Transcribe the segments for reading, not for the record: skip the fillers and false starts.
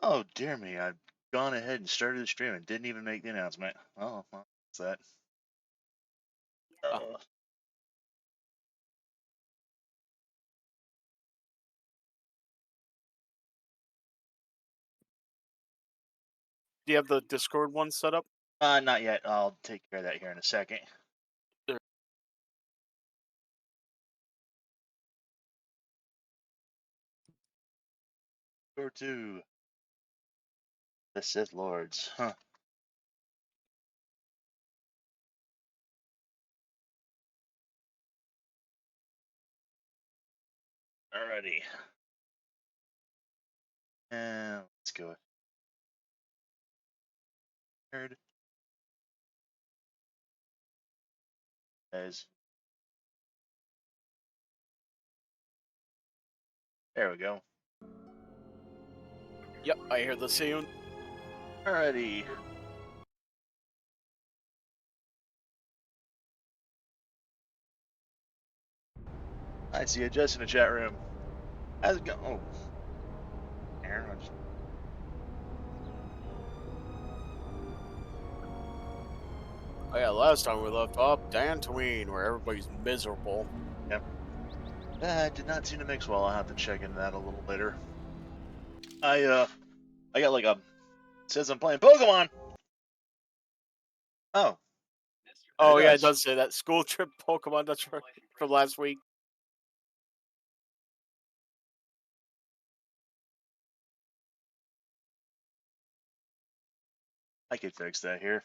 Oh, dear me. I've gone ahead and started the stream and didn't even make the announcement. Oh, well, what's that? Do you have the Discord one set up? Not yet. I'll take care of that here in a second. Sure. Or two. The Sith Lords. Huh. Alrighty. And let's go. Third. Guys. There we go. Yep, I hear the sound. Alrighty. I see you just in the chat room. How's it going? Oh. Aaron, Oh yeah, last time we left up Dantooine, where everybody's miserable. Yep. That did not seem to mix well. I'll have to check into that a little later. I got like it says I'm playing Pokemon. Oh. Oh yeah, it does say that school trip Pokemon. That's right, from last week. I could fix that here.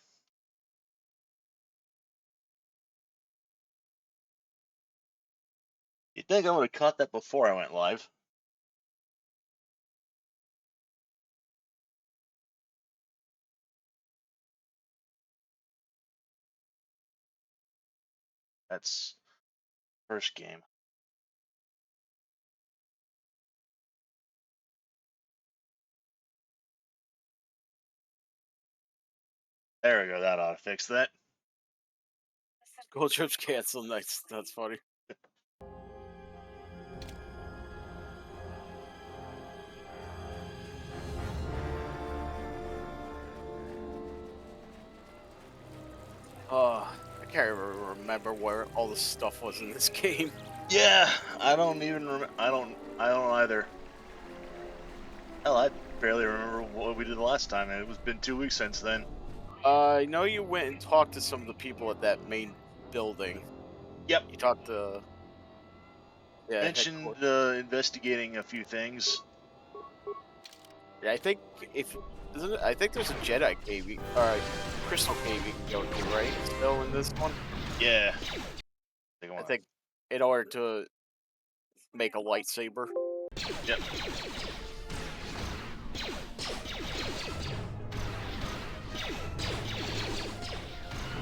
You'd think I would have caught that before I went live. That's first game. There we go. That ought to fix that. School trips canceled. That's funny. I can't even remember where all the stuff was in this game. Yeah, I don't even I don't either. Hell, I barely remember what we did the last time, and it was been 2 weeks since then. I know you went and talked to some of the people at that main building. Yep. You talked to. Yeah. Mentioned investigating a few things. Yeah, I think I think there's a Jedi cave, or a crystal cave you can go to, right? Still in this one. Yeah. I think in order to make a lightsaber. Yep.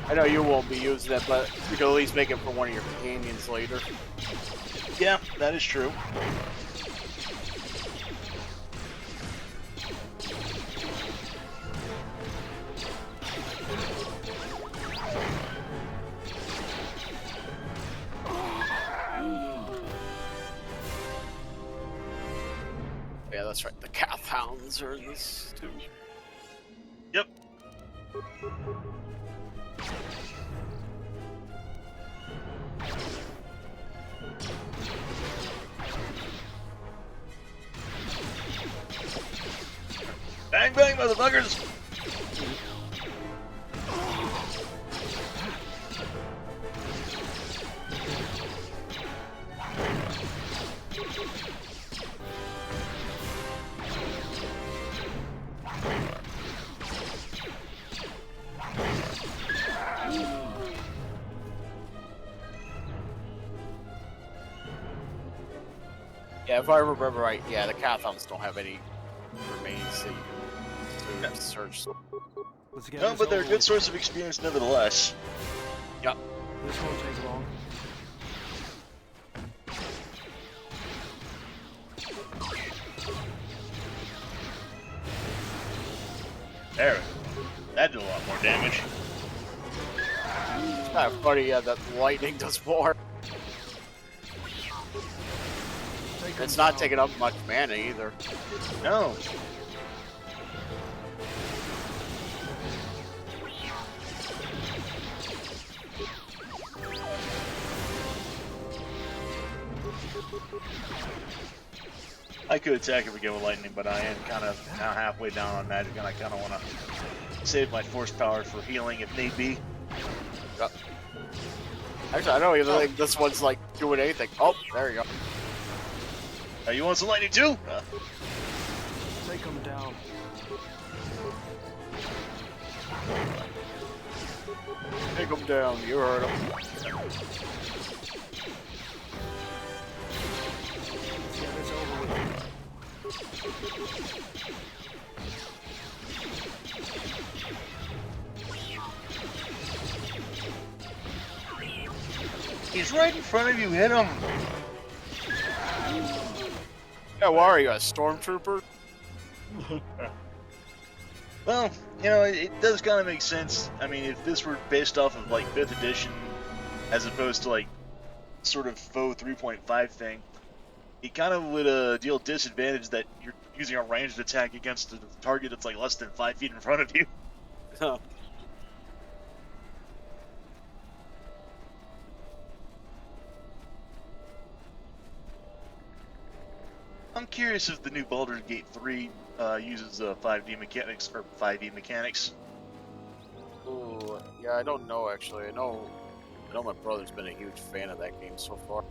I know you won't be using it, but you can at least make it for one of your companions later. Yeah, that is true. Yeah, that's right. The Cath Hounds are in this too. Yep. Bang bang, motherfuckers! Yeah, if I remember right, yeah, the Cath Hounds don't have any remains that you can search. No, but they're a good source of experience nevertheless. Yep. This won't take long. There we go. That did a lot more damage. It's kind of funny, yeah, that lightning does more. It's not taking up much mana either. No. I could attack if we get with lightning, but I am kind of now halfway down on magic, and I kind of want to save my force power for healing if need be. Yep. Actually, I don't even think this one's like doing anything. Oh, there you go. You want some lightning too? Take him down. Take him down. You heard him. Get this over with. He's right in front of you. Hit him. Yeah, what are you, a stormtrooper? Well, you know, it does kind of make sense. I mean, if this were based off of like 5th edition, as opposed to like sort of faux 3.5 thing, it kind of would deal disadvantage that you're using a ranged attack against a target that's like less than 5 feet in front of you. I'm curious if the new Baldur's Gate 3 uses 5D mechanics or 5e mechanics. Ooh, yeah, I don't know actually. I know my brother's been a huge fan of that game so far.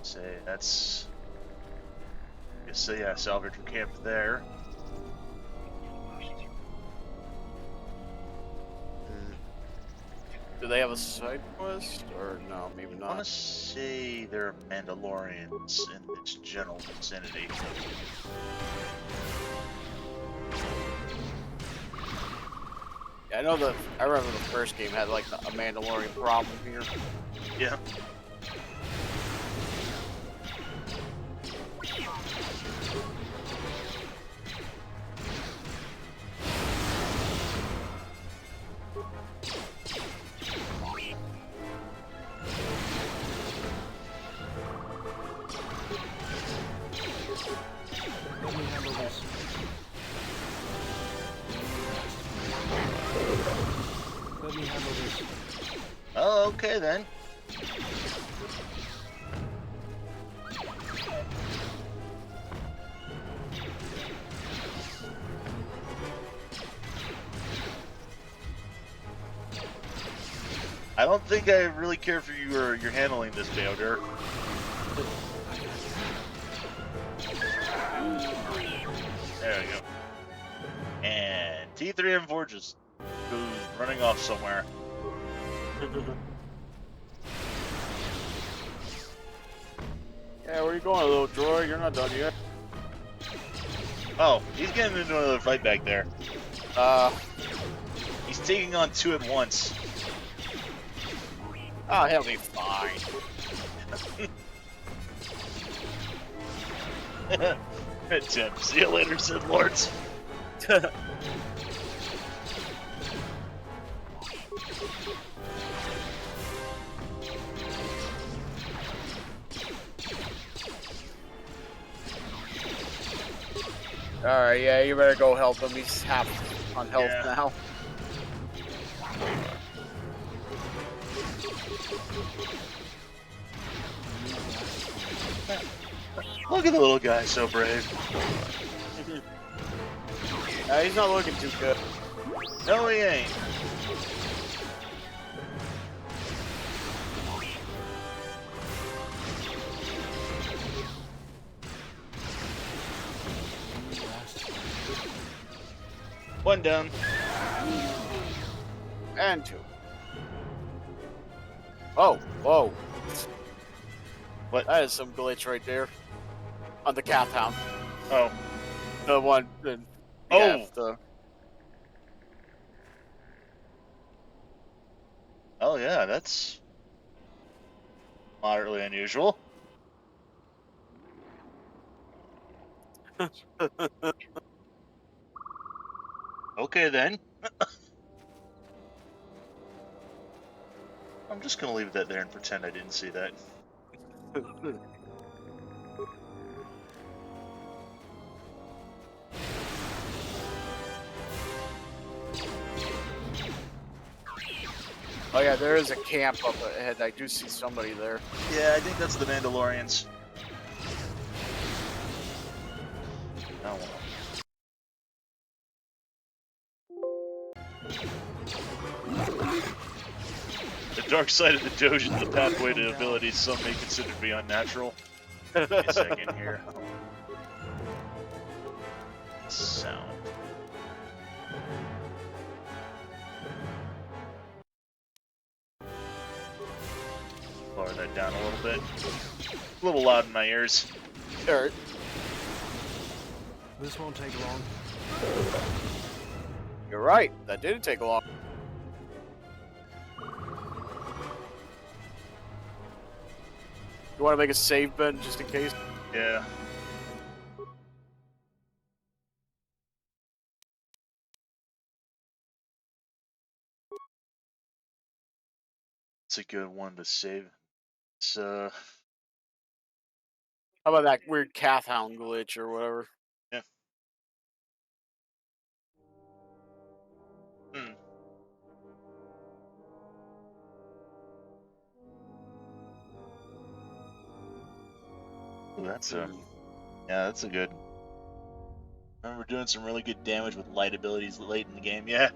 Say that's. I guess so. Yeah, salvage your camp there. Do they have a side quest or no? Maybe I not. want to say they're Mandalorians in its general vicinity. Yeah, I know that. I remember the first game had like a Mandalorian problem here. Yeah. Let me handle this. Let me handle this. Oh, okay then. I don't think I really care for you or your handling this, Bayodir. There we go. And T3M Forges, who's running off somewhere. Yeah, where you going, little droid? You're not done yet. Oh, he's getting into another fight back there. He's taking on 2 at once. Oh, he'll be fine. Tim, see you later, Sith Lords. Alright, yeah, you better go help him. He's half on health now. Look at the little guy, so brave. He's not looking too good. No, he ain't. One down. And 2. Oh, whoa. What? That is some glitch right there. On the Cat Hound. Oh. The one. The, Oh. yeah, Oh yeah, that's moderately unusual. Okay then. I'm just gonna leave that there and pretend I didn't see that. Oh yeah, there is a camp up ahead. I do see somebody there. Yeah, I think that's the Mandalorians. Oh, well. The dark side of the Doge is the pathway to abilities some may consider to be unnatural. Give me a second here. Sound. Lower that down a little bit. A little loud in my ears. Alright. This won't take long. You're right. That didn't take long. You want to make a save, Ben, just in case? Yeah. It's a good one to save. It's How about that weird Cath Hound glitch or whatever? yeah. Hmm. Ooh, that's a yeah, that's a good. I remember doing some really good damage with light abilities late in the game. Yeah.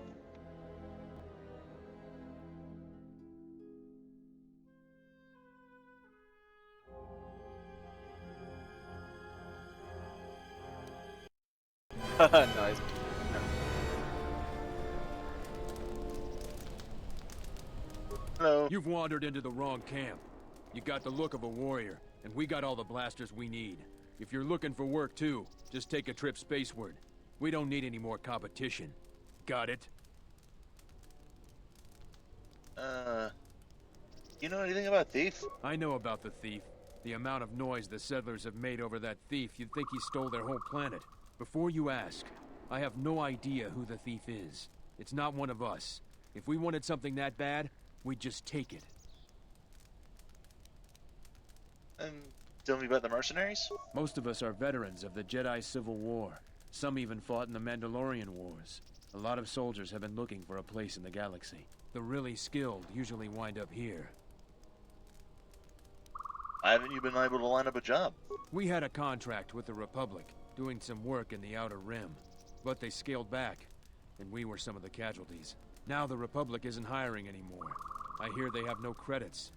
Nice. Hello. You've wandered into the wrong camp. You got the look of a warrior, and we got all the blasters we need. If you're looking for work too, just take a trip spaceward. We don't need any more competition. Got it? You know anything about Thief? I know about the thief. The amount of noise the settlers have made over that thief, you'd think he stole their whole planet. Before you ask, I have no idea who the thief is. It's not one of us. If we wanted something that bad, we'd just take it. And tell me about the mercenaries? Most of us are veterans of the Jedi Civil War. Some even fought in the Mandalorian Wars. A lot of soldiers have been looking for a place in the galaxy. The really skilled usually wind up here. Why haven't you been able to line up a job? We had a contract with the Republic, doing some work in the Outer Rim. But they scaled back, and we were some of the casualties. Now the Republic isn't hiring anymore. I hear they have no credits.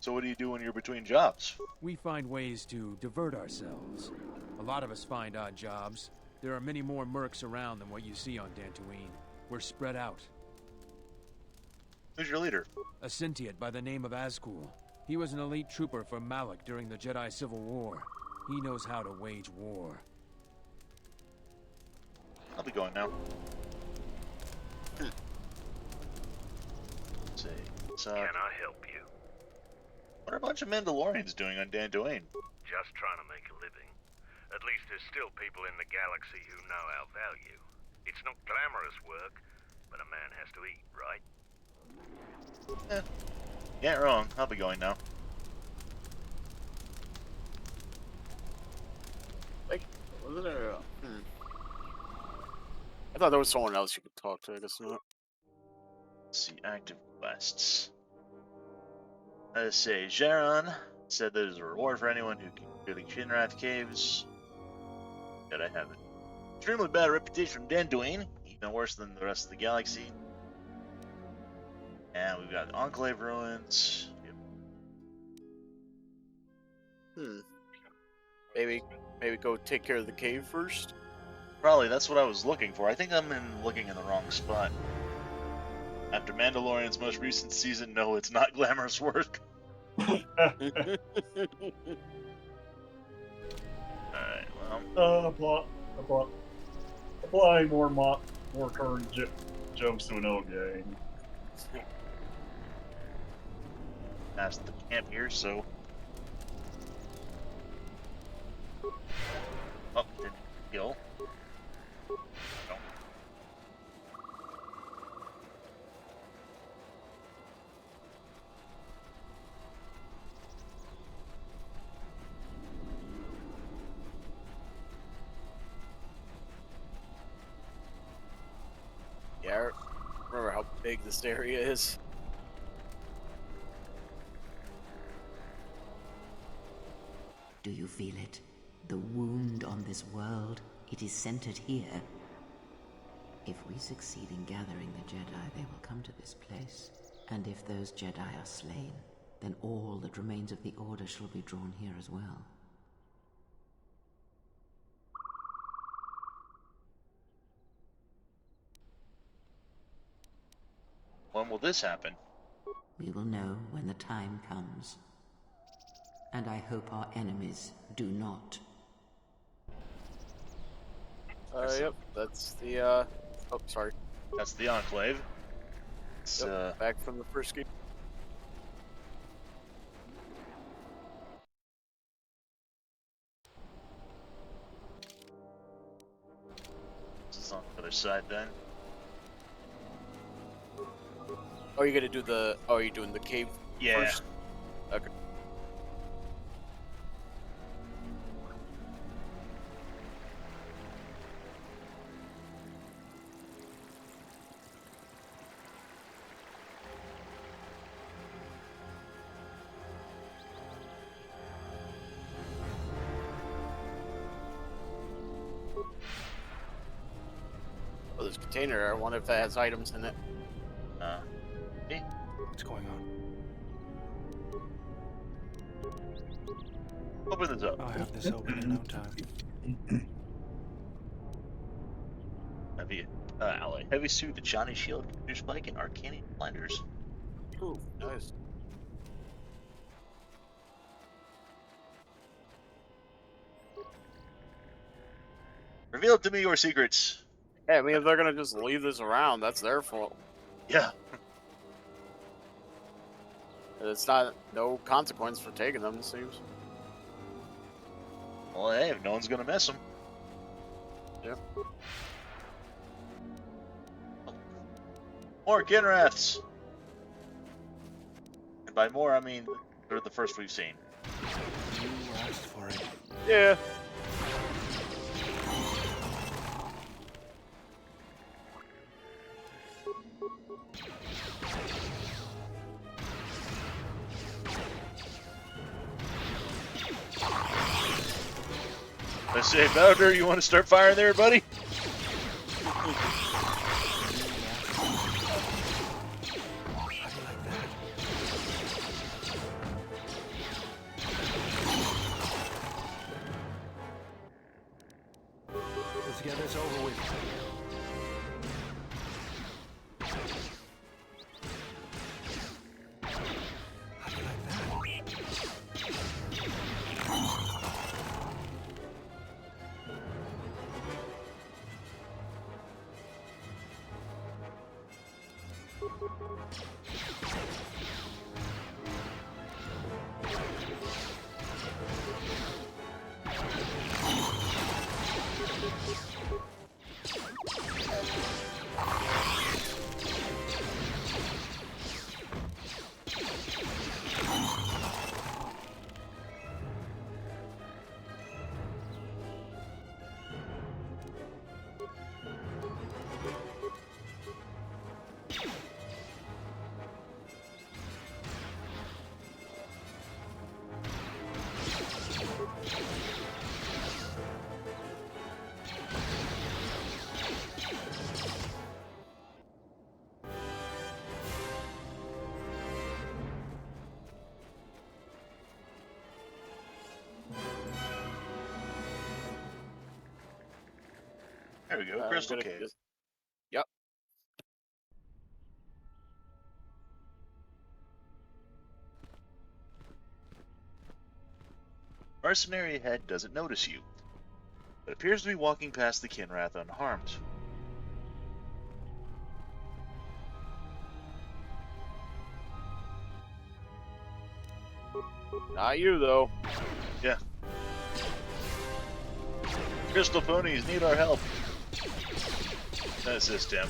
So what do you do when you're between jobs? We find ways to divert ourselves. A lot of us find odd jobs. There are many more mercs around than what you see on Dantooine. We're spread out. Who's your leader? A Scintiate by the name of Azkul. He was an elite trooper for Malak during the Jedi Civil War. He knows how to wage war. I'll be going now. Let's see. So, Can I help you? what are a bunch of Mandalorians doing on Dantooine? Just trying to make a living. At least there's still people in the galaxy who know our value. It's not glamorous work, but a man has to eat, right? You ain't wrong. I'll be going now. Like, was there I thought there was someone else you could talk to. I guess not. Let's see, active quests. Let's say Jaron said there's a reward for anyone who can clear the Shinrath caves. That I have an extremely bad reputation from Dantooine, even worse than the rest of the galaxy. And we've got Enclave ruins. Yep. Maybe go take care of the cave first. Probably that's what I was looking for. I think I'm looking in the wrong spot. After Mandalorian's most recent season, no, it's not glamorous work. Alright, well. Applying more current jokes to an old game. Past the camp here, so. Oh, didn't kill. No. Yeah. Remember how big this area is? Do you feel it? The wound on this world, it is centered here. If we succeed in gathering the Jedi, they will come to this place. And if those Jedi are slain, then all that remains of the Order shall be drawn here as well. When will this happen? We will know when the time comes. And I hope our enemies do not. Yep, that's the, oh, sorry. That's the Enclave. It's, Yep, back from the first game. this is on the other side then. Oh, you're gonna do the, oh, you're doing the cave Yeah. first? Okay. Oh, this container, I wonder if that has items in it. Hey, What's going on? open this up. I'll have this open in no time. Alloy. Heavy suit, the Johnny Shield, Computer Spike, and Arcane Blinders. Ooh, nice. Reveal to me your secrets. Hey, I mean, if they're gonna just leave this around, that's their fault. Yeah. It's not, no consequence for taking them, it seems. Well, hey, if no one's gonna miss them. Yep. More Kinraths. And by more, I mean they're the first we've seen. You asked for it. Yeah. Let's say, Bowder, you want to start firing there, buddy? Let's get this over with. How do you like that? There we go, I'm Crystal gonna Cave. just- Yep. Mercenary ahead doesn't notice you, but appears to be walking past the Kinrath unharmed. Not you, though. Yeah. Crystal ponies need our help. Assist him.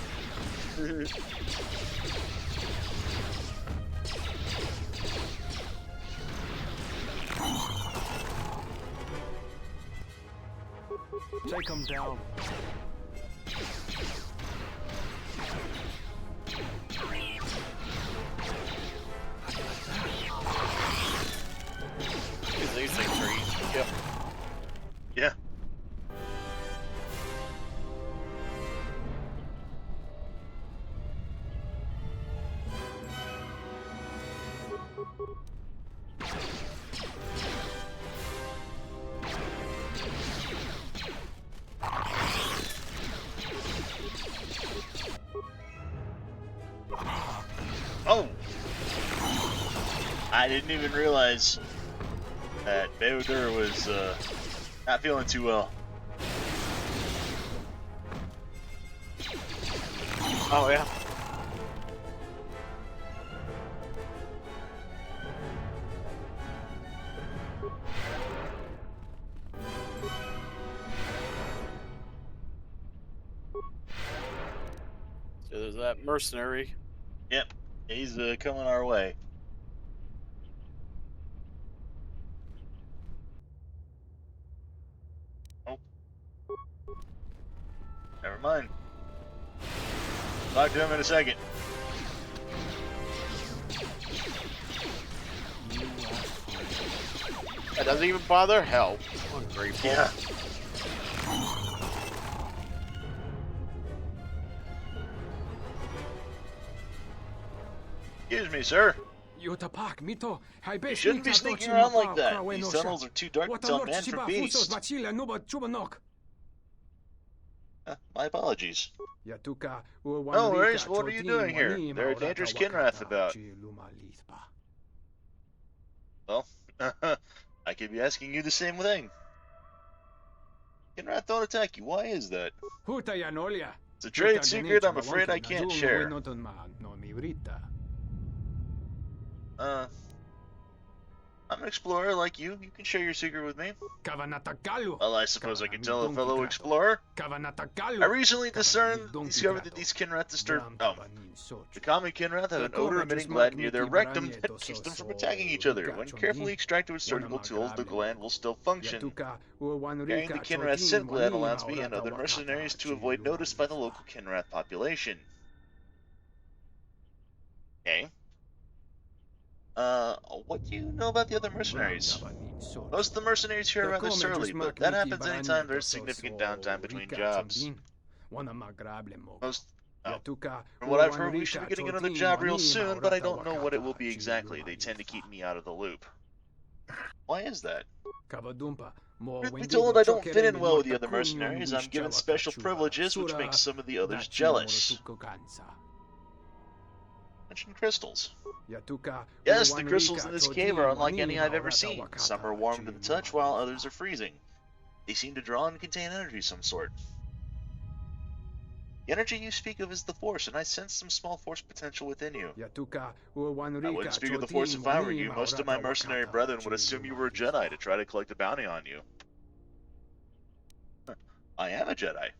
Take them down. Oh! I didn't even realize that KOTOR was not feeling too well. Oh yeah. So there's that mercenary. Yep, he's coming our way. Oh. Never mind. Talk to him in a second. That doesn't even bother. Hell, ungrateful. Yeah. Excuse me, sir. You shouldn't be sneaking around like that. These tunnels are too dark to tell man from beast. My apologies. No worries, what are you doing here? There are dangerous Kinrath about. Well, I could be asking you the same thing. Kinrath don't attack you, why is that? It's a trade secret I'm afraid I can't share. I'm an explorer like you. You can share your secret with me. Well, I suppose I can tell a fellow explorer. I recently discovered that these Kinrath the common Kinrath have an odor-emitting gland near their rectum that keeps them from attacking each other. When carefully extracted with surgical tools, the gland will still function. Carrying the Kinrath scent gland allows me and other mercenaries to avoid notice by the local Kinrath population. Okay. What do you know about the other mercenaries? Most of the mercenaries here are rather surly, but that happens anytime there's significant downtime between jobs. From what I've heard, we should be getting another job real soon, but I don't know what it will be exactly. They tend to keep me out of the loop. Why is that? Truth be told, I don't fit in well with the other mercenaries. I'm given special privileges, which makes some of the others jealous. Mention crystals. Yes, the crystals in this cave are unlike any I've ever seen. Some are warm to the touch, while others are freezing. They seem to draw and contain energy of some sort. The energy you speak of is the Force, and I sense some small Force potential within you. I wouldn't speak of the Force if I were you. Most of my mercenary brethren would assume you were a Jedi to try to collect a bounty on you. I am a Jedi.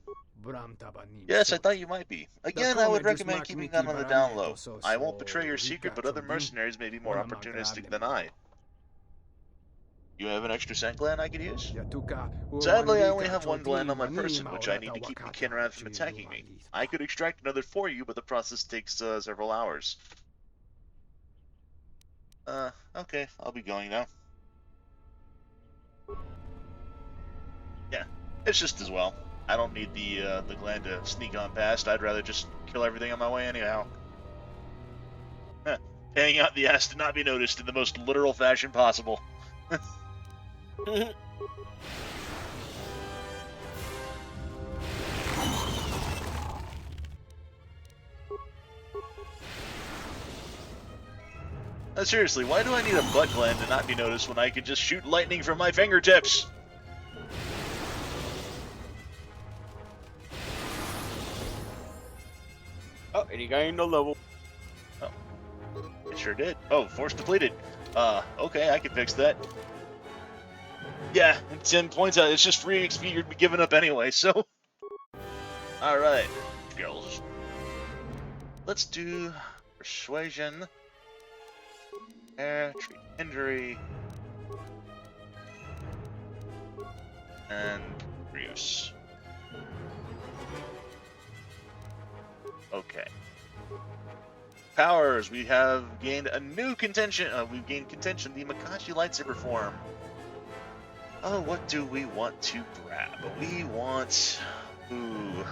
Yes, I thought you might be. Again, I would recommend keeping that on the down low. I won't betray your secret, but other mercenaries may be more opportunistic than I. You have an extra scent gland I could use? Sadly, I only have one gland on my person, which I need to keep the Kinrath from attacking me. I could extract another for you, but the process takes several hours. Okay, I'll be going now. Yeah, it's just as well. I don't need the gland to sneak on past. I'd rather just kill everything on my way anyhow. Paying out the ass to not be noticed in the most literal fashion possible. Seriously, why do I need a butt gland to not be noticed when I can just shoot lightning from my fingertips? Oh, and he gained a level. Oh, it sure did. Oh, force depleted. Okay, I can fix that. Yeah, and 10 points out. It's just free XP you'd be giving up anyway, so. Alright, skills. Let's do persuasion. Treat injury. And reuse. Okay. Powers. We have gained a new contention. We've gained contention. The Makashi lightsaber form. Oh, what do we want to grab? We want. Ooh.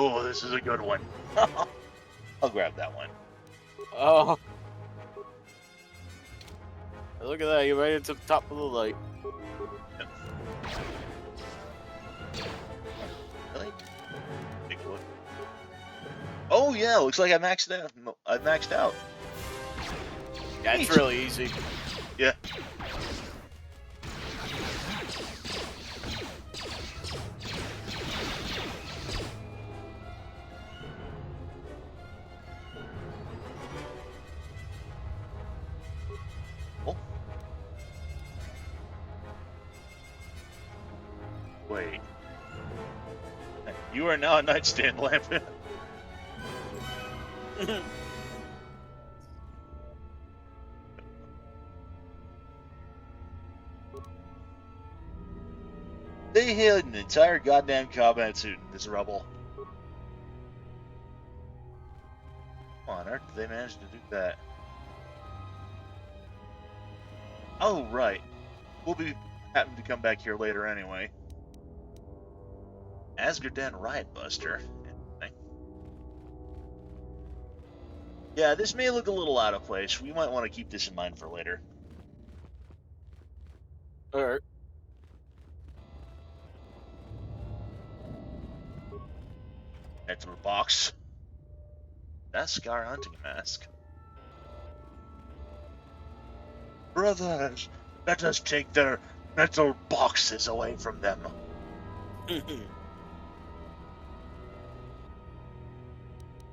Oh, this is a good one. I'll grab that one. Oh. Look at that, you made it to the top of the lake. Really? Take a look. Oh yeah, looks like I maxed out. I maxed out. Yeah, it's Neat. really easy. Yeah. Oh. Wait. You are now a nightstand lamp. They hid an entire goddamn combat suit in this rubble. How on earth did they manage to do that? Oh, right. We'll be happen to come back here later anyway. Asgarden Riot Buster. Interesting. Yeah, this may look a little out of place. We might want to keep this in mind for later. Alright. Enter a box. That's Scar hunting mask. Brothers, let us take their metal boxes away from them.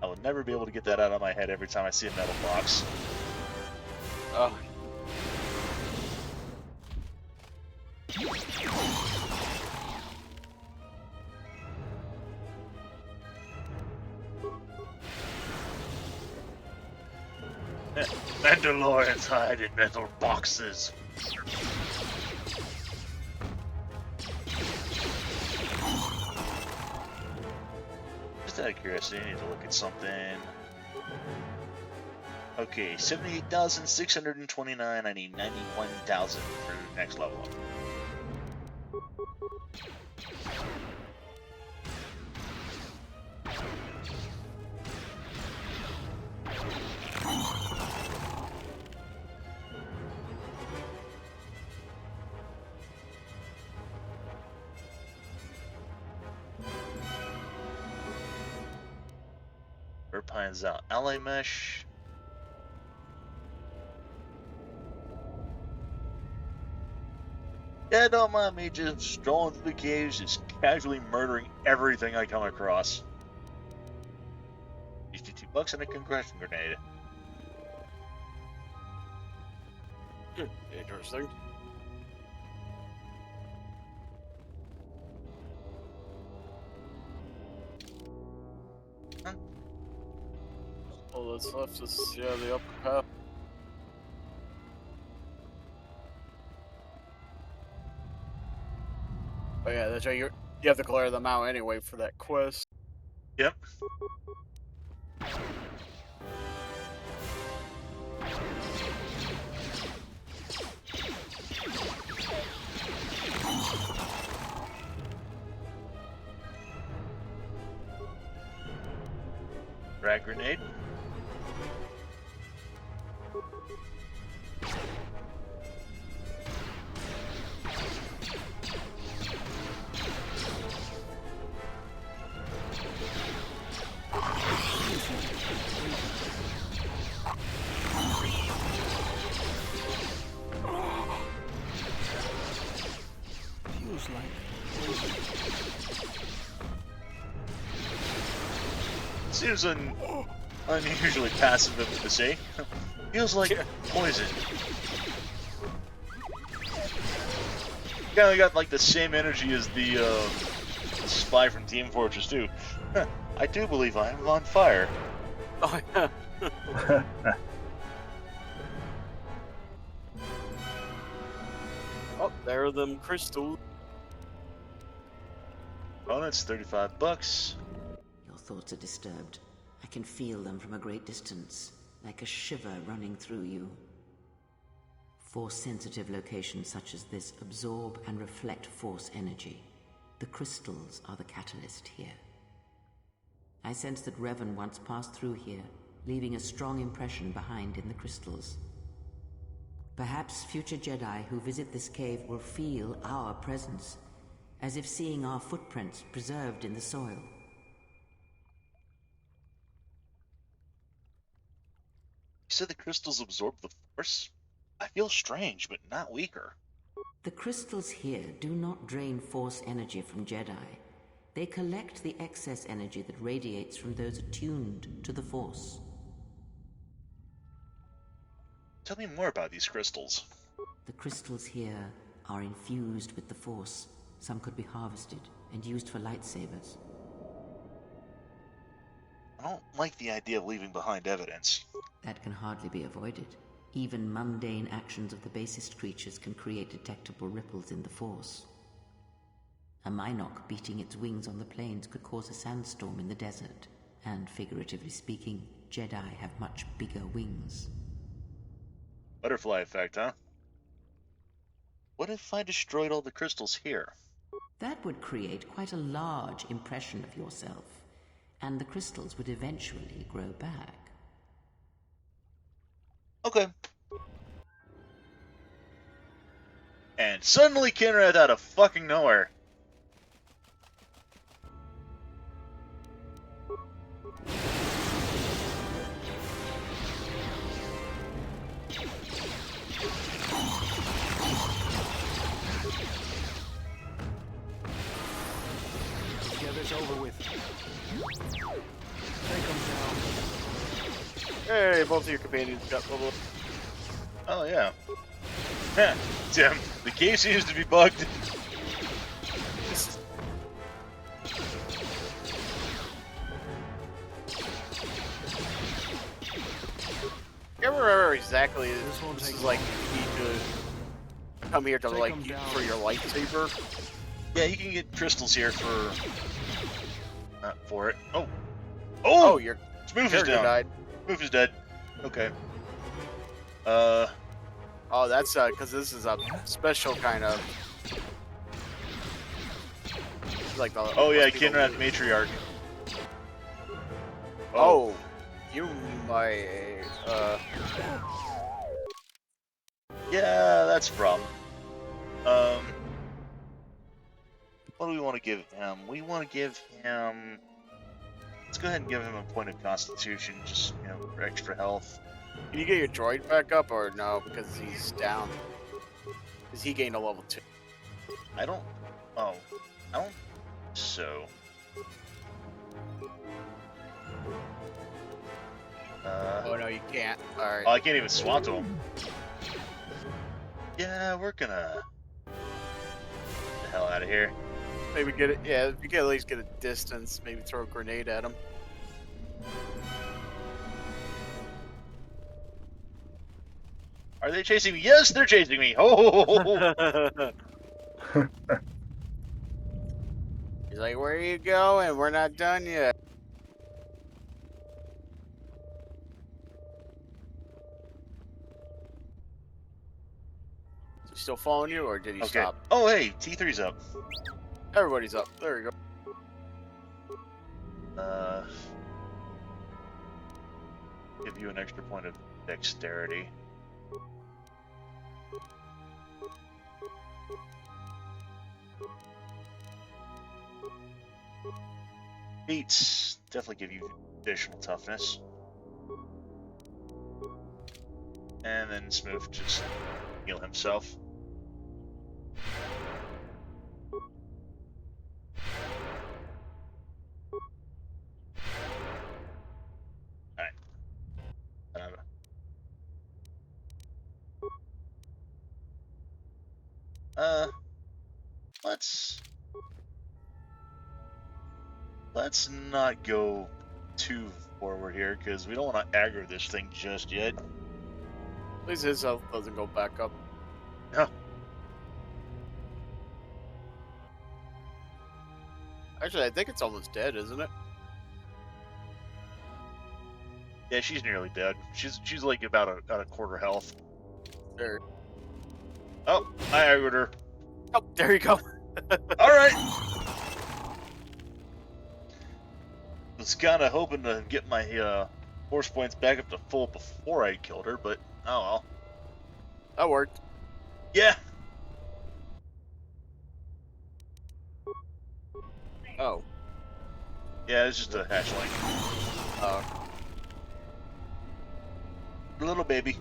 I will never be able to get that out of my head every time I see a metal box. Oh. Mandalorians hide in metal boxes. Just out of curiosity, I need to look at something. Okay, 78,629. I need 91,000 for next level up. Pines out. Ally mesh. Yeah, don't mind me just strolling through the caves, just casually murdering everything I come across. $52 and a concussion grenade. Interesting. All that's left is, yeah, the upper path. Oh yeah, that's right, you have to clear them out anyway for that quest. Yep. Frag grenade. Feels like Seems unusually passive of to say. Feels like poison. Kinda got like the same energy as the spy from Team Fortress 2. I do believe I am on fire. Oh yeah. Oh, there are them crystals. Oh, that's $35. Your thoughts are disturbed. I can feel them from a great distance, like a shiver running through you. Force-sensitive locations such as this absorb and reflect force energy. The crystals are the catalyst here. I sense that Revan once passed through here, leaving a strong impression behind in the crystals. Perhaps future Jedi who visit this cave will feel our presence, as if seeing our footprints preserved in the soil. You said the crystals absorb the Force? I feel strange, but not weaker. The crystals here do not drain Force energy from Jedi. They collect the excess energy that radiates from those attuned to the Force. Tell me more about these crystals. The crystals here are infused with the Force. Some could be harvested and used for lightsabers. I don't like the idea of leaving behind evidence. That can hardly be avoided. Even mundane actions of the basest creatures can create detectable ripples in the Force. A Minoc beating its wings on the plains could cause a sandstorm in the desert. And figuratively speaking, Jedi have much bigger wings. Butterfly effect, huh? What if I destroyed all the crystals here? That would create quite a large impression of yourself, and the crystals would eventually grow back. Okay. And suddenly Kinrath out of fucking nowhere. Get this over with. Take them down. Hey, both of your companions got level. Oh yeah. Heh, Tim, the cave seems to be bugged. I can't remember exactly. This won't This take is like long. you need to come here to Take like 'em down. for your lightsaber. Yeah, you can get crystals here for... Not for it. Oh! Oh, Oh! your Smooth is character down. died. Smooth is dead. Okay. Oh, that's because this is a special kind of. Like the. Oh yeah, must be the Kinrath weird- Matriarch. Oh, you might. Yeah, that's a problem. What do we want to give him? We want to give him... Let's go ahead and give him a point of Constitution, just, you know, for extra health. Can you get your droid back up or no? Because he's down. Because he gained a level 2. I don't... Oh. I don't... So... Oh no, you can't. Alright. Oh, I can't even swap to him. Yeah, we're gonna... Get the hell out of here. Maybe get it. Yeah, if you can at least get a distance, maybe throw a grenade at him. Are they chasing me? Yes, they're chasing me! Oh! He's like, where are you going? We're not done yet. Is he still following you, or did he Okay. stop? Oh, hey, T3's up. Everybody's up. There you go. Give you an extra point of dexterity. Beats definitely give you additional toughness. And then Smooth just heal himself. Alright. Let's not go too forward here, because we don't want to aggro this thing just yet. At least his health doesn't go back up. No. Actually, I think it's almost dead, isn't it? Yeah, she's nearly dead. She's like about a quarter health. There. Oh, I aggroed her. Oh, there you go. Alright! Was kinda hoping to get my Force points back up to full before I killed her, but oh well. That worked. Yeah. Oh. Yeah, it's just a hatchling. Little baby.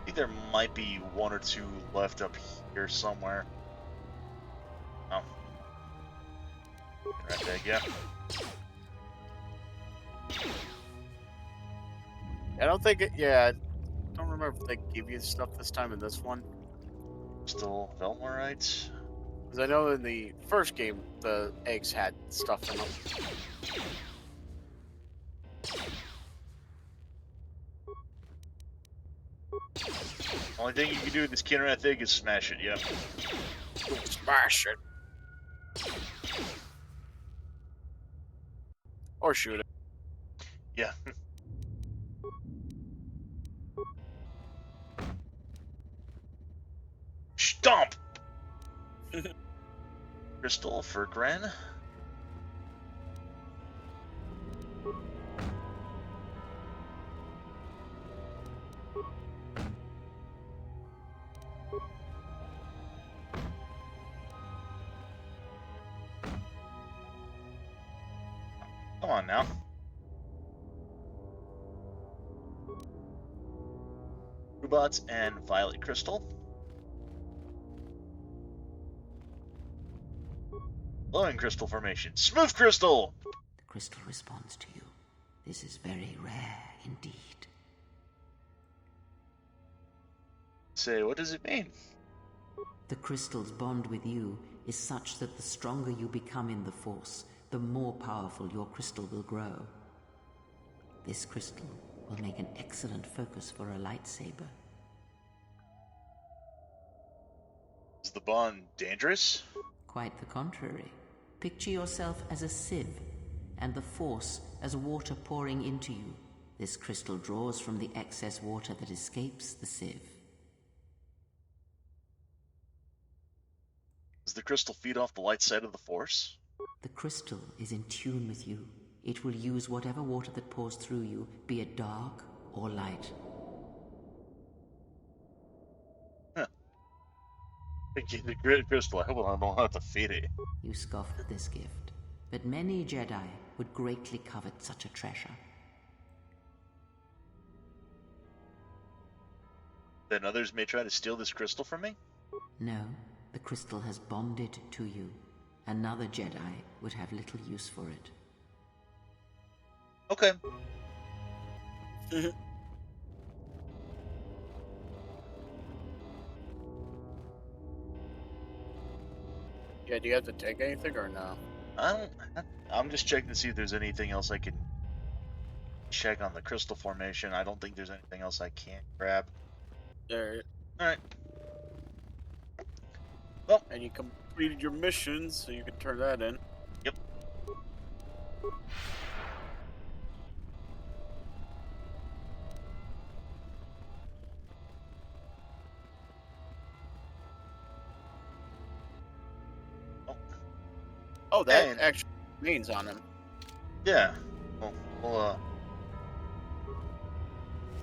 I think there might be one or two left up here somewhere. Oh. Right there, yeah. I don't think it. Yeah, I don't remember if they give you stuff this time in this one. Still Velmorite. Because I know in the first game, the eggs had stuff in them. Only thing you can do with this Kinner, I think, is smash it, yeah. Smash it. Or shoot it. Yeah. Stomp! Crystal for Gren. Come on now. Robots and Violet Crystal. Glowing Crystal formation. Smooth Crystal! The crystal responds to you. This is very rare indeed. Say, what does it mean? The crystal's bond with you is such that the stronger you become in the Force, the more powerful your crystal will grow. This crystal will make an excellent focus for a lightsaber. Is the bond dangerous? Quite the contrary. Picture yourself as a sieve, and the Force as water pouring into you. This crystal draws from the excess water that escapes the sieve. Does the crystal feed off the light side of the Force? The crystal is in tune with you. It will use whatever water that pours through you, be it dark or light. Huh. The great crystal, I hope I don't have to feed it. You scoff at this gift, but many Jedi would greatly covet such a treasure. Then others may try to steal this crystal from me? No, the crystal has bonded to you. Another Jedi would have little use for it. Okay. Yeah, do you have to take anything or no? I'm just checking to see if there's anything else I can check on the crystal formation. I don't think there's anything else I can't grab. There. Alright. And you completed your mission, so you can turn that in. Yep. Oh, that And- actually means on him. Yeah. Well,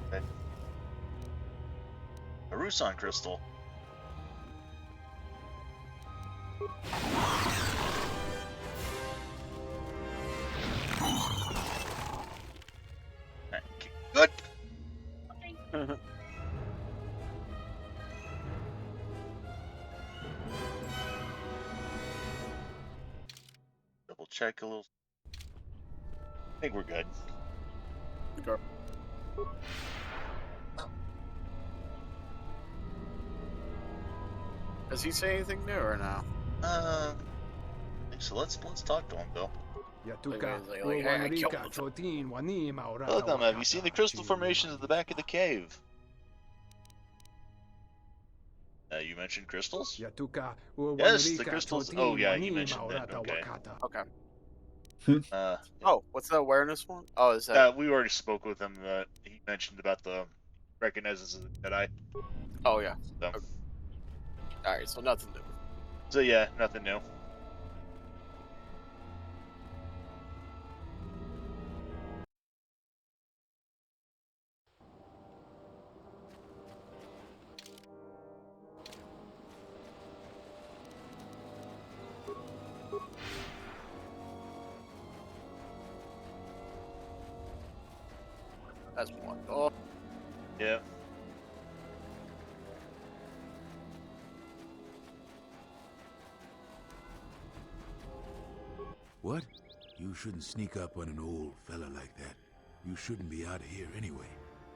okay. A Rusan crystal. Okay, good. Double check a little. I think we're good. Okay. Does he say anything new or no? I think so. Let's talk to him, Bill. Yatuka, Like, hey, I killed him. Chotin, Wanima, Ora, Welcome. Have you Wakata, seen the crystal Chi. formations at the back of the cave? You mentioned crystals? Yatuka, Yes, the crystals. Oh, yeah, you mentioned that. Okay. Okay. Uh, Oh, what's the awareness one? Oh, is that? we already spoke with him. He mentioned about the recognizes as a Jedi. Oh, yeah. So, Okay. Alright, so nothing new. so yeah, nothing new. That's one. Oh, Yeah. What? You shouldn't sneak up on an old fella like that. You shouldn't be out of here anyway.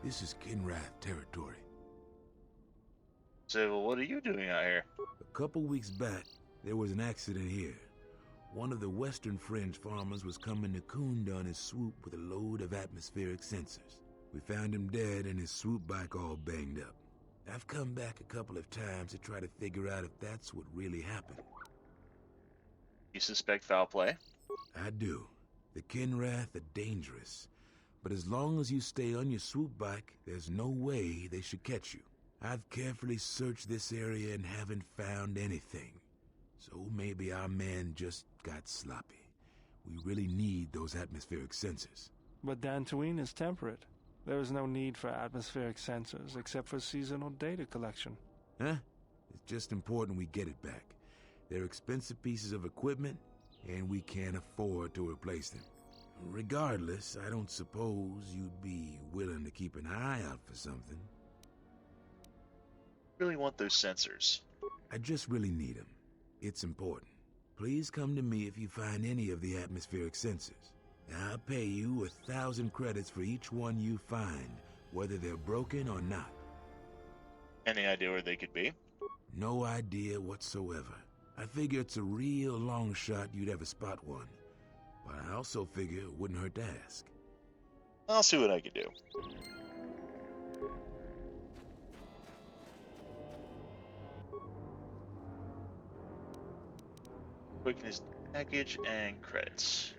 This is Kinrath territory. So, what are you doing out here? A couple weeks back, there was an accident here. One of the Western Fringe farmers was coming to Kunda on his swoop with a load of atmospheric sensors. We found him dead and his swoop bike all banged up. I've come back a couple of times to try to figure out if that's what really happened. You suspect foul play? I do. The Kinrath are dangerous. But as long as you stay on your swoop bike, there's no way they should catch you. I've carefully searched this area and haven't found anything. So maybe our man just got sloppy. We really need those atmospheric sensors. But Dantooine is temperate. There is no need for atmospheric sensors except for seasonal data collection. Huh? It's just important we get it back. They're expensive pieces of equipment, and we can't afford to replace them. Regardless, I don't suppose you'd be willing to keep an eye out for something. Really want those sensors. I just really need them. It's important. Please come to me if you find any of the atmospheric sensors. I'll pay you 1,000 credits for each one you find, whether they're broken or not. Any idea where they could be? No idea whatsoever. I figure it's a real long shot you'd ever spot one. But I also figure it wouldn't hurt to ask. I'll see what I can do. Quickness package and credits.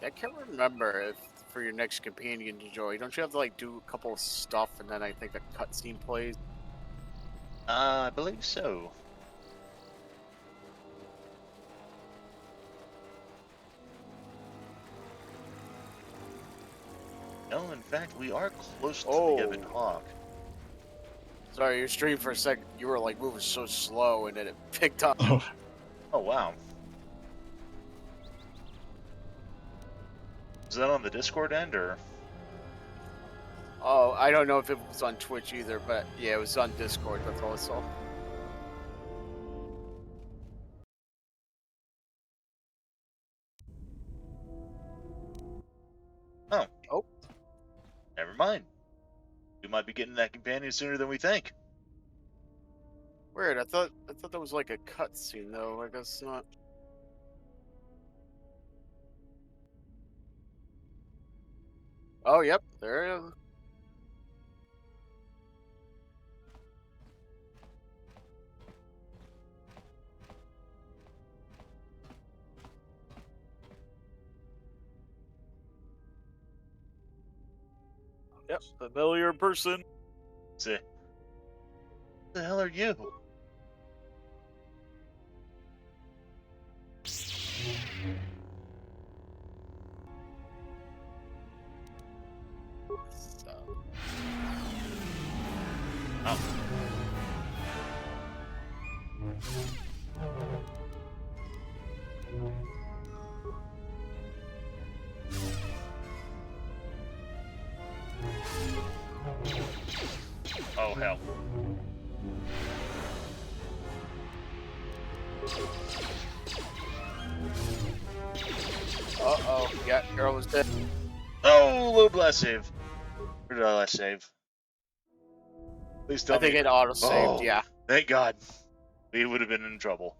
I can't remember if for your next companion to join, don't you have to like do a couple of stuff and then I think a cutscene plays? I believe so. No, in fact, we are close to the Ebon Hawk. Sorry, your stream for a second, you were like moving so slow and then it picked up. Oh, wow. Is that on the Discord end, or? Oh, I don't know if it was on Twitch either, but yeah, it was on Discord, that's all I saw. Oh. Oh. Never mind. We might be getting that companion sooner than we think. Weird, I thought that was like a cutscene though, I guess not. Oh, yep, there it is. Yep, familiar person. Say, what the hell are you? Oh. Oh, hell. Uh-oh, yeah, girl was dead. Oh, low blast save. Where did I last save? Please tell I think me. it auto-saved, Oh, yeah. Thank God. We would have been in trouble.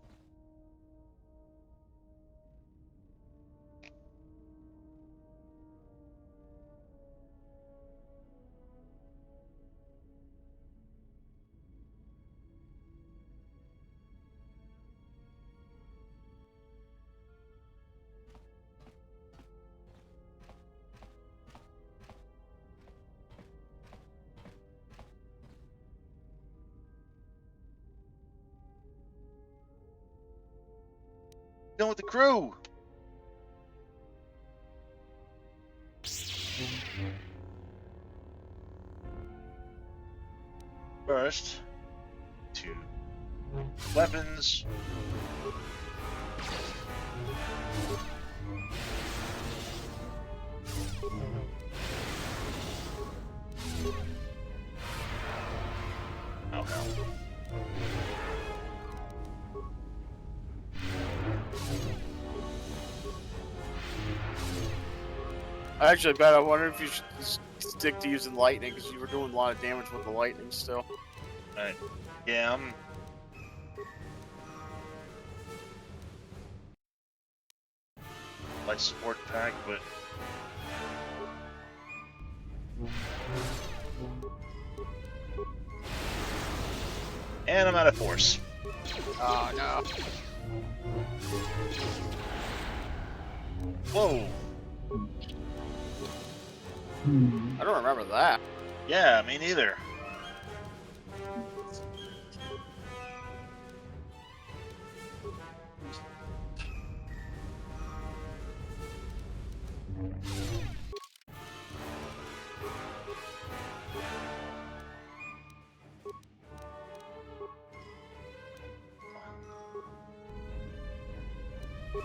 Done with the crew. First, to weapons. Oh hell. Actually, Bet, I wonder if you should just stick to using lightning, because you were doing a lot of damage with the lightning still. Alright. Yeah, I'm... my support pack, but... And I'm out of force. Oh, no. Whoa! I don't remember that. Yeah, me neither.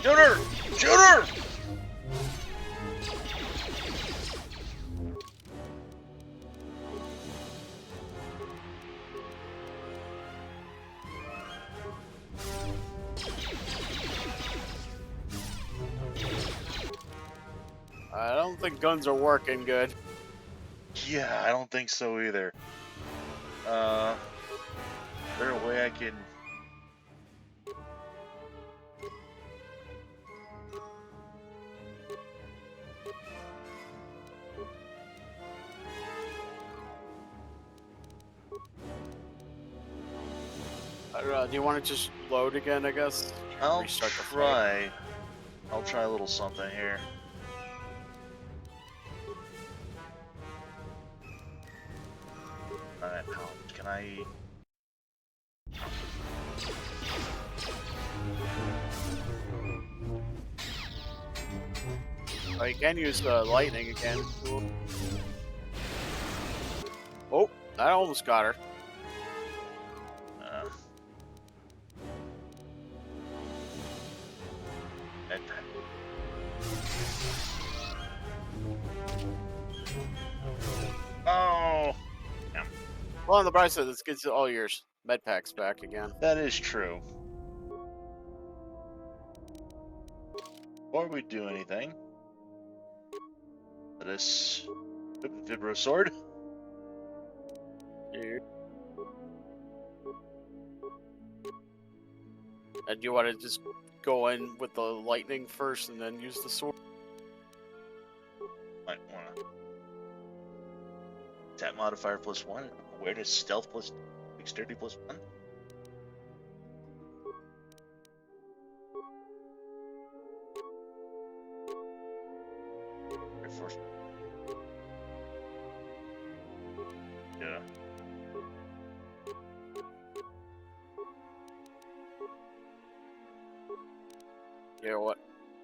Shoot her! Shoot her! I don't think guns are working good. Yeah, I don't think so either. Is there a way I can... I don't know, do you want to just load again, I guess? I'll Restart the fight. try. I'll try a little something here. Alright, how can I... Oh, you can use lightning again. Oh, I almost got her. Oh! Well, on the bright side, this gets all yours. Med packs back again. That is true. Before we do anything, let us equip the Vibro Sword. Here. And you want to just go in with the lightning first and then use the sword? Might wanna... Attack modifier +1, awareness, stealth +2, dexterity +1. First. Yeah. You know what?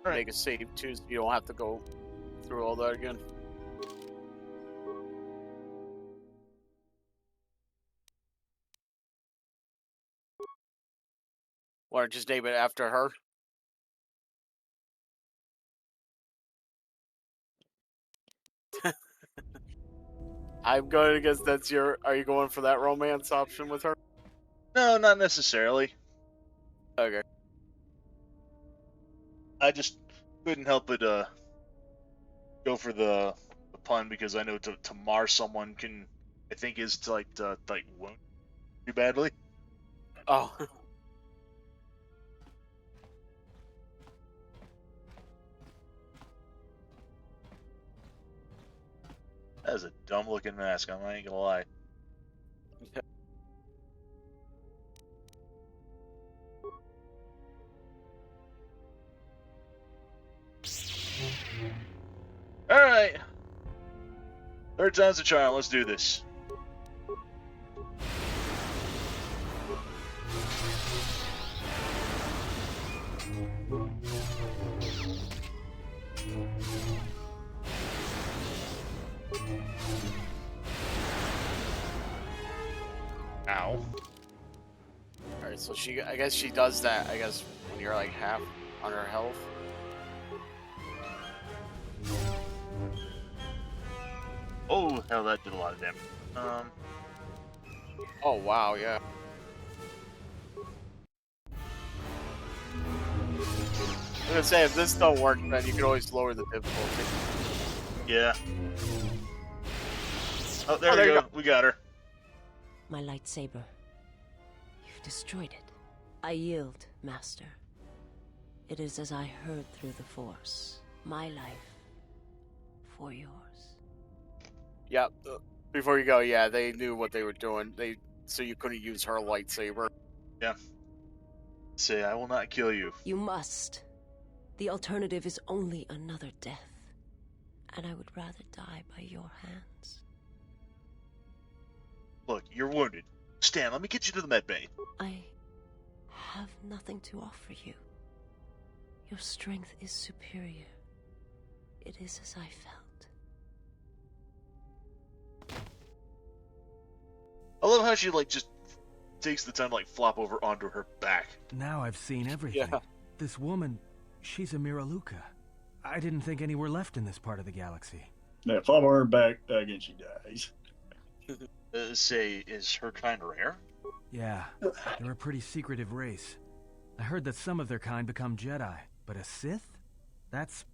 Right. Make a save too, so you don't have to go through all that again. Or just name it after her. I'm going to guess that's your... Are you going for that romance option with her? No, not necessarily. Okay. I just couldn't help but go for the pun because I know to mar someone can, I think, is to like wound you badly. Oh. That is a dumb looking mask. I ain't gonna lie. All right. Third time's a charm. Let's do this. Ow. Alright, so I guess she does that, I guess, when you're like half on her health. Oh, hell, that did a lot of damage. Oh, wow, yeah. I'm gonna say, if this don't work, then you can always lower the difficulty. Yeah. Oh, there we go. We got her. My lightsaber. You've destroyed it. I yield, Master. It is as I heard through the Force. My life for yours. Yeah, before you go, yeah, they knew what they were doing. So you couldn't use her lightsaber. Yeah. Say, I will not kill you. You must. The alternative is only another death. And I would rather die by your hands. Look, you're wounded. Stan, let me get you to the med bay. I have nothing to offer you. Your strength is superior. It is as I felt. I love how she, like, just takes the time to, like, flop over onto her back. Now I've seen everything. Yeah. This woman, she's a Miraluka. I didn't think any were left in this part of the galaxy. Yeah, flop her back again, she dies. Say, is her kind rare? Yeah, they're a pretty secretive race. I heard that some of their kind become Jedi, but a Sith? That's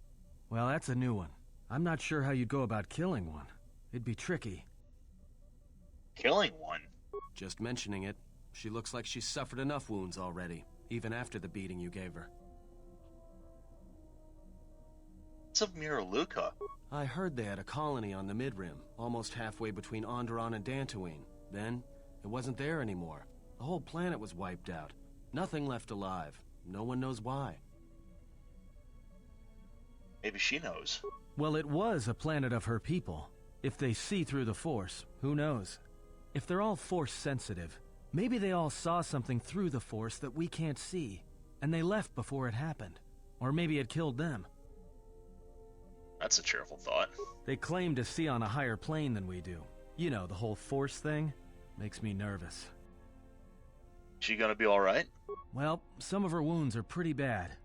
a new one. I'm not sure how you'd go about killing one. It'd be tricky. Killing one? Just mentioning it, she looks like she's suffered enough wounds already, even after the beating you gave her. It's a Miraluka. I heard they had a colony on the Mid-Rim, almost halfway between Onderon and Dantooine. Then, it wasn't there anymore. The whole planet was wiped out. Nothing left alive. No one knows why. Maybe she knows. Well, it was a planet of her people. If they see through the Force, who knows? If they're all Force-sensitive, maybe they all saw something through the Force that we can't see, and they left before it happened. Or maybe it killed them. That's a cheerful thought. They claim to see on a higher plane than we do. You know, the whole Force thing makes me nervous. She gonna be alright? Well, some of her wounds are pretty bad.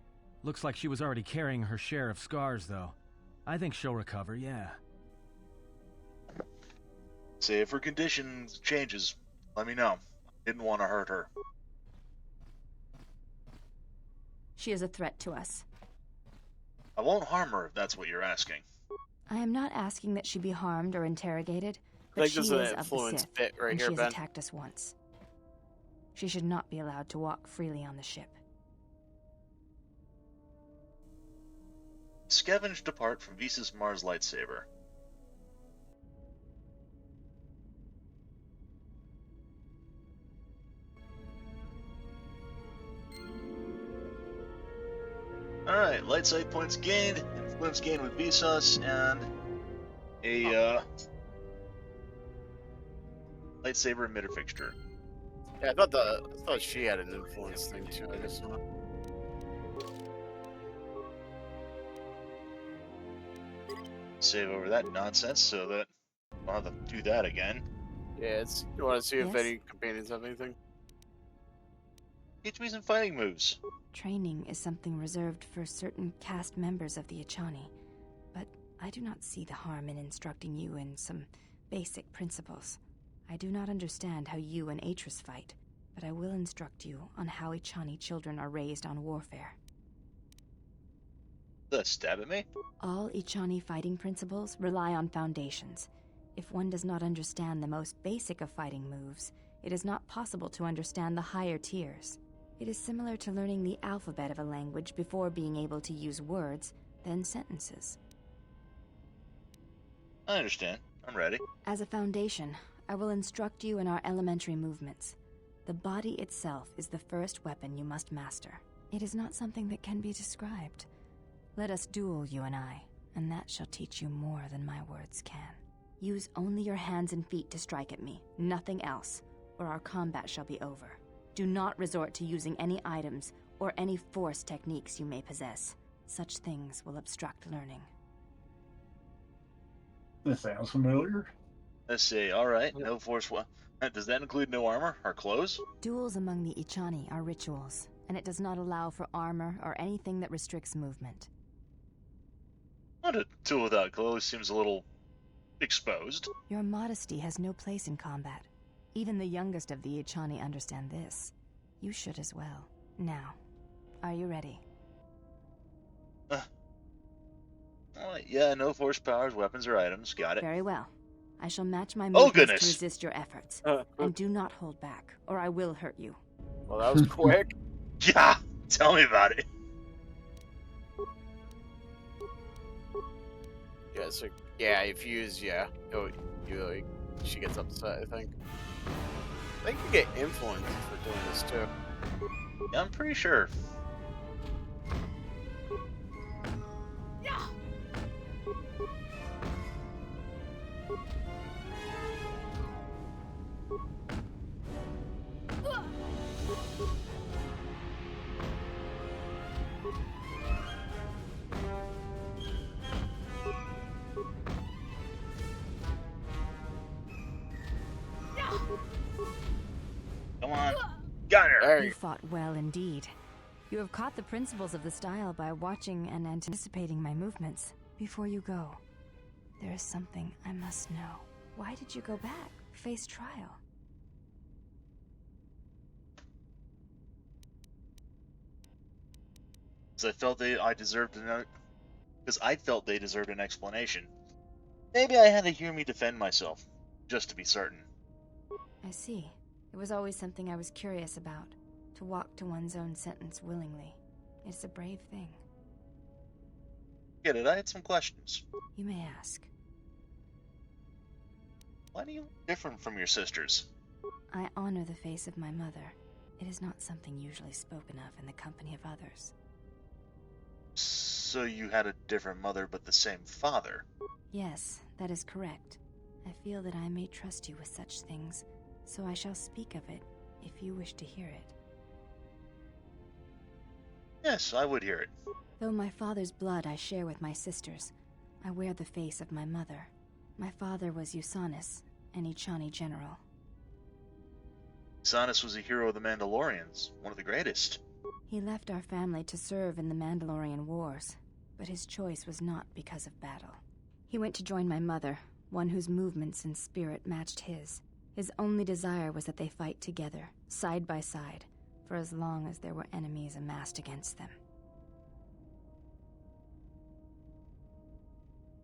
Looks like she was already carrying her share of scars, though. I think she'll recover, yeah. Say, if her condition changes, let me know. Didn't want to hurt her. She is a threat to us. I won't harm her if that's what you're asking. I am not asking that she be harmed or interrogated, but Like she this is is an of the influence Sith, bit right and here, she has Ben. attacked us once. She should not be allowed to walk freely on the ship. Scavenged apart from Visas Mars lightsaber. Alright, light sight points gained, influence gained with Visas, and a lightsaber emitter fixture. Yeah, I thought she had an influence thing too. I guess not. Save over that nonsense so that I'll have to do that again. Yeah, you want to see if Yes? any companions have anything? Teach me some fighting moves. Training is something reserved for certain cast members of the Echani, but I do not see the harm in instructing you in some basic principles. I do not understand how you and Atris fight, but I will instruct you on how Echani children are raised on warfare. Stab at me? All Echani fighting principles rely on foundations. If one does not understand the most basic of fighting moves, it is not possible to understand the higher tiers. It is similar to learning the alphabet of a language before being able to use words, then sentences. I understand. I'm ready. As a foundation, I will instruct you in our elementary movements. The body itself is the first weapon you must master. It is not something that can be described. Let us duel, you and I, and that shall teach you more than my words can. Use only your hands and feet to strike at me, nothing else, or our combat shall be over. Do not resort to using any items or any force techniques you may possess. Such things will obstruct learning. This sounds familiar. Let's see. All right, no force. Does that include no armor or clothes? Duels among the Ichani are rituals, and it does not allow for armor or anything that restricts movement. Not a tool without clothes seems a little exposed. Your modesty has no place in combat. Even the youngest of the Ichani understand this. You should as well. Now, are you ready? Yeah, no force powers, weapons, or items. Got it. Very well. I shall match my Oh, movements goodness. to resist your efforts. And do not hold back, or I will hurt you. Well, that was quick. Yeah, tell me about it. Yeah, so yeah, if you use she gets upset. I think you get influenced for doing this too. Yeah, I'm pretty sure. Come on. Got her. You fought well indeed. You have caught the principles of the style by watching and anticipating my movements. Before you go, there is something I must know. Why did you go back? Face trial. Because I felt I deserved because I felt they deserved an explanation. Maybe I had to hear me defend myself, just to be certain. I see. It was always something I was curious about. To walk to one's own sentence willingly. It's a brave thing. Get it? I had some questions. You may ask. Why do you look different from your sisters? I honor the face of my mother. It is not something usually spoken of in the company of others. So you had a different mother but the same father? Yes, that is correct. I feel that I may trust you with such things, so I shall speak of it if you wish to hear it. Yes, I would hear it. Though my father's blood I share with my sisters, I wear the face of my mother. My father was Usanis, an Ichani general. Usanis was a hero of the Mandalorians, one of the greatest. He left our family to serve in the Mandalorian Wars, but his choice was not because of battle. He went to join my mother, one whose movements and spirit matched his. His only desire was that they fight together, side by side, for as long as there were enemies amassed against them.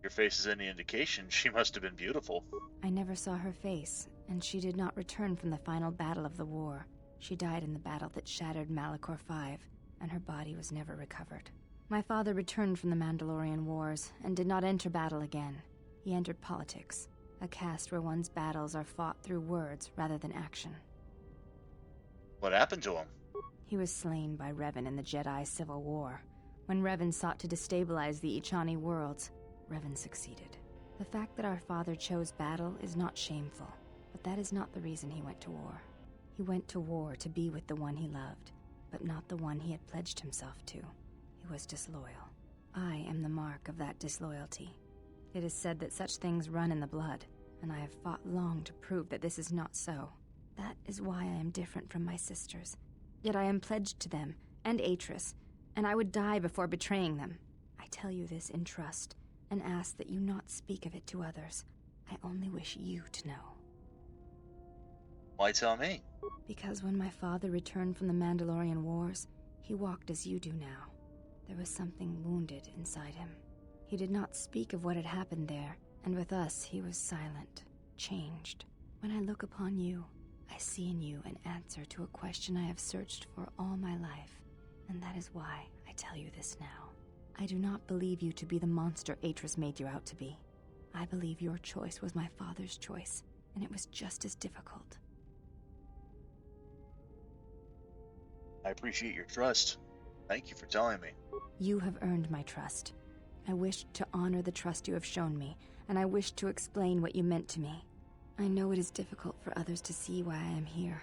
Your face is any indication, she must have been beautiful. I never saw her face, and she did not return from the final battle of the war. She died in the battle that shattered Malachor V, and her body was never recovered. My father returned from the Mandalorian Wars, and did not enter battle again. He entered politics, a caste where one's battles are fought through words rather than action. What happened to him? He was slain by Revan in the Jedi Civil War. When Revan sought to destabilize the Ichani worlds, Revan succeeded. The fact that our father chose battle is not shameful, but that is not the reason he went to war. He went to war to be with the one he loved, but not the one he had pledged himself to. He was disloyal. I am the mark of that disloyalty. It is said that such things run in the blood, and I have fought long to prove that this is not so. That is why I am different from my sisters. Yet I am pledged to them, and Atris, and I would die before betraying them. I tell you this in trust, and ask that you not speak of it to others. I only wish you to know. Why tell me? Because when my father returned from the Mandalorian Wars, he walked as you do now. There was something wounded inside him. He did not speak of what had happened there, and with us he was silent, changed. When I look upon you, I see in you an answer to a question I have searched for all my life, and that is why I tell you this now. I do not believe you to be the monster Atris made you out to be. I believe your choice was my father's choice, and it was just as difficult. I appreciate your trust. Thank you for telling me. You have earned my trust. I wish to honor the trust you have shown me, and I wish to explain what you meant to me. I know it is difficult for others to see why I am here,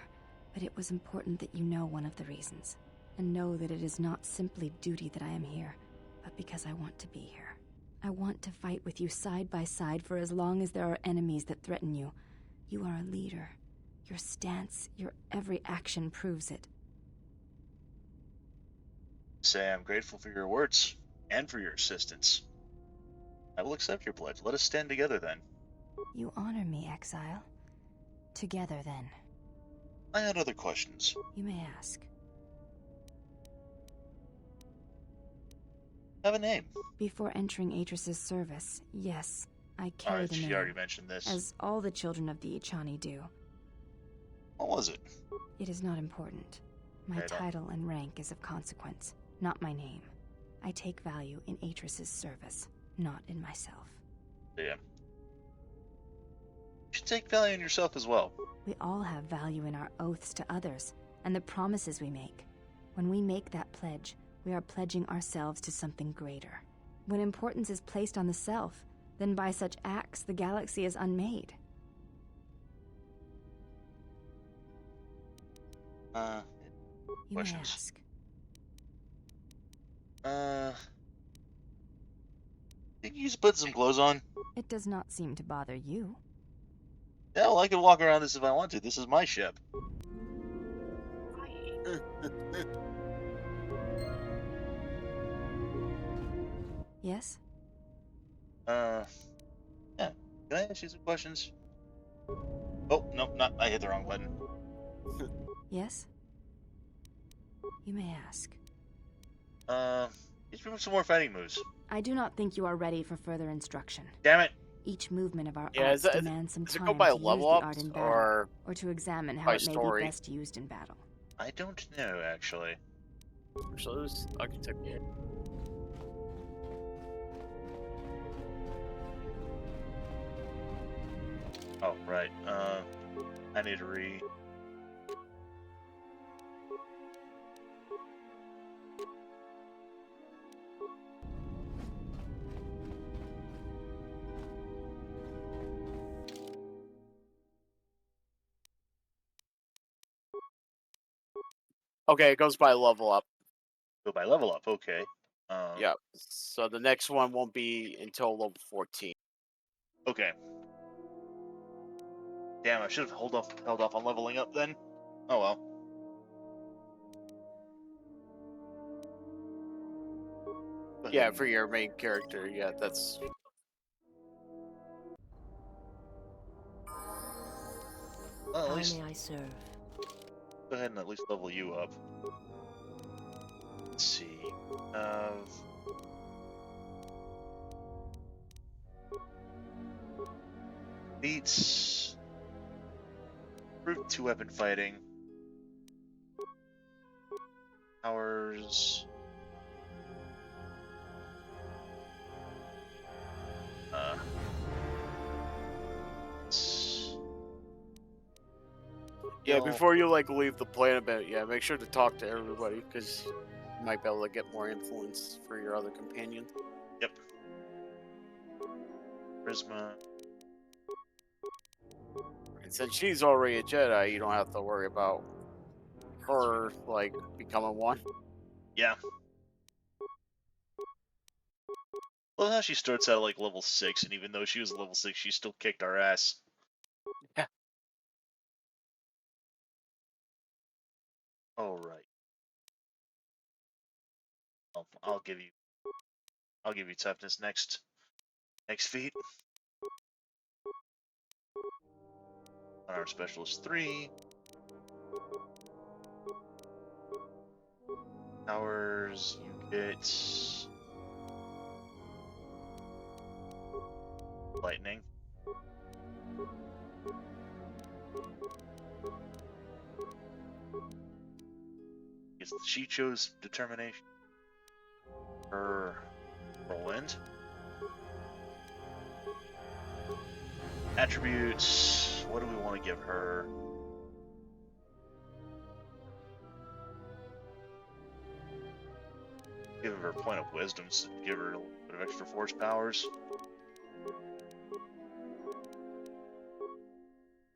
but it was important that you know one of the reasons, and know that it is not simply duty that I am here, but because I want to be here. I want to fight with you side by side for as long as there are enemies that threaten you. You are a leader. Your stance, your every action proves it. Say I'm grateful for your words and for your assistance. I will accept your pledge. Let us stand together then. You honor me, Exile. Together, then. I had other questions. You may ask. Have a name. Before entering Atris's service, yes, I carried a name. She already mentioned this. As all the children of the Ichani do. What was it? It is not important. My title and rank is of consequence, not my name. I take value in Atris's service, not in myself. Yeah. You should take value in yourself as well. We all have value in our oaths to others, and the promises we make. When we make that pledge, we are pledging ourselves to something greater. When importance is placed on the self, then by such acts the galaxy is unmade. You may ask. Think you just put some clothes on? It does not seem to bother you. Yeah, well, I can walk around this if I want to. This is my ship. Yes? Yeah. Can I ask you some questions? Oh, no, not. I hit the wrong button. Yes? You may ask. Teach me some more fighting moves. I do not think you are ready for further instruction. Damn it. Each movement of our Yeah, arts demands some does it time go by to use the level art ups in battle, or to examine how by it may story? be best used in battle. I don't know, actually. So this architect. Yeah. Oh, right. I need to re... Okay, it goes by level up. Go by level up, okay. Yeah. So the next one won't be until level 14. Okay. Damn, I should have held off on leveling up then. Oh well. Yeah, for your main character. Yeah, that's. Well, at How least may I serve? go ahead and at least level you up. Let's see. Beats. Improved 2-weapon fighting. Powers. Yeah, before you like leave the planet, yeah, make sure to talk to everybody because you might be able to get more influence for your other companion. Yep. Charisma. And since she's already a Jedi, you don't have to worry about her like becoming one. Yeah. Well, how she starts out like level 6, and even though she was level 6, she still kicked our ass. Yeah. All right. I'll give you toughness next feat. On our specialist 3. Powers, you get lightning. She chose determination. Her whirlwind. Attributes. What do we want to give her? Give her a point of wisdom, so give her a little bit of extra force powers.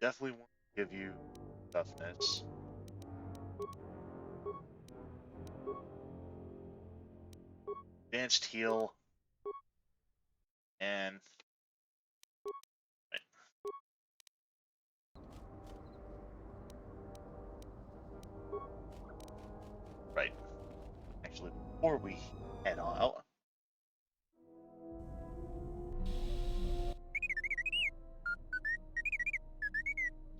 Definitely want to give you toughness. Advanced heal. And right. Actually, before we head on out,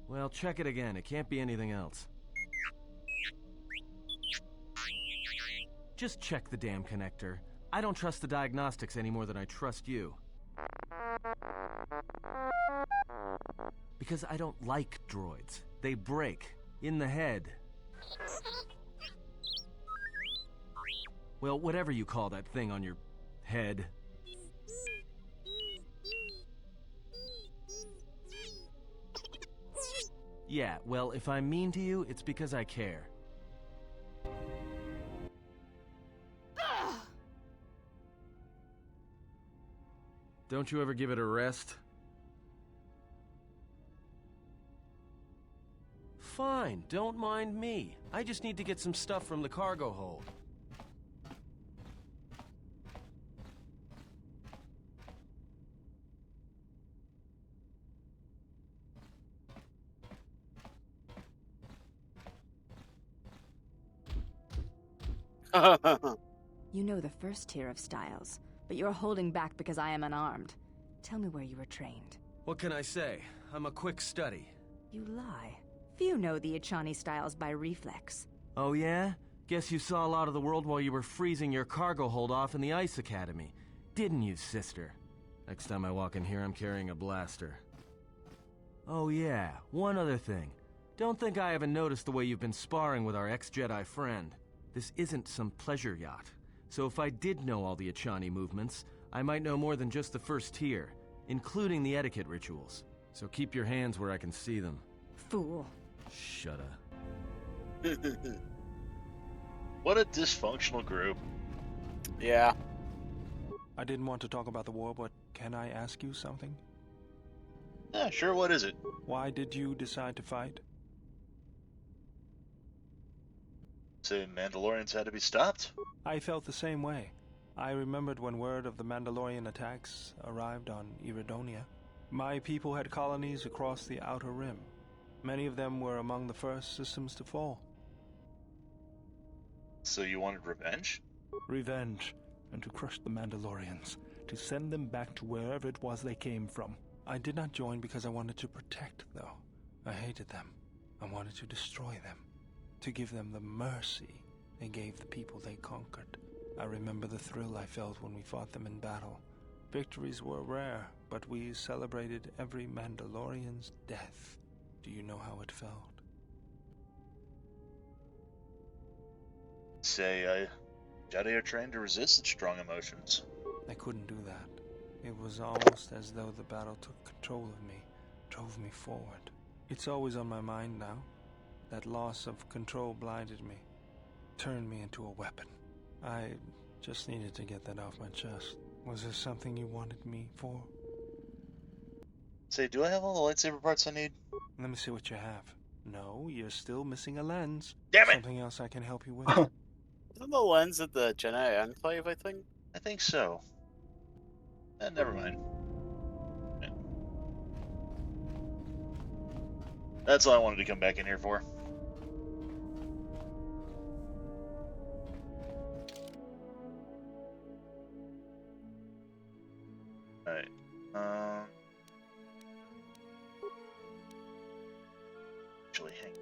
Well, check it again. It can't be anything else. Just check the damn connector. I don't trust the diagnostics any more than I trust you. Because I don't like droids. They break. In the head. Well, whatever you call that thing on your head. Yeah, well, if I'm mean to you, it's because I care. Don't you ever give it a rest? Fine, don't mind me. I just need to get some stuff from the cargo hold. You know the first tier of styles, but you're holding back because I am unarmed. Tell me where you were trained. What can I say? I'm a quick study. You lie. Few know the Echani styles by reflex. Oh yeah? Guess you saw a lot of the world while you were freezing your cargo hold off in the Ice Academy. Didn't you, sister? Next time I walk in here, I'm carrying a blaster. Oh yeah, one other thing. Don't think I haven't noticed the way you've been sparring with our ex-Jedi friend. This isn't some pleasure yacht. So if I did know all the Echani movements, I might know more than just the first tier, including the etiquette rituals. So keep your hands where I can see them. Fool. Shut up. what a dysfunctional group. Yeah. I didn't want to talk about the war, but can I ask you something? Yeah, sure, what is it? Why did you decide to fight? Say Mandalorians had to be stopped? I felt the same way. I remembered when word of the Mandalorian attacks arrived on Iridonia. My people had colonies across the Outer Rim. Many of them were among the first systems to fall. So you wanted revenge? Revenge, and to crush the Mandalorians, to send them back to wherever it was they came from. I did not join because I wanted to protect, though. I hated them. I wanted to destroy them. To give them the mercy they gave the people they conquered. I remember the thrill I felt when we fought them in battle. Victories were rare, but we celebrated every Mandalorian's death. Do you know how it felt? Say, Jedi are trained to resist such strong emotions. I couldn't do that. It was almost as though the battle took control of me, drove me forward. It's always on my mind now. That loss of control blinded me, turned me into a weapon. I just needed to get that off my chest. Was there something you wanted me for? Say, do I have all the lightsaber parts I need? Let me see what you have. No, you're still missing a lens. Damn it! Something else I can help you with? Isn't the lens at the Jedi Enclave, I think? I think so. Never mind. Yeah. That's all I wanted to come back in here for. Alright. Actually, hang.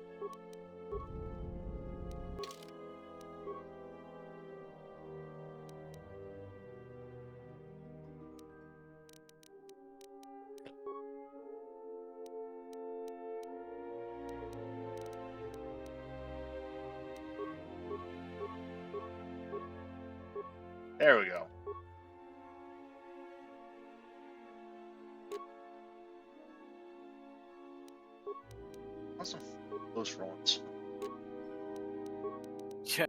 There we go. Awesome. Close for once. Yeah.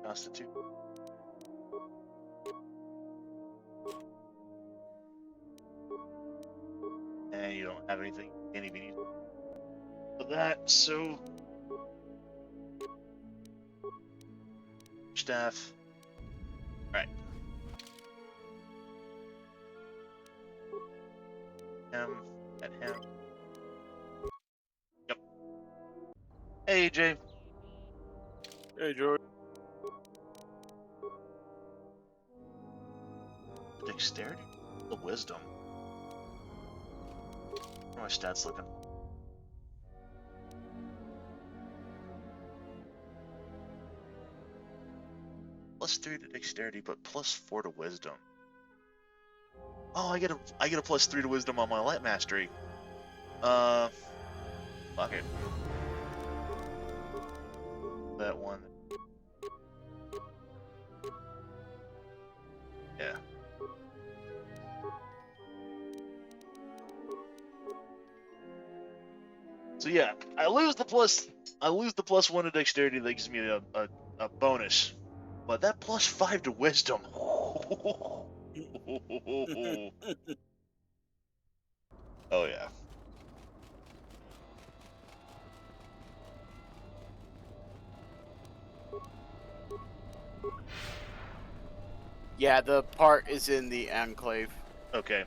Constitute. have anything, can't even use for that, so staff. Alright. Him and him. Yep. Hey AJ. Hey George. Dexterity? The wisdom. How are my stats looking? +3 to dexterity, but +4 to wisdom. Oh, I get a +3 to wisdom on my light mastery. Fuck it. That one. Yeah. So yeah, I lose the +1 to dexterity that gives me a bonus. But that +5 to wisdom. Oh yeah. Yeah, the part is in the Enclave. Okay.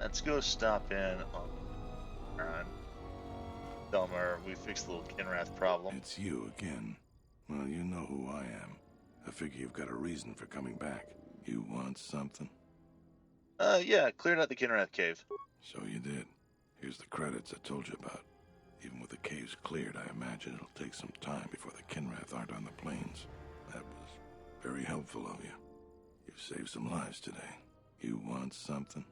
Let's go stop in on Delmar. We fixed the little Kinrath problem. It's you again. Well, you know who I am. I figure you've got a reason for coming back. You want something? Yeah, cleared out the Kinrath cave. So you did. Here's the credits I told you about. Even with the caves cleared, I imagine it'll take some time before the Kinrath aren't on the plains. That was very helpful of you. You've saved some lives today. You want something?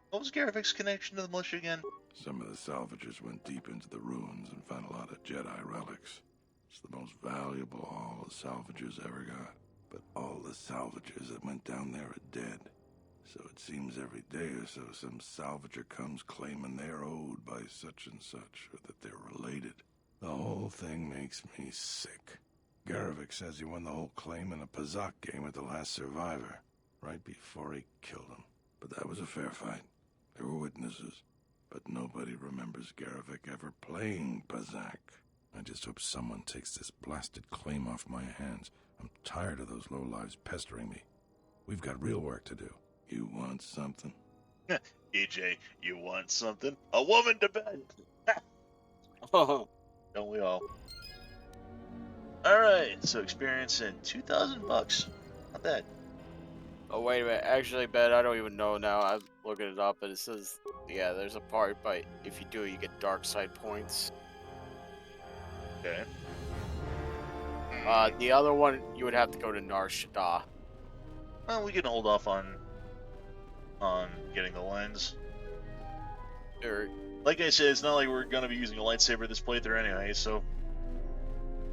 What was Garavik's connection to the militia again? Some of the salvagers went deep into the ruins and found a lot of Jedi relics. It's the most valuable haul the salvagers ever got. But all the salvagers that went down there are dead. So it seems every day or so some salvager comes claiming they're owed by such and such, or that they're related. The whole thing makes me sick. Garavik says he won the whole claim in a Pazak game with the last survivor, right before he killed him. But that was a fair fight. There were witnesses. But nobody remembers Garavik ever playing Pazak. I just hope someone takes this blasted claim off my hands. I'm tired of those lowlives pestering me. We've got real work to do. You want something? EJ, you want something? A woman to bed! Don't we all? Alright, so experience in $2,000. Not bad. Oh wait a minute, actually, Ben, I don't even know now. I'm looking it up, and it says, yeah, there's a part, but if you do, you get dark side points. Okay. The other one, you would have to go to Nar Shaddaa. Well, we can hold off on getting the lens. Or, like I said, it's not like we're gonna be using a lightsaber this playthrough anyway, so.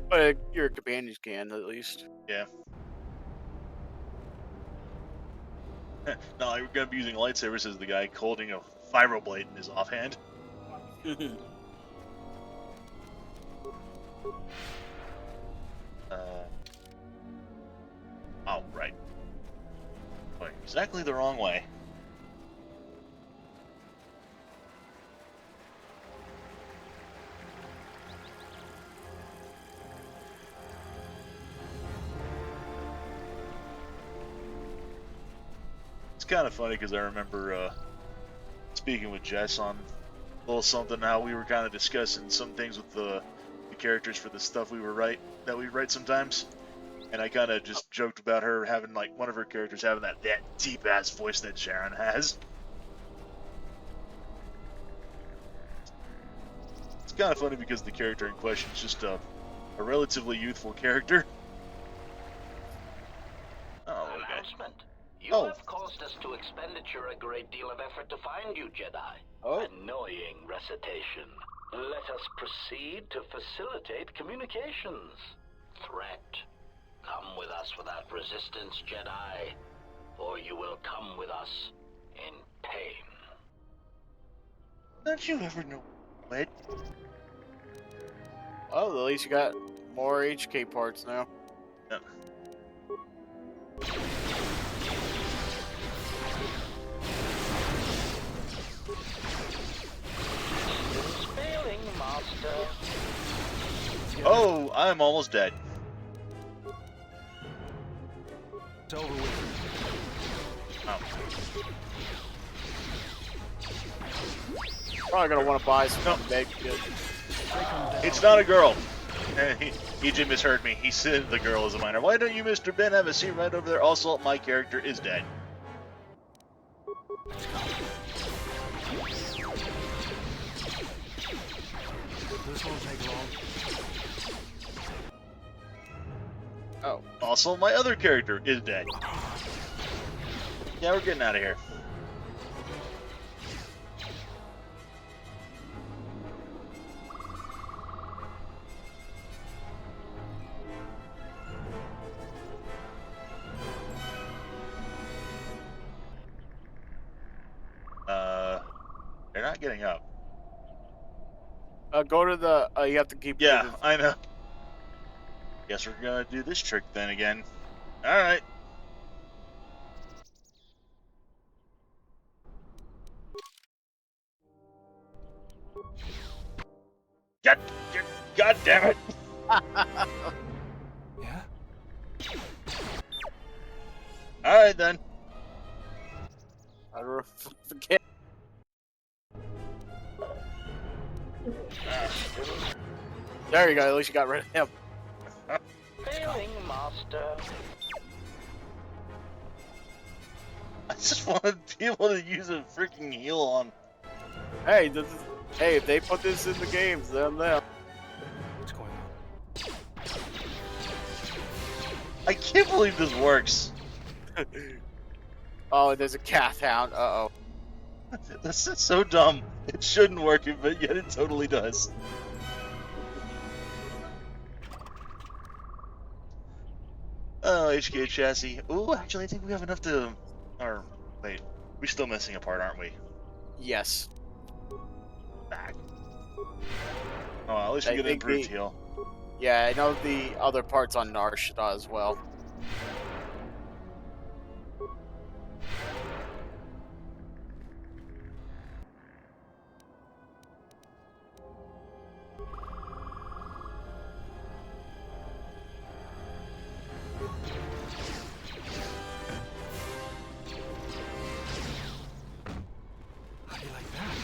but your companions can, at least. Yeah. Not like we're gonna be using a lightsaber, says the guy holding a vibroblade in his offhand. Oh, right. Going exactly the wrong way. It's kind of funny because I remember speaking with Jess on a little something, how we were kind of discussing some things with the characters for the stuff we write sometimes. And I kind of just joked about her having, like, one of her characters having that deep-ass voice that Sharon has. It's kind of funny because the character in question is just a relatively youthful character. Oh, okay. Announcement. You have caused us to expenditure a great deal of effort to find you, Jedi. Annoying recitation. Let us proceed to facilitate communications. Threat. Come with us without resistance, Jedi. or you will come with us in pain. Don't you ever know what? Oh, at least you got more HK parts now. Yep. Failing, Master. Oh, I'm almost dead. It's over with. Oh. Probably gonna want to buy some big good. It's not a girl. EJ misheard me. He said the girl is a minor. Why don't you, Mr. Ben, have a seat right over there? Also, my character is dead. This won't take long. Oh. Also, my other character is dead. Yeah, we're getting out of here. They're not getting up. Go to the. You have to keep. Yeah, I know. Guess we're gonna do this trick then again. All right. God damn it! Yeah? All right then. I forget. There you go. At least you got rid of him. Failing, Master. I just wanted to be able to use a freaking heal on. Hey, this is, hey, if they put this in the games, then them. What's going on? I can't believe this works. Oh, there's a cat hound. Uh-oh. This is so dumb. It shouldn't work, but yet it totally does. Oh, HK chassis. Ooh, actually, I think we have enough to... Or, wait. We're still missing a part, aren't we? Yes. Back. Oh, at least we get an improved heal. Yeah, I know the other parts on Narsh as well. How do you like that?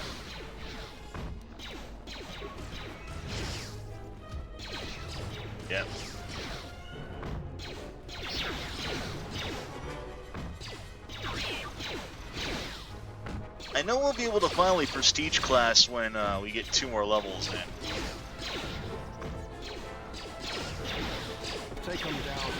Yep. I know we'll be able to finally prestige class when we get 2 more levels in. Take him down.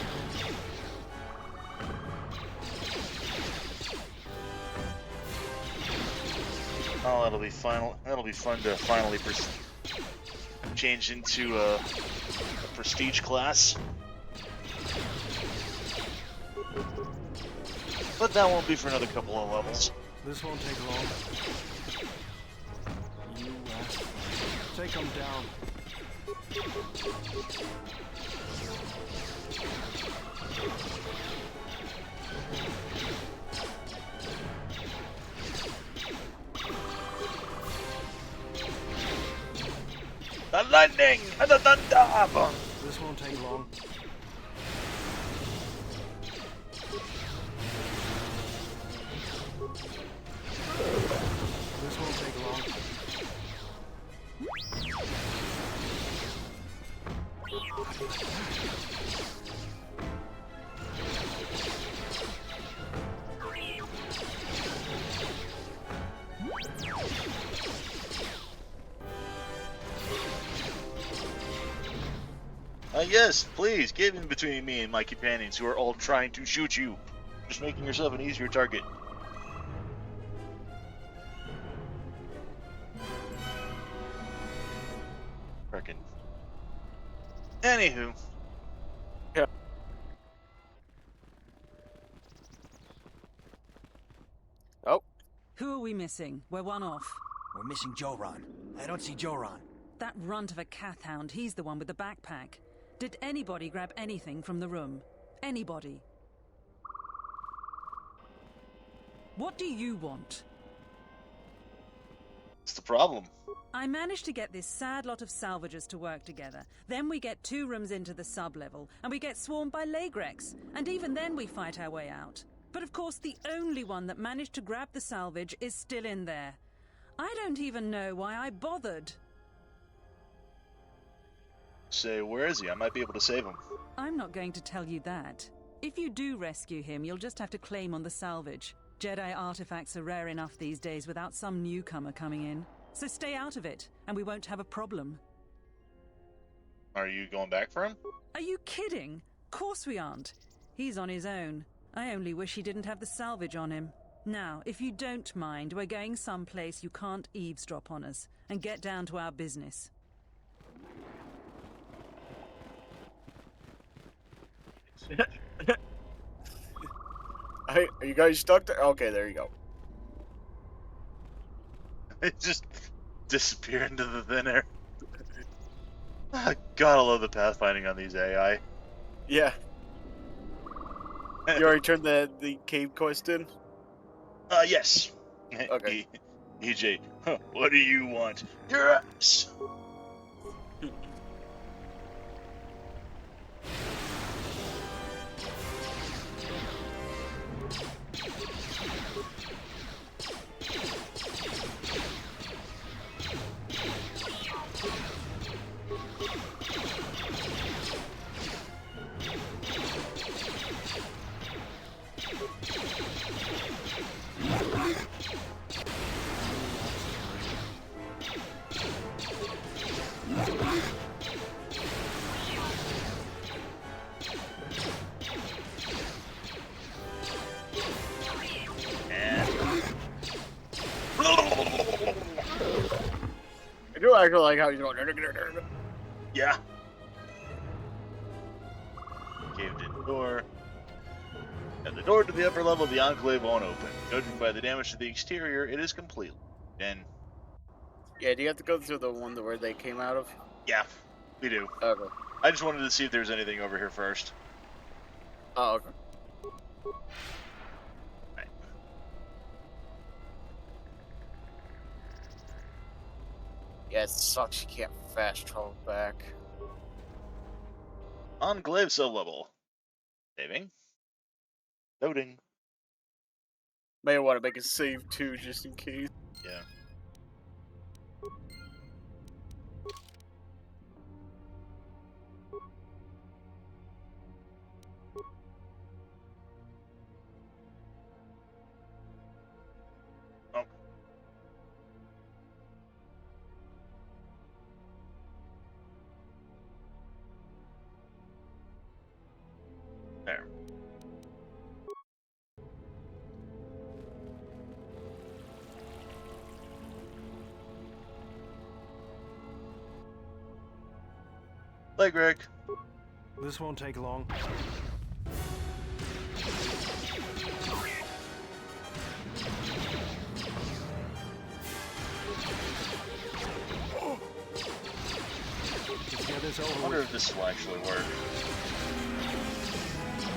Oh, that'll be final. That'll be fun to finally change into a prestige class. But that won't be for another couple of levels. This won't take long. You take him down. The lightning and the thunder! This won't take long. This won't take long. Yes, please, get in between me and my companions who are all trying to shoot you. Just making yourself an easier target. Frickin'. Anywho. Yeah. we missing? We're one off. We're missing Joran. I don't see Joran. That runt of a Cathhound, he's the one with the backpack. Did anybody grab anything from the room? Anybody? What do you want? What's the problem? I managed to get this sad lot of salvagers to work together. Then we get 2 rooms into the sub-level, and we get swarmed by Lagrex. And even then we fight our way out. But of course the only one that managed to grab the salvage is still in there. I don't even know why I bothered. Say, where is he? I might be able to save him. I'm not going to tell you that. If you do rescue him, you'll just have to claim on the salvage. Jedi artifacts are rare enough these days without some newcomer coming in. So stay out of it, and we won't have a problem. Are you going back for him? Are you kidding? Course we aren't. He's on his own. I only wish he didn't have the salvage on him. Now, if you don't mind, we're going someplace you can't eavesdrop on us, and get down to our business. Hey, are you guys stuck there? Okay, there you go. It just disappear into the thin air. God, I love the pathfinding on these AI. Yeah. You already turned the cave quest in? Yes. Okay. EJ, what do you want? Yes! I do actually like how he's going. Yeah. Caved in door. And the door to the upper level of the Enclave won't open. Judging by the damage to the exterior, it is complete. And yeah, do you have to go through the one where they came out of? yeah, we do. Okay. I just wanted to see if there's anything over here first. Oh, okay. Right. Yeah, it sucks you can't fast travel back. Enclave sub-level. Saving. Loading. May want to make a save too, just in case. Yeah. Oh. There. Leg Rick. This won't take long. I wonder if this will actually work.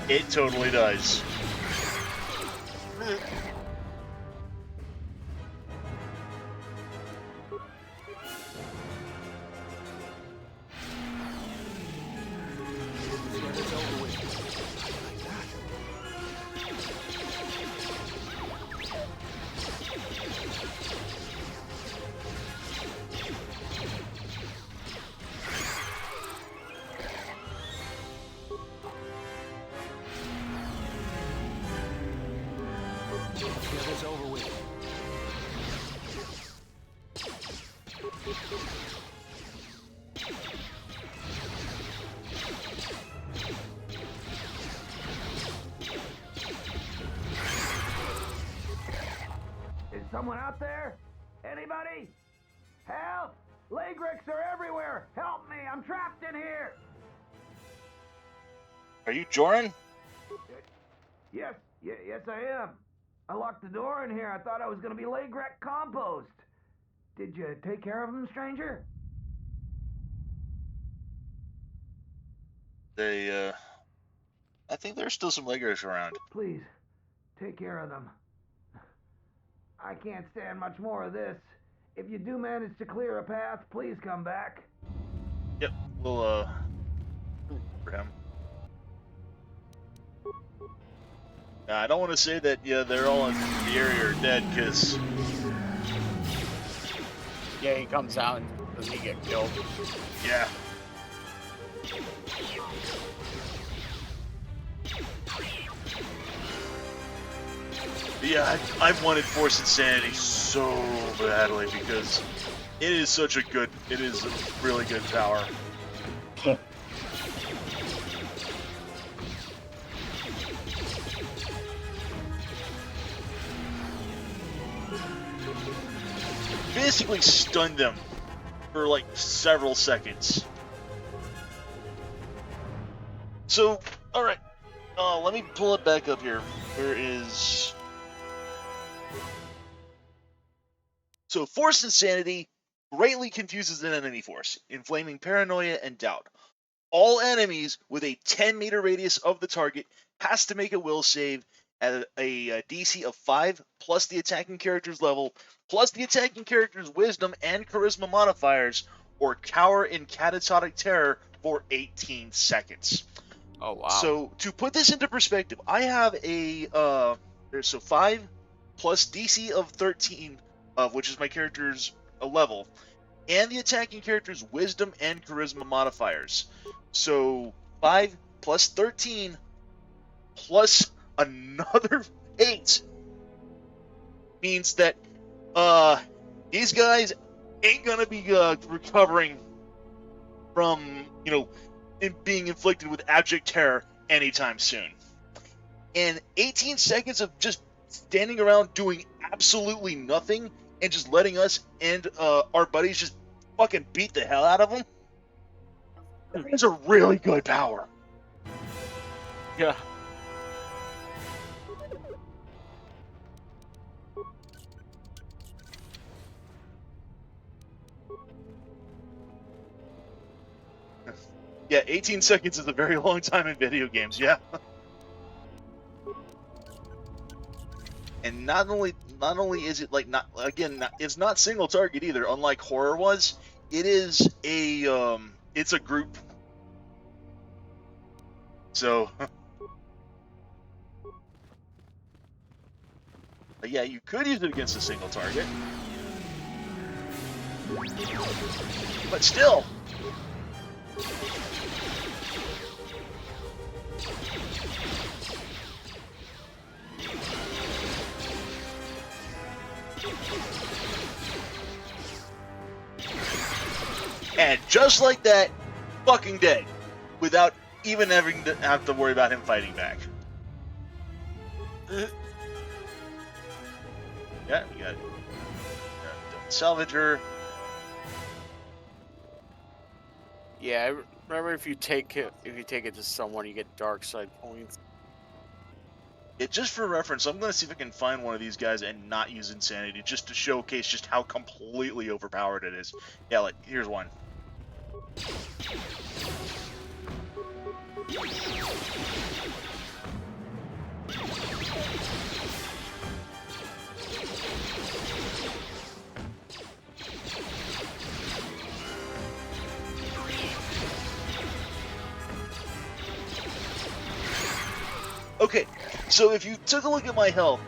It totally does. Is someone out there? Anybody? Help! Lagrix are everywhere! Help me! I'm trapped in here! Are you Joran? Yes, yes I am. I locked the door in here. I thought I was gonna be Lagrek compost. Did you take care of him, stranger? I think there's still some Leggers around. Please, take care of them. I can't stand much more of this. If you do manage to clear a path, please come back. Yep, we'll, for him. Now, I don't want to say that, yeah, they're all in the area are dead, because... Yeah, he comes out and doesn't he get killed? Yeah. Yeah, I've wanted Force Insanity so badly because it is a really good power. Basically stunned them for like several seconds. So, alright, let me pull it back up here. Where is... So, Force Insanity greatly confuses an enemy force, inflaming paranoia and doubt. All enemies with a 10-meter radius of the target has to make a will save at a DC of 5 plus the attacking character's level plus the attacking character's wisdom and charisma modifiers, or cower in catatonic terror for 18 seconds. Oh, wow. So, to put this into perspective, I have a, 5 plus DC of 13, which is my character's level, and the attacking character's wisdom and charisma modifiers. So, 5 plus 13 plus another 8 means that, these guys ain't gonna be, recovering from, being inflicted with abject terror anytime soon. And 18 seconds of just standing around doing absolutely nothing and just letting us and our buddies just fucking beat the hell out of them, that is a really good power. Yeah. Yeah, 18 seconds is a very long time in video games, yeah. And not only is it like it's not single target either, unlike horror was. It is it's a group. So but yeah, you could use it against a single target. But still. And just like that, fucking dead, without even having to have to worry about him fighting back. Yeah, we got Salvager. Yeah, remember if you take it to someone, you get dark side points. Yeah, just for reference, I'm going to see if I can find one of these guys and not use Insanity, just to showcase just how completely overpowered it is. Yeah, like, here's one. Okay, so if you took a look at my health,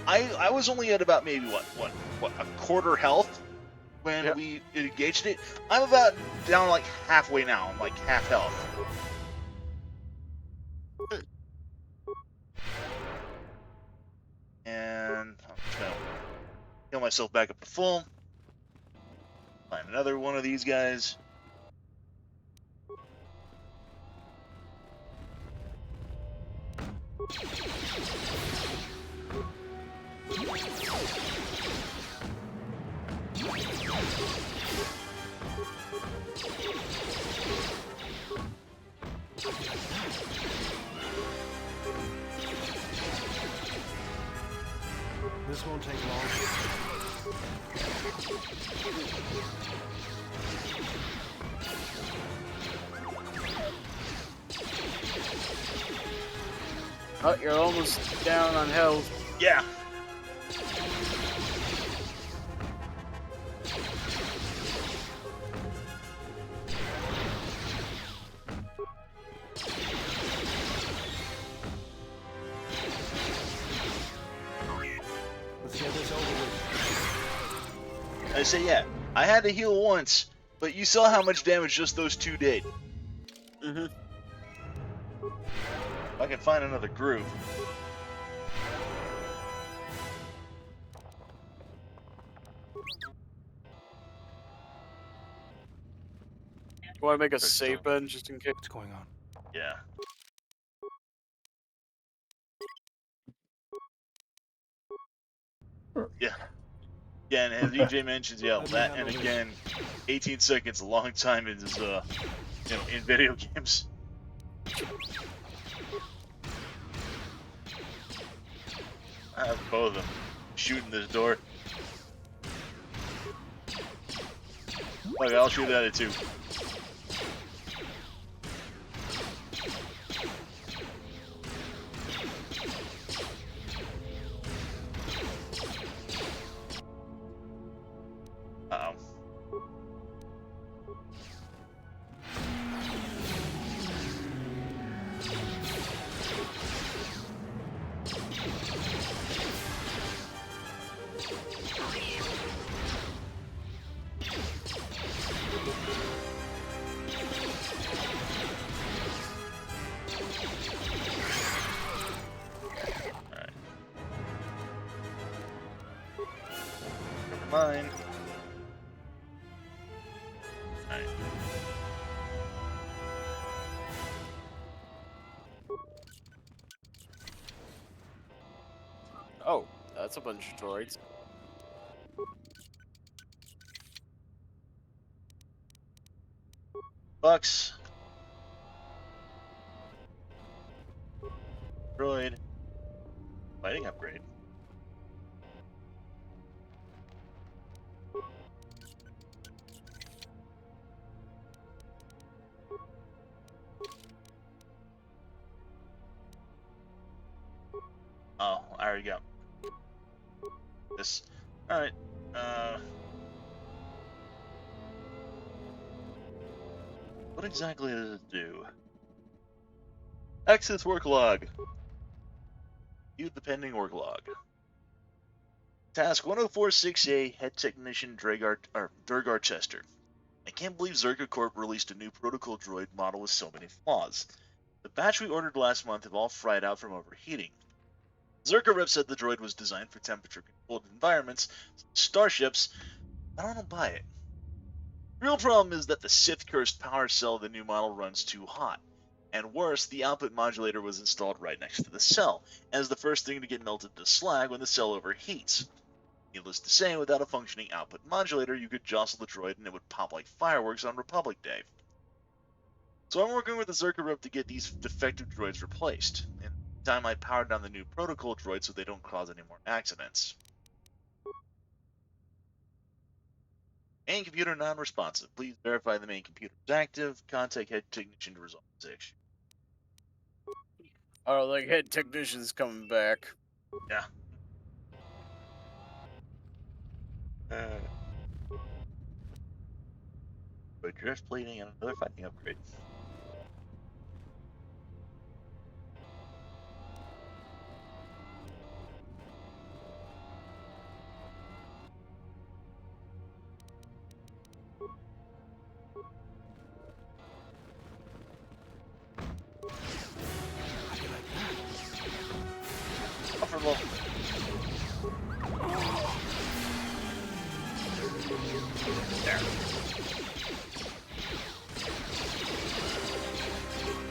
I was only at about maybe what a quarter health when we engaged it. I'm about down like halfway now. I'm like half health. And I'm just gonna heal myself back up to full. Find another one of these guys. Oh, you're almost down on health. Yeah. Let's get this over with. I say, yeah, I had to heal once, but you saw how much damage just those two did. Mm-hmm. If I can find another groove. You want to make a save button just in case? What's going on? Yeah. Yeah. Yeah, and as EJ mentions, yeah, that, and again, 18 seconds, a long time in this, in video games. I have both of them shooting this door. Okay, I'll shoot at it too. Uh-oh. Mine. Alright. Oh, that's a bunch of droids. Bucks. Droid. Fighting upgrade. Oh, I already got this. Alright. What exactly does it do? Access work log. View the pending work log. Task 1046A, Head Technician Durgar Chester. I can't believe Zerka Corp released a new protocol droid model with so many flaws. The batch we ordered last month have all fried out from overheating. Zerka Rep said the droid was designed for temperature-controlled environments, starships. I don't buy it. The real problem is that the Sith-cursed power cell of the new model runs too hot. And worse, the output modulator was installed right next to the cell, and is the first thing to get melted to slag when the cell overheats. Needless to say, without a functioning output modulator, you could jostle the droid and it would pop like fireworks on Republic Day. So I'm working with the Zerka Rep to get these defective droids replaced. In the time, I powered down the new protocol droids so they don't cause any more accidents. Main computer non-responsive. Please verify the main computer is active. Contact head technician to resolve this issue. Oh, like head technician's coming back. Yeah. But drift plating and another fighting upgrade. Comfortable. There.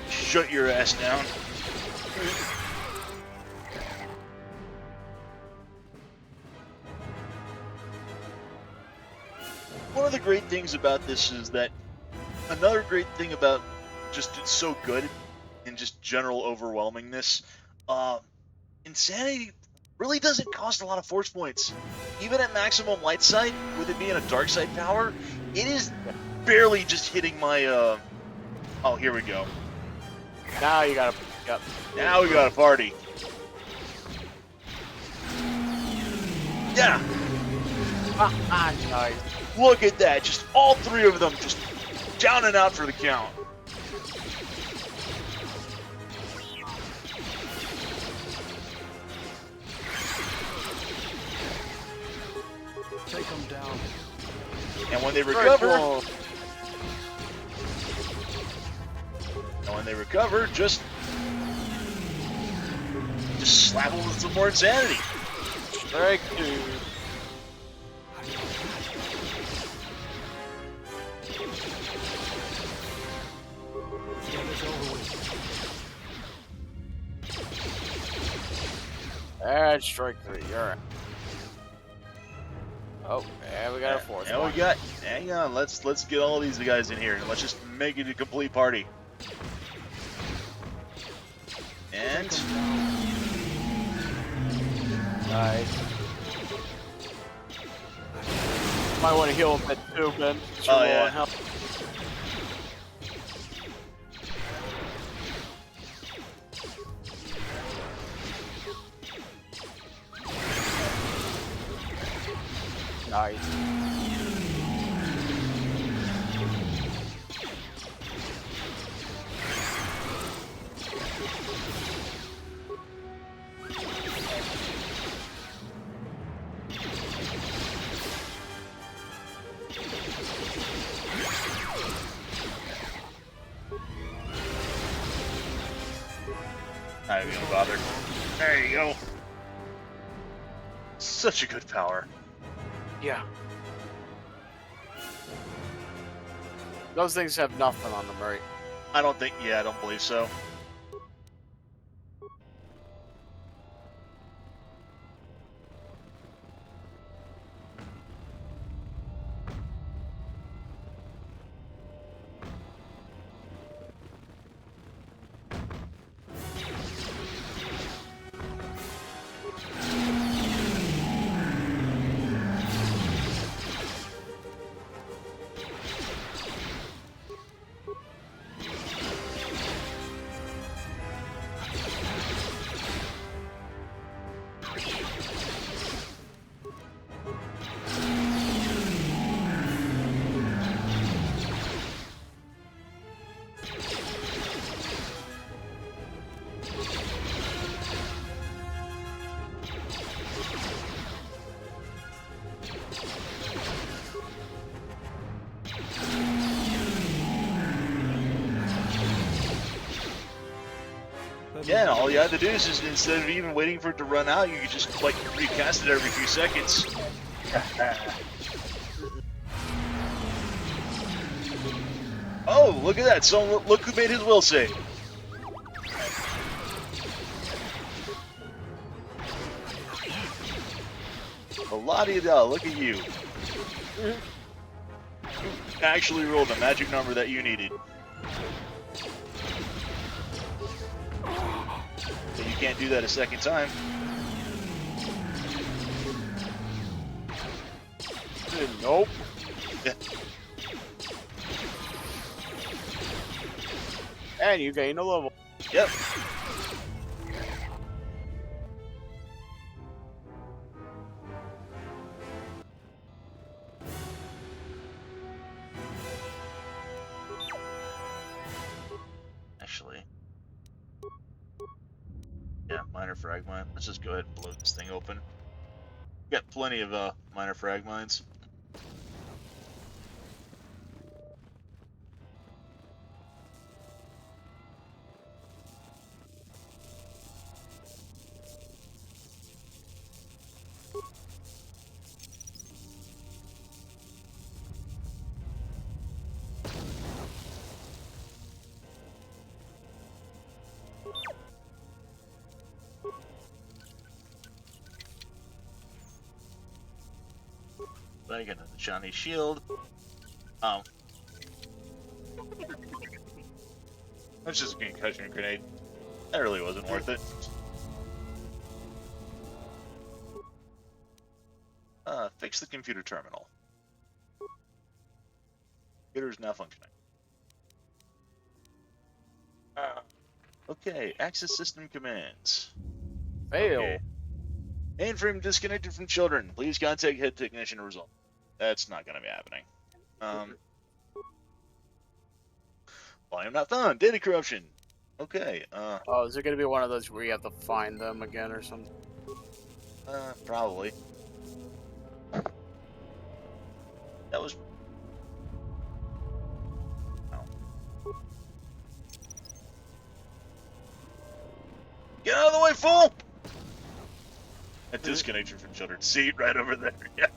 Shut your ass down. One of the great things about this is that another great thing about just it's so good and just general overwhelmingness, Insanity really doesn't cost a lot of force points. Even at maximum light side, with it being a dark side power, it is barely just hitting my, Oh, here we go. Now you gotta... Yep. Now we got a party. Yeah. Nice. Look at that. Just all three of them just down and out for the count. Take them down. And when they Very recover, cool. just slap them with some more insanity. Very cool. And strike 3, you're right. Oh, and we got a fourth and one. we got, hang on, let's get all these guys in here and let's just make it a complete party. And nice. Might want to heal a bit too, man. Oh yeah. Help. Nice. Not even gonna bother. There you go. Such a good power. Yeah. Those things have nothing on them, right? I don't think, yeah, I don't believe so. Yeah, all you had to do is just, instead of even waiting for it to run out, you could just, like, recast it every few seconds. Oh, look at that. So, look who made his will save. La-di-da, look at you. You actually rolled the magic number that you needed. So you can't do that a second time. Nope. Yeah. And you gain a level. Yep. Actually, yeah, minor frag mine. Let's just go ahead and blow this thing open. Got plenty of minor frag mines. I got another shiny shield. Oh. That's just a concussion grenade. That really wasn't worth it. fix the computer terminal. Computer is now functioning. Okay, access system commands. Fail. Okay. Mainframe disconnected from children. Please contact head technician to resolve. That's not going to be happening. Volume not found. Data corruption. Okay. Oh, is it going to be one of those where you have to find them again or something? Probably. That was. Oh. Get out of the way, fool! A disconnection from children's seat right over there. Yeah.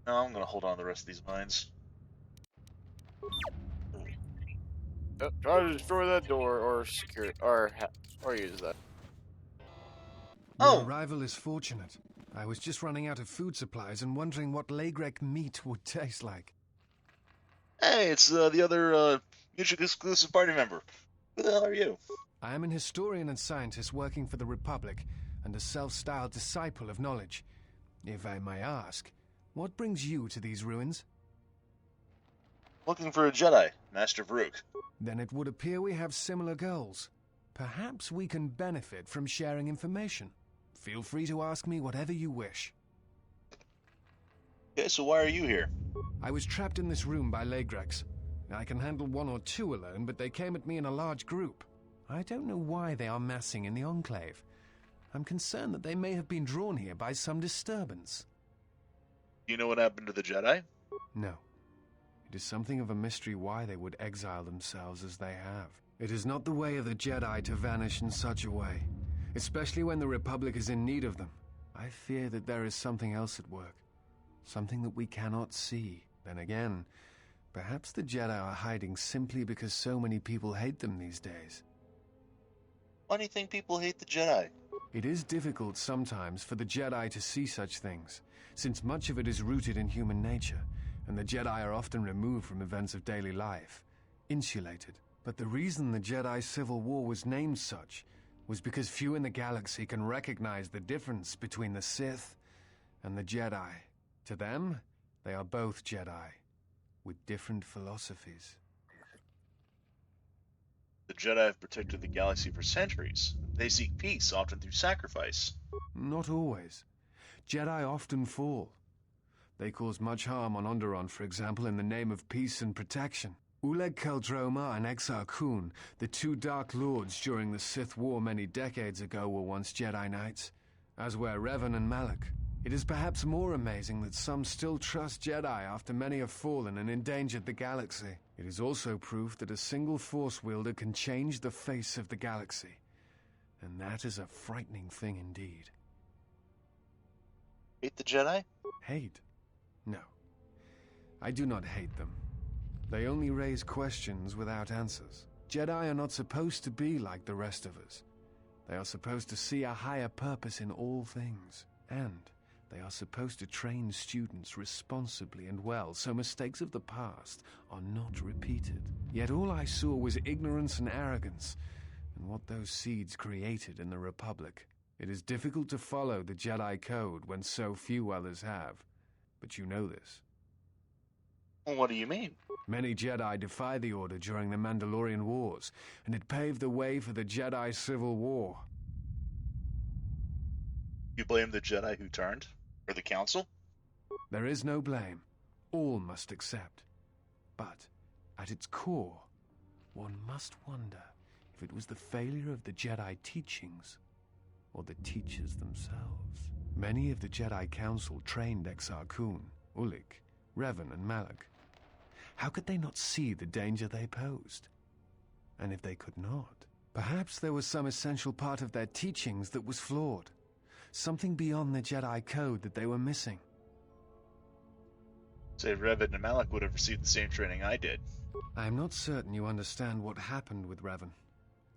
No, I'm gonna hold on to the rest of these mines. Try to destroy that door or secure it, or use that. Your arrival is fortunate. I was just running out of food supplies and wondering what Lagrek meat would taste like. Hey, it's the other mutually exclusive party member. Who the hell are you? I am an historian and scientist working for the Republic and a self-styled disciple of knowledge. If I may ask, what brings you to these ruins? Looking for a Jedi, Master Varuk. Then it would appear we have similar goals. Perhaps we can benefit from sharing information. Feel free to ask me whatever you wish. Okay, so why are you here? I was trapped in this room by Lagrex. I can handle one or two alone, but they came at me in a large group. I don't know why they are massing in the Enclave. I'm concerned that they may have been drawn here by some disturbance. Do you know what happened to the Jedi? No. It is something of a mystery why they would exile themselves as they have. It is not the way of the Jedi to vanish in such a way, especially when the Republic is in need of them. I fear that there is something else at work, something that we cannot see. Then again, perhaps the Jedi are hiding simply because so many people hate them these days. Why do you think people hate the Jedi? It is difficult sometimes for the Jedi to see such things, since much of it is rooted in human nature, and the Jedi are often removed from events of daily life, insulated. But the reason the Jedi Civil War was named such was because few in the galaxy can recognize the difference between the Sith and the Jedi. To them, they are both Jedi, with different philosophies. The Jedi have protected the galaxy for centuries. They seek peace, often through sacrifice. Not always. Jedi often fall. They cause much harm on Onderon, for example, in the name of peace and protection. Uleg Keldroma and Exar Kun, the two Dark Lords during the Sith War many decades ago, were once Jedi Knights, as were Revan and Malak. It is perhaps more amazing that some still trust Jedi after many have fallen and endangered the galaxy. It is also proof that a single Force wielder can change the face of the galaxy. And that is a frightening thing indeed. Hate the Jedi? Hate? No. I do not hate them. They only raise questions without answers. Jedi are not supposed to be like the rest of us. They are supposed to see a higher purpose in all things. And they are supposed to train students responsibly and well, so mistakes of the past are not repeated. Yet all I saw was ignorance and arrogance, and what those seeds created in the Republic. It is difficult to follow the Jedi Code when so few others have. But you know this. What do you mean? Many Jedi defy the Order during the Mandalorian Wars, and it paved the way for the Jedi Civil War. You blame the Jedi who turned? Or the Council? There is no blame. All must accept. But, at its core, one must wonder if it was the failure of the Jedi teachings or the teachers themselves. Many of the Jedi Council trained Exar Kun, Ulik, Revan, and Malak. How could they not see the danger they posed? And if they could not, perhaps there was some essential part of their teachings that was flawed. Something beyond the Jedi Code that they were missing. Say Revan and Malak would have received the same training I did. I am not certain you understand what happened with Revan.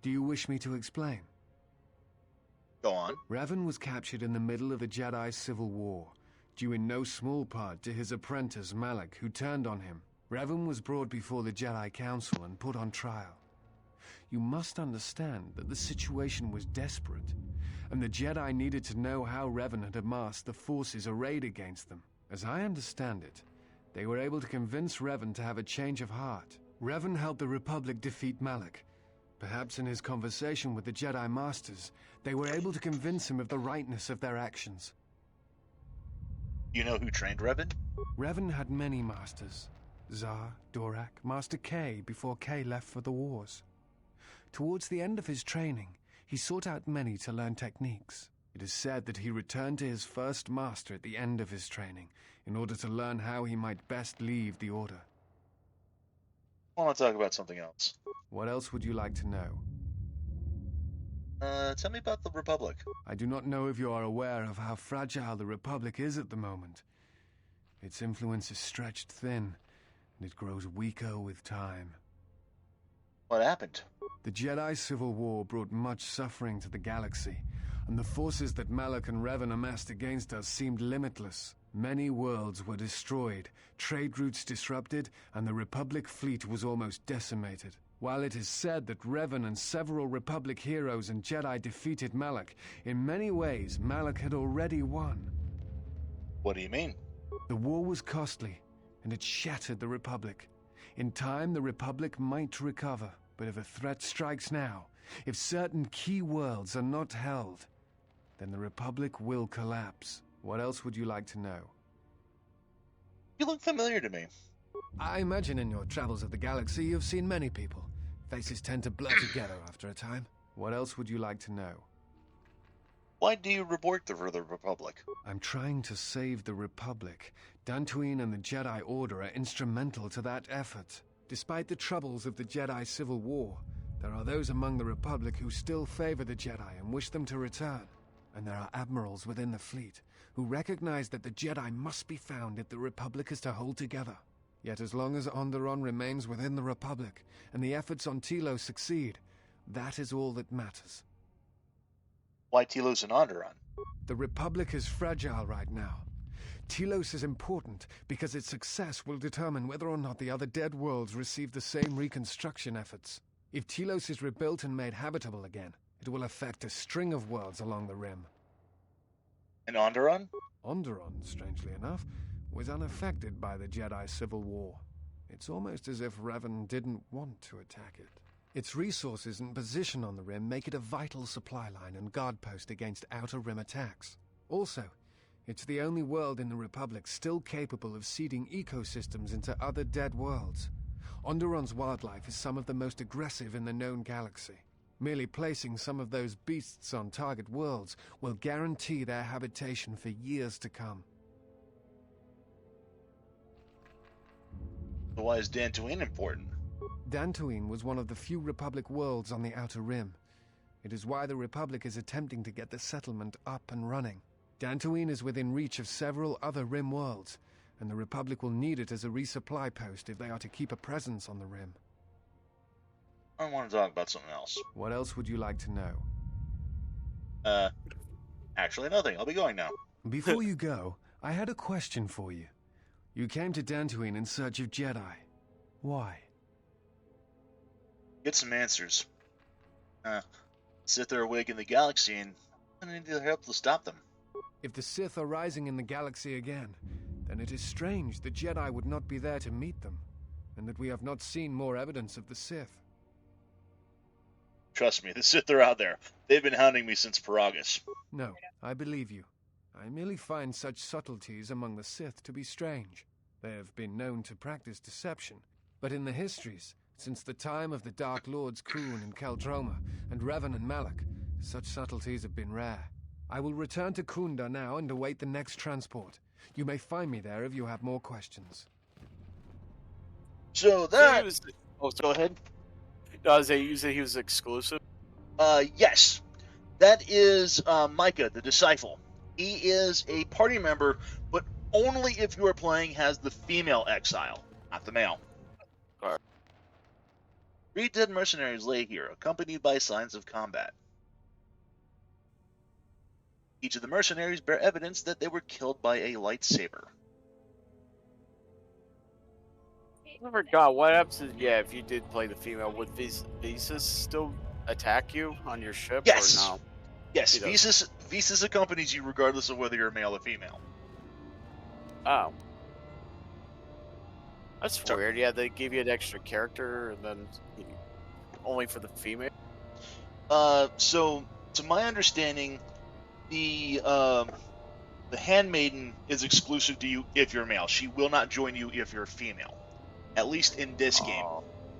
Do you wish me to explain? Go on. Revan was captured in the middle of the Jedi Civil War, due in no small part to his apprentice Malak, who turned on him. Revan was brought before the Jedi Council and put on trial. You must understand that the situation was desperate, and the Jedi needed to know how Revan had amassed the forces arrayed against them. As I understand it, they were able to convince Revan to have a change of heart. Revan helped the Republic defeat Malak. Perhaps in his conversation with the Jedi Masters, they were able to convince him of the rightness of their actions. You know who trained Revan? Revan had many masters. Zar, Dorak, Master K before K left for the wars. Towards the end of his training, he sought out many to learn techniques. It is said that he returned to his first master at the end of his training in order to learn how he might best leave the Order. I want to talk about something else. What else would you like to know? Tell me about the Republic. I do not know if you are aware of how fragile the Republic is at the moment. Its influence is stretched thin, and it grows weaker with time. What happened? The Jedi Civil War brought much suffering to the galaxy, and the forces that Malak and Revan amassed against us seemed limitless. Many worlds were destroyed, trade routes disrupted, and the Republic fleet was almost decimated. While it is said that Revan and several Republic heroes and Jedi defeated Malak, in many ways Malak had already won. What do you mean? The war was costly, and it shattered the Republic. In time, the Republic might recover, but if a threat strikes now, if certain key worlds are not held, then the Republic will collapse. What else would you like to know? You look familiar to me. I imagine in your travels of the galaxy you've seen many people. Faces tend to blur together after a time. What else would you like to know? Why do you report for the Republic? I'm trying to save the Republic. Dantooine and the Jedi Order are instrumental to that effort. Despite the troubles of the Jedi Civil War, there are those among the Republic who still favor the Jedi and wish them to return. And there are admirals within the fleet who recognize that the Jedi must be found if the Republic is to hold together. Yet as long as Onderon remains within the Republic, and the efforts on Telos succeed, that is all that matters. Why Telos and Onderon? The Republic is fragile right now. Telos is important because its success will determine whether or not the other dead worlds receive the same reconstruction efforts. If Telos is rebuilt and made habitable again, it will affect a string of worlds along the Rim. And Onderon? Onderon, strangely enough, was unaffected by the Jedi Civil War. It's almost as if Revan didn't want to attack it. Its resources and position on the Rim make it a vital supply line and guard post against Outer Rim attacks. Also, it's the only world in the Republic still capable of seeding ecosystems into other dead worlds. Onderon's wildlife is some of the most aggressive in the known galaxy. Merely placing some of those beasts on target worlds will guarantee their habitation for years to come. So why is Dantooine important? Dantooine was one of the few Republic worlds on the Outer Rim. It is why the Republic is attempting to get the settlement up and running. Dantooine is within reach of several other Rim worlds, and the Republic will need it as a resupply post if they are to keep a presence on the Rim. I want to talk about something else. What else would you like to know? Actually nothing. I'll be going now. Before you go, I had a question for you. You came to Dantooine in search of Jedi. Why? Get some answers. Sith are awake in the galaxy, and I need their help to stop them. If the Sith are rising in the galaxy again, then it is strange the Jedi would not be there to meet them, and that we have not seen more evidence of the Sith. Trust me, the Sith are out there. They've been hounding me since Paragus. No, I believe you. I merely find such subtleties among the Sith to be strange. They have been known to practice deception, but in the histories, since the time of the Dark Lords Khoon and Keldroma, and Revan and Malak, such subtleties have been rare. I will return to Kunda now and await the next transport. You may find me there if you have more questions. So that... Go ahead. Does you say he was exclusive? Yes. That is Micah, the Disciple. He is a party member, but only if you are playing as the female exile, not the male. Right. 3 dead mercenaries lay here, accompanied by signs of combat. Each of the mercenaries bear evidence that they were killed by a lightsaber. I forgot what happens. If you did play the female, would Visas still attack you on your ship Yes. or no? Yes, He doesn't. Visas accompanies you regardless of whether you're male or female. Oh. That's weird. Yeah, they give you an extra character and then only for the female. So to my understanding, the handmaiden is exclusive to you if you're male. She will not join you if you're female. At least in this game.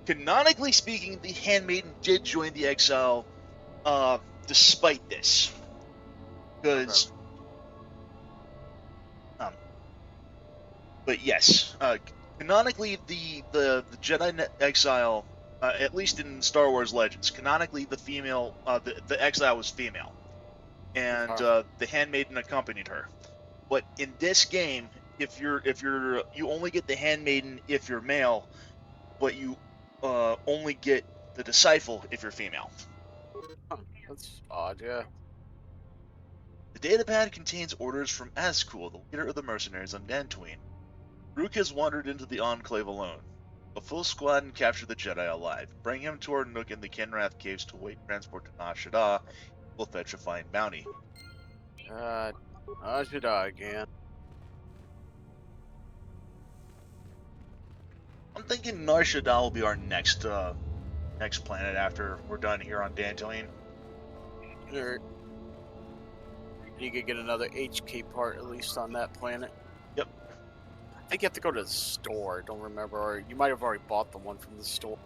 Canonically speaking, the handmaiden did join the exile despite this. Because but yes, canonically the Jedi exile, at least in Star Wars Legends, canonically the female, the exile was female, and the handmaiden accompanied her. But in this game, you only get the handmaiden if you're male, but you only get the disciple if you're female. That's odd, yeah. The datapad contains orders from Azkul, the leader of the mercenaries on Dantooine. Rook has wandered into the Enclave alone. A full squad and capture the Jedi alive. Bring him to our nook in the Kenrath caves to await transport to Nar Shaddaa. We'll fetch a fine bounty. Nar Shaddaa again. I'm thinking Nar Shaddaa will be our next planet after we're done here on Dantooine. Sure. You could get another HK part at least on that planet. Yep. I think you have to go to the store. I don't remember, or you might have already bought the one from the store.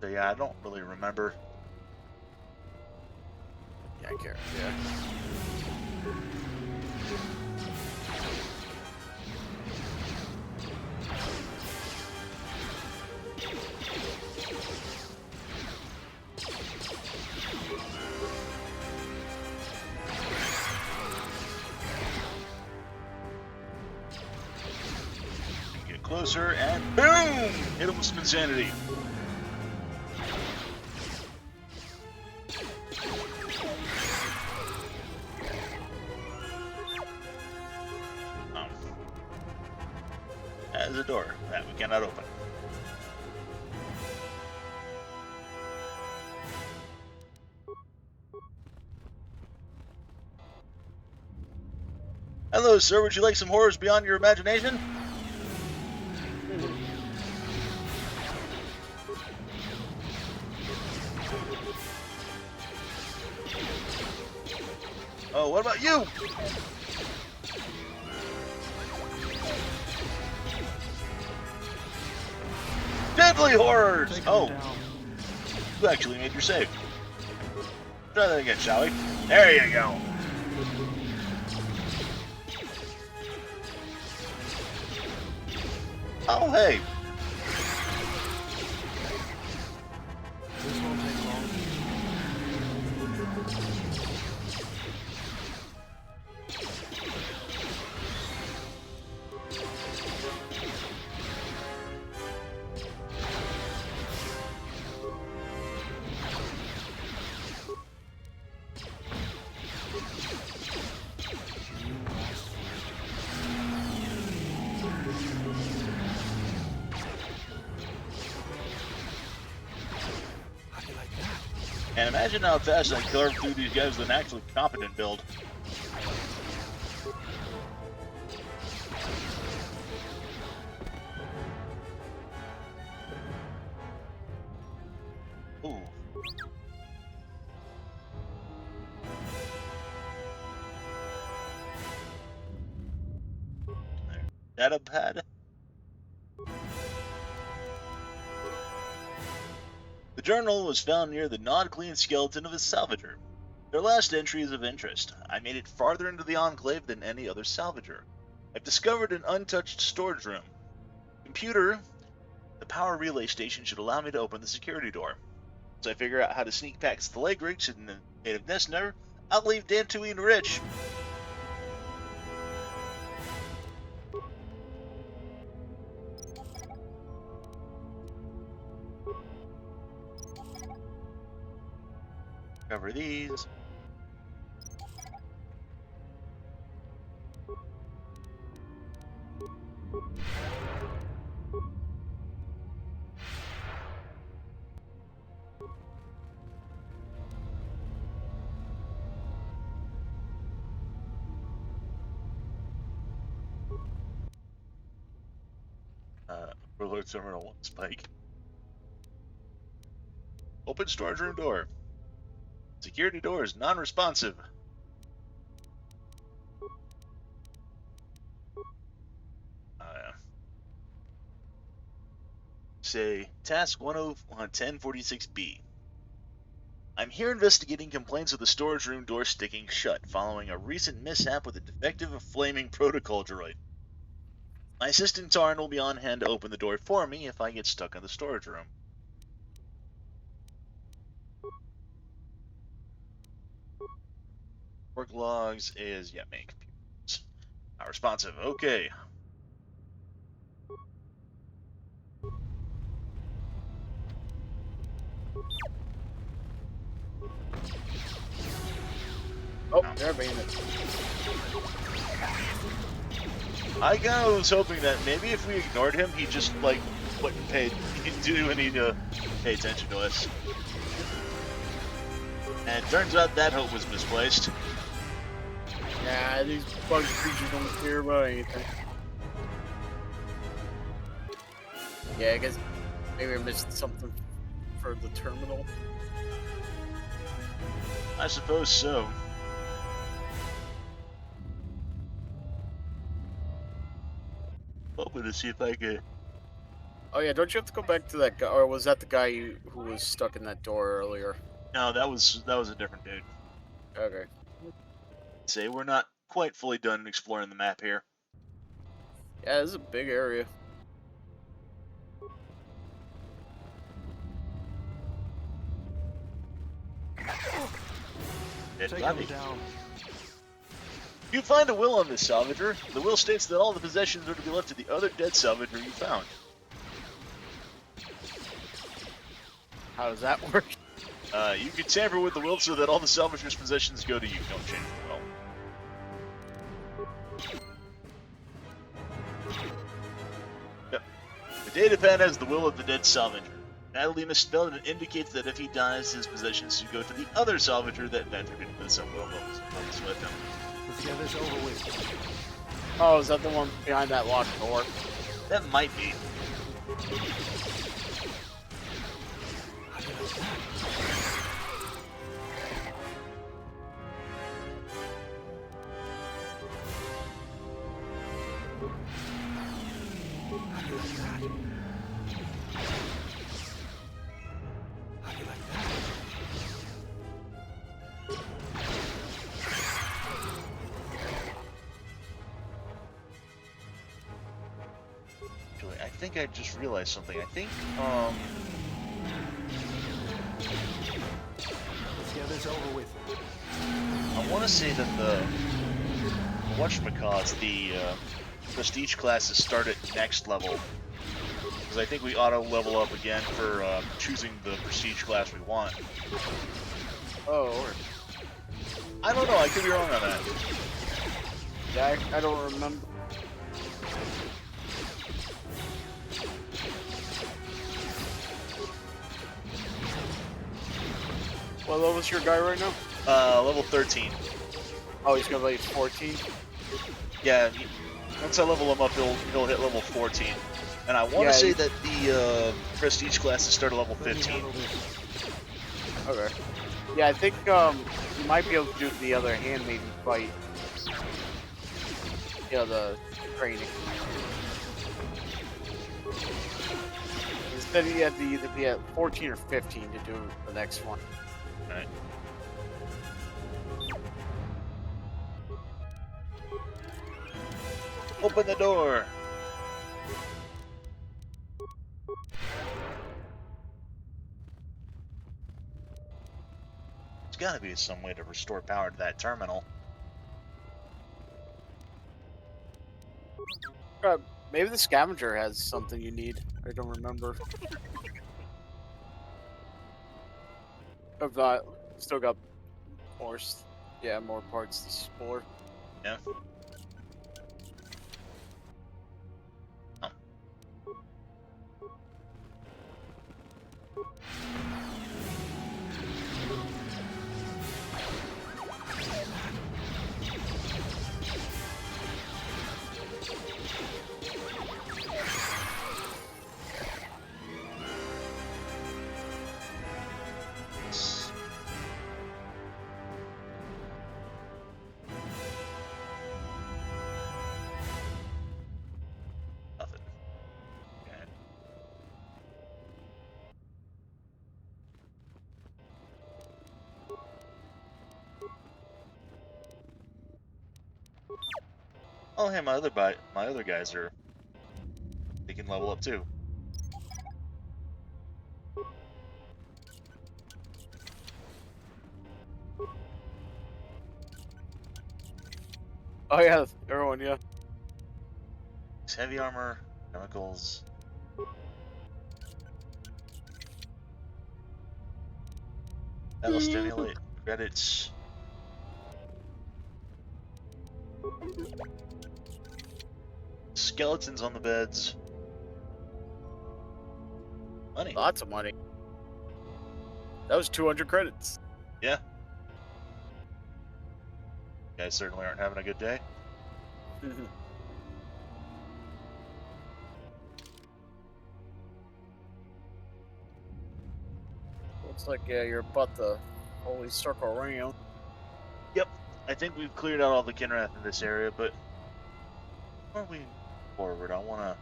So yeah, I don't really remember. Yeah, I care. Yeah. Get closer and boom! Hit him with some insanity. That is a door that we cannot open. Hello, sir. Would you like some horrors beyond your imagination? Oh, what about you? Deadly horrors! Oh, you actually made your save. Try that again, shall we? There you go. Oh, hey. This won't take long. And imagine how fast I carved through these guys with an actually competent build. Ooh. There. Data pad. The journal was found near the non-clean skeleton of a salvager. Their last entry is of interest. I made it farther into the Enclave than any other salvager. I've discovered an untouched storage room. Computer, the power relay station should allow me to open the security door. Once I figure out how to sneak past the leg rigs in the native Nestner, I'll leave Dantooine rich. Cover these. Overload Terminal 1 spike. Open storage room door. Security door is non-responsive. Say, task 1046B. I'm here investigating complaints of the storage room door sticking shut following a recent mishap with a defective flaming protocol droid. My assistant Tarn will be on hand to open the door for me if I get stuck in the storage room. Work logs is, main computers. Not responsive, okay. Oh, they're being it. I kind of was hoping that maybe if we ignored him, he just, like, wouldn't do any to pay attention to us. And it turns out that hope was misplaced. Yeah, these bug creatures don't care about anything. Yeah, I guess maybe I missed something for the terminal. I suppose so. Hoping to see if I could. Oh yeah, don't you have to go back to that guy, or was that the guy who was stuck in that door earlier? No, that was a different dude. Okay. Say we're not quite fully done exploring the map here. Yeah, this is a big area. Take him down. You find a will on this salvager. The will states that all the possessions are to be left to the other dead salvager you found. How does that work? You can tamper with the will so that all the salvager's possessions go to you. Don't change the will. Yep. The datapad has the will of the dead salvager. Badly misspelled, and it indicates that if he dies, his possessions should go to the other salvager that ventured into this will with him. Let's get this over with. Oh, is that the one behind that locked door? That might be. I think I just realized something. I think, Let's get this over with. I want to say that the whatchamacallits, the prestige classes start at next level. Because I think we auto level up again for choosing the prestige class we want. Oh. I don't know, I could be wrong on that. Yeah, I don't remember. What level is your guy right now? Level 13. Oh, he's gonna be 14? Yeah, once I level him up, he'll hit level 14. And I want to say that the prestige classes start at level 15. Okay. Yeah, I think you might be able to do the other handmaiden fight. You know, the training. Instead, you have to either be at 14 or 15 to do the next one. Right. Open the door. There's got to be some way to restore power to that terminal. Maybe the scavenger has something you need. I don't remember. I've got, still got more, more parts to explore. Yeah. Oh. Oh, hey, my other guys are. They can level up too. Oh yeah, everyone, yeah. It's heavy armor, chemicals. That'll stimulate credits. Skeletons on the beds. Money. Lots of money. That was 200 credits. Yeah. You guys certainly aren't having a good day. Looks like you're about the holy circle around. Yep. I think we've cleared out all the Kinrath in this area, but before we move forward, I want to.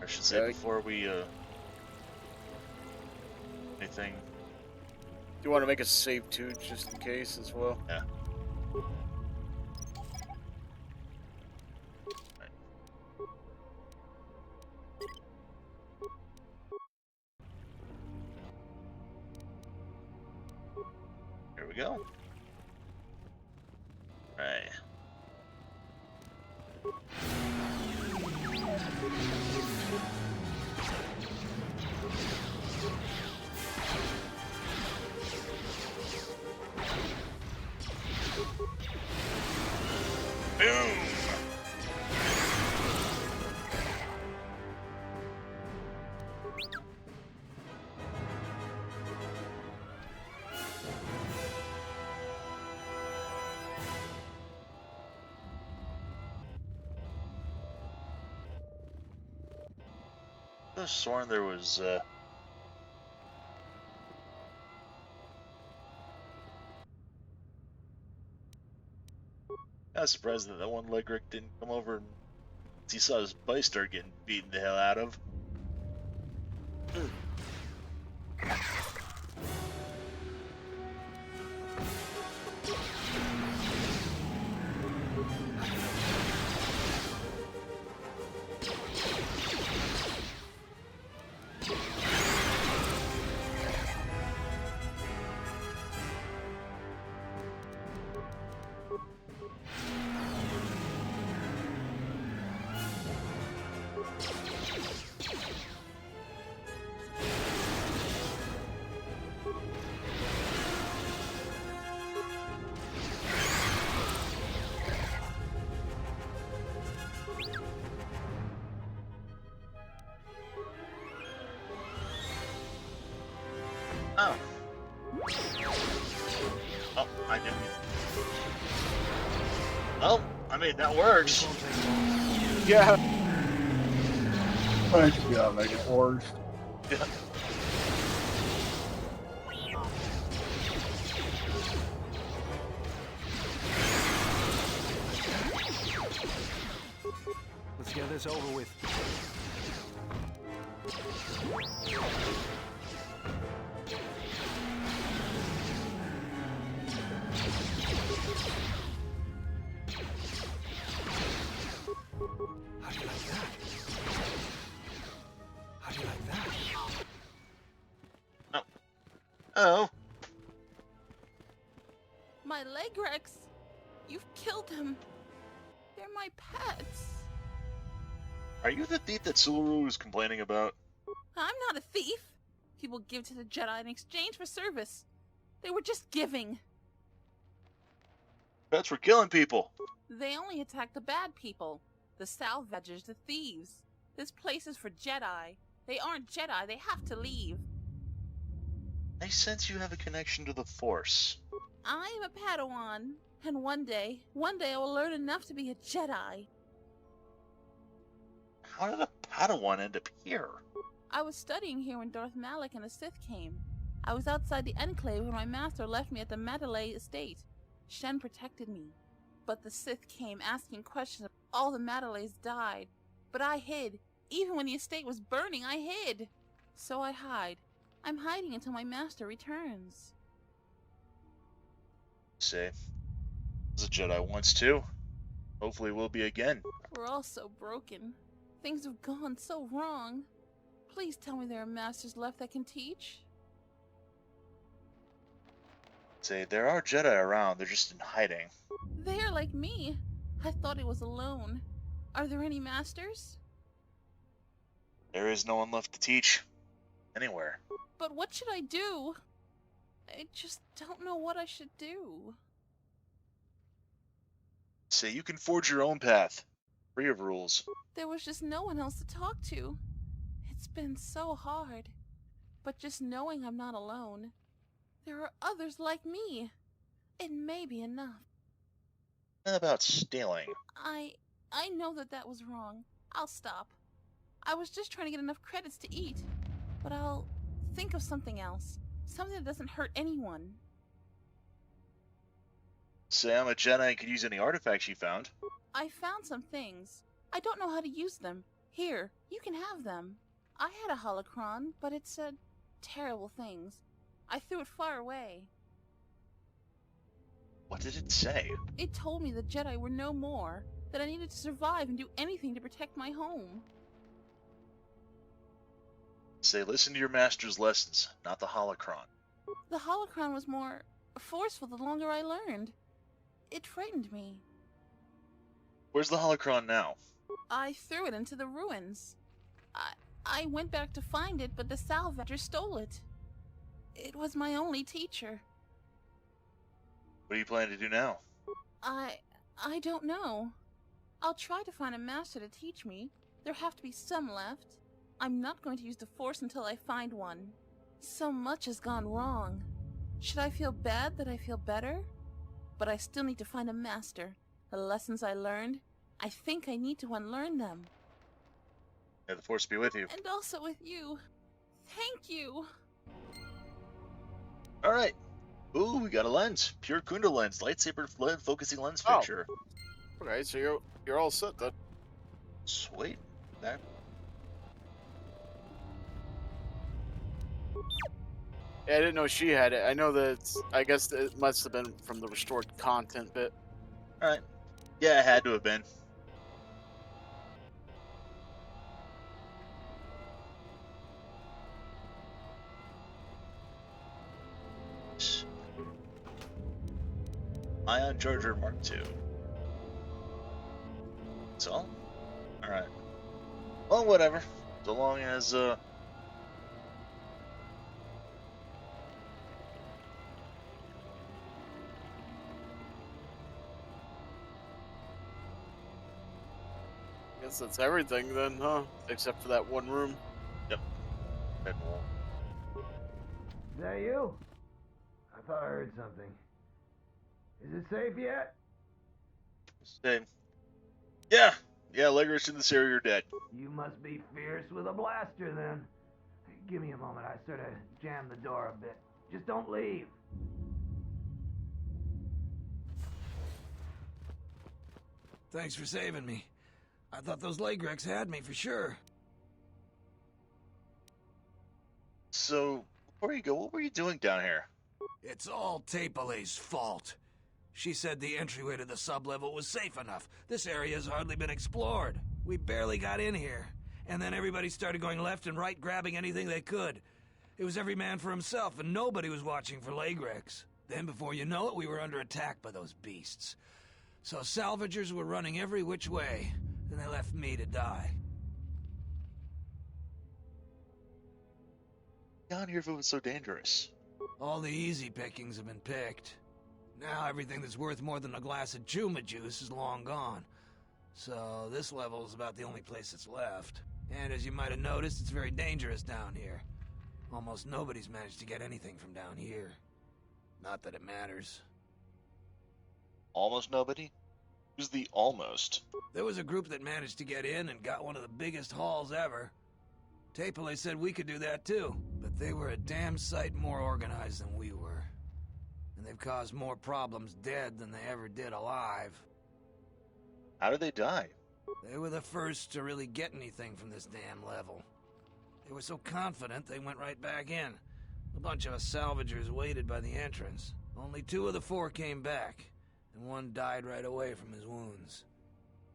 I should say before we anything. Do you want to make a save too, just in case as well? Yeah. Here we go. Right. Boom! I could have sworn there was I was surprised that one Legrick didn't come over and he saw his bike start getting beaten the hell out of. Oh. Oh, I didn't. Oh, I mean, that works. Yeah. Thank you, gotta make it worse. Yeah. Let's get this over with. How do you like that? How do you like that? Oh. Oh. My Legrex! You've killed them. They're my pets. Are you the thief that Sulu was complaining about? I'm not a thief. People give to the Jedi in exchange for service. They were just giving. Pets were killing people. They only attack the bad people. The salvagers, the thieves. This place is for Jedi. They aren't Jedi. They have to leave. I sense you have a connection to the Force. I am a Padawan. And one day I will learn enough to be a Jedi. How did a Padawan end up here? I was studying here when Darth Malak and the Sith came. I was outside the Enclave when my master left me at the Mandalay estate. Shen protected me. But the Sith came asking questions. All the Mandalays died. But I hid. Even when the estate was burning, I hid. So I hide. I'm hiding until my master returns. Say, as a Jedi once too. Hopefully we'll be again. We're all so broken. Things have gone so wrong. Please tell me there are masters left that can teach. Say, there are Jedi around, they're just in hiding. They are like me. I thought I was alone. Are there any masters? There is no one left to teach. Anywhere. But what should I do? I just don't know what I should do. Say, you can forge your own path. Free of rules. There was just no one else to talk to. It's been so hard. But just knowing I'm not alone. There are others like me. It may be enough. How about stealing? I know that was wrong. I'll stop. I was just trying to get enough credits to eat. But I'll think of something else. Something that doesn't hurt anyone. Say, I'm a Jedi and could use any artifacts you found. I found some things. I don't know how to use them. Here, you can have them. I had a holocron, but it said terrible things. I threw it far away. What did it say? It told me the Jedi were no more, that I needed to survive and do anything to protect my home. Say, listen to your master's lessons, not the holocron. The holocron was more forceful the longer I learned. It frightened me. Where's the holocron now? I threw it into the ruins. I went back to find it, but the salvager stole it. It was my only teacher. What do you plan to do now? I don't know. I'll try to find a master to teach me. There have to be some left. I'm not going to use the Force until I find one. So much has gone wrong. Should I feel bad that I feel better? But I still need to find a master. The lessons I learned, I think I need to unlearn them. May the Force be with you. And also with you. Thank you. Alright. Ooh, we got a lens. Pure Kunda lens. Lightsaber focusing lens fixture. Okay, so you're all set then. Sweet. That. Yeah, I didn't know she had it. I know that I guess it must have been from the restored content bit. Alright. Yeah, it had to have been. Ion Charger Mark II. That's all? Alright. Well, whatever. So long as, Guess that's everything then, huh? Except for that one room. Yep. Red wall. Is that you? I thought I heard something. Is it safe yet? Same. Yeah. Yeah, Legros in this area are dead. You must be fierce with a blaster then. Give me a moment. I sort of jammed the door a bit. Just don't leave. Thanks for saving me. I thought those Legrex had me for sure. So, before you go, what were you doing down here? It's all Tapelay's fault. She said the entryway to the sublevel was safe enough. This area's hardly been explored. We barely got in here. And then everybody started going left and right, grabbing anything they could. It was every man for himself, and nobody was watching for Legrex. Then, before you know it, we were under attack by those beasts. So salvagers were running every which way, and they left me to die. Down here if it was so dangerous. All the easy pickings have been picked. Now everything that's worth more than a glass of Juma juice is long gone. So this level is about the only place that's left. And as you might have noticed, it's very dangerous down here. Almost nobody's managed to get anything from down here. Not that it matters. Almost nobody? Who's the almost? There was a group that managed to get in and got one of the biggest hauls ever. Tapele said we could do that too, but they were a damn sight more organized than we were. And they've caused more problems dead than they ever did alive. How did they die? They were the first to really get anything from this damn level. They were so confident they went right back in. A bunch of us salvagers waited by the entrance. Only 2 of the 4 came back, and 1 died right away from his wounds.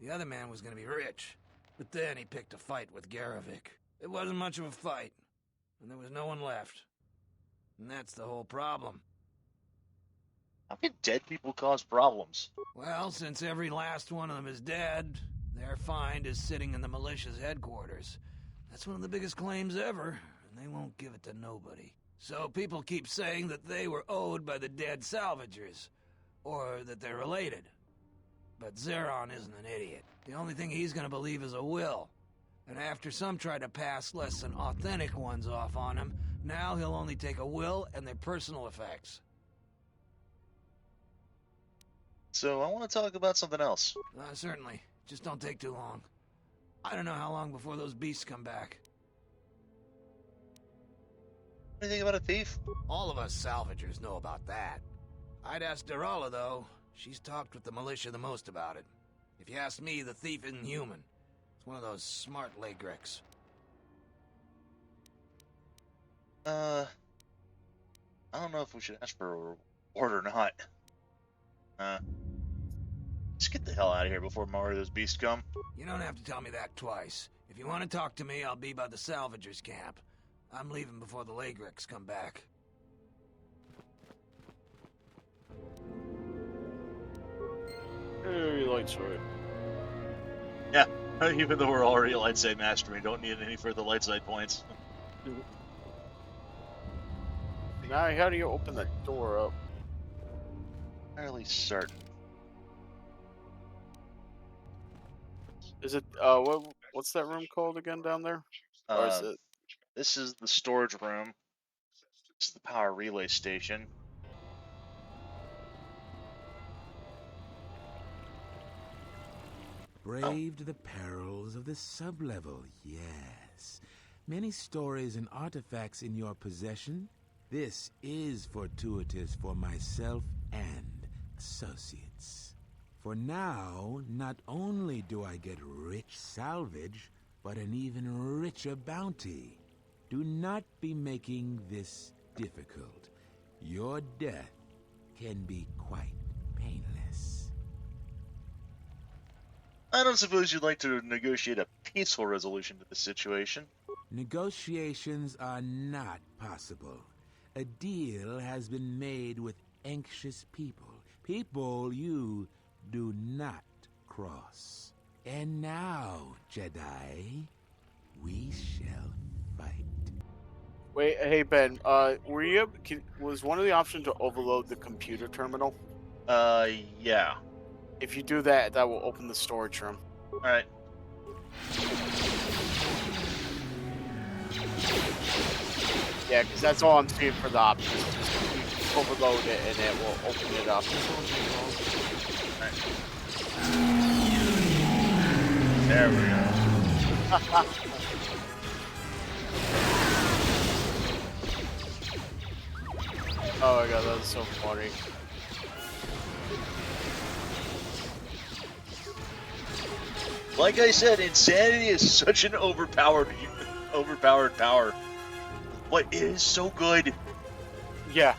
The other man was gonna be rich, but then he picked a fight with Garavik. It wasn't much of a fight, and there was no one left. And that's the whole problem. How can dead people cause problems? Well, since every last one of them is dead, their find is sitting in the militia's headquarters. That's one of the biggest claims ever, and they won't give it to nobody. So people keep saying that they were owed by the dead salvagers, or that they're related. But Zeron isn't an idiot. The only thing he's gonna believe is a will. And after some tried to pass less than authentic ones off on him, now he'll only take a will and their personal effects. So I want to talk about something else. Certainly. Just don't take too long. I don't know how long before those beasts come back. Anything about a thief? All of us salvagers know about that. I'd ask Derala, though. She's talked with the militia the most about it. If you ask me, the thief isn't human. It's one of those smart Lagreks. I don't know if we should ask for a reward or not. Just get the hell out of here before more of those beasts come. You don't have to tell me that twice. If you want to talk to me, I'll be by the salvagers' camp. I'm leaving before the Lagreks come back. Hey, lightside. Yeah, even though we're already a light side master, we don't need any further light side points. Now, how do you open that door up? Fairly certain. Is it, what's that room called again down there? Or is it... This is the storage room. This is the power relay station. Braved the perils of the sublevel, yes. Many stories and artifacts in your possession. This is fortuitous for myself and associates. For now, not only do I get rich salvage, but an even richer bounty. Do not be making this difficult. Your death can be quite painless. I don't suppose you'd like to negotiate a peaceful resolution to the situation? Negotiations are not possible. A deal has been made with anxious people. People you do not cross. And now, Jedi, we shall fight. Wait, hey Ben, were you was one of the options to overload the computer terminal? Yeah. If you do that, that will open the storage room. Alright. Yeah, because that's all I'm seeing for the options. Just overload it and it will open it up. There we go. Oh my god, that was so funny. Like I said, insanity is such an overpowered power. But it is so good. Yeah.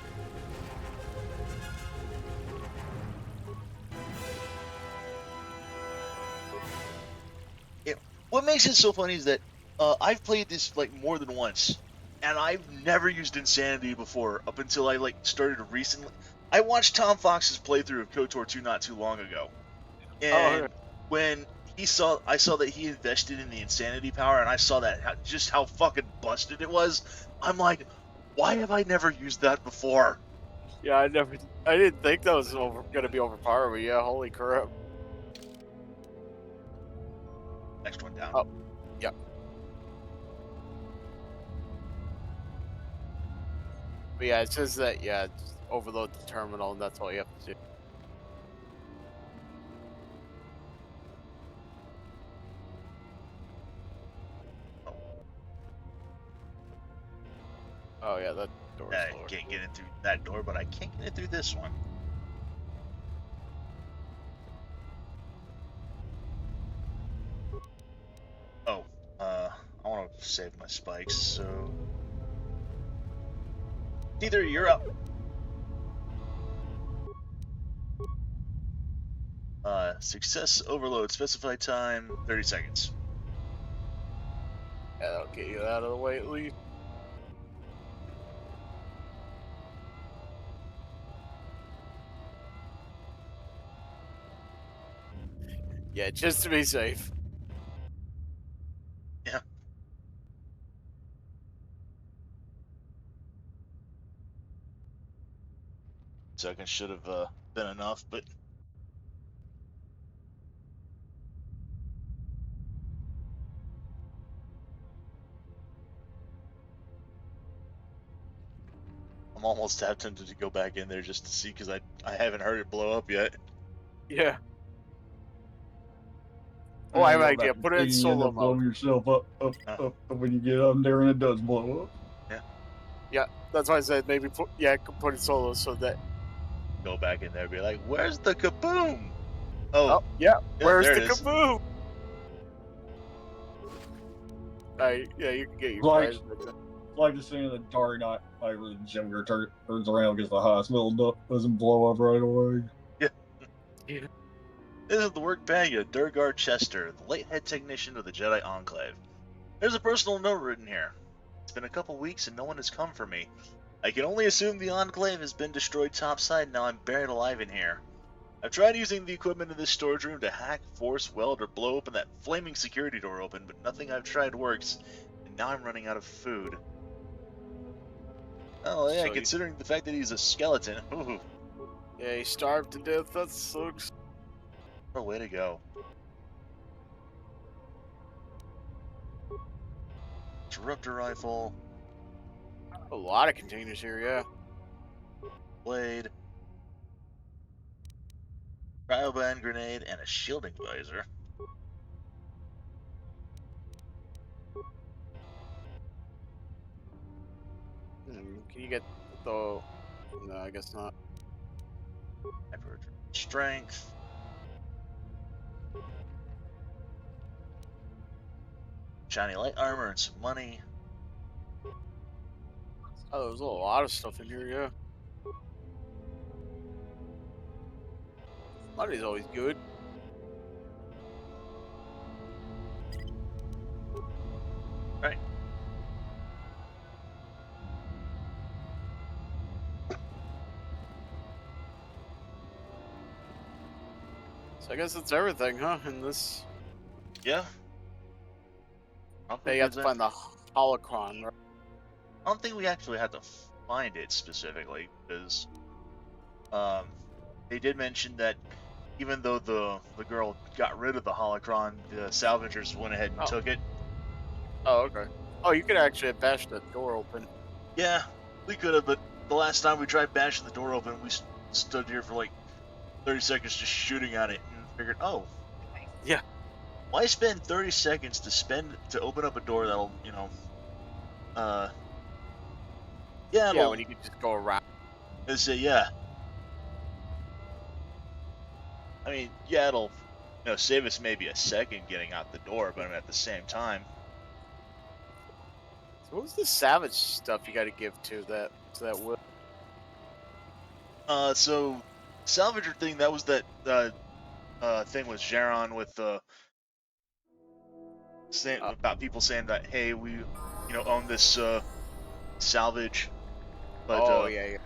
What makes it so funny is that I've played this like more than once, and I've never used insanity before up until I started recently. I watched Tom Fox's playthrough of KOTOR 2 not too long ago, and when I saw that he invested in the insanity power, and I saw that just how fucking busted it was. I'm like, why have I never used that before? Yeah, I didn't think that was gonna be overpowered, but yeah, holy crap. Next one down. Oh, yep. But yeah, it says that, yeah, just overload the terminal, and that's all you have to do. Oh yeah, that door's I can't get in through that door, but I can't get in through this one. Oh, I want to save my spikes, so... Either you're up. Success overload. Specified time 30 seconds. Yeah, that'll get you out of the way at least. Yeah, just to be safe. Yeah. Seconds should have been enough, but I'm almost half tempted to go back in there just to see, because I haven't heard it blow up yet. Yeah. Oh, I have an idea. Put it in You solo end up blowing mode. yourself up when you get on there and it does blow up. Yeah. Yeah, that's why I said maybe put it solo so that. Go back in there and be like, where's the kaboom? Oh, yeah. Where's there the it is. kaboom? Yeah, you can get your Like, prize back then. like the scene of the Dark Knight, like where the Joker turns around because the hospital doesn't blow up right away. Yeah. Yeah. This is the work bag of Durgar Chester, the late head technician of the Jedi Enclave. There's a personal note written here. It's been a couple weeks and no one has come for me. I can only assume the Enclave has been destroyed topside and now I'm buried alive in here. I've tried using the equipment in this storage room to hack, force, weld, or blow open that flaming security door open, but nothing I've tried works, and now I'm running out of food. Oh yeah, So considering the fact that he's a skeleton. Ooh. Yeah, he starved to death. That sucks. What a way to go. Disruptor rifle. A lot of containers here, yeah. Blade. Cryoband grenade and a shielding visor. Can you get the... No, I guess not. Strength. Shiny light armor and some money. Oh, there's a lot of stuff in here, yeah. Money's always good. Right. So I guess that's everything, huh? In this... Yeah. They have to find the holocron, right? I don't think we actually had to find it specifically, because they did mention that even though the girl got rid of the holocron, the salvagers went ahead and took it. Oh, okay. Oh, you could actually have bashed that door open. Yeah, we could have, but the last time we tried bashing the door open, we stood here for like 30 seconds just shooting at it and figured, oh, yeah, why spend 30 seconds to open up a door that'll, yeah, when you could just go around. And say, yeah. I mean, yeah, it'll, save us maybe a second getting out the door, but at the same time. So what was the savage stuff you got to give to that will? So salvager thing, that was that thing with Jaron with saying about people saying that, hey, we own this salvage, but yeah.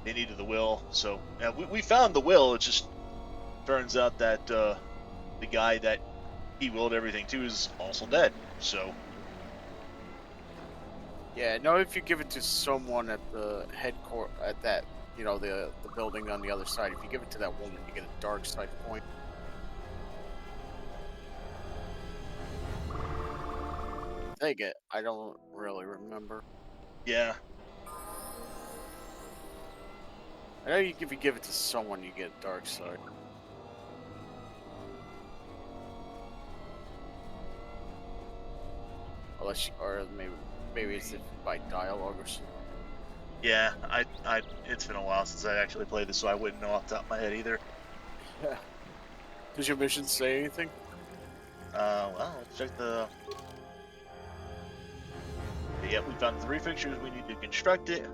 They needed the will. So yeah, we found the will. It just turns out that the guy that he willed everything to is also dead. So yeah, no, if you give it to someone at the headquarters, at that, the building on the other side, if you give it to that woman, you get a dark side point. Take it. I don't really remember. Yeah. I know if you give it to someone, you get dark side. Unless or maybe it's by dialogue or something. Yeah, it's been a while since I actually played this, so I wouldn't know off the top of my head either. Yeah. Does your mission say anything? Well, let's check the... Yep, we found the 3 fixtures we need to construct it.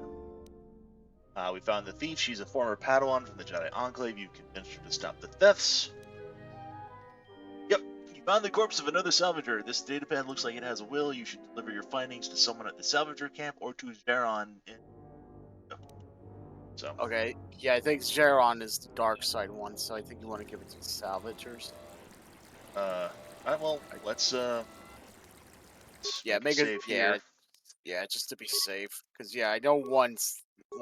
We found the thief. She's a former Padawan from the Jedi Enclave. You convinced her to stop the thefts. Found the corpse of another salvager. This datapad looks like it has a will. You should deliver your findings to someone at the salvager camp or to Zeron. So. Okay, yeah, I think Zeron is the dark side one, so I think you want to give it to the salvagers. Alright, well, let's yeah, make it here. Yeah, just to be safe, because yeah, I know one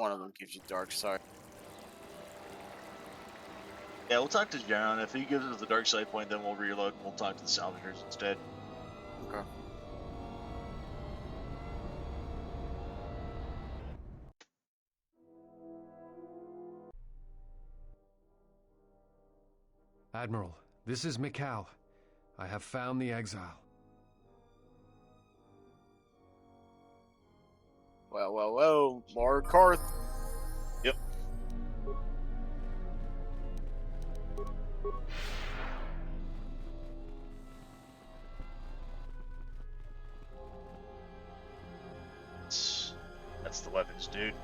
of them gives you dark side. Yeah, we'll talk to Zeron. If he gives us the dark side point, then we'll reload and we'll talk to the salvagers instead. Okay. Admiral, this is Mikal. I have found the exile. Well, more Karth. Yep. That's the weapons, dude.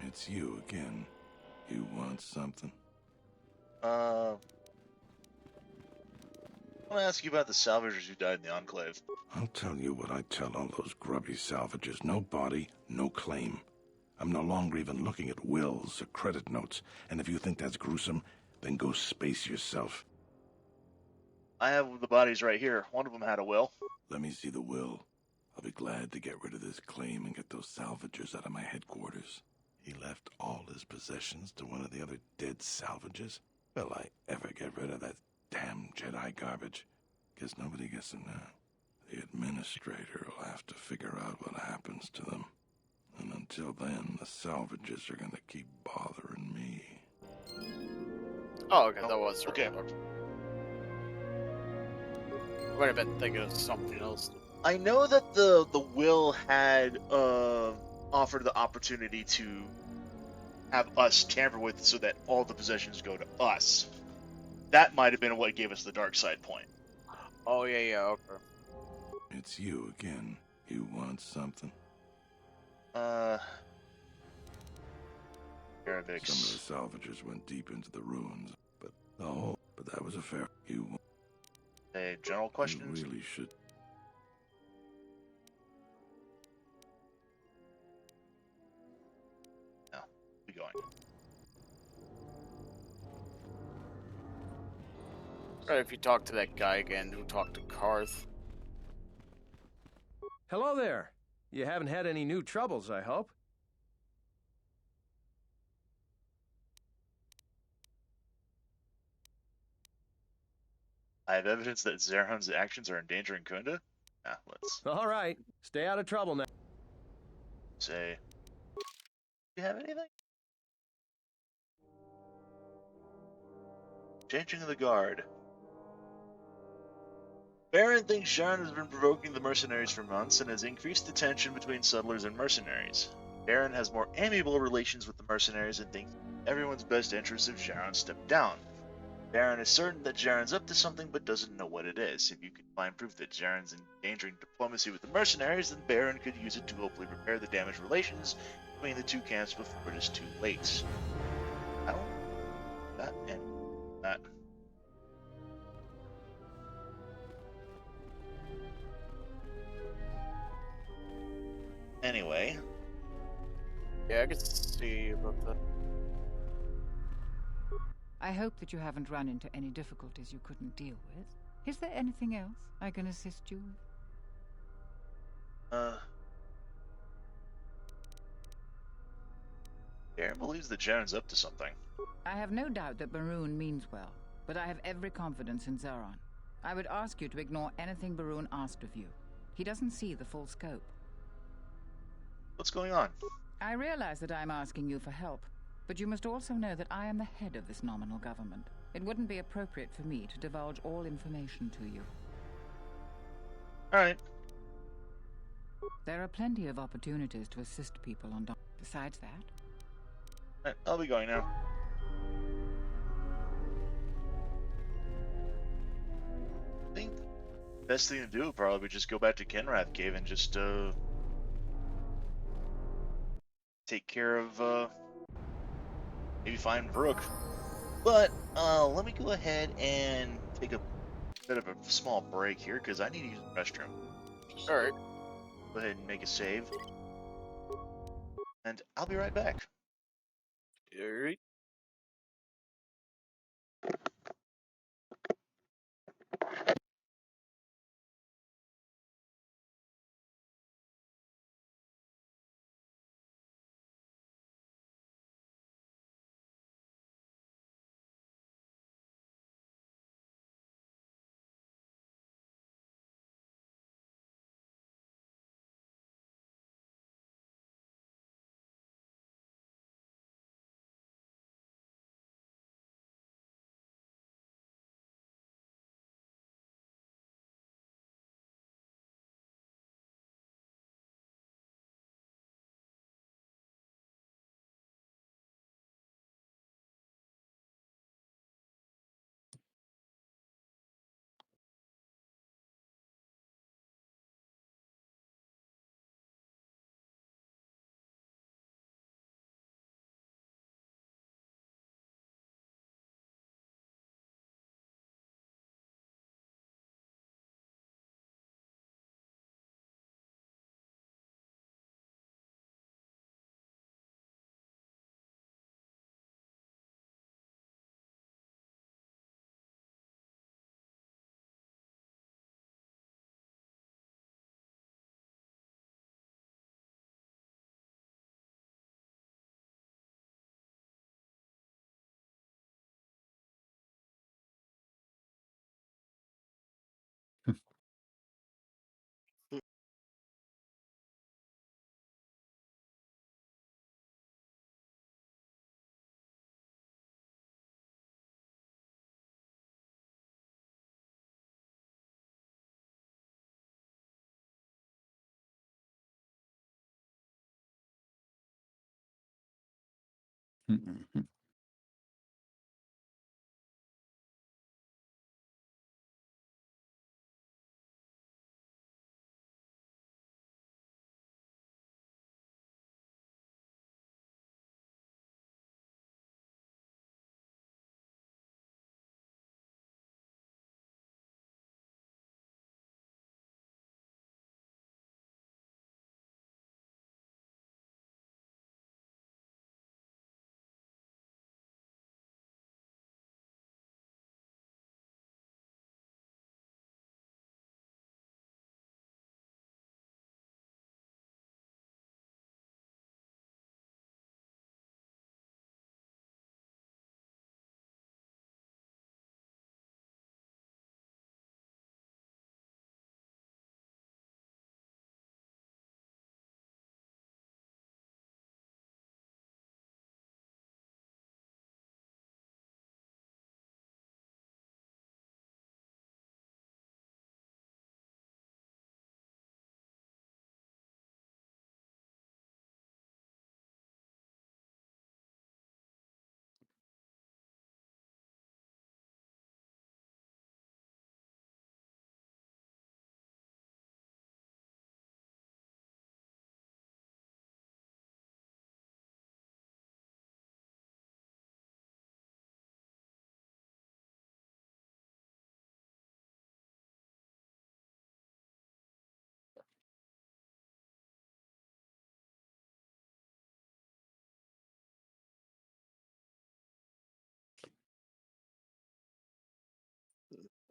It's you again. You want something? I want to ask you about the salvagers who died in the Enclave. I'll tell you what I tell all those grubby salvagers. No body, no claim. I'm no longer even looking at wills or credit notes, and if you think that's gruesome, then go space yourself. I have the bodies right here. One of them had a will. Let me see the will. I'll be glad to get rid of this claim and get those salvagers out of my headquarters. He left all his possessions to one of the other dead salvagers. Will I ever get rid of that damn Jedi garbage? Guess nobody gets them now. The administrator will have to figure out what happens to them. And until then, the salvagers are gonna keep bothering me. Oh, okay, that was okay. I might have been thinking of something else. I know that the will had offered the opportunity to have us tamper with so that all the possessions go to us. That might have been what gave us the dark side point. Oh, yeah, okay. It's you again. You want something? Aravix. Some of the salvagers went deep into the ruins, but that was a fair. Hey, general questions? You really should. No, be going. Right, if you talk to that guy again who talked to Karth. Hello there. You haven't had any new troubles, I hope? I have evidence that Zeron's actions are endangering Kunda. Let's... All right. Stay out of trouble now. Say... Do you have anything? Changing of the guard. Baron thinks Sharon has been provoking the mercenaries for months and has increased the tension between settlers and mercenaries. Baron has more amiable relations with the mercenaries and thinks everyone's best interest if Sharon stepped down. Baron is certain that Sharon's up to something but doesn't know what it is. If you can find proof that Sharon's endangering diplomacy with the mercenaries, then Baron could use it to hopefully repair the damaged relations between the two camps before it is too late. I don't... That and that... Anyway. Yeah, I could see about that. I hope that you haven't run into any difficulties you couldn't deal with. Is there anything else I can assist you with? Baron believes that Sharon's up to something. I have no doubt that Barun means well, but I have every confidence in Zeron. I would ask you to ignore anything Barun asked of you. He doesn't see the full scope. What's going on? I realize that I'm asking you for help, but you must also know that I am the head of this nominal government. It wouldn't be appropriate for me to divulge all information to you. Alright. There are plenty of opportunities to assist people on besides that. Alright, I'll be going now. I think the best thing to do would probably be just go back to Kenrath Cave and just, take care of, maybe find Rook. But let me go ahead and take a bit of a small break here because I need to use the restroom. All right. Go ahead and make a save, and I'll be right back. All right.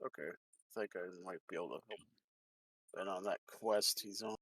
Okay. I think I might be able to help Ben on that quest he's on.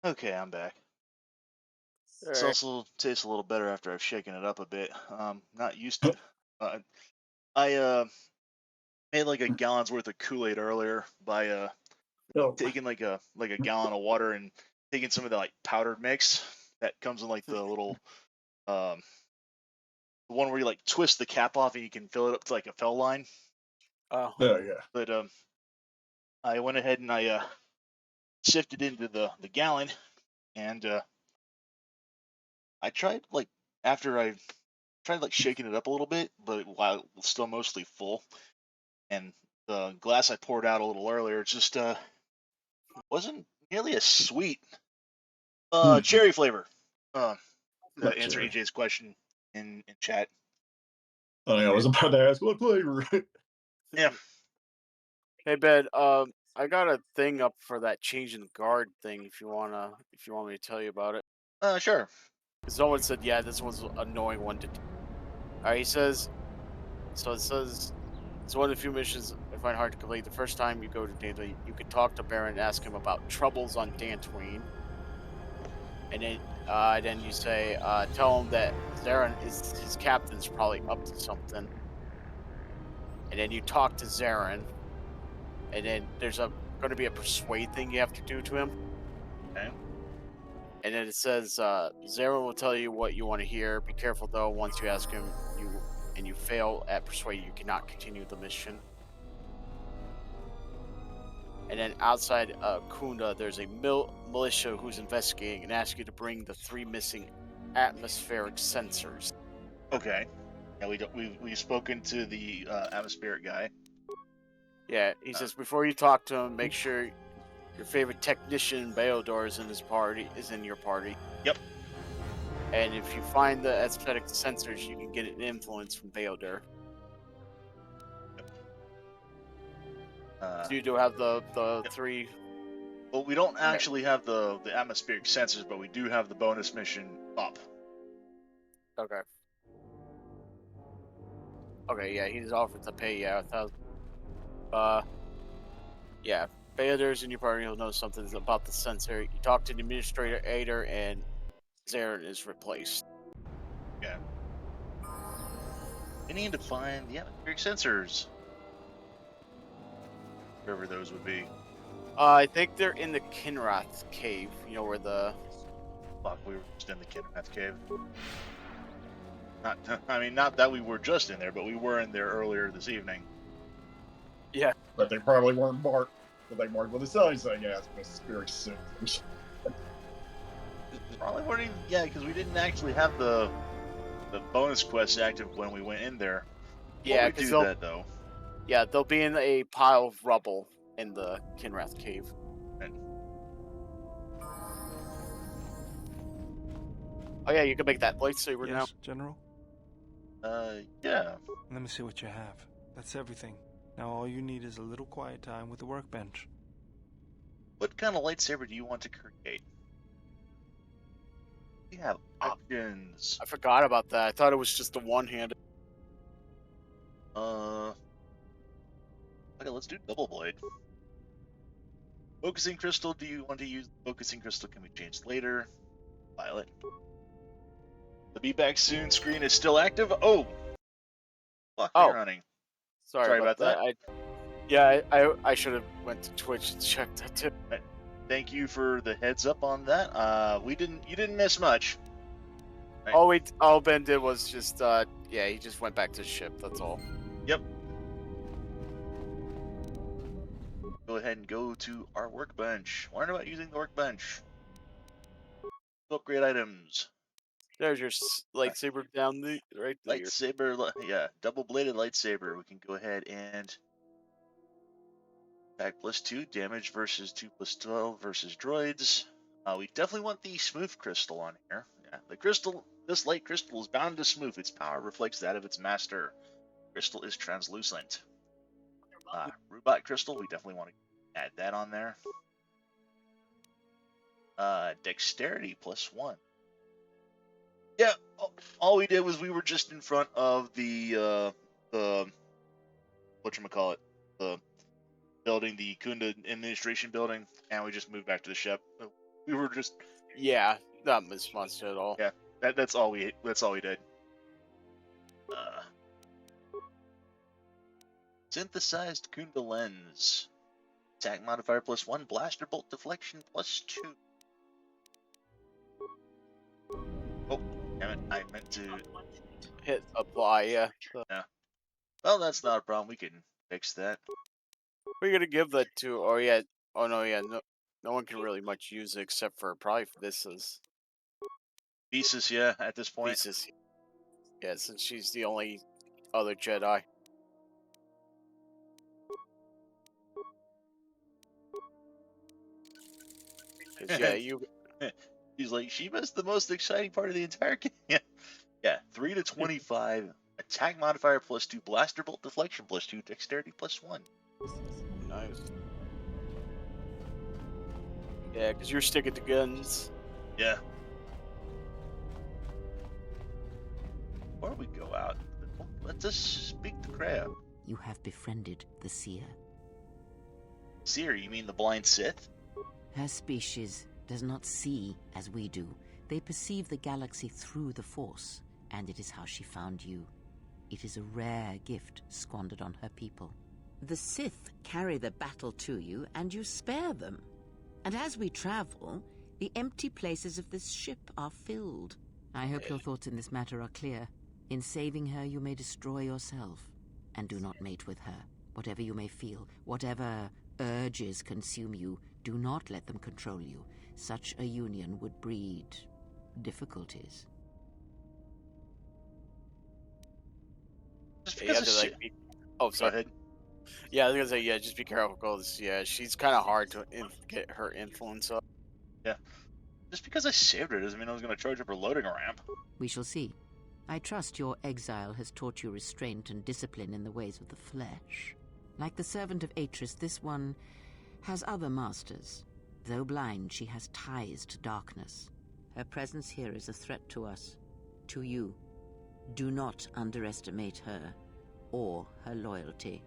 Okay, I'm back. This Alright. also tastes a little better after I've shaken it up a bit. Not used to. I made like a gallon's worth of Kool-Aid earlier by taking like a gallon of water and taking some of the like powdered mix that comes in like the little um the one where you like twist the cap off and you can fill it up to like a fill line. Oh. Yeah. But I went ahead and I sifted into the gallon and I tried like after I tried like shaking it up a little bit, but while it was still mostly full, and the glass I poured out a little earlier just wasn't nearly as sweet. Cherry flavor. To answer Cherry. EJ's question in chat. Oh, yeah, I was about to ask what flavor. Yeah. Hey Ben, I got a thing up for that change in guard thing. If you want me to tell you about it. Sure. Someone said, yeah, this one's an annoying one to do. Alright, he says, so it says, it's one of the few missions I find hard to complete. The first time you go to Dantooine, you can talk to Baron and ask him about troubles on Dantooine. And then you say, tell him that Zarin is his captain's probably up to something. And then you talk to Zarin. And then there's going to be a persuade thing you have to do to him. Okay. And then it says, Zarin will tell you what you want to hear. Be careful though, once you ask him and you fail at persuade, you cannot continue the mission. And then outside Kunda, there's a militia who's investigating and asks you to bring the 3 missing atmospheric sensors. Okay. Yeah, we've spoken to the atmospheric guy. Yeah, he says before you talk to him, make sure your favorite technician Beodor is in your party. Yep. And if you find the aesthetic sensors, you can get an influence from Beodor. So you do have the 3. Well, we don't actually have the atmospheric sensors, but we do have the bonus mission up. Okay. Okay, yeah, he's offered to pay 1,000. Yeah, Beodor's in your party. He'll know something about the sensor. You talk to the administrator Ader, and Zarin is replaced. Yeah. We need to find the atmospheric sensors. Wherever those would be. I think they're in the Kinrath cave. You know where the... Fuck, we were just in the Kinrath cave. Not that we were just in there, but we were in there earlier this evening. Yeah. But they probably weren't marked. But they marked with a sign saying atmospheric sensors. Probably weren't even, yeah, because we didn't actually have the bonus quest active when we went in there. Yeah, because do that though. Yeah, they'll be in a pile of rubble in the Kinrath cave. Oh yeah, you can make that lightsaber now. Yes, General? Yeah. Let me see what you have. That's everything. Now all you need is a little quiet time with the workbench. What kind of lightsaber do you want to create? We have options. I forgot about that. I thought it was just the one-handed. Okay, let's do double blade. Focusing crystal, do you want to use focusing crystal? Can be changed later. Violet. The be back soon screen is still active. Oh! Fuck, you're running. Sorry about that. I should have went to Twitch and checked that too. Thank you for the heads up on that. You didn't miss much. Right. All Ben did was just he just went back to ship, that's all. Yep. Go ahead and go to our workbench. Learn about using the workbench. Upgrade items. There's your lightsaber down right there. Lightsaber, yeah, double-bladed lightsaber. We can go ahead and attack +2, damage versus 2+12 versus droids. We definitely want the smooth crystal on here. Yeah, the crystal. This light crystal is bound to smooth. Its power reflects that of its master. Crystal is translucent. Rubat crystal. We definitely want to add that on there. Dexterity +1. Yeah, all we did was we were just in front of the whatchamacallit, the building, the Kunda administration building, and we just moved back to the ship. We were just not responsive at all. Yeah, that's all we did. Synthesized Kunda lens. Attack modifier +1, blaster bolt deflection +2. Oh, damn it! I meant to hit apply. Yeah. Yeah. Well, that's not a problem. We can fix that. We're gonna give that to. Oh yeah. Oh no. Yeah. No one can really much use it except for probably this is. Thesis, yeah. At this point. Thesis. Yeah, since she's the only other Jedi. Yeah, you. He's like, she missed the most exciting part of the entire game. Yeah, 3 to 25. Attack modifier +2, blaster bolt deflection +2, dexterity +1. Nice. Yeah, because you're sticking to guns. Yeah. Before we go out, let's just speak to Crab. You have befriended the Seer. Seer, you mean the blind Sith? Her species does not see as we do. They perceive the galaxy through the Force, and it is how she found you. It is a rare gift squandered on her people. The Sith carry the battle to you, and you spare them. And as we travel, the empty places of this ship are filled. I hope your thoughts in this matter are clear. In saving her, you may destroy yourself. And do not mate with her. Whatever you may feel, whatever urges consume you, do not let them control you. Such a union would breed difficulties. Oh, sorry. Go ahead. Yeah, I was gonna say, yeah, just be careful, because she's kind of hard to get her influence up. Yeah. Just because I saved her doesn't mean I was gonna charge up her loading ramp. We shall see. I trust your exile has taught you restraint and discipline in the ways of the flesh. Like the servant of Atris, this one has other masters. Though blind, she has ties to darkness. Her presence here is a threat to us, to you. Do not underestimate her or her loyalty.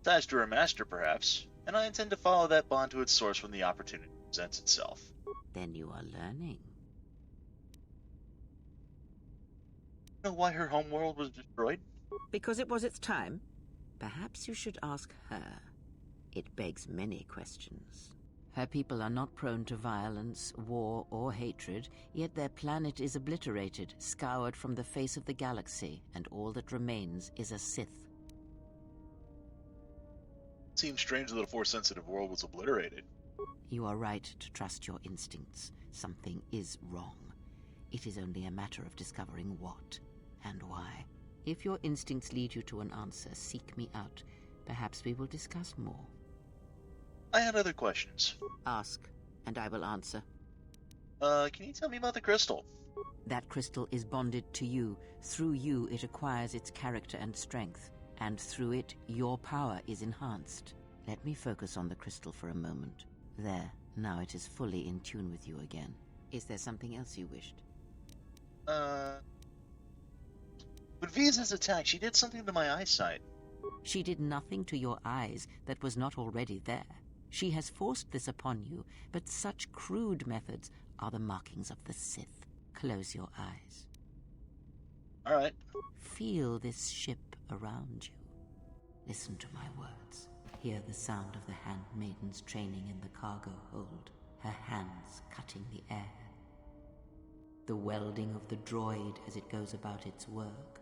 Attached to her master, perhaps, and I intend to follow that bond to its source when the opportunity presents itself. Then you are learning. You know why her homeworld was destroyed? Because it was its time. Perhaps you should ask her. It begs many questions. Her people are not prone to violence, war, or hatred, yet their planet is obliterated, scoured from the face of the galaxy, and all that remains is a Sith. It seems strange that a Force-sensitive world was obliterated. You are right to trust your instincts. Something is wrong. It is only a matter of discovering what and why. If your instincts lead you to an answer, seek me out. Perhaps we will discuss more. I had other questions. Ask, and I will answer. Can you tell me about the crystal? That crystal is bonded to you. Through you, it acquires its character and strength. And through it, your power is enhanced. Let me focus on the crystal for a moment. There, now it is fully in tune with you again. Is there something else you wished? With Visa's attack, she did something to my eyesight. She did nothing to your eyes that was not already there. She has forced this upon you, but such crude methods are the markings of the Sith. Close your eyes. All right. Feel this ship around you. Listen to my words. Hear the sound of the handmaidens training in the cargo hold, her hands cutting the air. The welding of the droid as it goes about its work.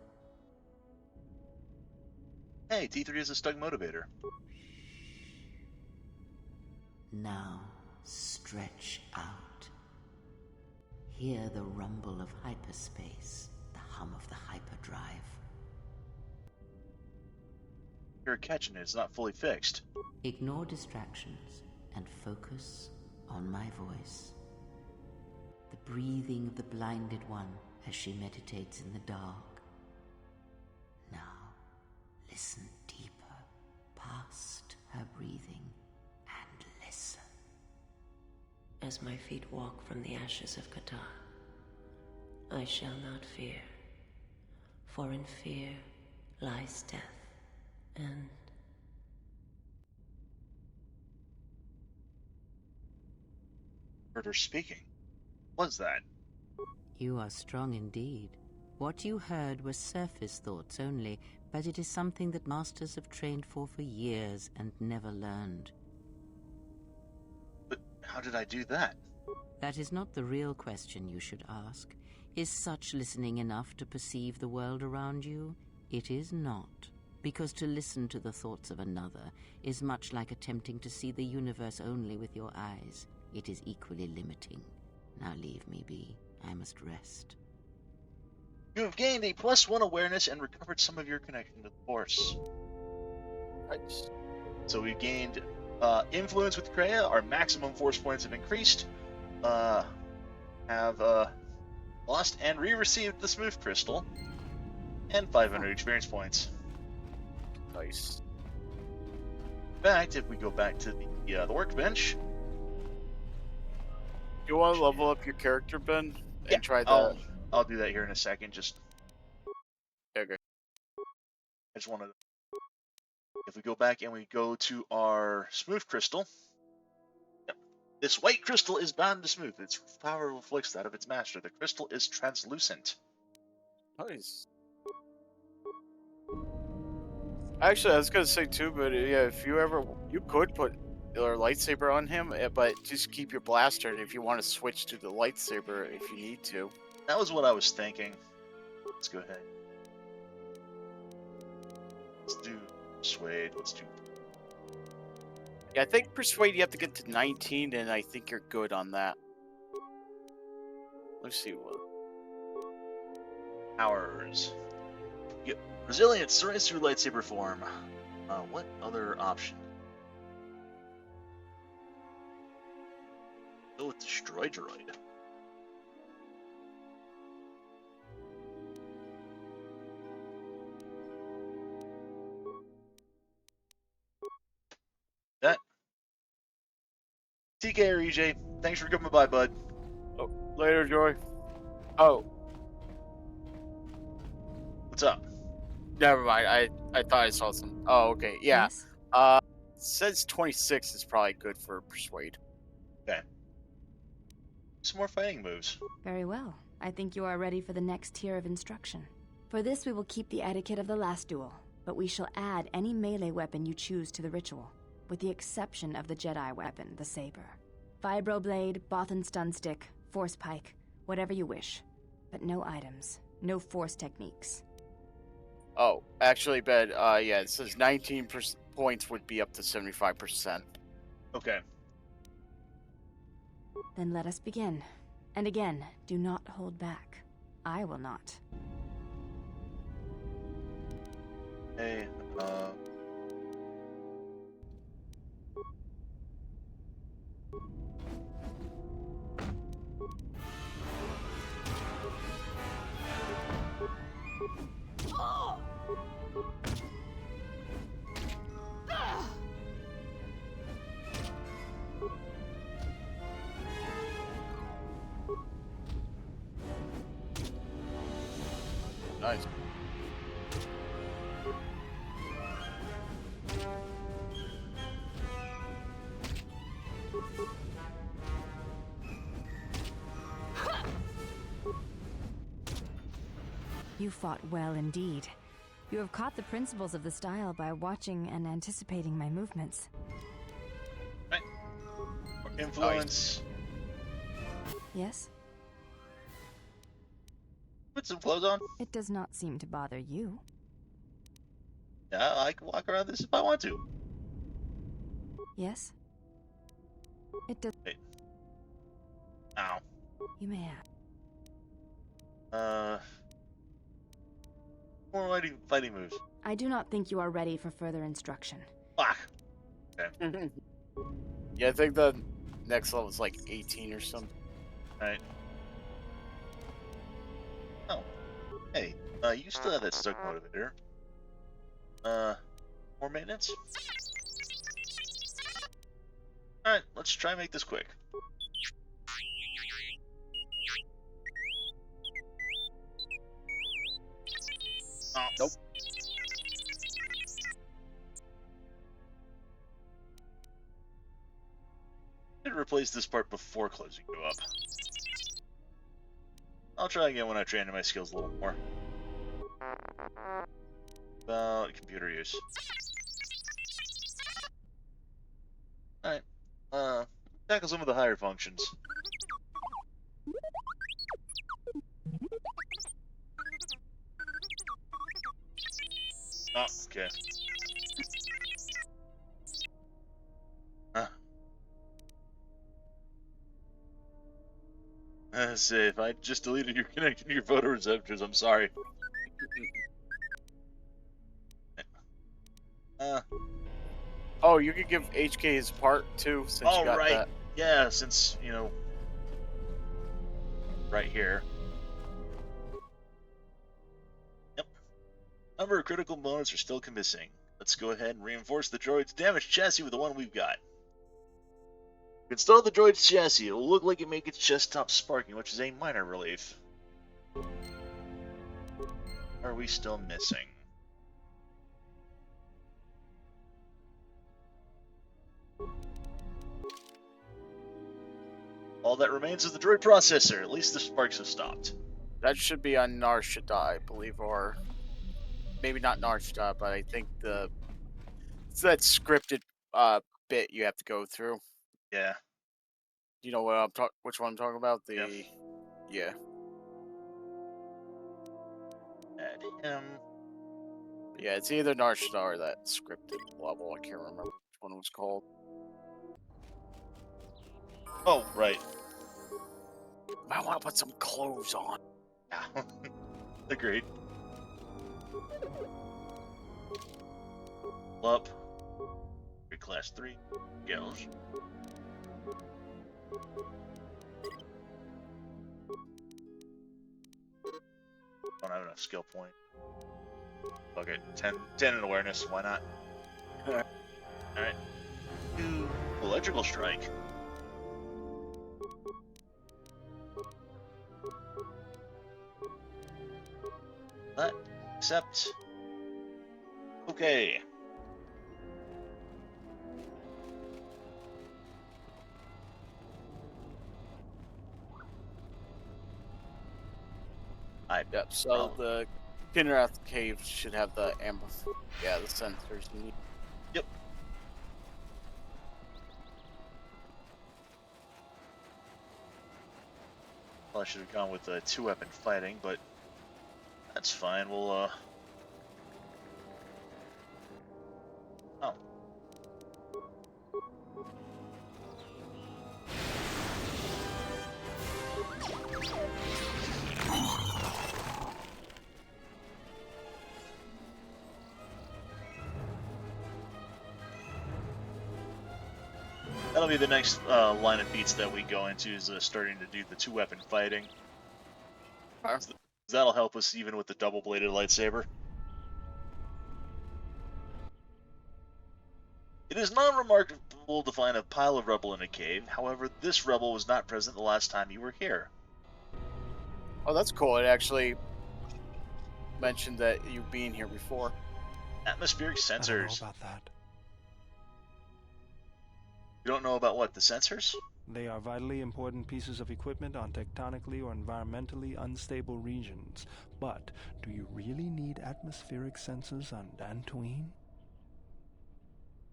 Hey, T3 is a stug motivator. Now, stretch out. Hear the rumble of hyperspace, the hum of the hyperdrive. You're catching it, it's not fully fixed. Ignore distractions and focus on my voice. The breathing of the blinded one as she meditates in the dark. Now, listen deeper, past her breathing, and listen. As my feet walk from the ashes of KOTOR, I shall not fear, For in fear lies death, and... Heard her speaking. What's that? You are strong indeed. What you heard were surface thoughts only, but it is something that masters have trained for years and never learned. But how did I do that? That is not the real question you should ask. Is such listening enough to perceive the world around you? It is not. Because to listen to the thoughts of another is much like attempting to see the universe only with your eyes. It is equally limiting. Now leave me be. I must rest. You have gained a +1 awareness and recovered some of your connection to the Force. Nice. So we've gained influence with Kreia. Our maximum Force points have increased. Have lost and re-received the Smooth Crystal. And 500 experience points. Nice. In fact, if we go back to the workbench... You want to level up your character, Ben? And try that? I'll do that here in a second. Just okay. I just want to. If we go back and we go to our smooth crystal, yep. This white crystal is bound to smooth. Its power reflects that of its master. The crystal is translucent. Nice. Actually, I was gonna say too, but yeah, if you could put your lightsaber on him, but just keep your blaster, and if you want to switch to the lightsaber, if you need to. That was what I was thinking. Let's go ahead. Let's do persuade. Let's do. Yeah, I think persuade you have to get to 19, and I think you're good on that. Let's see what. Powers. Yep. Resilience. Surrenders through lightsaber form. What other option? Go with Destroy Droid. That. TK or EJ, thanks for coming by, bud. Oh, later, Joy. Oh. What's up? Never mind. I thought I saw some. Oh, okay. Yeah. Yes? It says 26 is probably good for persuade. Okay. Some more fighting moves. Very well. I think you are ready for the next tier of instruction. For this, we will keep the etiquette of the last duel, but we shall add any melee weapon you choose to the ritual, with the exception of the Jedi weapon, the saber. Vibroblade, Bothan stun stick, force pike, whatever you wish. But no items, no force techniques. Oh, actually, Ben, yeah, it says 19 points would be up to 75%. Okay. Then let us begin. And again, do not hold back. I will not. Hey, Nice. You fought well indeed. You have caught the principles of the style by watching and anticipating my movements. right. More influence. Yes? Put some clothes on. It does not seem to bother you. Yeah, I can walk around this if I want to. Yes? It does. Wait. Ow. You may have. More fighting moves. I do not think you are ready for further instruction. Fuck. Okay. Yeah, I think the next level is like 18 or something. Alright. Oh. Hey, you still have that stuck motivator. More maintenance? Alright, let's try and make this quick. Oh. Nope. I did replace this part before closing you up. I'll try again when I train my skills a little more. About computer use. Alright. Tackle some of the higher functions. Oh, okay. Say, if I just deleted your connection to your photoreceptors, I'm sorry. Oh, you could give HK his part too, since you got right. that. Yeah, since, right here. Yep. Number of critical components are still missing. Let's go ahead and reinforce the droid's damaged chassis with the one we've got. Install the droid's chassis. It will look like it makes its chest stop sparking, which is a minor relief. Are we still missing? All that remains is the droid processor. At least the sparks have stopped. That should be on Nar Shaddaa, I believe, or maybe not Nar Shaddaa, but I think it's that scripted bit you have to go through. Yeah. You know what which one I'm talking about? Yeah. Add him. Yeah, it's either Nar Shaddaa or that scripted level. I can't remember which one it was called. Oh, right. I want to put some clothes on. Yeah. Agreed. Up. Class 3. Gauge. Don't have enough skill point. Okay, 10 in awareness, why not? Alright. Do electrical strike. That, accept. Okay. Yep, so the Kinrath cave should have the the sensors you need. Yep. Well, I should have gone with 2-weapon fighting, but that's fine. We'll, Oh. That'll be the next line of beats that we go into, is starting to do the 2-weapon fighting. That'll help us even with the double-bladed lightsaber. It is not remarkable to find a pile of rubble in a cave. However, this rubble was not present the last time you were here. Oh, that's cool. It actually mentioned that you've been here before. Atmospheric sensors. I don't know about that. You don't know about what? The sensors? They are vitally important pieces of equipment on tectonically or environmentally unstable regions. But do you really need atmospheric sensors on Dantooine?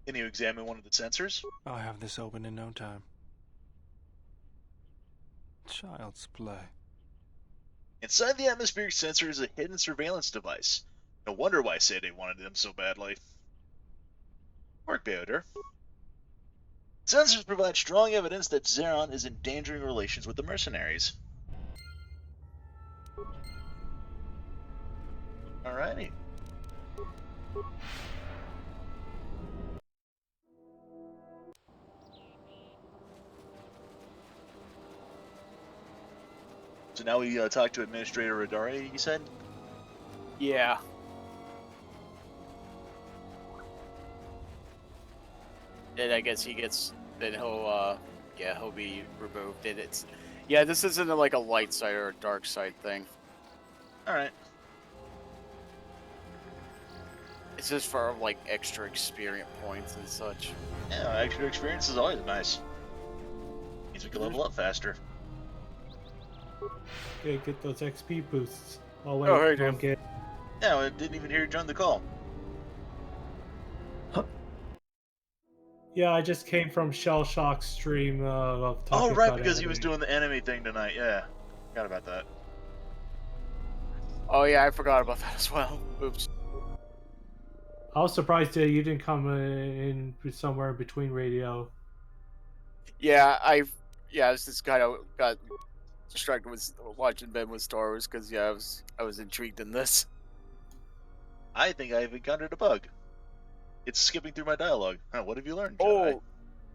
Can you examine one of the sensors? I'll have this open in no time. Child's play. Inside the atmospheric sensor is a hidden surveillance device. No wonder why Sede wanted them so badly. Work, Beoder. Sensors provide strong evidence that Zeron is endangering relations with the mercenaries. Alrighty. So now we talk to Administrator Radari, you said? Yeah. And I guess then he'll be removed. And this isn't like a light side or a dark side thing. Alright. It's just for like extra experience points and such. Yeah, extra experience is always nice. Means we can level up faster. Okay, get those XP boosts. Oh wait, Oh, hey, don't Jim. get. Yeah, I didn't even hear you join the call. Yeah, I just came from Shell Shock's stream of talking Oh, right, about because he was anime. doing the anime thing tonight. Yeah, forgot about that. Oh yeah, I forgot about that as well. Oops. I was surprised that you didn't come in somewhere in between radio. Yeah, I was just kind of got distracted with watching Ben with Star Wars because yeah, I was intrigued in this. I think I've encountered a bug. It's skipping through my dialogue. Huh, what have you learned, Jedi? Oh,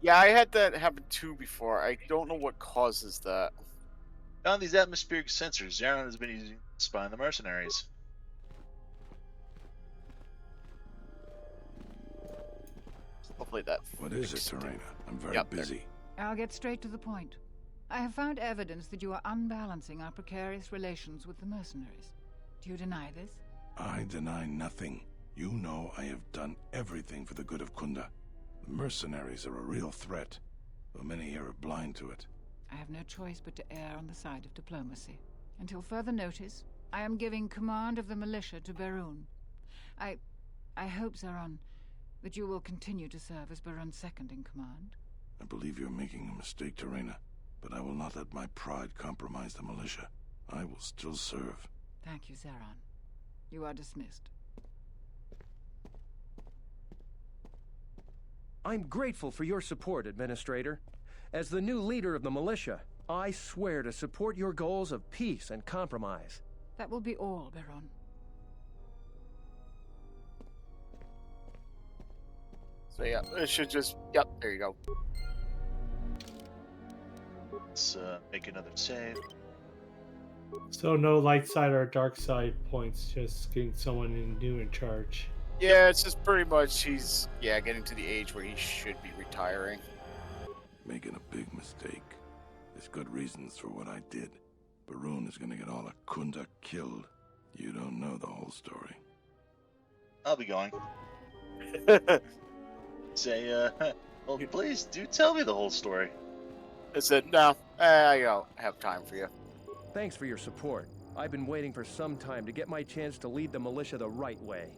yeah, I had that happen too before. I don't know what causes that. Found these atmospheric sensors Zaron has been using to spy on the mercenaries. Hopefully that. What is it, Serena? I'm very busy. I'll get straight to the point. I have found evidence that you are unbalancing our precarious relations with the mercenaries. Do you deny this? I deny nothing. You know I have done everything for the good of Kunda. The mercenaries are a real threat, though many here are blind to it. I have no choice but to err on the side of diplomacy. Until further notice, I am giving command of the militia to Barun. I hope, Zaron, that you will continue to serve as Barun's second in command. I believe you're making a mistake, Terena, but I will not let my pride compromise the militia. I will still serve. Thank you, Zaron. You are dismissed. I'm grateful for your support, Administrator. As the new leader of the militia, I swear to support your goals of peace and compromise. That will be all, Baron. So yeah, it should just, yep, there you go. Let's make another save. So no light side or dark side points, just getting someone new in charge. Yeah, it's just pretty much he's, getting to the age where he should be retiring. Making a big mistake. There's good reasons for what I did. Barun is gonna get all of Kunda killed. You don't know the whole story. I'll be going. Say, well, please do tell me the whole story. I said, no, I don't have time for you. Thanks for your support. I've been waiting for some time to get my chance to lead the militia the right way.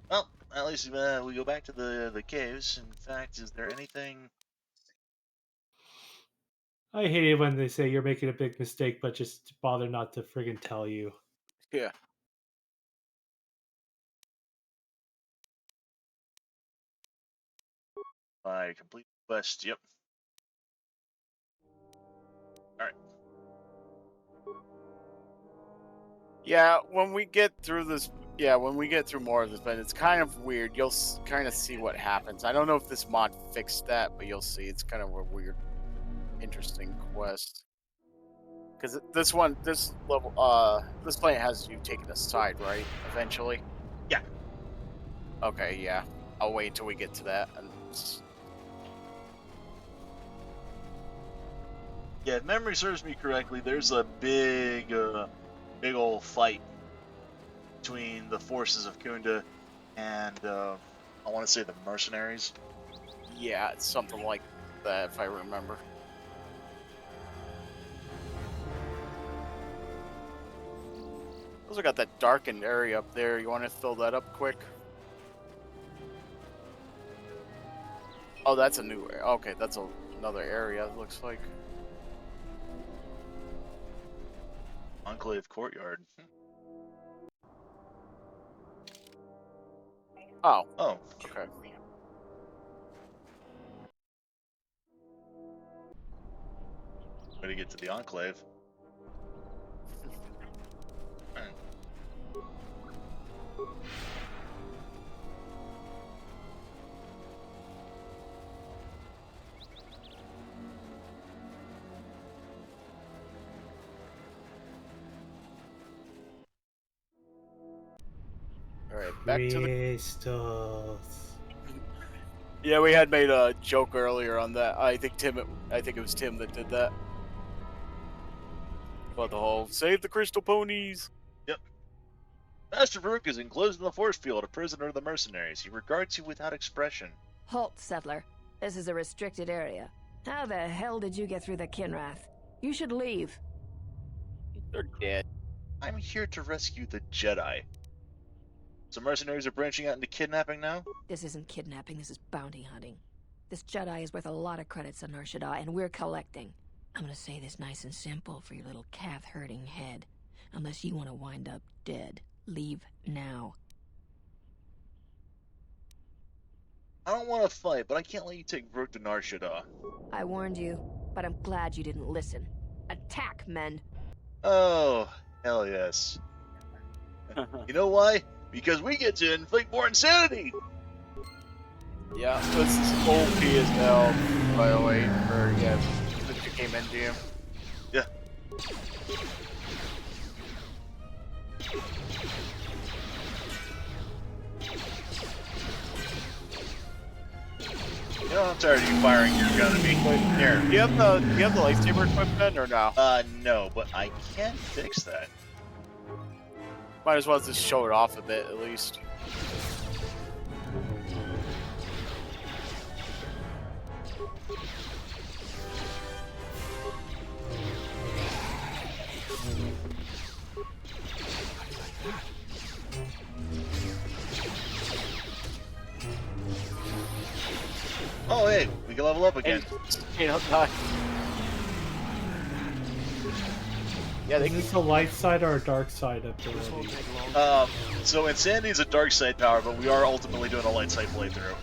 Well, at least we go back to the caves. In fact, is there anything... I hate it when they say you're making a big mistake, but just bother not to friggin' tell you. Yeah. I complete the quest, yep. Alright. Yeah, when we get through this, when we get through more of this, but it's kind of weird. You'll kind of see what happens. I don't know if this mod fixed that, but you'll see. It's kind of a weird, interesting quest. Because this level, this planet has you taken aside, right? Eventually? Yeah. Okay, yeah. I'll wait until we get to that. And Yeah, if memory serves me correctly, there's a big old fight between the forces of Kunda and, I want to say the mercenaries. yeah, it's something like that, if I remember. Also got that darkened area up there. You want to fill that up quick? Oh, that's a new area. Okay, that's another area, it looks like. Enclave Courtyard. Oh. Oh. Okay. Way to get to the Enclave. Alright, back to the... Crystals. Yeah, we had made a joke earlier on that. I think it was Tim that did that. About the whole, save the crystal ponies! Yep. Master Farouk is enclosed in the force field, a prisoner of the mercenaries. He regards you without expression. Halt, settler. This is a restricted area. How the hell did you get through the Kinrath? You should leave. They're dead. I'm here to rescue the Jedi. So mercenaries are branching out into kidnapping now? This isn't kidnapping, this is bounty hunting. This Jedi is worth a lot of credits on Nar Shaddaa, and we're collecting. I'm gonna say this nice and simple for your little calf-hurting head. Unless you want to wind up dead, leave now. I don't want to fight, but I can't let you take Farouk to Nar Shaddaa. I warned you, but I'm glad you didn't listen. Attack, men! Oh, hell yes. You know why? Because we get to inflict more insanity! Yeah, this is OP as hell, by the way, for, yeah, since you came into him. Yeah. You know, I'm tired of you firing your gun at me. Here. Do you have the lightsaber equipment or no? No, but I can fix that. Might as well just show it off a bit, at least. Oh, hey, we can level up again. Hey, don't die. Yeah, is this a light side or a dark side ability? So insanity is a dark side power, but we are ultimately doing a light side playthrough.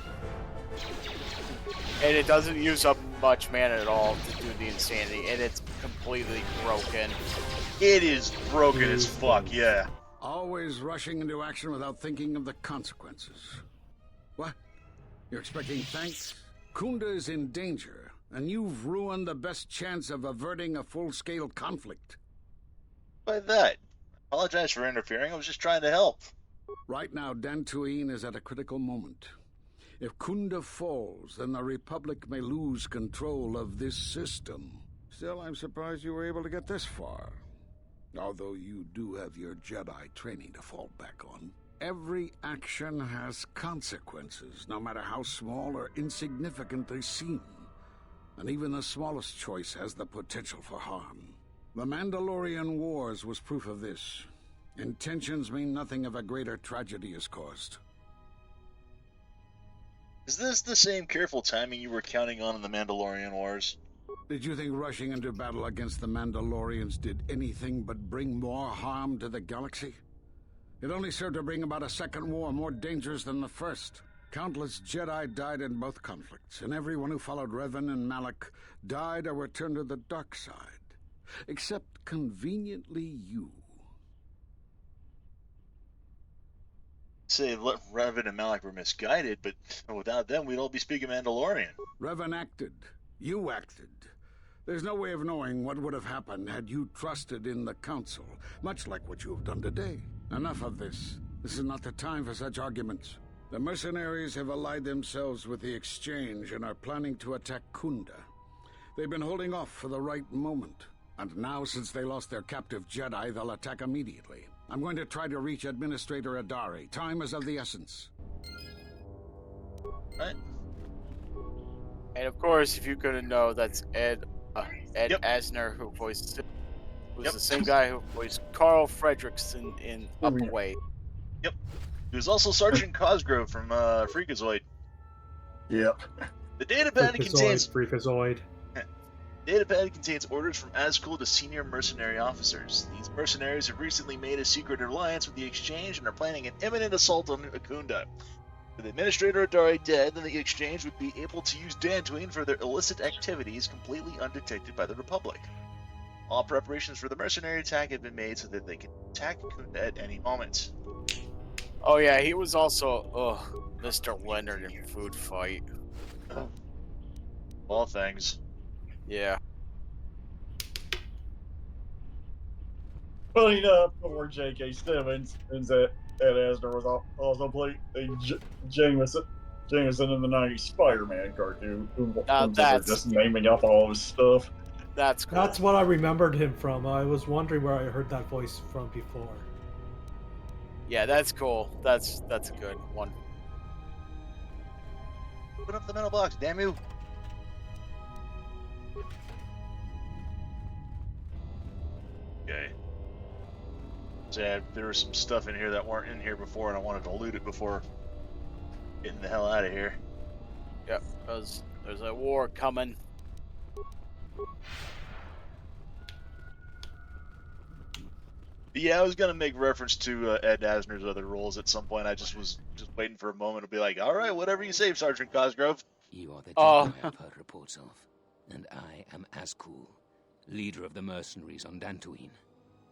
And it doesn't use up much mana at all to do the insanity, and it's completely broken. It is broken as fuck, yeah. Always rushing into action without thinking of the consequences. What? You're expecting thanks? Kunda is in danger, and you've ruined the best chance of averting a full-scale conflict. By that, I apologize for interfering. I was just trying to help. Right now, Dantooine is at a critical moment. If Kunda falls, then the Republic may lose control of this system. Still, I'm surprised you were able to get this far. Although you do have your Jedi training to fall back on. Every action has consequences, no matter how small or insignificant they seem. And even the smallest choice has the potential for harm. The Mandalorian Wars was proof of this. Intentions mean nothing if a greater tragedy is caused. Is this the same careful timing you were counting on in the Mandalorian Wars? Did you think rushing into battle against the Mandalorians did anything but bring more harm to the galaxy? It only served to bring about a second war more dangerous than the first. Countless Jedi died in both conflicts, and everyone who followed Revan and Malak died or returned to the dark side. Except, conveniently, you. Say Revan and Malak were misguided, but without them, we'd all be speaking Mandalorian. Revan acted. You acted. There's no way of knowing what would have happened had you trusted in the Council, much like what you have done today. Enough of this. This is not the time for such arguments. The mercenaries have allied themselves with the Exchange and are planning to attack Kunda. They've been holding off for the right moment. And now, since they lost their captive Jedi, they'll attack immediately. I'm going to try to reach Administrator Adari. Time is of the essence. Right. And of course, if you couldn't know, that's Ed Asner, who voiced Sith, who's the same guy who voiced Carl Fredrickson in Upaway. Yep. He was also Sergeant Cosgrove from Freakazoid. Yep. The datapad contains Freakazoid. Datapad contains orders from Azkul to senior mercenary officers. These mercenaries have recently made a secret alliance with the Exchange and are planning an imminent assault on Akunda. With Administrator Adari dead, then the Exchange would be able to use Dantooine for their illicit activities completely undetected by the Republic. All preparations for the mercenary attack have been made so that they can attack Akunda at any moment. Oh yeah, he was also, Mr. Leonard in Food Fight. All things. Yeah. Funny enough, before J.K. Simmons and Ed Asner was also playing Jameson in the 90s Spider-Man cartoon. Who that's just naming up all his stuff. That's cool. That's what I remembered him from. I was wondering where I heard that voice from before. Yeah, that's cool. That's a good one. Put up the metal box, damn you! Okay. So there was some stuff in here that weren't in here before, and I wanted to loot it before getting the hell out of here. Yep, because there's a war coming. Yeah, I was gonna make reference to Ed Asner's other roles at some point. I just was waiting for a moment to be like, all right, whatever you say, Sergeant Cosgrove. You are the Jedi I've heard reports of, and I am Azkul, leader of the mercenaries on Dantooine.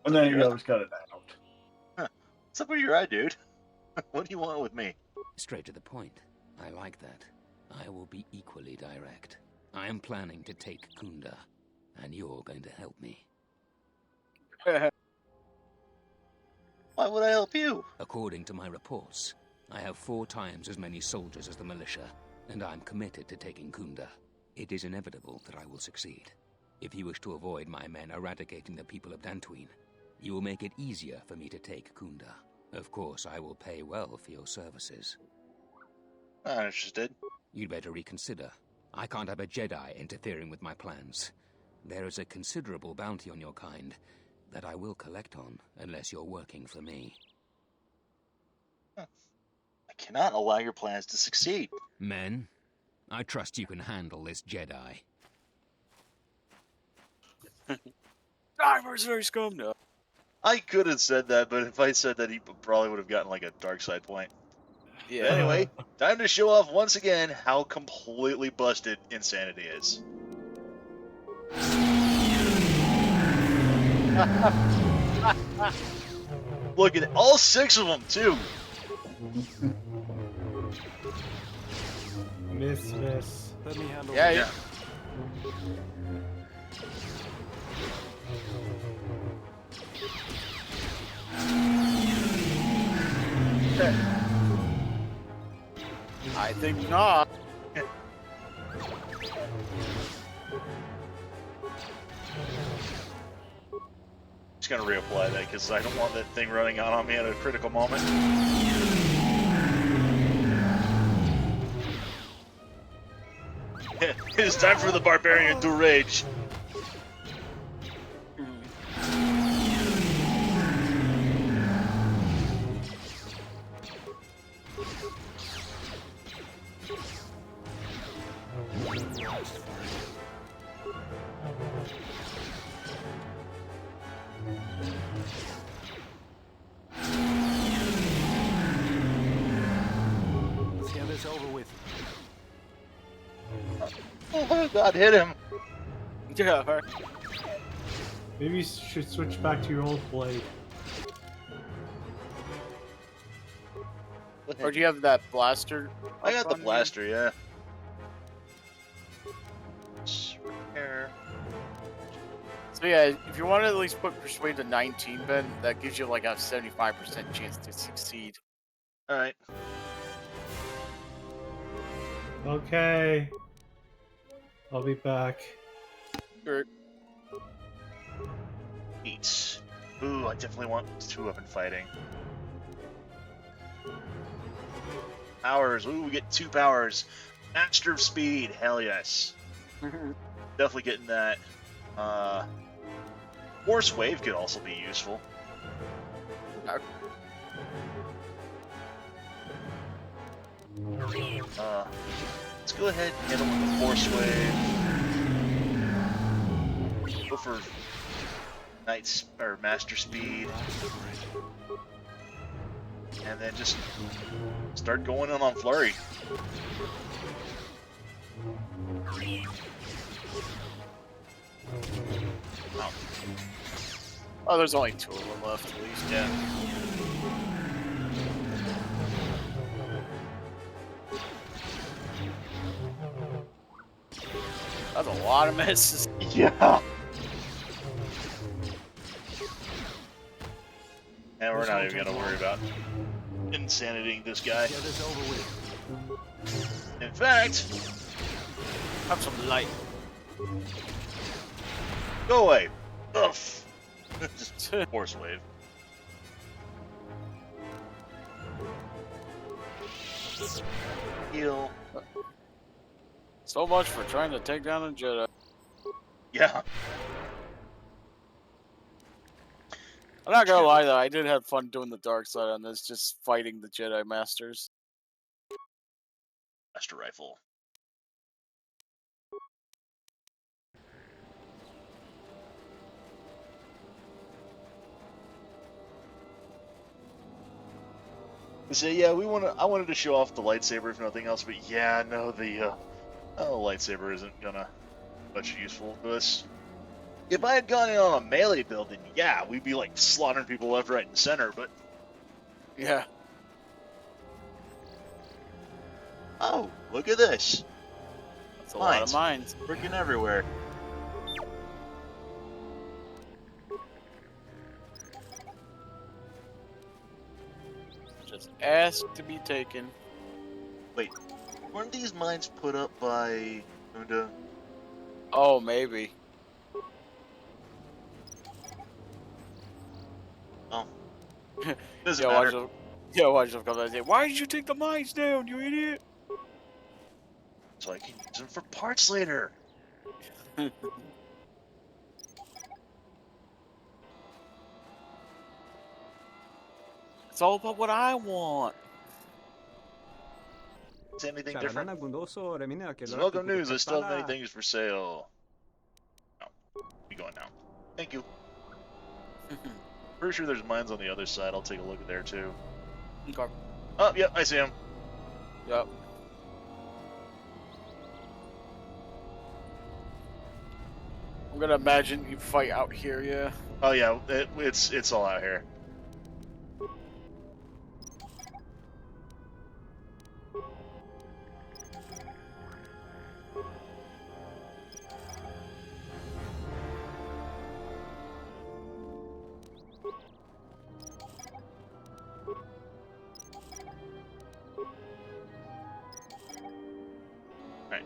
And then he goes, cut it out. Huh. What's up with your eye, dude? What do you want with me? Straight to the point. I like that. I will be equally direct. I am planning to take Kunda, and you're going to help me. Why would I help you? According to my reports, I have 4 times as many soldiers as the militia, and I'm committed to taking Kunda. It is inevitable that I will succeed. If you wish to avoid my men eradicating the people of Dantooine, you will make it easier for me to take Kunda. Of course, I will pay well for your services. Not interested. You'd better reconsider. I can't have a Jedi interfering with my plans. There is a considerable bounty on your kind that I will collect on unless you're working for me. I cannot allow your plans to succeed. Men, I trust you can handle this Jedi. Mercenary scum, no. I could have said that, but if I said that, he probably would have gotten like a dark side point. Yeah. But anyway, time to show off once again how completely busted Insanity is. Look at it, all 6 of them too. Miss. Let me handle Yeah, it. yeah. I think not. Just gonna reapply that because I don't want that thing running out on me at a critical moment. It is time for the barbarian to rage. Let's get this over with. Oh God, hit him. Yeah, right. Maybe you should switch back to your old blade. Or do you have that blaster? I got the on you? blaster, yeah. Repair. So yeah, if you want to at least put Persuade to 19, Ben, that gives you like a 75% chance to succeed. Alright. Okay. I'll be back. Sure. Eats. Ooh, I definitely want 2-weapon fighting. Powers. Ooh, we get 2 powers. Master of Speed. Hell yes. Definitely getting that. Force Wave could also be useful. Let's go ahead and hit him with the Force Wave. Go for Master Speed. And then just start going in on Flurry. Oh, there's only 2 of them left at least. Yeah. That's a lot of misses. Yeah. And we're not even gonna worry about insanitying this guy. Get this over with. In fact, have some light. Go away. Ugh. Just Force Wave. Heal. So much for trying to take down a Jedi. Yeah. I'm not gonna lie though, I did have fun doing the dark side on this, just fighting the Jedi Masters. Master Rifle. So yeah, I wanted to show off the lightsaber if nothing else, but yeah, no, the lightsaber isn't gonna be much useful to us. If I had gone in on a melee build, then yeah, we'd be like slaughtering people left, right, and center. But yeah. Oh, look at this! That's a lot of mines. Freaking everywhere. Just ask to be taken. Wait, weren't these mines put up by Kunda? Oh, maybe. Oh. Doesn't yeah, matter. Watch them come out and say, "Why did you take the mines down, you idiot?" So I can use them for parts later. It's all about what I want. Is anything different? Welcome news, I still have many things for sale. No. Be going now. Thank you. Pretty sure there's mines on the other side. I'll take a look at there too. Okay. Oh, yep, I see him. Yep. I'm gonna imagine you fight out here, yeah. Oh yeah, it's all out here. Right.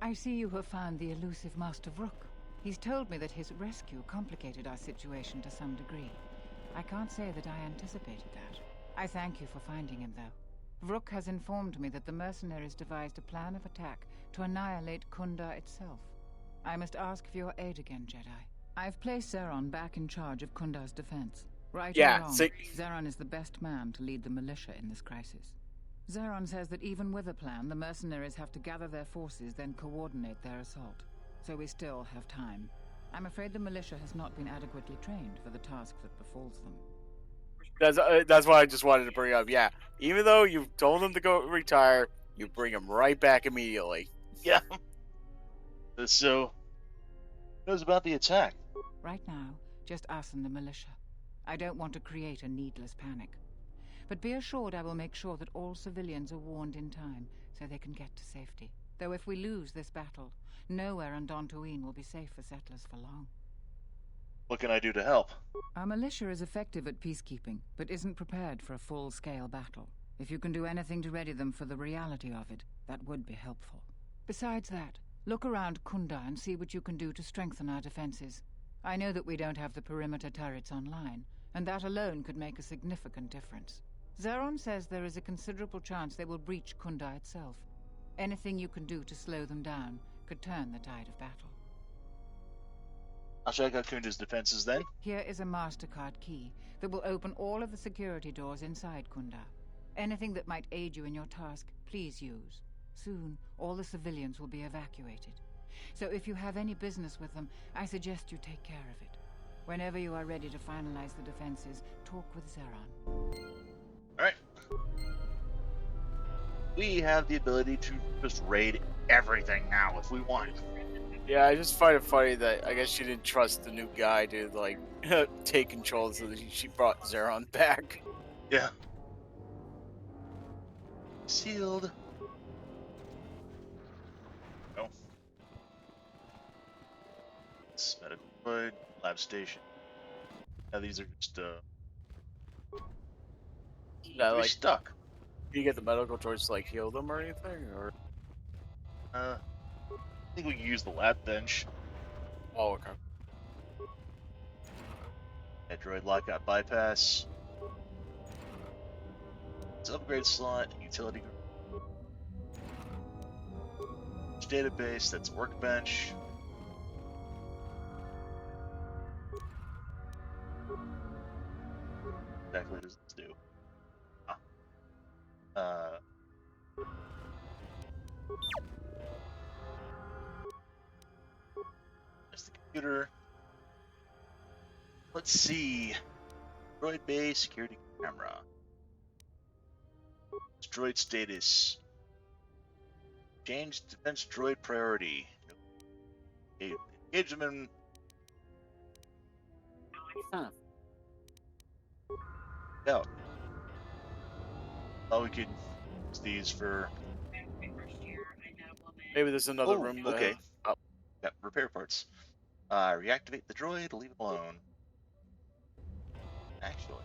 I see you have found the elusive Master Vrook. He's told me that his rescue complicated our situation to some degree. I can't say that I anticipated that. I thank you for finding him, though. Vrook has informed me that the mercenaries devised a plan of attack to annihilate Kunda itself. I must ask for your aid again, Jedi. I've placed Zeron back in charge of Kunda's defense. Right or wrong, Zeron is the best man to lead the militia in this crisis. Zeron says that even with a plan, the mercenaries have to gather their forces, then coordinate their assault. So we still have time. I'm afraid the militia has not been adequately trained for the task that befalls them. That's why I just wanted to bring up. Yeah, even though you told them to go retire, you bring them right back immediately. Yeah. So, who knows about the attack? Right now, just us and the militia. I don't want to create a needless panic. But be assured I will make sure that all civilians are warned in time so they can get to safety. Though if we lose this battle, nowhere on Dantooine will be safe for settlers for long. What can I do to help? Our militia is effective at peacekeeping, but isn't prepared for a full-scale battle. If you can do anything to ready them for the reality of it, that would be helpful. Besides that, look around Kunda and see what you can do to strengthen our defenses. I know that we don't have the perimeter turrets online, and that alone could make a significant difference. Zeron says there is a considerable chance they will breach Kunda itself. Anything you can do to slow them down could turn the tide of battle. I'll check out Kunda's defenses then. Here is a MasterCard key that will open all of the security doors inside Kunda. Anything that might aid you in your task, please use. Soon, all the civilians will be evacuated. So if you have any business with them, I suggest you take care of it. Whenever you are ready to finalize the defenses, talk with Zeron. Alright. We have the ability to just raid everything now if we want. Yeah, I just find it funny that I guess she didn't trust the new guy to, like, take control, so that she brought Zeron back. Yeah. Sealed. Oh. It's medical hood, lab station. Now these are just, Yeah, We're like stuck. Do you get the medical droids to like heal them or anything, or? I think we can use the lab bench. Oh, okay. Yeah, droid lockout bypass. It's upgrade slot, utility group. Database, that's workbench. Exactly what does this do? There's the computer. Let's see. Droid bay security camera. Droid status. Change defense droid priority. Engage them in. Out. Oh, we could use these for. Maybe there's another room. That Okay. Oh. Yeah, repair parts. Reactivate the droid. Leave it alone. Actually.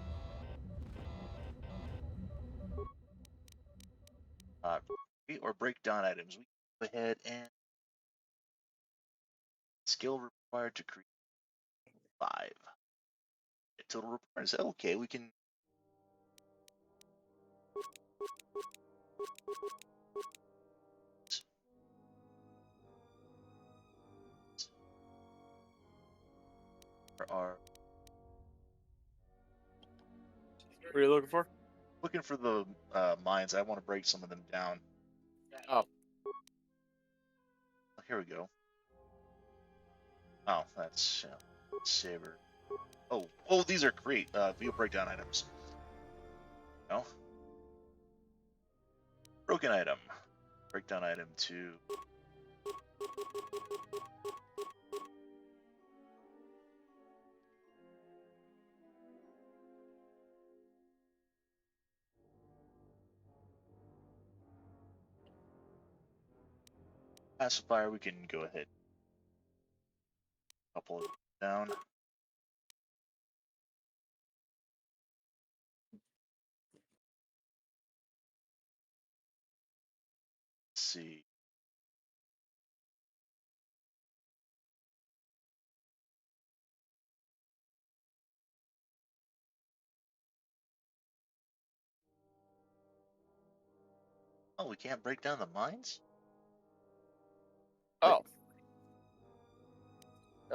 Or break down items. We go ahead and skill required to create 5. Total repairs. Okay, we can. Are What are you looking for? looking for the mines. I want to break some of them down. Oh. Here we go. Oh, that's saber. Oh, these are create view breakdown items. No. Broken item. Breakdown item 2. Pacifier, we can go ahead. Couple it down. Let's see. Oh, we can't break down the mines? Oh.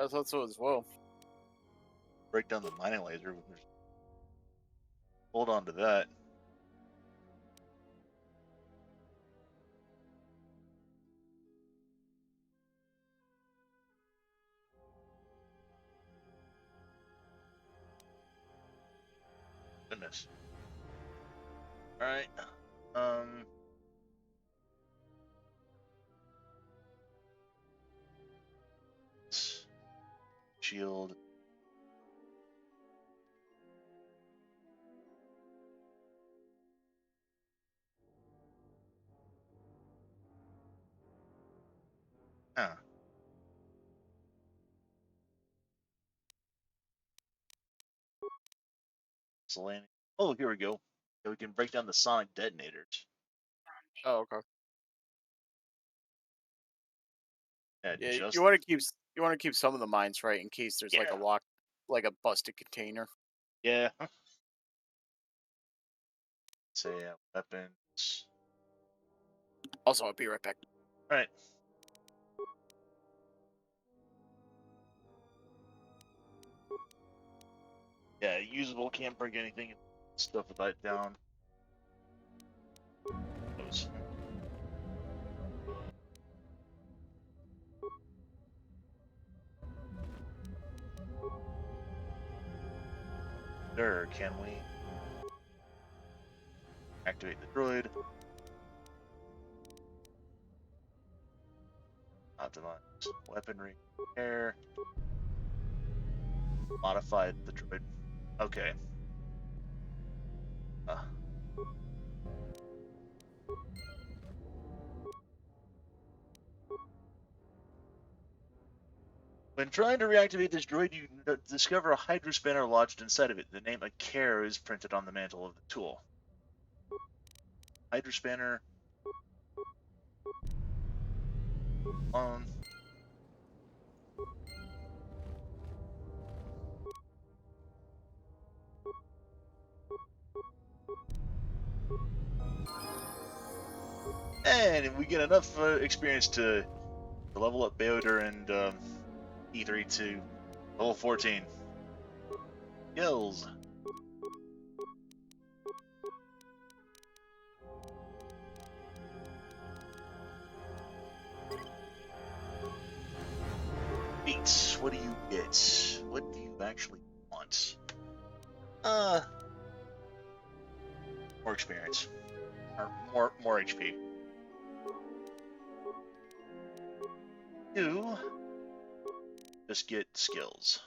I thought so as well. Break down the mining laser. Hold on to that. Goodness. Alright. Shield. Huh. Selenium. Oh, here we go. Yeah, we can break down the sonic detonators. Oh, okay. Yeah, you want to keep some of the mines right in case there's like a lock, like a busted container. Yeah. Say weapons. Also, I'll be right back. All right. Yeah, usable. Can't break anything. Stuff with that down. Those. There, can we activate the droid? Optimize weaponry, air, modify the droid. Okay. When trying to reactivate this droid, you discover a hydrospanner lodged inside of it. The name Akare is printed on the mantle of the tool. Hydrospanner. On. And we get enough experience to level up Beoder and E3 to level 14. Skills. Beats. What do you get? What do you actually want? More experience. Or more HP. You just get skills.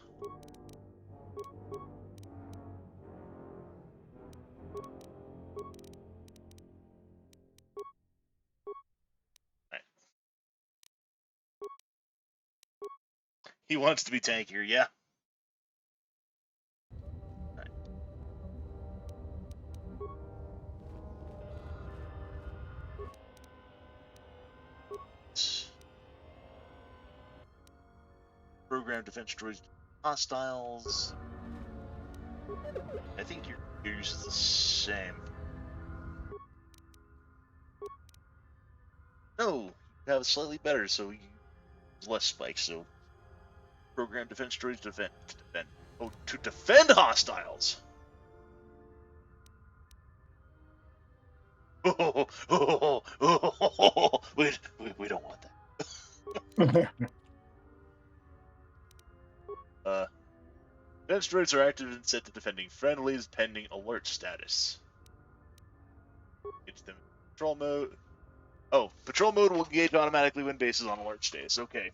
Right. He wants to be tankier, yeah. Right. Program defense droids hostiles. I think yours is the same. No, you have slightly better, so you use less spikes. So program defense droids to defend hostiles. We don't want that. Defense droids are active and set to defending friendlies pending alert status. It's them patrol mode. Oh, patrol mode will engage automatically when bases on alert status. Okay.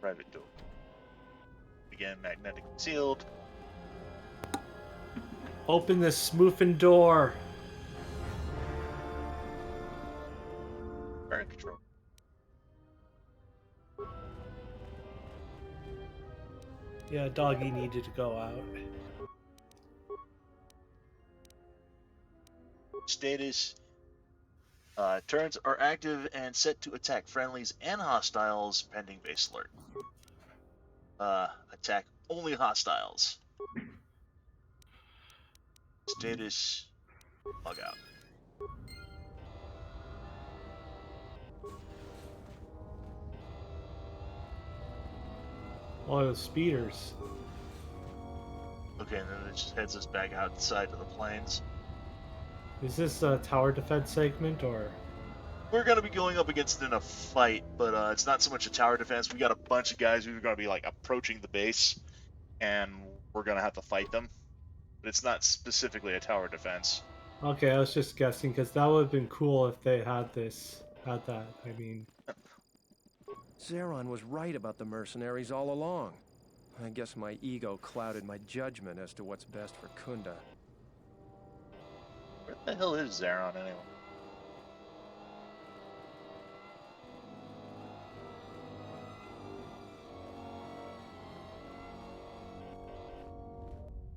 Private door. Again, magnetic sealed. Open the smoofing door. Current control. Yeah, doggy needed to go out. Status. Turrets are active and set to attack friendlies and hostiles pending base alert. Attack only hostiles. Status. Log out. Oh, the speeders. Okay, and then it just heads us back outside of the plains. Is this a tower defense segment, or? We're going to be going up against it in a fight, but it's not so much a tower defense. We got a bunch of guys who are going to be like approaching the base, and we're going to have to fight them. But it's not specifically a tower defense. Okay, I was just guessing, because that would have been cool if they had that. I mean... Zeron was right about the mercenaries all along. I guess my ego clouded my judgment as to what's best for Kunda. Where the hell is Zeron anyway?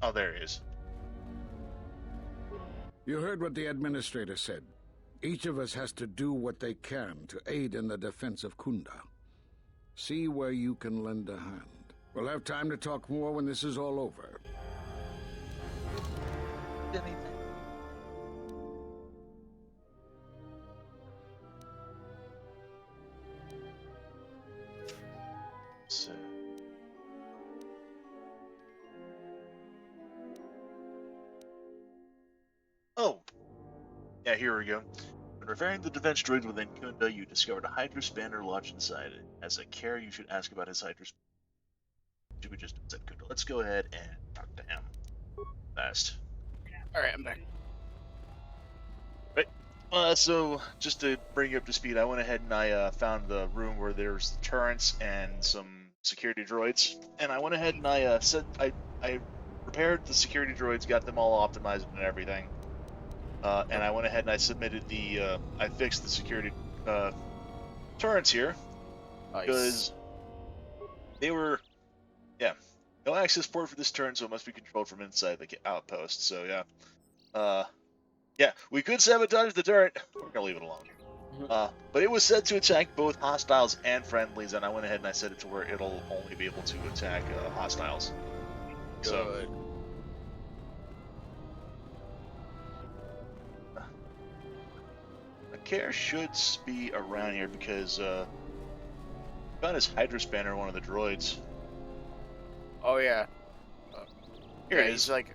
Oh, there he is. You heard what the administrator said. Each of us has to do what they can to aid in the defense of Kunda. See where you can lend a hand. We'll have time to talk more when this is all over. Anything? So. Oh! Yeah, here we go. When referring to the defense droids within Kunda, you discovered a hydrospanner lodged inside it. As a care, you should ask about his hydrospanner. You would just said Kunda. Let's go ahead and talk to him. Fast. Alright, I'm back. Wait. So just to bring you up to speed, I went ahead and I found the room where there's the turrets and some security droids, and I went ahead and I I repaired the security droids, got them all optimized and everything, and I went ahead and I submitted the I fixed the security turrets here because they were no access port for this turret, so it must be controlled from inside the outpost. So yeah, we could sabotage the turret. We're gonna leave it alone. But it was set to attack both hostiles and friendlies, and I went ahead and I set it to where it'll only be able to attack hostiles. Good. So, a care should be around here because found his Hydra Spanner, one of the droids. Oh yeah. Here it he's is. like.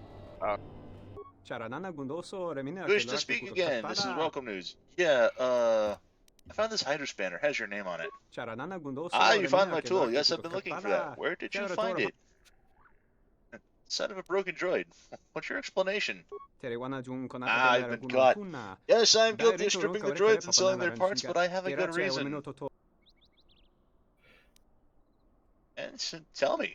Wish to speak again. This is welcome news. Yeah, I found this Hydra Spanner. Has your name on it. Ah, you found my tool. Yes, I've been looking for that. Where did you find it? Son of a broken droid. What's your explanation? Ah, I've been caught. Yes, I am guilty of stripping the droids and selling their parts, but I have a good reason. And tell me.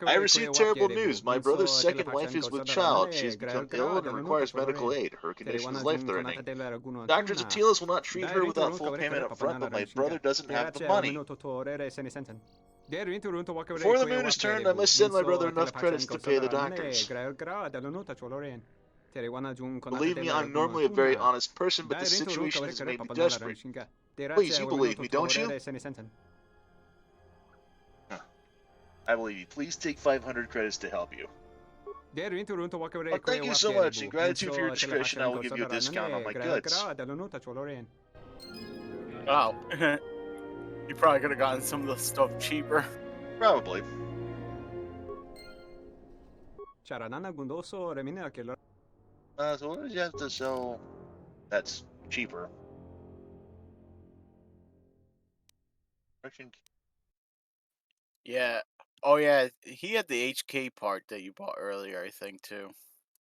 I received terrible news. My brother's second wife is with child. She has become ill and requires medical aid. Her condition is life-threatening. Doctors at Telos will not treat her without full payment up front, but my brother doesn't have the money. Before the moon is turned, I must send my brother enough credits to pay the doctors. Believe me, I'm normally a very honest person, but this situation has made me desperate. Please, you believe me, don't you? I believe you. Please take 500 credits to help you. Well, thank you so much. In gratitude for your discretion, I will give you a discount on my goods. Wow. You probably could have gotten some of the stuff cheaper. Probably. So what does you have to sell that's cheaper? Yeah. Oh yeah, he had the HK part that you bought earlier, I think too.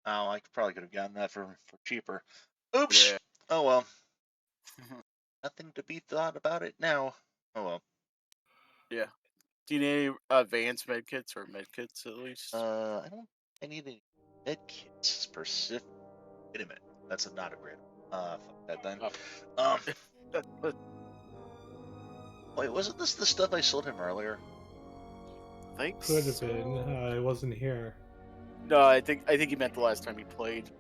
Oh, I probably could have gotten that for cheaper. Oops. Yeah. Oh well. Nothing to be thought about it now. Oh well. Yeah. Do you need any advanced medkits or medkits at least? I don't. I need any medkits specific. Wait a minute. That's not a great. Fuck that then. Oh. Wait, wasn't this the stuff I sold him earlier? Could have been. I wasn't here. No, I think he meant the last time he played.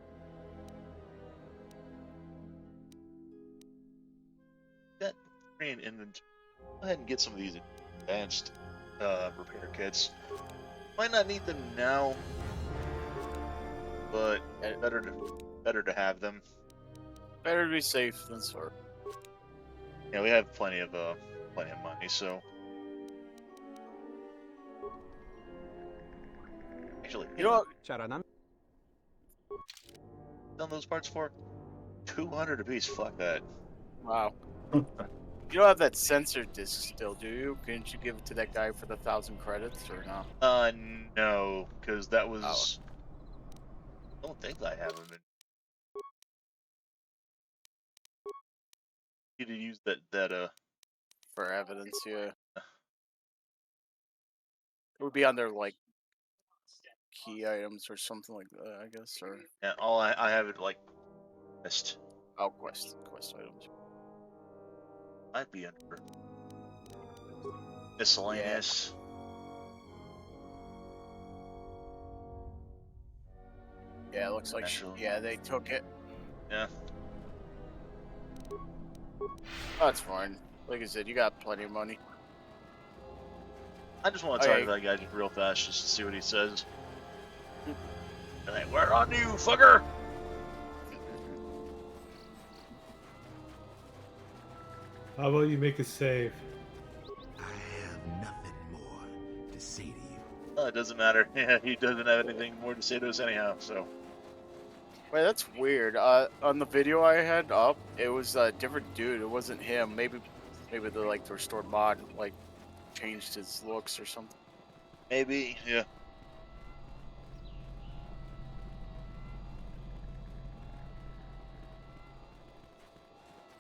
Got free in inventory. Go ahead and get some of these advanced repair kits. Might not need them now, but better to have them. Better to be safe than sorry. Yeah, we have plenty of money, so. Actually, you know what? Selling those parts for 200 apiece. Fuck that. Wow. You don't have that sensor disc still, do you? Couldn't you give it to that guy for the 1,000 credits or no? No, because that was. I don't think I have them in. You to use that for evidence, yeah. It would be on their like key items or something like that, I guess, or yeah. All I have it like quest. Oh, quest items. Might be under miscellaneous. Yeah, it looks like yeah, they took it. Yeah. That's fine. Like I said, you got plenty of money. I just want to talk to that guy just real fast, just to see what he says. Like, we're on you, fucker! How about you make a save? I have nothing more to say to you. Well, it doesn't matter. Yeah, he doesn't have anything more to say to us anyhow, so. Wait, that's weird. On the video I had up, it was a different dude. It wasn't him. Maybe the restored mod changed his looks or something. Maybe, yeah.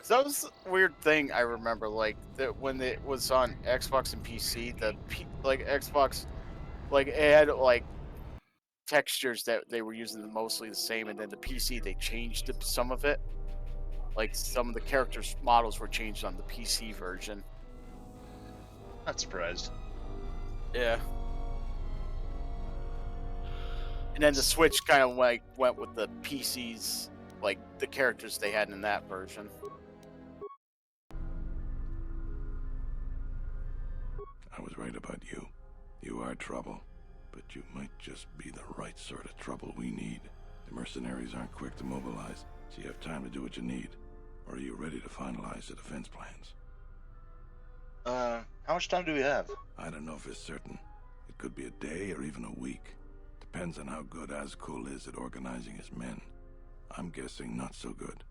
So that was a weird thing I remember, like that when it was on Xbox and PC, like Xbox, like it had like textures that they were using mostly the same, and then the PC they changed some of it. Like some of the characters' models were changed on the PC version. Not surprised. Yeah. And then the Switch kind of like went with the PCs, like the characters they had in that version. I was right about you. You are trouble, but you might just be the right sort of trouble we need. The mercenaries aren't quick to mobilize, so you have time to do what you need. Or are you ready to finalize the defense plans? How much time do we have? I don't know if it's certain. It could be a day or even a week. Depends on how good Azkul is at organizing his men. I'm guessing not so good.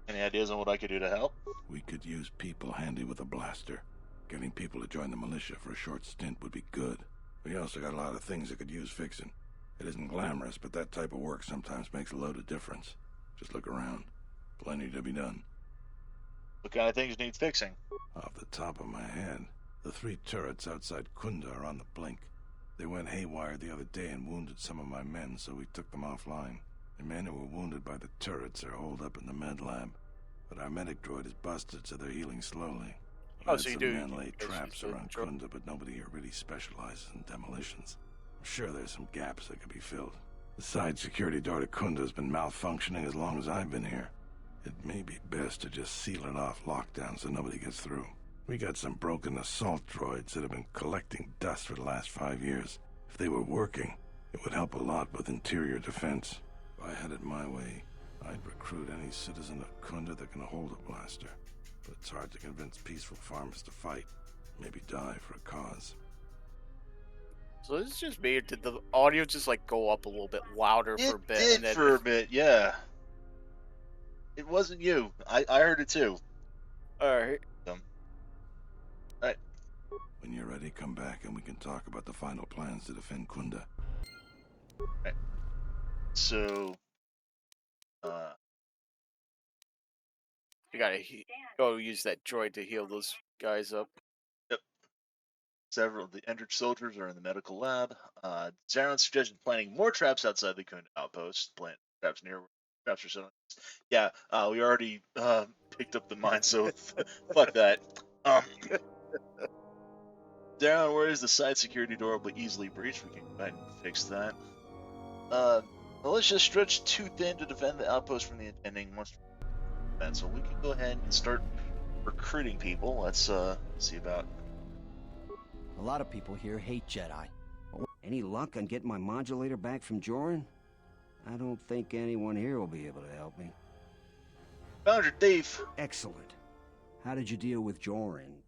Any ideas on what I could do to help? We could use people handy with a blaster. Getting people to join the militia for a short stint would be good. We also got a lot of things that could use fixing. It isn't glamorous, but that type of work sometimes makes a load of difference. Just look around. Plenty to be done. What kind of things need fixing? Off the top of my head, the 3 turrets outside Kunda are on the blink. They went haywire the other day and wounded some of my men, so we took them offline. The men who were wounded by the turrets are holed up in the med lab. But our medic droid is busted, so they're healing slowly. Oh, so you do. Men laid traps around Kunda, but nobody here really specializes in demolitions. I'm sure there's some gaps that could be filled. The side security door to Kunda has been malfunctioning as long as I've been here. It may be best to just seal it off lockdown so nobody gets through. We got some broken assault droids that have been collecting dust for the last 5 years. If they were working, it would help a lot with interior defense. If I had it my way, I'd recruit any citizen of Kunda that can hold a blaster. But it's hard to convince peaceful farmers to fight, maybe die for a cause. So this is just me. Did the audio just like go up a little bit louder for a bit? It did for a bit, yeah. It wasn't you. I heard it too. Alright. Alright. When you're ready, come back and we can talk about the final plans to defend Kunda. Right. So, you gotta go use that droid to heal those guys up. Yep. Several of the injured soldiers are in the medical lab. Zaron suggested planting more traps outside the Kunda outpost. Plant traps near where traps are set. Yeah, we already picked up the mine, so fuck that. Zaron worries the side security door will be easily breached. We can go ahead and fix that. Militia stretched too thin to defend the outpost from the intending monster. So we can go ahead and start recruiting people. Let's see about. A lot of people here hate Jedi. Any luck on getting my modulator back from Joran? I don't think anyone here will be able to help me. Found your thief. Excellent. How did you deal with Joran?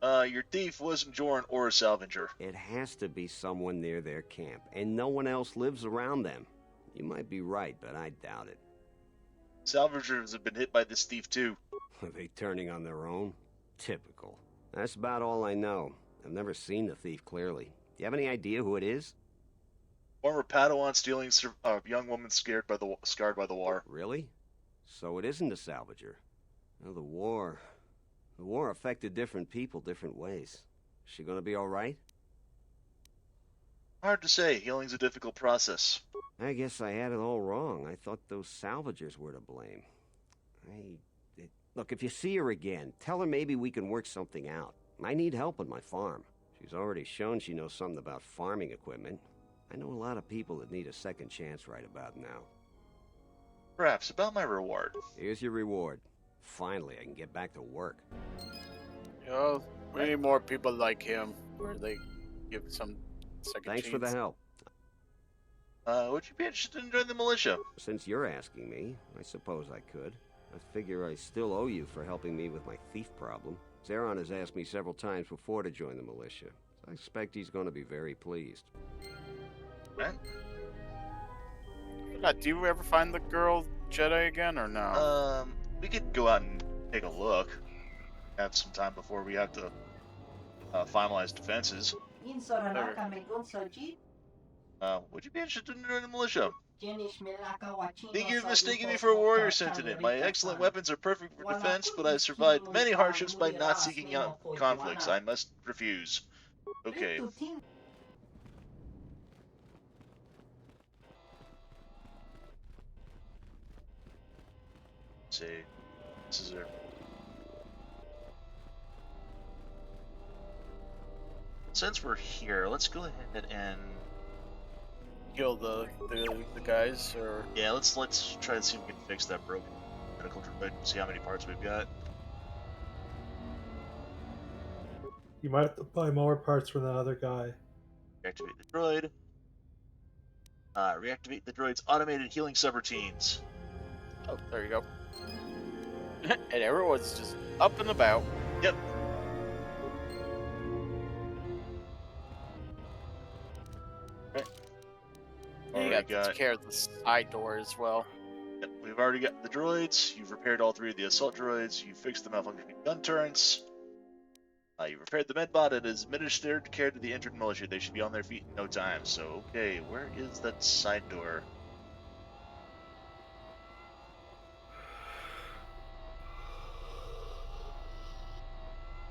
Your thief wasn't Joran or a salvager. It has to be someone near their camp, and no one else lives around them. You might be right, but I doubt it. Salvagers have been hit by this thief too. Are they turning on their own? Typical. That's about all I know. I've never seen the thief clearly. Do you have any idea who it is? Former Padawan stealing a young woman scarred by the war. Really? So it isn't a salvager. Well, the war affected different people different ways. Is she gonna be all right? Hard to say. Healing's a difficult process. I guess I had it all wrong. I thought those salvagers were to blame. Look, if you see her again, tell her maybe we can work something out. I need help on my farm. She's already shown she knows something about farming equipment. I know a lot of people that need a second chance right about now. Perhaps about my reward. Here's your reward. Finally, I can get back to work. Yo, we need more people like him, where they give some second Thanks chance. for the help. Would you be interested in joining the militia? Since you're asking me, I suppose I could. I figure I still owe you for helping me with my thief problem. Zaron has asked me several times before to join the militia. I expect he's going to be very pleased. Right. Do you ever find the girl Jedi again, or no? We could go out and take a look. Have some time before we have to finalize defenses. Would you be interested in joining the militia? Think you've mistaken me for a warrior sentinel. My excellent weapons are perfect for defense, but I've survived many hardships by not seeking out conflicts. I must refuse. Okay. Let's see. This is our... Since we're here, let's go ahead and kill the guys, or yeah, let's try to see if we can fix that broken medical droid. See how many parts we've got. You might have to buy more parts from that other guy. Reactivate the droid. Reactivate the droid's automated healing subroutines. Oh, there you go. And everyone's just up and about. Yep. You got to take care of the side door as well. Yep, we've already got the droids. You've repaired all 3 of the assault droids. You've fixed the malfunctioning gun turrets. You've repaired the medbot. It is administered care to the injured militia. They should be on their feet in no time. So, okay, where is that side door?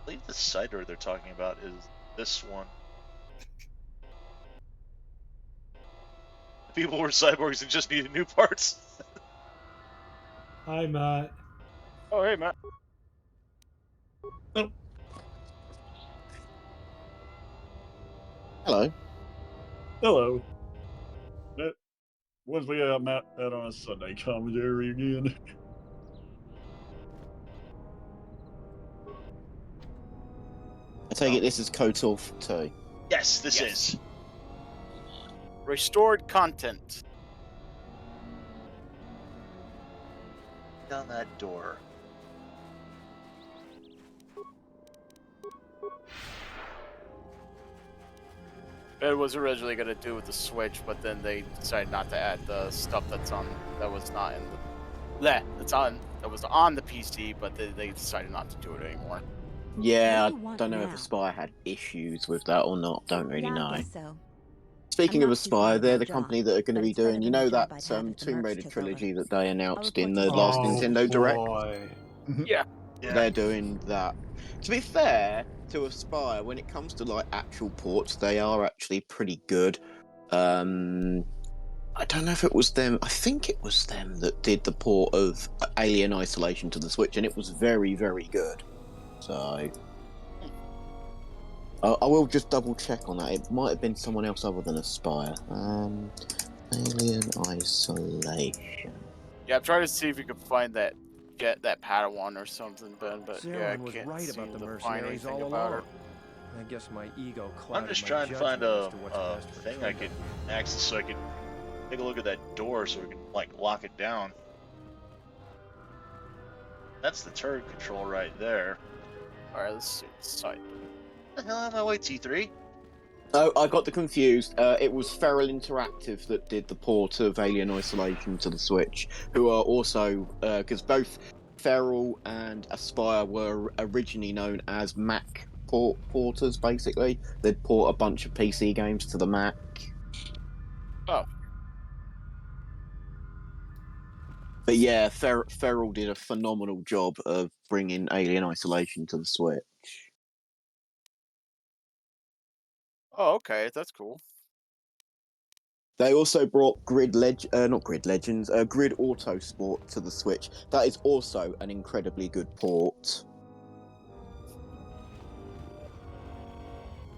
I believe the side door they're talking about is this one. The people were cyborgs and just needed new parts. Hi, Matt. Oh, hey, Matt. Oh. Hello. Hello. When's we Matt out on a Sunday commentary again? I take it this is KOTOR 2. Yes, this is. Restored content. Down that door. It was originally going to do with the Switch, but then they decided not to add the stuff that was not in the that was on the PC, but they decided not to do it anymore. Yeah, I don't know if Aspire had issues with that or not. Don't really know. So. Speaking of Aspire, they're the company that are going to be doing, you know, that Tomb Raider trilogy that they announced in the last Nintendo Direct? Yeah. They're doing that. To be fair to Aspire, when it comes to like actual ports, they are actually pretty good. I don't know if it was them. I think it was them that did the port of Alien Isolation to the Switch, and it was very, very good. So I will just double check on that. It might have been someone else other than Aspire. Alien Isolation. Yeah, I'm trying to see if you can find that Padawan or something, Ben. But yeah, I Zeron was can't right seem about the to find mercenaries anything all about her. along. I guess my ego clouded I'm just my trying to find judgment a as to what's best for thing I Kunda. could access so I could take a look at that door so we can like lock it down. That's the turret control right there. Alright, let's see the side. What the hell am I way, T3? Oh, I got the confused. It was Feral Interactive that did the port of Alien Isolation to the Switch, who are also, because both Feral and Aspire were originally known as Mac porters, basically. They'd port a bunch of PC games to the Mac. Oh. But yeah, Feral did a phenomenal job of bringing Alien Isolation to the Switch. Oh, okay, that's cool. They also brought Grid Legends, Grid Autosport to the Switch. That is also an incredibly good port.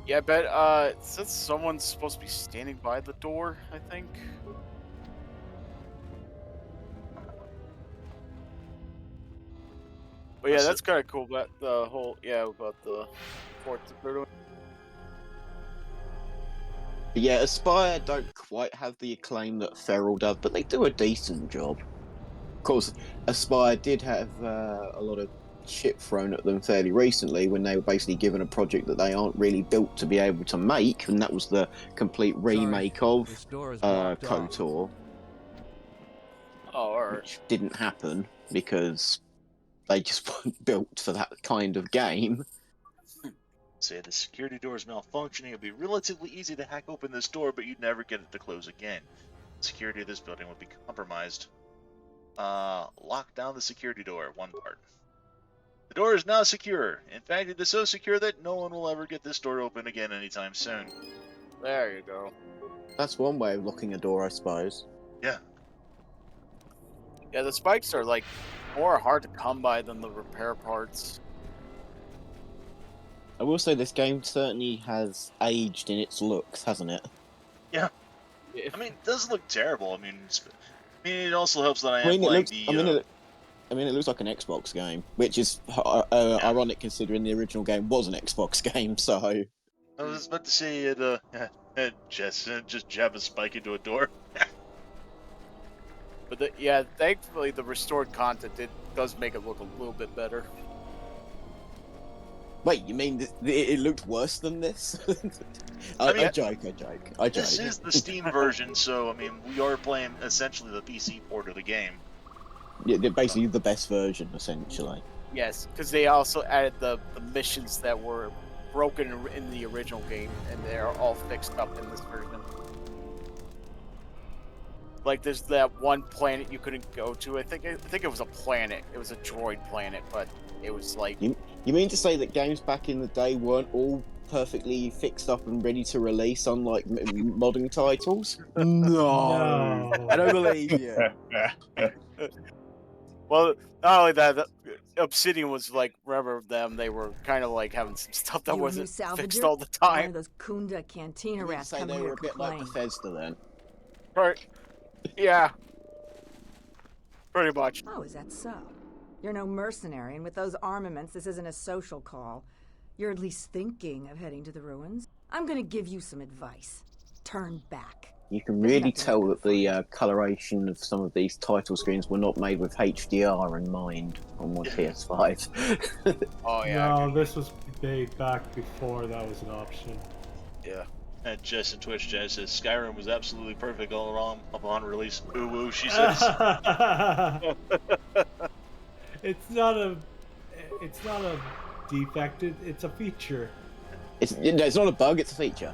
Yeah, but since someone's supposed to be standing by the door, I think. But yeah, that's kind of cool. But the whole about the ports that they're doing. Yeah, Aspire don't quite have the acclaim that Feral does, but they do a decent job. Of course, Aspire did have a lot of shit thrown at them fairly recently when they were basically given a project that they aren't really built to be able to make, and that was the complete remake of KOTOR. Oh, alright. Which didn't happen because they just weren't built for that kind of game. Say the security door is malfunctioning. It'd be relatively easy to hack open this door, but you'd never get it to close again. security of this building would be compromised. Lock down the security door, one part. The door is now secure. In fact, it is so secure that no one will ever get this door open again anytime soon. There you go. That's one way of locking a door, I suppose. Yeah. Yeah, the spikes are like more hard to come by than the repair parts. I will say this game certainly has aged in its looks, hasn't it? Yeah. I mean, it doesn't look terrible. I mean, it also helps that I am playing the. I mean, it looks like an Xbox game, which is ironic considering the original game was an Xbox game. So I was about to say it. Just jab a spike into a door. But yeah, thankfully the restored content does make it look a little bit better. Wait, you mean it looked worse than this? I joke. This is the Steam version, so I mean, we are playing essentially the PC port of the game. Yeah, they're basically the best version, essentially. Yes, because they also added the missions that were broken in the original game, and they're all fixed up in this version. Like, there's that one planet you couldn't go to. I think it was a planet. It was a droid planet, but it was like... You mean to say that games back in the day weren't all perfectly fixed up and ready to release, unlike modern titles? No. I don't believe you. Well, not only that, Obsidian was like, remember them, they were kind of like having some stuff that wasn't fixed all the time. One of those Kunda Cantina rats say coming they here were to a bit like complain. Bethesda then. Right. Yeah. Pretty much. Oh, is that so? You're no mercenary, and with those armaments, this isn't a social call. You're at least thinking of heading to the ruins. I'm gonna give you some advice. Turn back. You can really tell that the coloration of some of these title screens were not made with HDR in mind on my PS5. Oh yeah. No, this was made back before that was an option. Yeah. And Jess in Twitch chat says Skyrim was absolutely perfect all along upon release. Ooh woo, she says. It's not a defect. It's a feature. It's not a bug. It's a feature.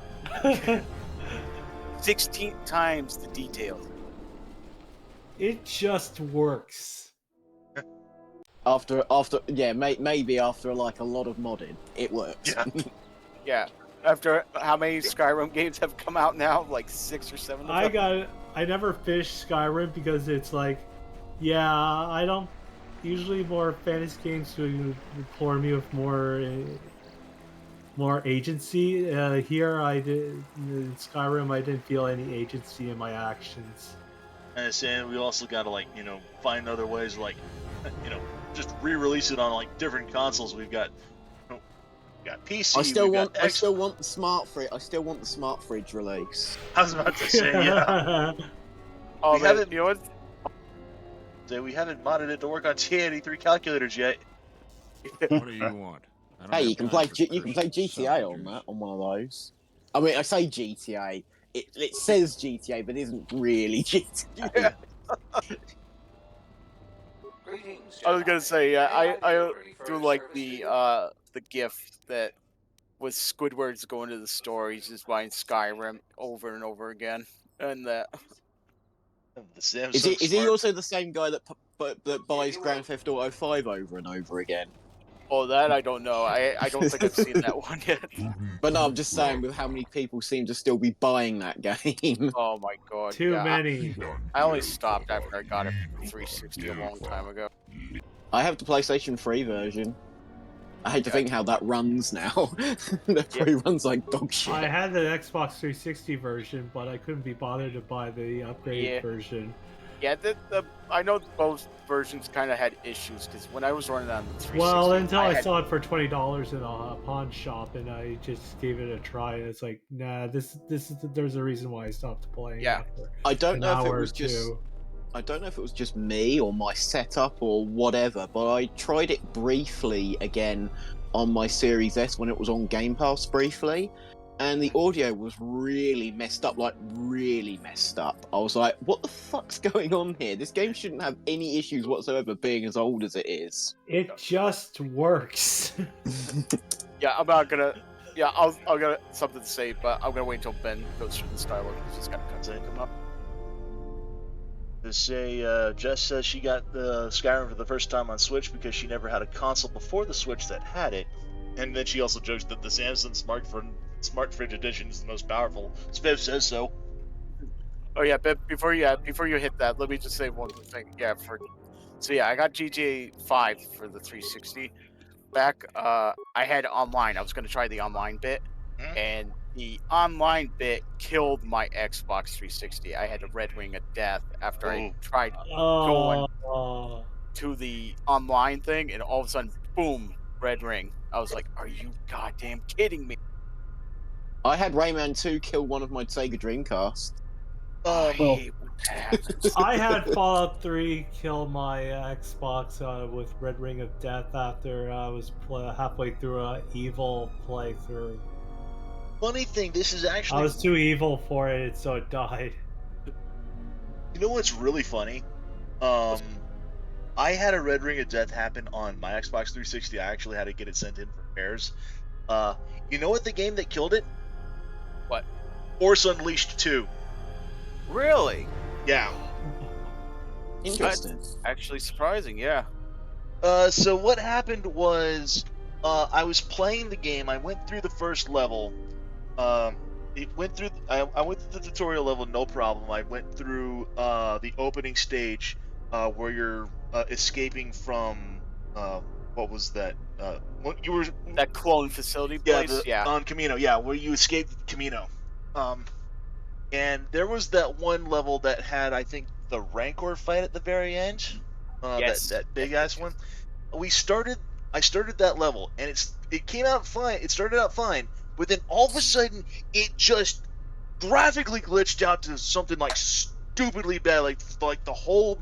16 times the detail. It just works. Maybe after like a lot of modding, it works. Yeah. Yeah. After how many Skyrim games have come out now? Like 6 or 7 of them? I never finished Skyrim because it's like, yeah, I don't... Usually more fantasy games would implore me with more agency. Here, in Skyrim, I didn't feel any agency in my actions. And saying we also gotta find other ways, just re-release it on different consoles. We've got PC. I still want the smart fridge. I still want the smart fridge release. I was about to say, yeah. Oh, man, you know what? We haven't modded it to work on T83 calculators yet. What do you want? Hey, you can play GTA on that, on one of those. I mean, I say GTA. It says GTA, but isn't really GTA. Yeah. I was gonna say, yeah, I do like the GIF that with Squidward's going to the store. He's just buying Skyrim over and over again, and that. Is he also the same guy that buys Grand Theft Auto 5 over and over again? Oh, that I don't know. I don't think I've seen that one yet. But no, I'm just saying with how many people seem to still be buying that game. Oh my god. Too many. I only stopped after I got it for 360 a long time ago. I have the PlayStation 3 version. I hate to think how that runs now. That probably runs like dog shit. I had the Xbox 360 version, but I couldn't be bothered to buy the upgraded version. Yeah, I know both versions kind of had issues because when I was running on the 360, well, until I saw it for $20 in a pawn shop, and I just gave it a try, and it's like, nah, there's a reason why I stopped playing. Yeah, I don't know if it was just me or my setup or whatever, but I tried it briefly again on my Series S when it was on Game Pass briefly. And the audio was really messed up, I was like, what the fuck's going on here? This game shouldn't have any issues whatsoever being as old as it is. It just works. Yeah, I'm not gonna... Yeah, I'll get something to say, but I'm gonna wait until Ben goes through this dialogue. He's just got cutscene come up. To say, Jess says she got the Skyrim for the first time on Switch because she never had a console before the Switch that had it. And then she also jokes that the Samsung Smart Fridge Edition is the most powerful. Spiv says so. Oh yeah, but before you hit that, let me just say one thing. Yeah, I got GTA 5 for the 360. Back, I had online. I was gonna try the online bit, and the online bit killed my Xbox 360. I had a red ring of death after I tried going to the online thing, and all of a sudden, boom, red ring. I was like, "Are you goddamn kidding me?" I had Rayman 2 kill one of my Sega Dreamcast. I hate when that happens. I had Fallout 3 kill my Xbox with Red Ring of Death after I was halfway through a evil playthrough. Funny thing, this is actually... I was too evil for it, so it died. You know what's really funny? I had a Red Ring of Death happen on my Xbox 360. I actually had to get it sent in for repairs. You know what the game that killed it? What? Force Unleashed 2. Really? Yeah. Interesting. That's actually surprising, yeah. So what happened was, I was playing the game. I went through the first level. I went through the tutorial level, no problem. I went through the opening stage, where you're escaping from what was that? You were that clone facility place. On Camino. Yeah, where you escaped Camino. And there was that one level that had, I think, the Rancor fight at the very end. Yes. That big ass one. I started that level, and it came out fine. It started out fine, but then all of a sudden, it just graphically glitched out to something like stupidly bad. Like the whole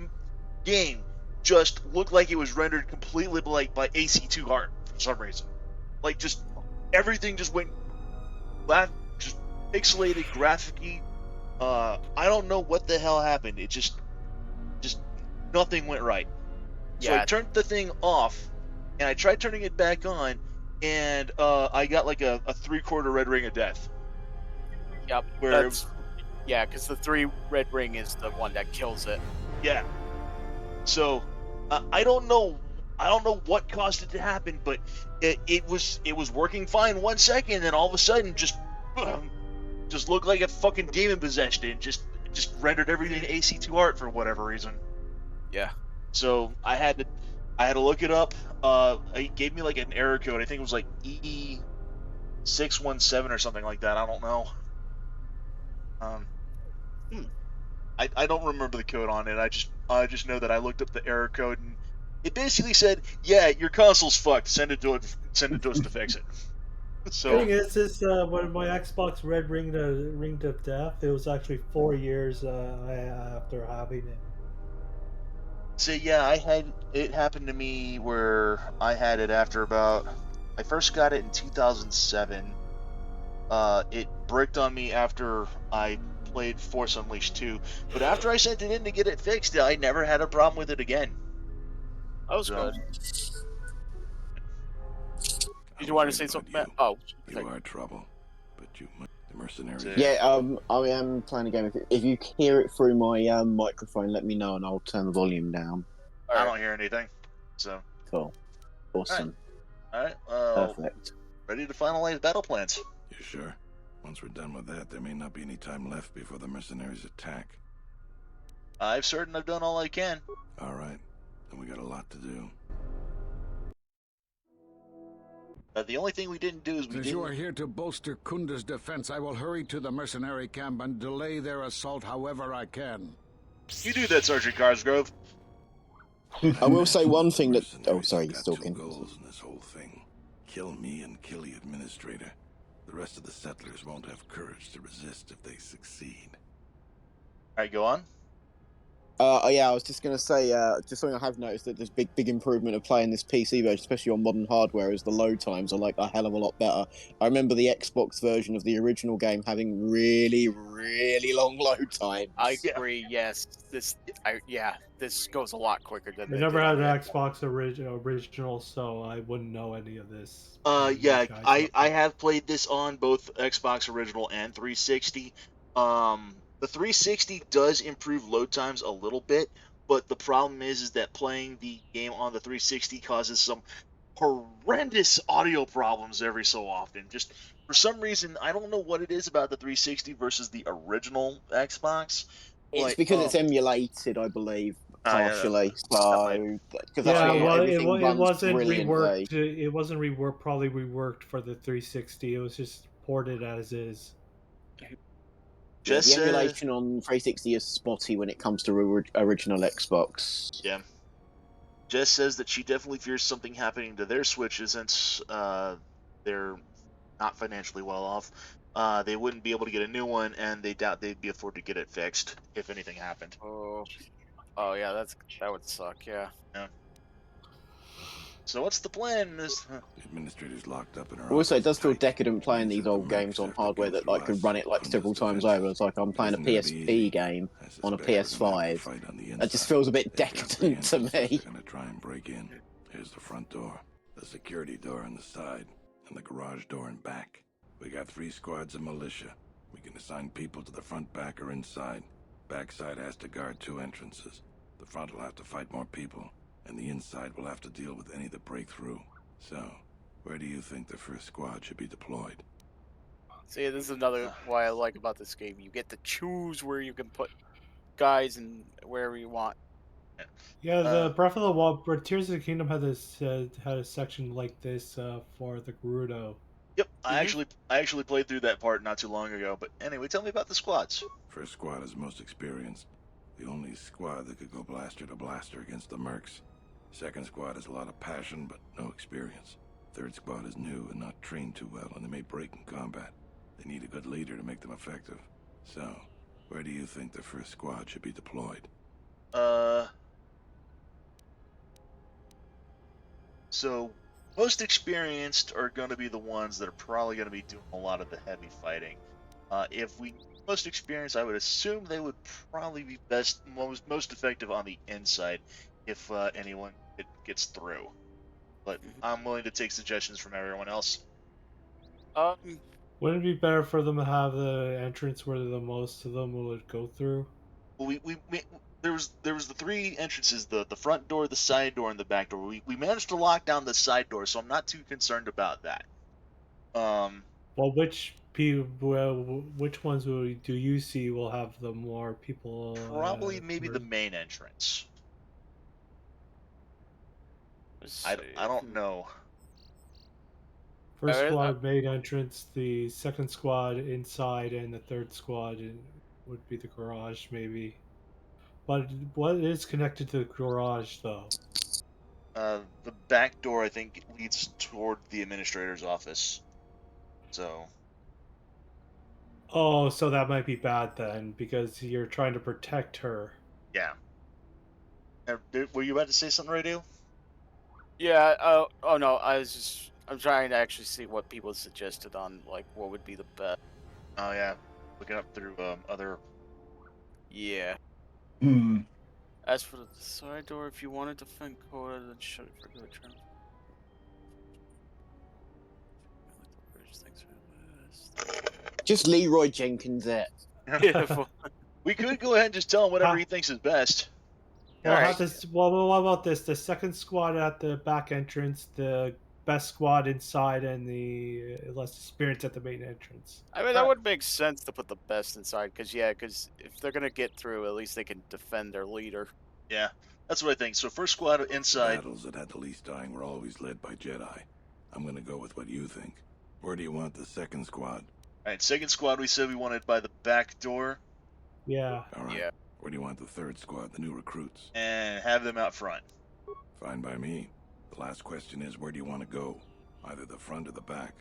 game just looked like it was rendered completely by AC2 art for some reason. Like just everything just went just pixelated, graphic-y. I don't know what the hell happened. It just nothing went right. So I turned the thing off, and I tried turning it back on, and I got like a 3/4 red ring of death. Yep. Because the 3 red ring is the one that kills it. Yeah. So I don't know what caused it to happen, but it was working fine 1 second, and then all of a sudden just looked like a fucking demon possessed it, and just rendered everything AC2 art for whatever reason. Yeah. So I had to look it up. It gave me like an error code. I think it was like E617 or something like that. I don't know. I don't remember the code on it. I just know that I looked up the error code, and it basically said, "Yeah, your console's fucked. Send it to us to fix it." So thing is, when my Xbox Red Ring of Death, it was actually 4 years after having it. So yeah, it happened to me where I had it after I first got it in 2007. It bricked on me after I played Force Unleashed 2, but after I sent it in to get it fixed, I never had a problem with it again. That was good. Did you want to say something, Matt? Oh, you are trouble, but the mercenaries. Yeah, I am playing a game. If you hear it through my microphone, let me know, and I'll turn the volume down. I don't hear anything. So cool, awesome. All right. Perfect. Ready to finalize battle plans. You sure? Once we're done with that, there may not be any time left before the mercenaries attack. I've done all I can. All right, then we got a lot to do. The only thing we didn't do is Since you are here to bolster Kunda's defense, I will hurry to the mercenary camp and delay their assault however I can. You do that, Sergeant Carsgrove. I will say one thing that... Oh, sorry, you're got talking. 2 goals in this whole thing. Kill me and kill the administrator. The rest of the settlers won't have courage to resist if they succeed. Alright, go on. Yeah, I was just going to say, just something I have noticed, that there's big improvement of playing this PC version, especially on modern hardware, is the load times are like a hell of a lot better. I remember the Xbox version of the original game having really, really long load times. I agree, yes. This goes a lot quicker than I never had an Xbox original, so I wouldn't know any of this. I have played this on both Xbox Original and 360. The The 360 does improve load times a little bit, but the problem is that playing the game on the 360 causes some horrendous audio problems every so often. Just for some reason, I don't know what it is about the 360 versus the original Xbox. It's But, because it's emulated, I believe, partially. So because that's Yeah, why not well, everything it runs wasn't brilliantly. reworked. It wasn't reworked. Probably reworked for the 360. It was just ported as is. Yeah, Just the emulation on 360 is spotty when it comes to original Xbox. Yeah. Jess says that she definitely fears something happening to their Switches since they're not financially well off. They wouldn't be able to get a new one, and they doubt they'd be afford to get it fixed if anything happened. Oh yeah, that would suck. Yeah. Yeah. So what's the plan? The administrator's locked up in her Also, it office does feel tight. decadent playing Means these that the old games mercs on have to hardware go that through like could us. run it like Kunda's several times defenses. over. It's like I'm playing a Isn't gonna be PSP easy. game on a suspect we're gonna have to PS5. fight on the That just inside. feels a bit They've got three decadent to entrances me. they're gonna try and break in. Here's the front door, the security door on the side, and the garage door in back. We got 3 squads of militia. We can assign people to the front, back, or inside. Backside has to guard 2 entrances. The front will have to fight more people, and the inside will have to deal with any that break through. So, where do you think the first squad should be deployed? See, this is another why I like about this game. You get to choose where you can put guys and wherever you want. Yeah, the Breath of the Wild, Tears of the Kingdom had this had a section like this for the Gerudo. Yep, I actually played through that part not too long ago. But anyway, tell me about the squads. First squad is most experienced. The only squad that could go blaster to blaster against the mercs. Second squad has a lot of passion, but no experience. Third squad is new and not trained too well, and they may break in combat. They need a good leader to make them effective. So, where do you think the first squad should be deployed? So, most experienced are going to be the ones that are probably going to be doing a lot of the heavy fighting. If we most experienced, I would assume they would probably be most effective on the inside if anyone gets through. But I'm willing to take suggestions from everyone else. Wouldn't it be better for them to have the entrance where the most of them would go through? Well, there was the 3 entrances: the front door, the side door, and the back door. We managed to lock down the side door, so I'm not too concerned about that. Well, which ones do you see will have the more people? Probably maybe the main entrance. I don't know. First squad main entrance, the second squad inside, and the third squad would be the garage, maybe. But what is connected to the garage, though? The back door, I think, leads toward the administrator's office. So. Oh, so that might be bad then, because you're trying to protect her. Yeah. Were you about to say something, Radio? Yeah. Oh no, I'm trying to actually see what people suggested on like what would be the best. Oh yeah, looking up through other. Yeah. As for the side door, if you wanted to defend KOTOR, then shut it for good term. Just Leroy Jenkins it. We could go ahead and just tell him whatever he thinks is best. Well, what about this? The second squad at the back entrance, the best squad inside, and the less experienced at the main entrance. I mean, that would make sense to put the best inside, because if they're gonna get through, at least they can defend their leader. Yeah, that's what I think. So first squad inside. The battles that had the least dying were always led by Jedi. I'm gonna go with what you think. Where do you want the second squad? Alright, second squad we said we wanted by the back door. Yeah. Alright. Yeah. Where do you want the third squad, the new recruits? And have them out front. Fine by me. The last question is, where do you want to go? Either the front or the back?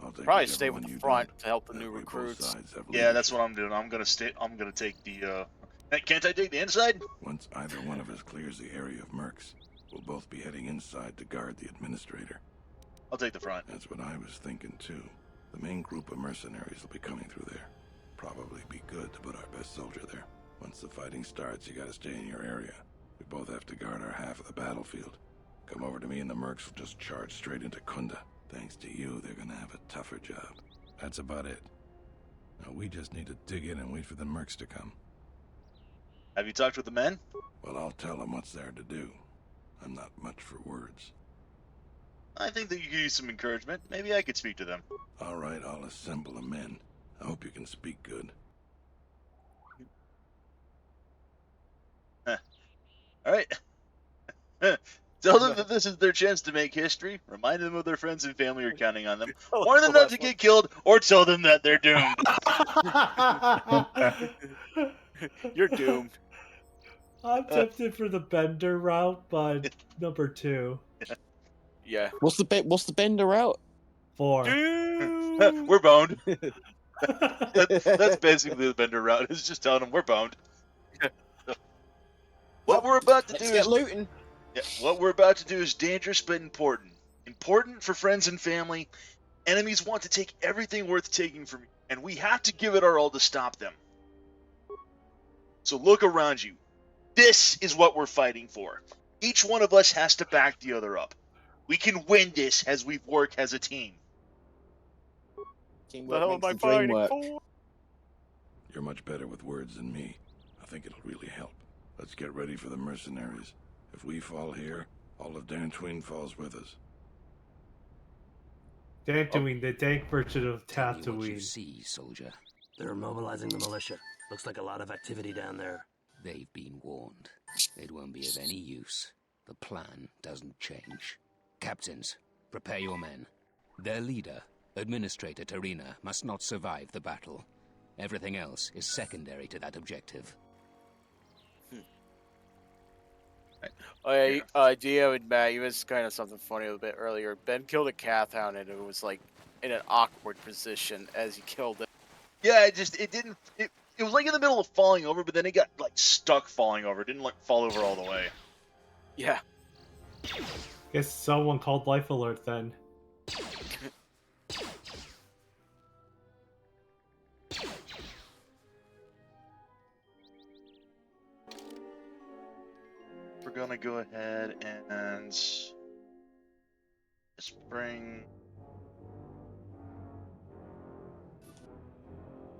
I'll take probably stay with the front to help the new recruits. Yeah, that's what I'm doing. I'm gonna take the. Can't I take the inside? Once either one of us clears the area of mercs, we'll both be heading inside to guard the administrator. I'll take the front. That's what I was thinking too. The main group of mercenaries will be coming through there. Probably be good to put our best soldier there. Once the fighting starts, you gotta stay in your area. We both have to guard our half of the battlefield. Come over to me and the mercs will just charge straight into Kunda. Thanks to you, they're gonna have a tougher job. That's about it. Now, we just need to dig in and wait for the mercs to come. Have you talked with the men? Well, I'll tell them what's there to do. I'm not much for words. I think that you could use some encouragement. Maybe I could speak to them. All right, I'll assemble the men. I hope you can speak good. All right. Tell them that this is their chance to make history. Remind them of their friends and family are counting on them. Warn them not to get killed, or tell them that they're doomed. You're doomed. I'm tempted for the Bender route, but number 2. Yeah. What's the Bender route? 4. We're boned. That's basically the Bender route. It's just telling them we're boned. What we're about to do is looting. Yeah, what we're about to do is dangerous but important. Important for friends and family. Enemies want to take everything worth taking from you, and we have to give it our all to stop them. So look around you. This is what we're fighting for. Each one of us has to back the other up. We can win this as we work as a team. Teamwork makes the dream work. You're much better with words than me. I think it'll really help. Let's get ready for the mercenaries. If we fall here, all of Dantooine falls with us. Dantooine, the dank version of Tell me what you Tatooine. see, soldier. They're mobilizing the militia. Looks like a lot of activity down there. They've been warned. It won't be of any use. The plan doesn't change. Captains, prepare your men. Their leader, Administrator Tarina, must not survive the battle. Everything else is secondary to that objective. Oh yeah, Dio and Matt, you missed kind of something funny a bit earlier. Ben killed a Cath Hound and it was like in an awkward position as he killed it. Yeah, it was like in the middle of falling over, but then it got like stuck falling over. It didn't like fall over all the way. Yeah. Guess someone called Life Alert then. We're gonna go ahead and just bring.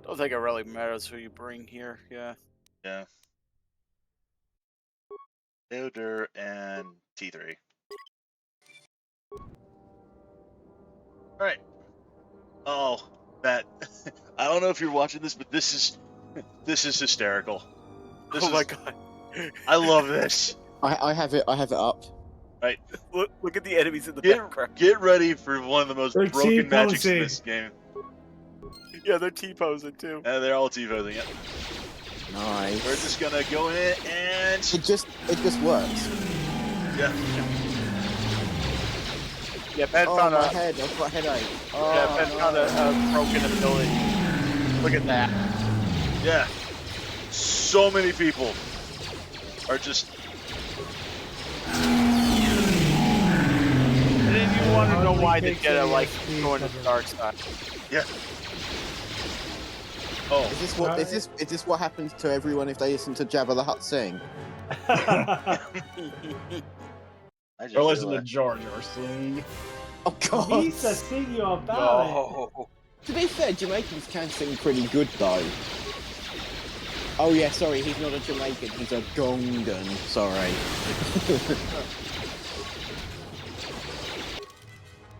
Don't think it really matters who you bring here. Yeah. Yeah. Theodore and T3. Alright. Oh, Matt. I don't know if you're watching this, but this is hysterical. Oh my god. I love this. I have it up. Right. Look at the enemies in the background. Get ready for one of the most They're broken magics T-posing. in this game. Yeah, they're T-posing too. Yeah, they're all T-posing it. Nice. We're just gonna go in and It just works. yeah. Yeah, Ben Oh, found my a head. I've got a headache. yeah, Ben found a broken ability. Look at that. Yeah. So many people are just. And then you want to know Hardly why the takes Jedi any like XP going to cover. the dark side. Yeah. Oh. Is this what happens to everyone if they listen to Jabba the Hutt sing? I just Or listen to realized- Jar Jar sing. Oh God! He's to sing you about No. To be fair, Jamaicans can sing pretty good though. Oh yeah, sorry, he's not a Jamaican, he's a Gongan. Sorry.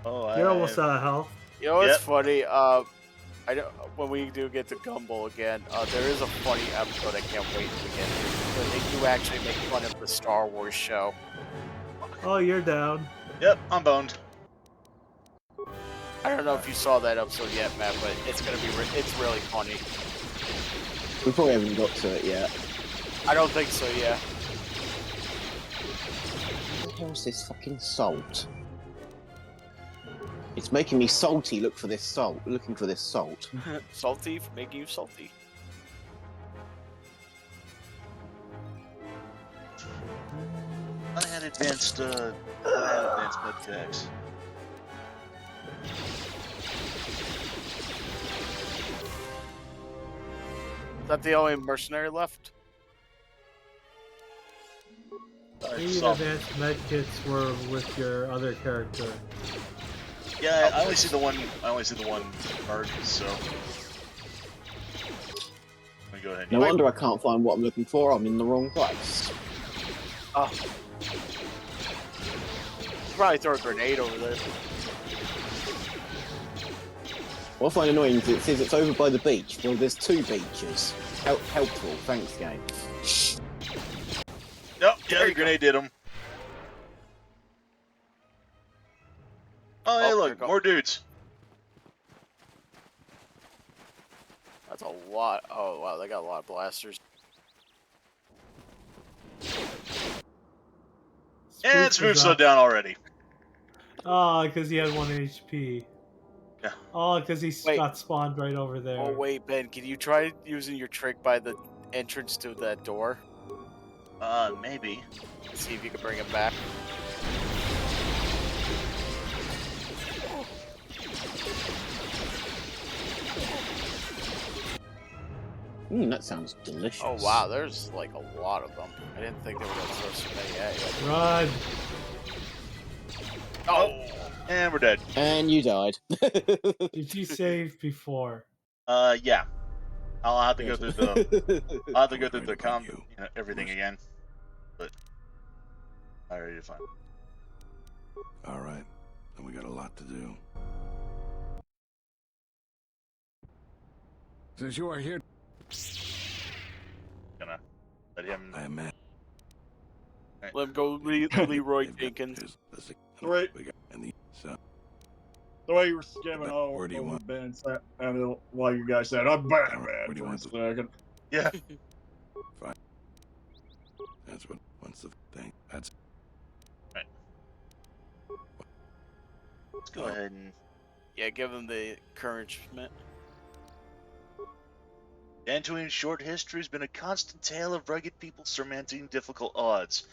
Oh, it. You're almost out of health. You know what's Yep. funny? I don't, when we do get to Gumball again, there is a funny episode I can't wait to get to. Where they do actually make fun of the Star Wars show. Oh, you're down. Yep, I'm boned. I don't know if you saw that episode yet, Matt, but it's gonna be it's really funny. We probably haven't got to it yet. I don't think so. Yeah. What the hell's this fucking salt? It's making me salty. Looking for this salt. Salty, making you salty. I had advanced med techs. Is that the only mercenary left? Maybe the advanced medkits were with your other character. Yeah, I only see the one. I only see the one card. So me go ahead and No use wonder I it. can't find what I'm looking for. I'm in the wrong place. Oh. Probably throw a grenade over there. What I find annoying is it says it's over by the beach. Well, there's 2 beaches. Helpful. Thanks, game. Nope, yeah, the grenade did him. Oh, hey, look, more dudes. That's a lot. Oh, wow, they got a lot of blasters. And Smooth slowed down already. Oh, because he had 1 HP. Yeah. Oh, because he got spawned right over there. Oh, wait, Ben, can you try using your trick by the entrance to that door? Maybe. See if you can bring him back. That sounds delicious. Oh, wow, there's like a lot of them. I didn't think they were going to throw so many at you. Run! Oh! And we're dead. And you died. Did you save before? Yeah. I'll have to go through the. I'll have to go through the everything again. But I already defined. All right, then we got a lot to do. Since you are here, Gonna let him. I am mad. Let him go, Leroy Jenkins. The way you were skimming all Where do you over want? Ben and while you guys said, I'm Batman for a second. Yeah. Fine. That's what's the thing. That's right. Let's go ahead and. Yeah, give him the encouragement. Dantooine's short history has been a constant tale of rugged people surmounting difficult odds.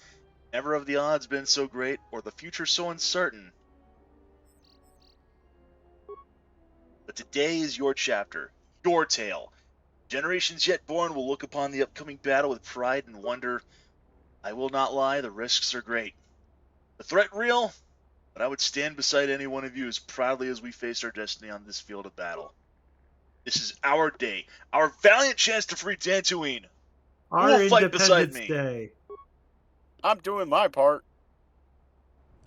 Never have the odds been so great, or the future so uncertain. But today is your chapter, your tale. Generations yet born will look upon the upcoming battle with pride and wonder. I will not lie, the risks are great. The threat real, but I would stand beside any one of you as proudly as we face our destiny on this field of battle. This is our day, our valiant chance to free Dantooine. Who Our will fight beside Independence me? Day. I'm doing my part.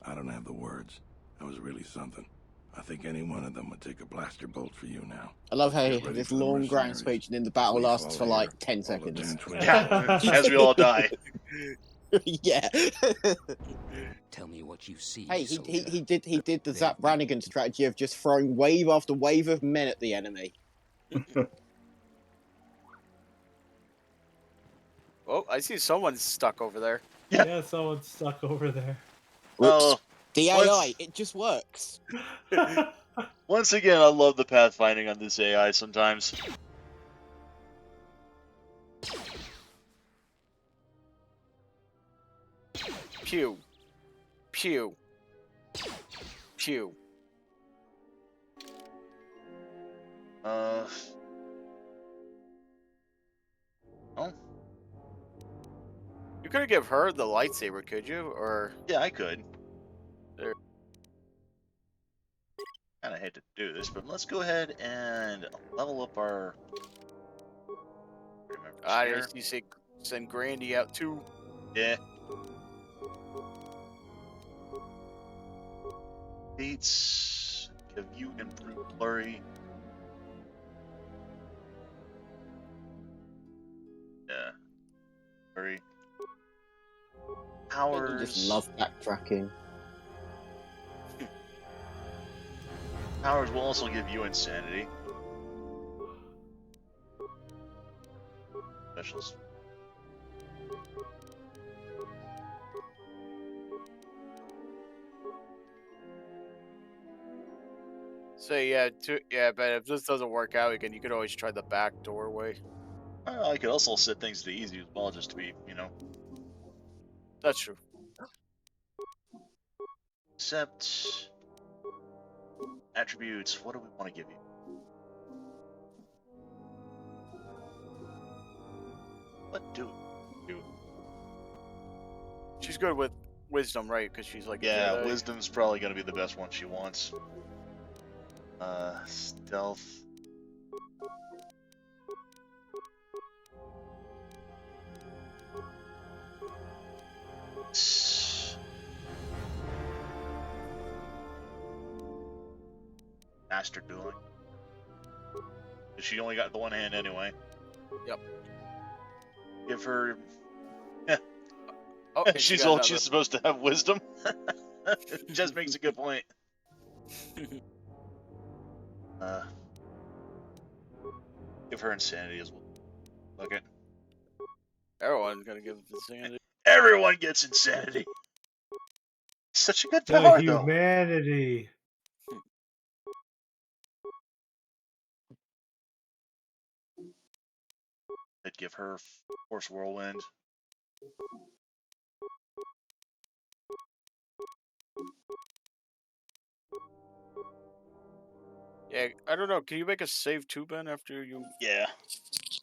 I don't have the words. That was really something. I think any one of them would take a blaster bolt for you now. I love how Get you ready have this for the long grand mercenaries. speech and then the battle We lasts for follow like here. 10 All the seconds. Dantooine Yeah, as we all die. Yeah. Tell me what you see. Hey, soldier. he did the Zap Brannigan strategy of just throwing wave after wave of men at the enemy. Oh, I see someone stuck over there. Yeah, someone's stuck over there. Whoops. The AI, once- it just works. Once again, I love the pathfinding on this AI sometimes. Pew. Pew. Pew. Oh. You could give her the lightsaber, could you? Or Yeah, I could. There. Kinda hate to do this, but let's go ahead and level up our. I here. you say send Grandy out too. Yeah. Beats. Give you improved blurry. Yeah. Blurry. I Powers. just love backtracking. Powers will also give you insanity. Specials. So yeah, but if this doesn't work out again, you could always try the back doorway. I could also set things to easy as well, just to be, That's true. Except attributes. What do we want to give you? What do we do? She's good with wisdom, right? Because she's like a Yeah, Jedi. wisdom's probably going to be the best one she wants. Stealth. master dueling. She only got the one hand anyway. Yep. Give her. Oh, and she she's got old. another. She's supposed to have wisdom. Just makes a good point. Give her insanity as well. Okay. Everyone's gonna give insanity. Everyone gets insanity. Such a good The power, though. humanity. I'd give her Force Whirlwind. Yeah, I don't know. Can you make a save too, Ben, after you? Yeah.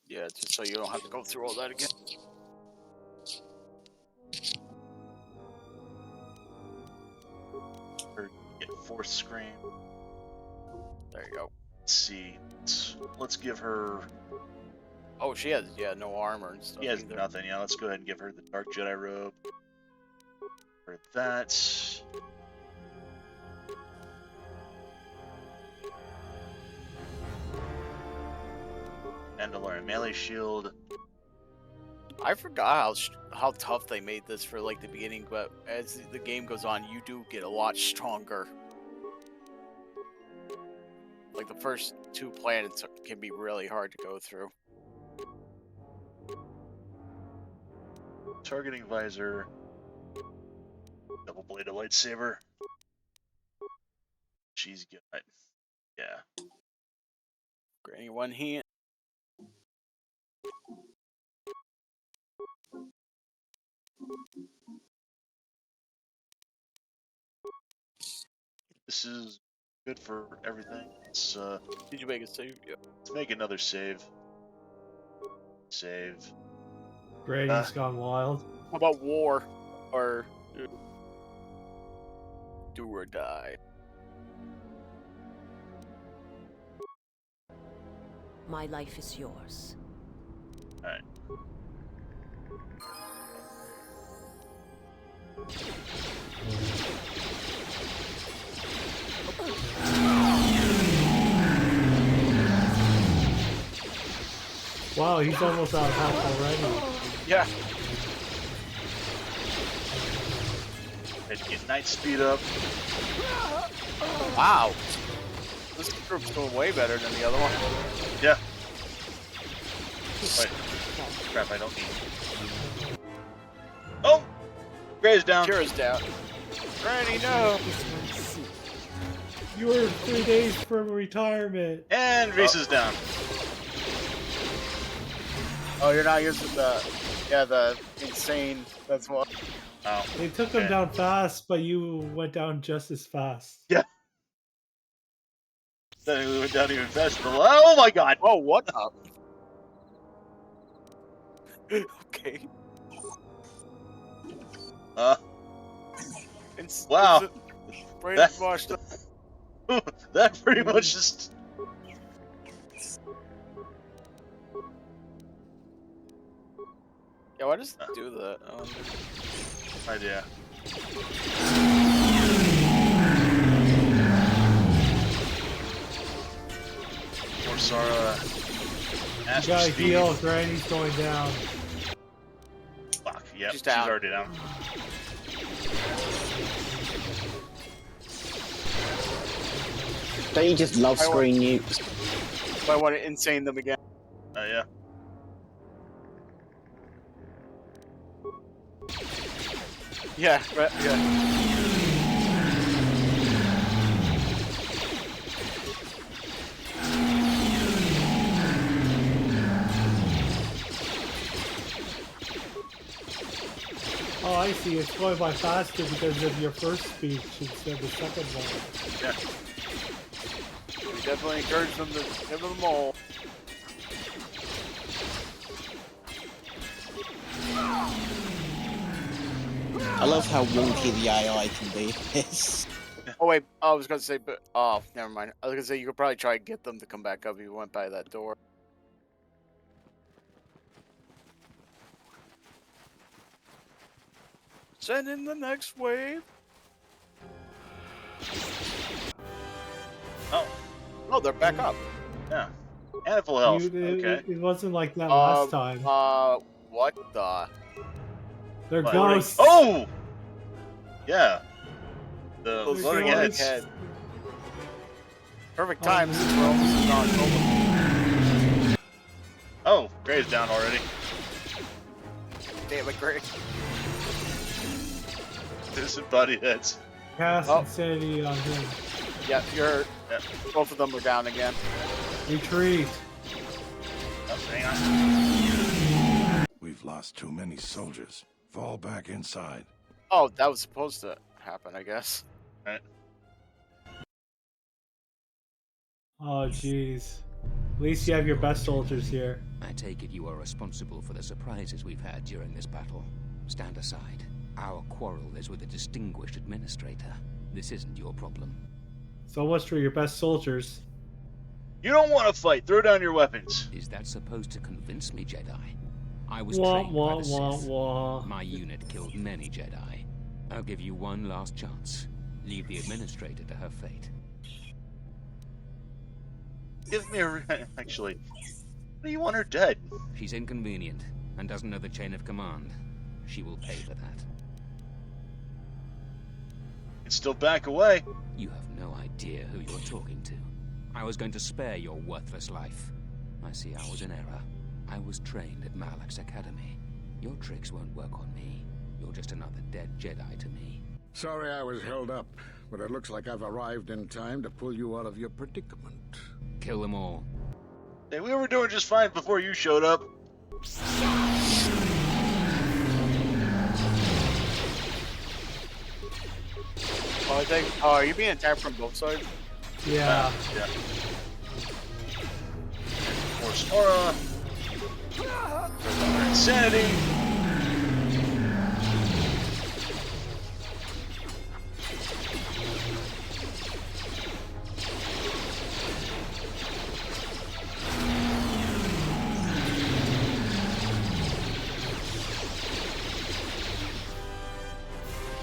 Yeah, just so you don't have to go through all that again. Or get Force Scream. There you go. Let's see. Let's give her. Oh, she has no armor and stuff. She has either. nothing. Yeah, let's go ahead and give her the Dark Jedi robe. For that. Mandalorian melee shield. I forgot how tough they made this for like the beginning, but as the game goes on, you do get a lot stronger. Like the first 2 planets can be really hard to go through. Targeting visor. Double-bladed lightsaber. She's good. Yeah. Granny one hand. This is good for everything. Let's, Did you make a save? Yeah. let's make another save. Save. Granny's gone wild. How about war? Or do or die? My life is yours. Alright. Wow, he's almost out of health already. Yeah. Let's get night speed up. Wow. This group's doing way better than the other one. Yeah. Wait. Crap, I don't need. Oh! Gray's down. Kira's down. Granny, no! You were 3 days from retirement. And Reese is down. Oh, you're not using the insane. That's what. Oh. They took him down fast, but you went down just as fast. Yeah. Then we went down even faster. Oh my god! Oh, what up? Okay. Wow. Brain's washed up. That pretty much just. Yeah, why does it do that? Idea. Poor Sara. You gotta heal, Granny's going down. Fuck, yep, she's down. already down. Don't you just love screen nukes? I want to insane them again. Yeah. Yeah, but, yeah. Oh, I see. It's going by faster because of your first speech instead of the second one. Yeah. We definitely encourage them to give them all. I love how wonky the AI can be. Oh wait, I was gonna say, but oh, never mind. I was gonna say you could probably try and get them to come back up if you went by that door. Send in the next wave. Oh, Oh, they're back up. Yeah. And at full health. Okay. It wasn't like that last time. What the? They're What? ghosts. Oh! Yeah. The Those floating floating heads. head. Perfect time since we're almost in October. Oh, Gray's down already. Damn it, Gray. Disembodied heads. Cast insanity on him. Yeah, both of them are down again. Retreat. Oh, hang on. We've lost too many soldiers. Fall back inside. Oh, that was supposed to happen, I guess. Right. Oh, jeez. At least you have your best soldiers here. I take it you are responsible for the surprises we've had during this battle. Stand aside. Our quarrel is with a distinguished administrator. This isn't your problem. So much for your best soldiers. You don't want to fight. Throw down your weapons. Is that supposed to convince me, Jedi? I was trained by the Sith. My unit killed many Jedi. I'll give you one last chance. Leave the administrator to her fate. Give me a... Actually, what do you want her dead? She's inconvenient and doesn't know the chain of command. She will pay for that. It's still back away. You have no idea who you're talking to. I was going to spare your worthless life. I see I was in error. I was trained at Malak's academy. Your tricks won't work on me. You're just another dead Jedi to me. Sorry I was held up, but it looks like I've arrived in time to pull you out of your predicament. Kill them all. Hey, we were doing just fine before you showed up. Oh, I think. Oh, are you being attacked from both sides? Yeah. Yeah. Force aura. Insanity.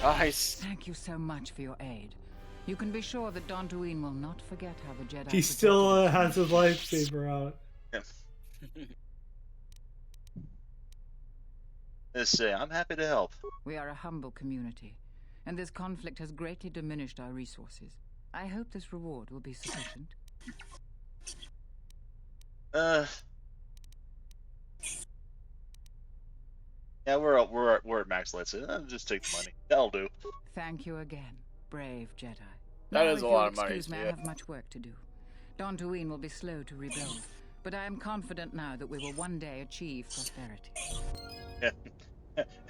Nice. Thank you so much for your aid. You can be sure that Dantooine will not forget how the Jedi. He still has his lightsaber out. Yeah. Let's say, I'm happy to help. We are a humble community, and this conflict has greatly diminished our resources. I hope this reward will be sufficient. Yeah, we're at max lights. Just take the money. That'll do. Thank you again, brave Jedi. That Now, is if a you'll lot of money. excuse me, I have much work to do. Dantooine will be slow to rebuild, but I am confident now that we will one day achieve prosperity.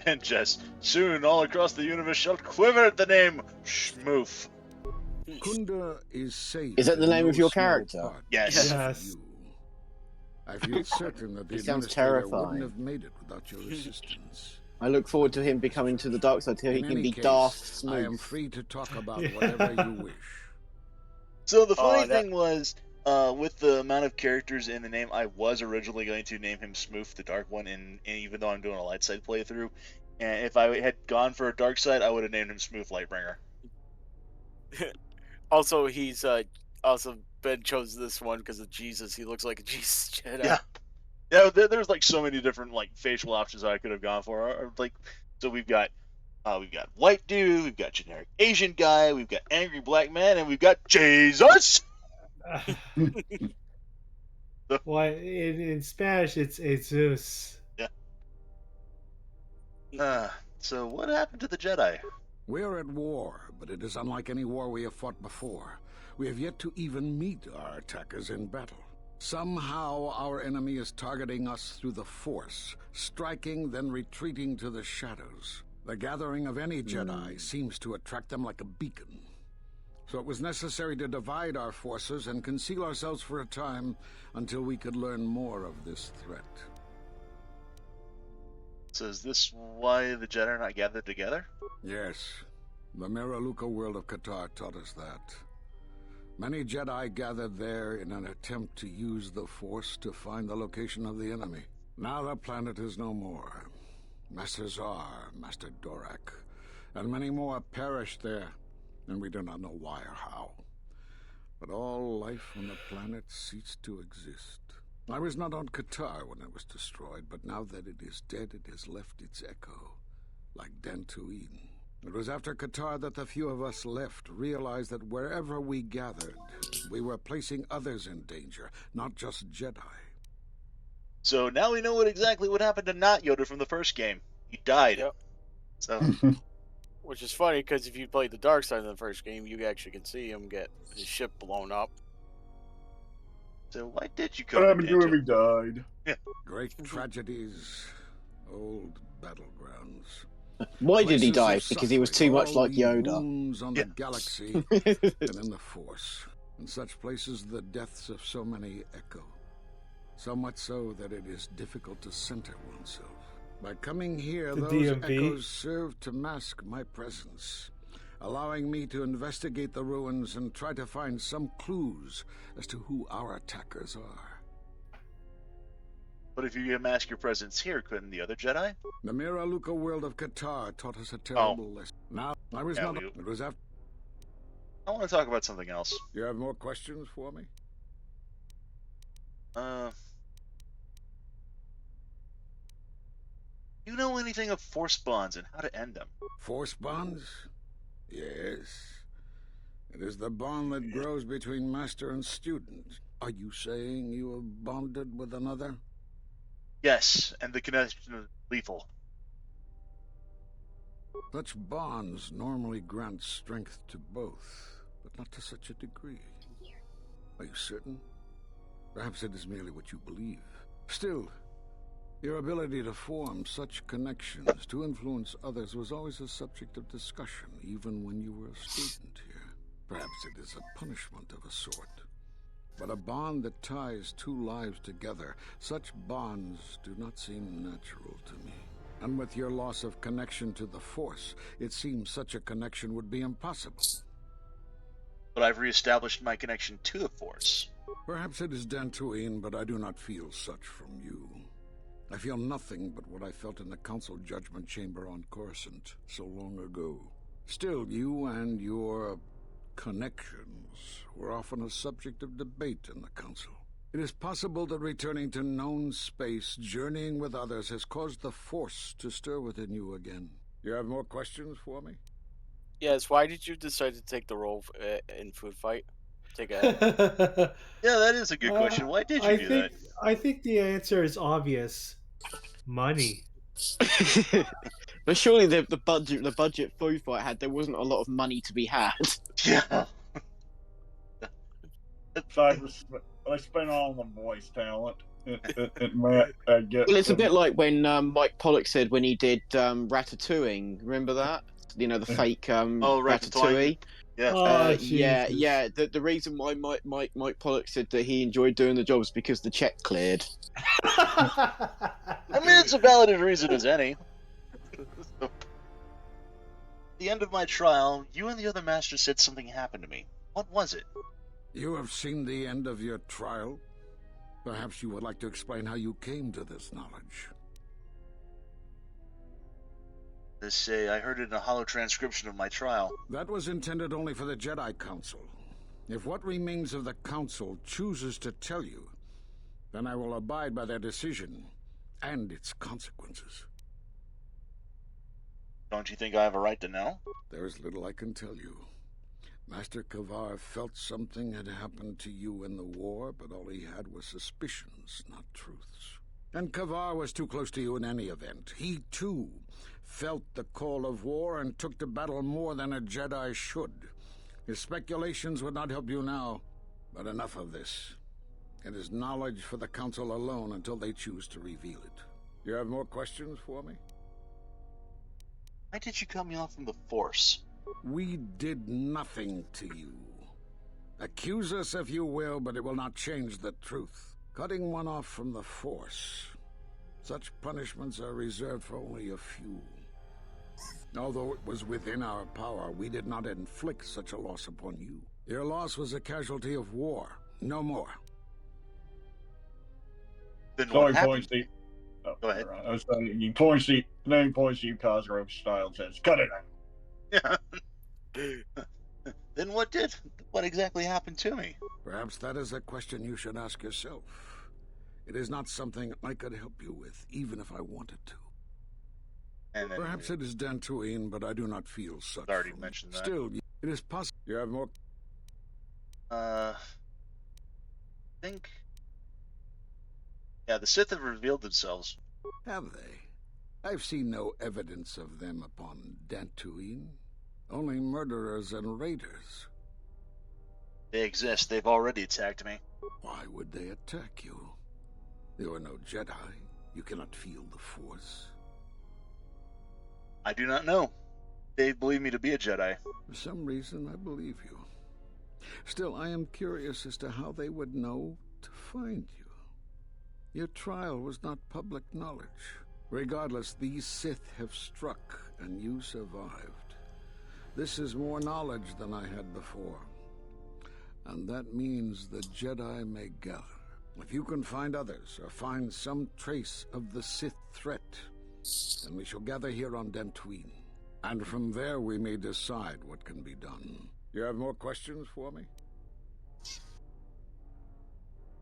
And Jess, soon all across the universe shall quiver at the name Schmoof. Kunda is safe. Is that the in name no of your small character? part Yes. because of you. I feel certain that the He sounds administrator terrifying. wouldn't have made it without your assistance. I look forward to him becoming to the dark side till he In can any be case, Darth I am Smooth. free to talk about whatever you wish. So the funny thing was, with the amount of characters in the name, I was originally going to name him Smoof, the Dark One, and even though I'm doing a light side playthrough, and if I had gone for a dark side, I would have named him Smoof Lightbringer. Also, he's also Ben chose this one because of Jesus. He looks like a Jesus Jedi. Yeah. Yeah, there's like so many different like facial options I could have gone for. Like, so we've got white dude, we've got generic Asian guy, we've got angry black man, and we've got Jesus. Why in Spanish it's Jesus. Yeah. So what happened to the Jedi? We are at war, but it is unlike any war we have fought before. We have yet to even meet our attackers in battle. Somehow our enemy is targeting us through the Force, striking, then retreating to the shadows. The gathering of any Jedi seems to attract them like a beacon. So it was necessary to divide our forces and conceal ourselves for a time until we could learn more of this threat. So is this why the Jedi are not gathered together? Yes. The Miraluka world of KOTOR taught us that. Many Jedi gathered there in an attempt to use the Force to find the location of the enemy. Now the planet is no more. Master Zar, Master Dorak, and many more perished there, and we do not know why or how. but all life on the planet ceased to exist. I was not on KOTOR when it was destroyed, but now that it is dead, it has left its echo, like Dantooine. It was after KOTOR that the few of us left realized that wherever we gathered, we were placing others in danger, not just Jedi. So now we know exactly what happened to not Yoda from the first game. He died. Yep. So, Which is funny because if you played the dark side in the first game, you actually can see him get his ship blown up. so why did you come? What happened to him? He died. Yeah. Great tragedies, old battlegrounds. Why did he Places die? of Because he was suffering, too much all like the Yoda. wounds on Yeah. the galaxy and in the Force. In such places, the deaths of so many echo. So much so that it is difficult to center oneself. By coming here, The those DMV. echoes serve to mask my presence, allowing me to investigate the ruins and try to find some clues as to who our attackers are. But if you mask your presence here, couldn't the other Jedi? The Mira Luca world of KOTOR taught us a terrible lesson. Now, I was not. It was after. I want to talk about something else. You have more questions for me? You know anything of force bonds and how to end them? Force bonds? Yes. It is the bond that grows between master and student. Are you saying you have bonded with another? Yes, and the connection is lethal. Such bonds normally grant strength to both, but not to such a degree. Are you certain? Perhaps it is merely what you believe. Still, your ability to form such connections, to influence others, was always a subject of discussion, even when you were a student here. Perhaps it is a punishment of a sort. But a bond that ties two lives together, such bonds do not seem natural to me. And with your loss of connection to the Force, it seems such a connection would be impossible. But I've reestablished my connection to the Force. Perhaps it is Dantooine, but I do not feel such from you. I feel nothing but what I felt in the Council Judgment Chamber on Coruscant so long ago. Still, you and your connections were often a subject of debate in the Council. It is possible that returning to known space, journeying with others, has caused the Force to stir within you again. You have more questions for me? Yes, why did you decide to take the role in Food Fight? Take a... Yeah, that is a good question. Why did you do that? I think the answer is obvious. Money. But surely the budget Food Fight had, there wasn't a lot of money to be had. Yeah. I spent all the voice talent. It meant I'd get. Well, it's a bit like when Mike Pollock said when he did Ratatouille. Remember that? You know, the fake Ratatouille. Yeah. Yeah. The reason why Mike Pollock said that he enjoyed doing the job is because the check cleared. I mean, it's a valid reason as any. At the end of my trial, you and the other masters said something happened to me. What was it? You have seen the end of your trial? Perhaps you would like to explain how you came to this knowledge. They say I heard it in a hollow transcription of my trial. That was intended only for the Jedi Council. If what remains of the Council chooses to tell you, then I will abide by their decision and its consequences. Don't you think I have a right to know? There is little I can tell you. Master Kavar felt something had happened to you in the war, but all he had was suspicions, not truths. And Kavar was too close to you in any event. He, too, felt the call of war and took to battle more than a Jedi should. His speculations would not help you now, but enough of this. It is knowledge for the Council alone until they choose to reveal it. You have more questions for me? Why did you cut me off from the Force? We did nothing to you. Accuse us if you will, but it will not change the truth. Cutting one off from the Force. Such punishments are reserved for only a few. Although it was within our power, we did not inflict such a loss upon you. Your loss was a casualty of war, no more. Then So what he happened? points to. Oh, Go ahead. I was saying, he points to. Then he points to you, Cosgrove style, and says, "Cut it out." Yeah. Then what did? What exactly happened to me? Perhaps that is a question you should ask yourself. It is not something I could help you with, even if I wanted to. And then Perhaps it is Dantooine, but I do not feel such. already mentioned that. Still, it is possible. You have more. I think. Yeah, the Sith have revealed themselves. Have they? I've seen no evidence of them upon Dantooine. Only murderers and raiders. They exist. They've already attacked me. Why would they attack you? You are no Jedi. You cannot feel the Force. I do not know. They believe me to be a Jedi. For some reason, I believe you. Still, I am curious as to how they would know to find you. Your trial was not public knowledge. Regardless, these Sith have struck, and you survived. This is more knowledge than I had before. And that means the Jedi may gather. If you can find others, or find some trace of the Sith threat, then we shall gather here on Dantooine. And from there we may decide what can be done. You have more questions for me?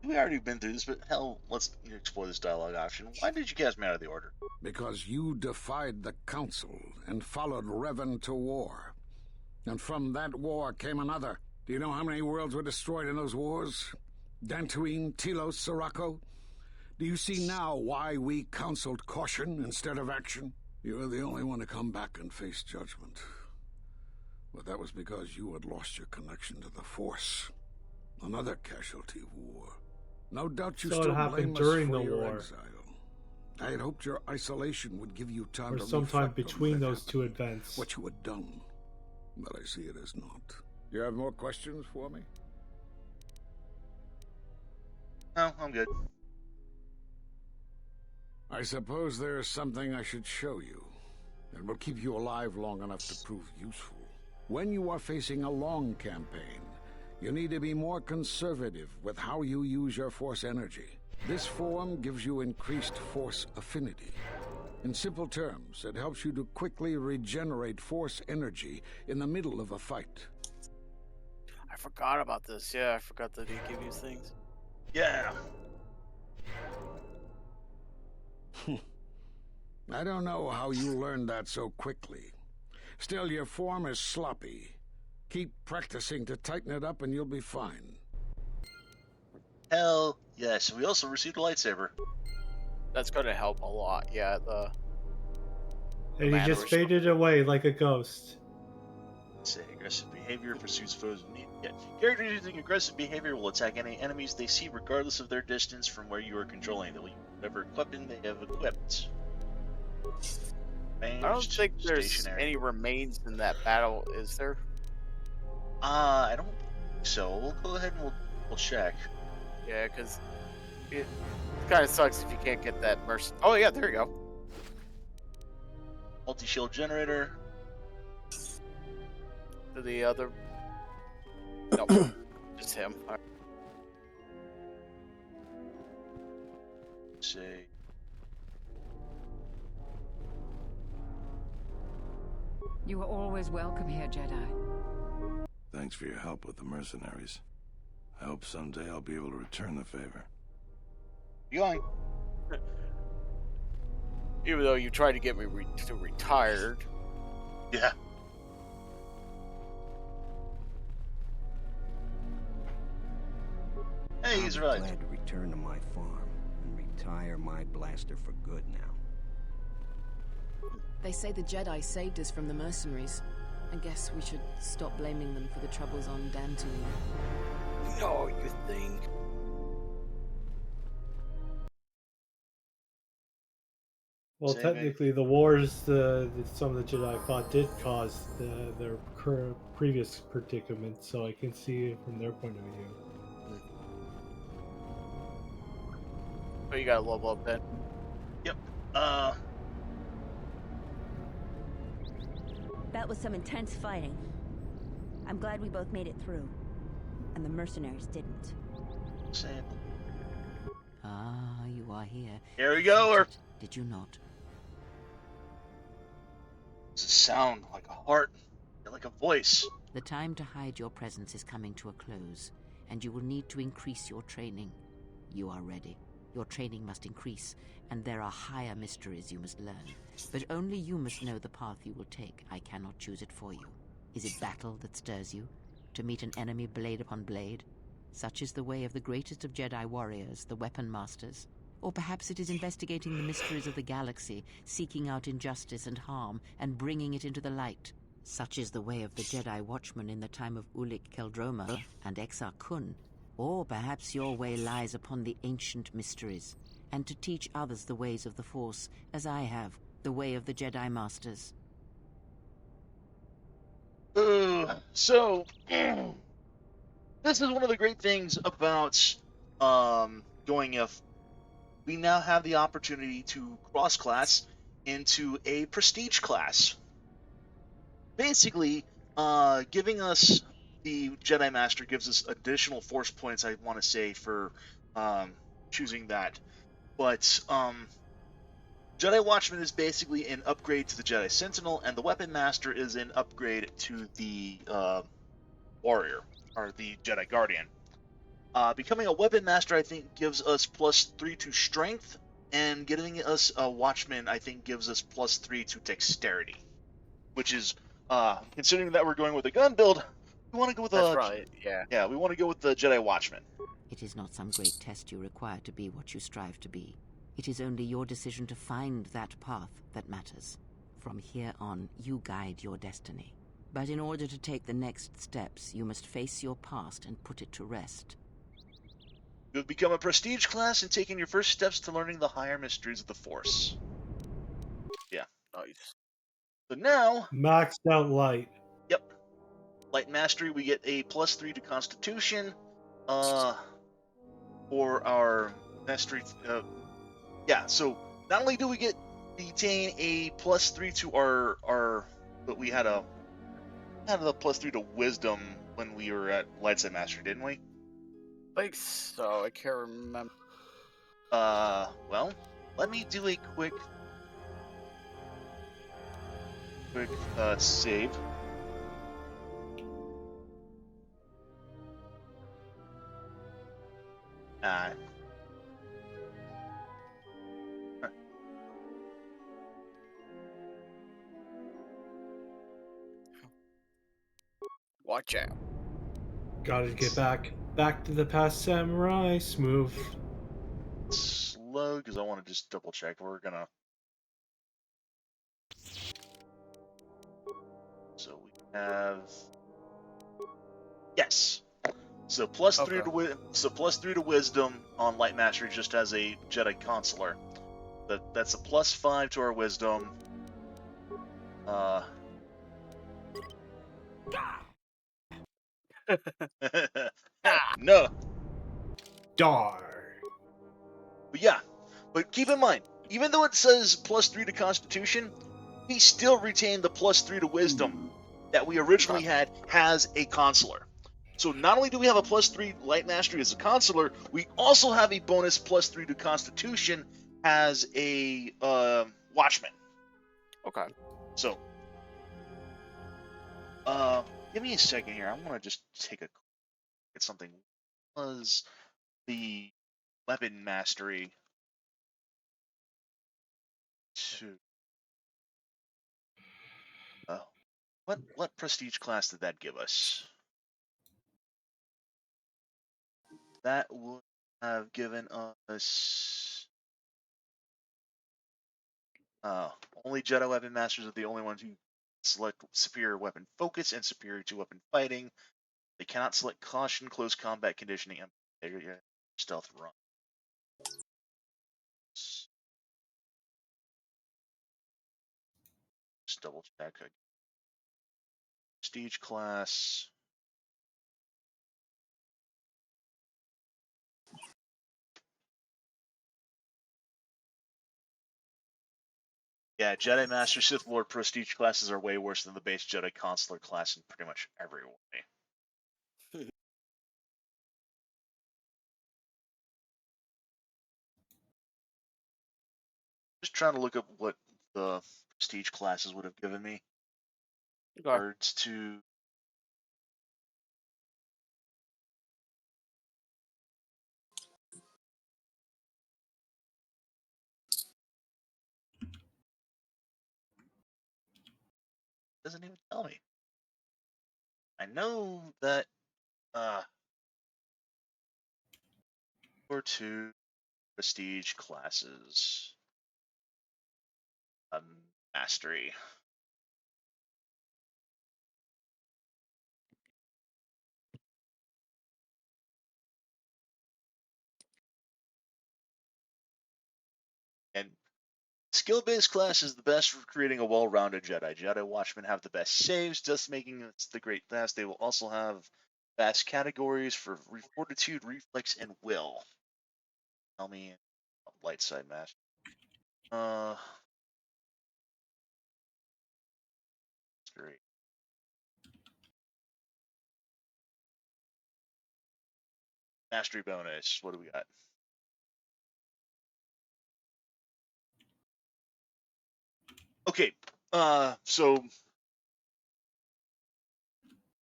We already been through this, but hell, let's explore this dialogue option. Why did you cast me out of the Order? Because you defied the Council and followed Revan to war. And from that war came another. Do you know how many worlds were destroyed in those wars? Dantooine, Telos, Sirocco? Do you see now why we counseled caution instead of action? You were the only one to come back and face judgment. But that was because you had lost your connection to the Force. Another casualty of war. No doubt you So it still happened blame us during for the your war. exile. I had hoped your isolation would give you time Or to sometime reflect on between what had those two happened, events. what you had done. But I see it as not. You have more questions for me? No, I'm good. I suppose there is something I should show you. It will keep you alive long enough to prove useful. When you are facing a long campaign, you need to be more conservative with how you use your Force energy. This form gives you increased Force affinity. In simple terms, it helps you to quickly regenerate Force energy in the middle of a fight. I forgot about this. Yeah, I forgot that they give you things. Yeah. I don't know how you learned that so quickly. Still, your form is sloppy. Keep practicing to tighten it up and you'll be fine. Hell yes. We also received a lightsaber. That's going to help a lot. Yeah, And he just faded away like a ghost. Say aggressive behavior pursues foes in need. Yeah. Characters using aggressive behavior will attack any enemies they see regardless of their distance from where you are controlling. They will use whatever weapon they have equipped. Ranged, I don't think there's stationary. any remains in that battle, is there? I don't think so. We'll go ahead and we'll check. Yeah, because it kind of sucks if you can't get that mercy. Oh yeah, there you go. Multi-shield generator. To the other. No, just him. All right. Let's see. You are always welcome here, Jedi. Thanks for your help with the mercenaries. I hope someday I'll be able to return the favor. You going? Even though you tried to get me retired. Yeah. Hey, he's right. I'm glad to return to my farm and retire my blaster for good now. They say the Jedi saved us from the mercenaries. I guess we should stop blaming them for the troubles on Dantooine. No, you think? Well, technically, the wars some of the Jedi fought did cause their previous predicament, so I can see it from their point of view. Oh, you got a level up then. Yep. That was some intense fighting. I'm glad we both made it through. And the mercenaries didn't. Same. Ah, you are here. Here we go. Or did you not? does it sound like a heart like a voice. The time to hide your presence is coming to a close, and you will need to increase your training. You are ready. Your training must increase, and there are higher mysteries you must learn. But only you must know the path you will take. I cannot choose it for you. Is it battle that stirs you? To meet an enemy blade upon blade? Such is the way of the greatest of Jedi warriors, the Weapon Masters. Or perhaps it is investigating the mysteries of the galaxy, seeking out injustice and harm, and bringing it into the light. Such is the way of the Jedi Watchman in the time of Ulic Qel-Droma and Exar Kun. Or perhaps your way lies upon the ancient mysteries, and to teach others the ways of the Force, as I have, the way of the Jedi Masters. So, this is one of the great things about going if we now have the opportunity to cross-class into a prestige class. Basically, giving us the Jedi Master gives us additional Force points, I want to say, for choosing that. But Jedi Watchman is basically an upgrade to the Jedi Sentinel, and the Weapon Master is an upgrade to the Warrior, or the Jedi Guardian. Becoming a Weapon Master, I think, gives us +3 to Strength, and getting us a Watchman, I think, gives us +3 to Dexterity. Which is, considering that we're going with a gun build, we want to go with That's right, yeah. Yeah, we want to go with the Jedi Watchman. It is not some great test you require to be what you strive to be. It is only your decision to find that path that matters. From here on, you guide your destiny. But in order to take the next steps, you must face your past and put it to rest. You have become a prestige class and taken your first steps to learning the higher mysteries of the Force. Yeah. Nice. So now... Maxed out light. Yep. Light Mastery, we get a +3 to Constitution. For our Mastery... yeah, so not only do we retain a +3 to our... But we had a +3 to Wisdom when we were at Lightside Mastery, didn't we? I think so. I can't remember. Well, let me do a quick save. Watch out. Gotta get back to the past samurai. Smooth. Slow, because I want to just double check. We're gonna... So we have... Yes! So +3 to Wisdom on Light Mastery just as a Jedi Consular. That's a +5 to our Wisdom. No. Dar. But yeah, but keep in mind, even though it says +3 to Constitution, we still retain the +3 to Wisdom that we originally had as a Consular. So not only do we have a +3 Light Mastery as a Consular, we also have a bonus +3 to Constitution as a Watchman. Okay. So, give me a second here. I want to just take a look at something. Was the Weapon Mastery to... what prestige class did that give us? That would have given us... only Jedi Weapon Masters are the only ones who select superior weapon focus and superior to weapon fighting. They cannot select caution, close combat conditioning, and stealth run. Just double check. Prestige class. Yeah, Jedi Master, Sith Lord prestige classes are way worse than the base Jedi Consular class in pretty much every way. Just trying to look up what the prestige classes would have given me. regards to doesn't even tell me. I know that or two prestige classes. Mastery. And skill-based class is the best for creating a well-rounded Jedi. Jedi Watchmen have the best saves, just making it the great class. They will also have vast categories for fortitude, reflex, and will. Tell me, light side master. Great. Mastery bonus. What do we got? Okay.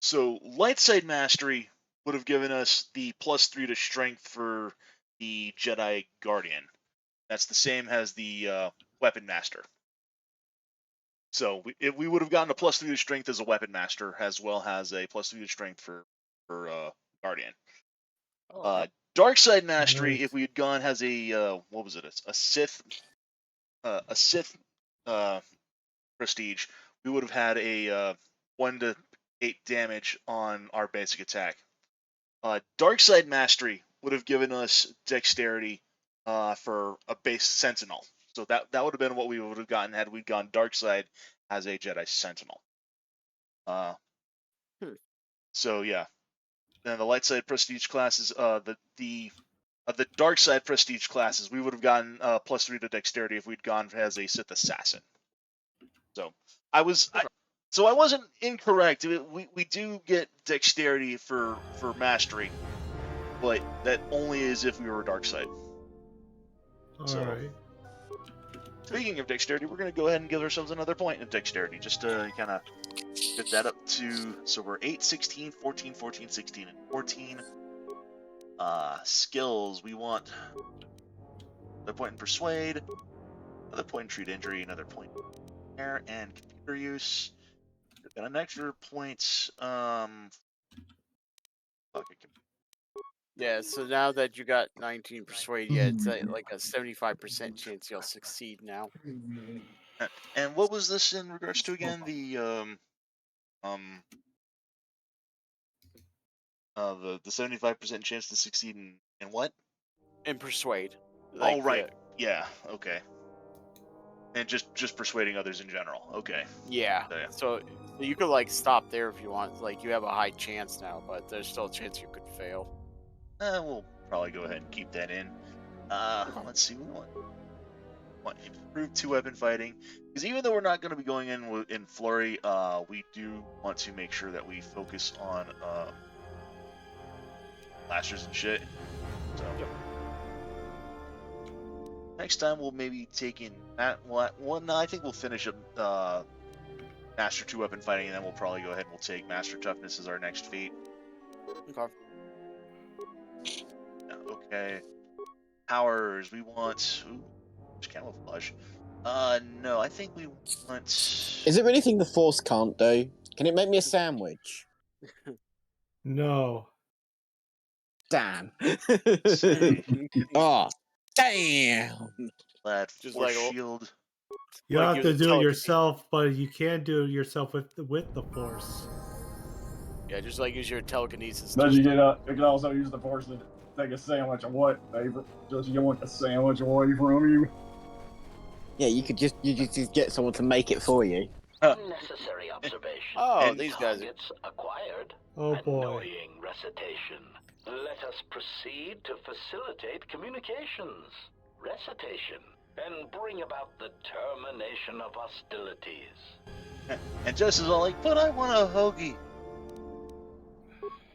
So light side mastery would have given us the +3 to strength for the Jedi Guardian. That's the same as the weapon master. So we would have gotten a +3 to strength as a weapon master, as well as a +3 to strength for Guardian. Dark side mastery, if we had gone as a what was it, a Sith prestige, we would have had a 1 to 8 damage on our basic attack. Dark side mastery would have given us dexterity for a base sentinel. So that would have been what we would have gotten had we gone dark side as a Jedi sentinel. So yeah, then the light side prestige classes, the dark side prestige classes, we would have gotten +3 to dexterity if we'd gone as a Sith assassin. So I wasn't incorrect. We do get dexterity for mastery, but that only is if we were dark side. All right. Speaking of dexterity, we're going to go ahead and give ourselves another point of dexterity, just to kind of get that up to, so we're 8, 16, 14, 14, 16, and 14. Skills, we want another point in persuade, another point in treat injury, another point in air and computer use. Got an extra point, Yeah, so now that you got 19 persuade, yeah, it's like a 75% chance you'll succeed now. And what was this in regards to again? The 75% chance to succeed in what? In persuade. Like, right. Yeah. Okay. And just persuading others in general. Okay. Yeah. So you could like stop there if you want. Like you have a high chance now, but there's still a chance you could fail. We'll probably go ahead and keep that in. Let's see. We want improved 2-weapon fighting, because even though we're not going to be going in flurry, we do want to make sure that we focus on blasters and shit. So next time we'll maybe take in that one. I think we'll finish up Master 2-weapon fighting, and then we'll probably go ahead and we'll take Master Toughness as our next feat. Okay. Okay. Powers. We want. Ooh, camouflage. No, I think we want. Is there anything the Force can't do? Can it make me a sandwich? No. Damn. Oh, damn. That just Force like shield. You have to do it yourself, but you can do it yourself with the Force. Yeah, just like use your telekinesis. Then you can also use the Force to take a sandwich away. Just you want a sandwich away from you. Yeah, you just get someone to make it for you. Unnecessary observation. Oh, these guys Targets acquired. Oh boy. Annoying recitation. Let us proceed to facilitate communications. Recitation. And bring about the termination of hostilities. And Jess is all like, but I want a hoagie.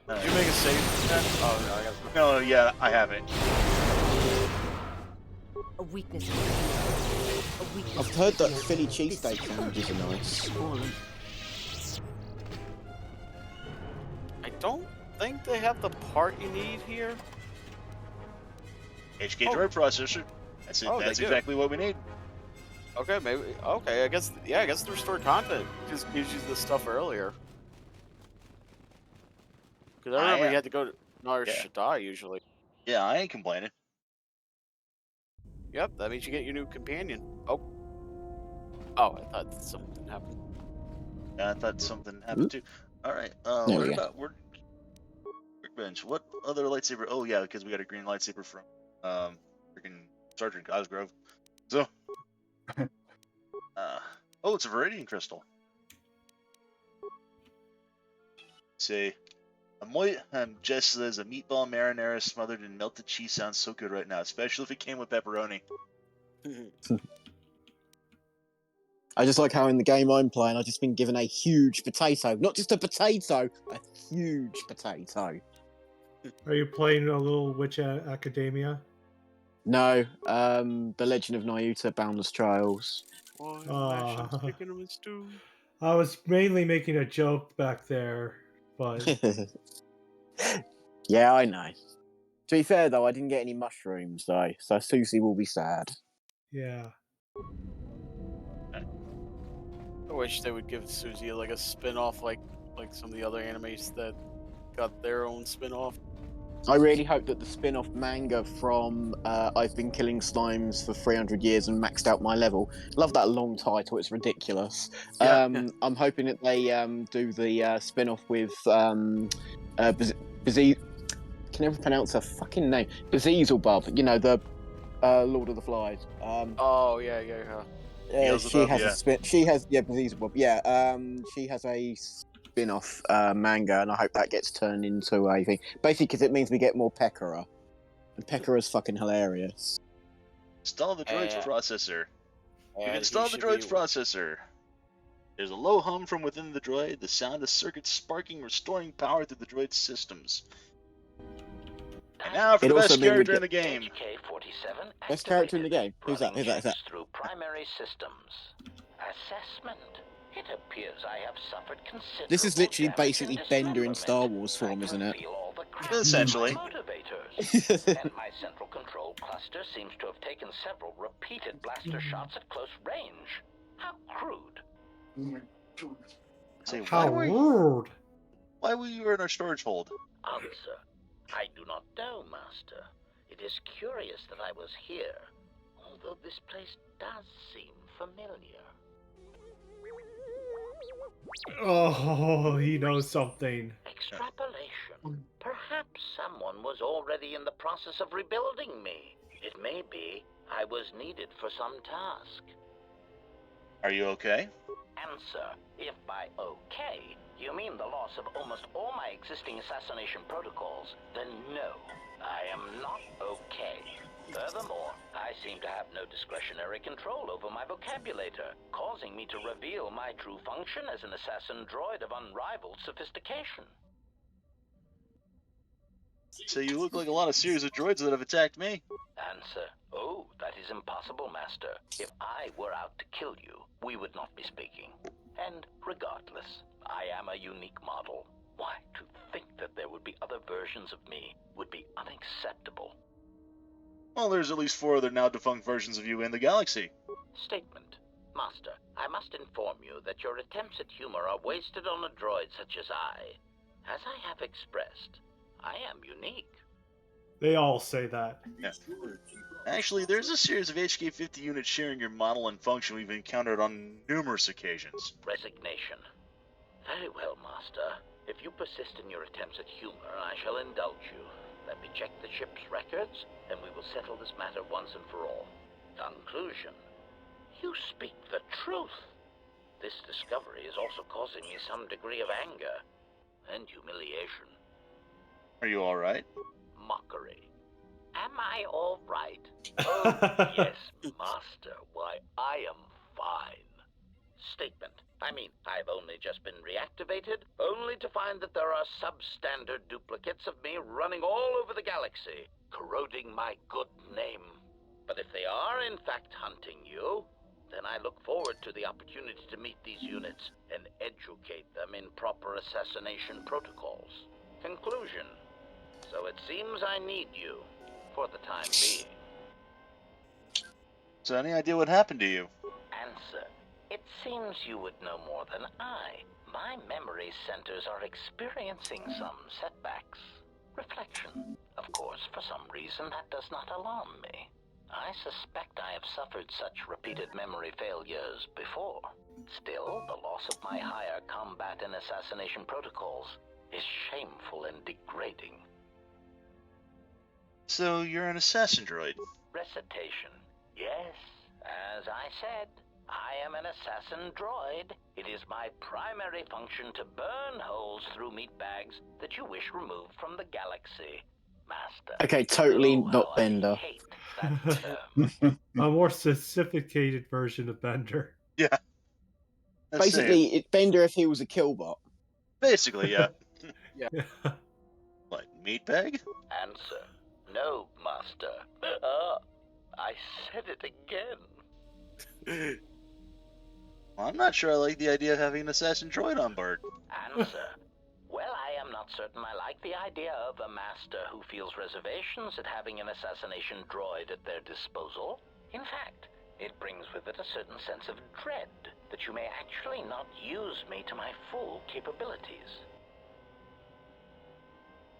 Did you make a save? Oh, no, I got No, yeah, I haven't. A weakness. I've heard that Philly cheesesteak sandwiches are nice. don't think they have the part you need here. HK droid processor. That's it. Oh, That's they do. exactly what we need. Okay, maybe. Okay, I guess the restored content just gives you the stuff earlier. Because I remember you had to go to Nar Shaddaa usually. Yeah, I ain't complaining. Yep, that means you get your new companion. Oh, I thought something happened. Yeah, I thought something happened too. All right. There What we go. about Workbench? What other lightsaber? Oh yeah, because we got a green lightsaber from freaking Sergeant Cosgrove. So, oh, it's a Viridian crystal. Say, Jess says a meatball marinara smothered in melted cheese sounds so good right now, especially if it came with pepperoni. I just like how in the game I'm playing, I've just been given a huge potato. Not just a potato, a huge potato. Are you playing a little Witch Academia? No, The Legend of Nyuta Boundless Trials. I was mainly making a joke back there, but yeah, I know. To be fair though, I didn't get any mushrooms though, so Susie will be sad. yeah. I wish they would give Suzie like a spin-off like some of the other animes that got their own spin-off. I really hope that the spin-off manga from I've Been Killing Slimes for 300 years and maxed out my level. Love that long title, it's ridiculous. Yeah. I'm hoping that they do the spin-off with can never pronounce her fucking name. Beelzebub, you know, the Lord of the Flies. Oh yeah. She has a spin. She has Beelzebub. Yeah. She has a spin-off manga, and I hope that gets turned into a thing. Basically, because it means we get more Pekora, and Pekora's fucking hilarious. Install the droid's processor. You've and installed he the should droid's be- processor. There's a low hum from within the droid, the sound of circuits sparking, restoring power through the droid's systems. And now for It the also best mean character we'd in the game. HK-47 Best character in the game. Who's that? running Who's that? Who's that? checks through primary systems. Assessment. It appears I have suffered considerable This is literally damage basically and Bender in dismemberment. Star Wars form, isn't it? Feel all the crap Essentially. in my motivators. And my central control cluster seems to have taken several repeated blaster shots at close range. How crude. Say, How rude! Why were you in our storage hold? Answer. I do not know, Master. It is curious that I was here, although this place does seem familiar. Oh, he knows something. Extrapolation. Perhaps someone was already in the process of rebuilding me. It may be I was needed for some task. Are you okay? Answer. If by okay, you mean the loss of almost all my existing assassination protocols, then no, I am not okay. Furthermore, I seem to have no discretionary control over my vocabulator, causing me to reveal my true function as an assassin droid of unrivaled sophistication. So you look like a lot of series of droids that have attacked me. Answer. Oh, that is impossible, Master. If I were out to kill you, we would not be speaking. And regardless, I am a unique model. Why, to think that there would be other versions of me would be unacceptable. Well, there's at least 4 other now defunct versions of you in the galaxy. Statement. Master, I must inform you that your attempts at humor are wasted on a droid such as I. As I have expressed, I am unique. They all say that. Yeah. Actually, there's a series of HK-50 units sharing your model and function we've encountered on numerous occasions. Resignation. Very well, Master. If you persist in your attempts at humor, I shall indulge you. Let me check the ship's records, and we will settle this matter once and for all. Conclusion. You speak the truth. This discovery is also causing me some degree of anger and humiliation. Are you alright? Mockery. Am I all right? Oh, yes, Master. Why, I am fine. Statement. I mean, I've only just been reactivated, only to find that there are substandard duplicates of me running all over the galaxy, corroding my good name. But if they are, in fact, hunting you, then I look forward to the opportunity to meet these units and educate them in proper assassination protocols. Conclusion. So it seems I need you, for the time being. So any idea what happened to you? Answer. It seems you would know more than I. My memory centers are experiencing some setbacks. Reflection. Of course, for some reason, that does not alarm me. I suspect I have suffered such repeated memory failures before. Still, the loss of my higher combat and assassination protocols is shameful and degrading. So you're an assassin droid. Recitation. Yes, as I said, I am an assassin droid. It is my primary function to burn holes through meat bags that you wish removed from the galaxy, Master. Okay, totally Oh, not how I Bender. hate that term. A more sophisticated version of Bender. Yeah. That's Basically, it's Bender if he was a killbot. Basically, yeah. Yeah. What, meatbag? Answer. No, Master. I said it again. Well, I'm not sure I like the idea of having an assassin droid on board. Answer. Well, I am not certain I like the idea of a master who feels reservations at having an assassination droid at their disposal. In fact, it brings with it a certain sense of dread that you may actually not use me to my full capabilities.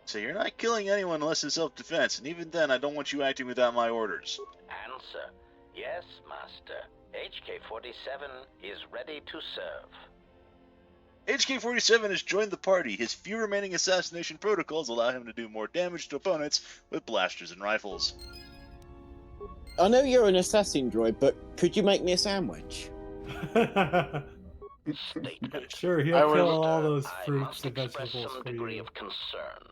So you're not killing anyone unless it's self-defense, and even then I don't want you acting without my orders. Answer. Yes, Master. HK-47 is ready to serve. HK-47 has joined the party. His few remaining assassination protocols allow him to do more damage to opponents with blasters and rifles. I know you're an assassin droid, but could you make me a sandwich? Sure, he'll kill all those fruits and vegetables Some for degree you. of concern.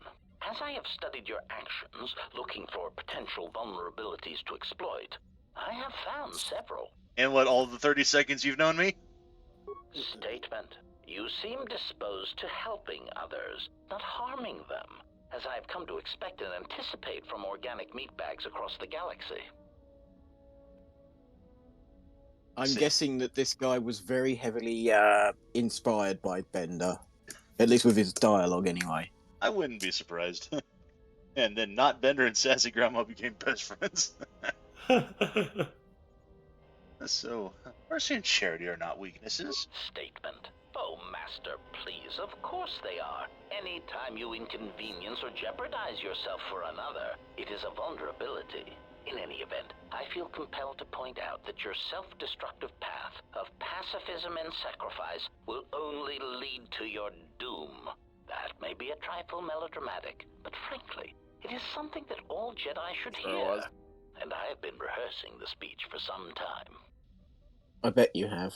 As I have studied your actions, looking for potential vulnerabilities to exploit, I have found several. And what, all the 30 seconds you've known me? Statement. You seem disposed to helping others, not harming them, as I have come to expect and anticipate from organic meat bags across the galaxy. I'm guessing that this guy was very heavily inspired by Bender. At least with his dialogue, anyway. I wouldn't be surprised. And then not Bender and Sassy Grandma became best friends. So, mercy and charity are not weaknesses. Statement. Oh, Master, please, of course they are. Any time you inconvenience or jeopardize yourself for another, it is a vulnerability. In any event, I feel compelled to point out that your self-destructive path of pacifism and sacrifice will only lead to your doom. That may be a trifle melodramatic, but frankly, it is something that all Jedi should hear. And I have been rehearsing the speech for some time. I bet you have.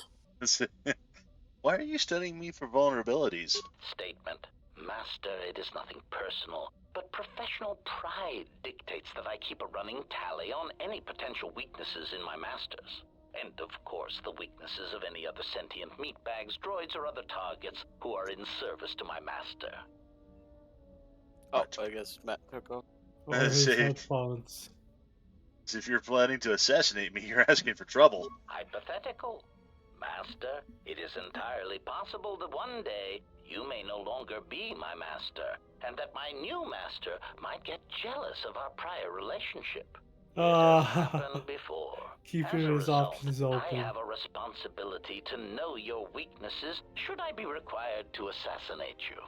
Why are you studying me for vulnerabilities? Statement. Master, it is nothing personal, but professional pride dictates that I keep a running tally on any potential weaknesses in my masters. And, of course, the weaknesses of any other sentient meatbags, droids, or other targets who are in service to my master. Oh, I guess Matt took off. Or his headphones. If you're planning to assassinate me, you're asking for trouble. Hypothetical. Master, it is entirely possible that one day you may no longer be my master, and that my new master might get jealous of our prior relationship. It has happened before. Keeping As a his result, options I open. have a responsibility to know your weaknesses should I be required to assassinate you.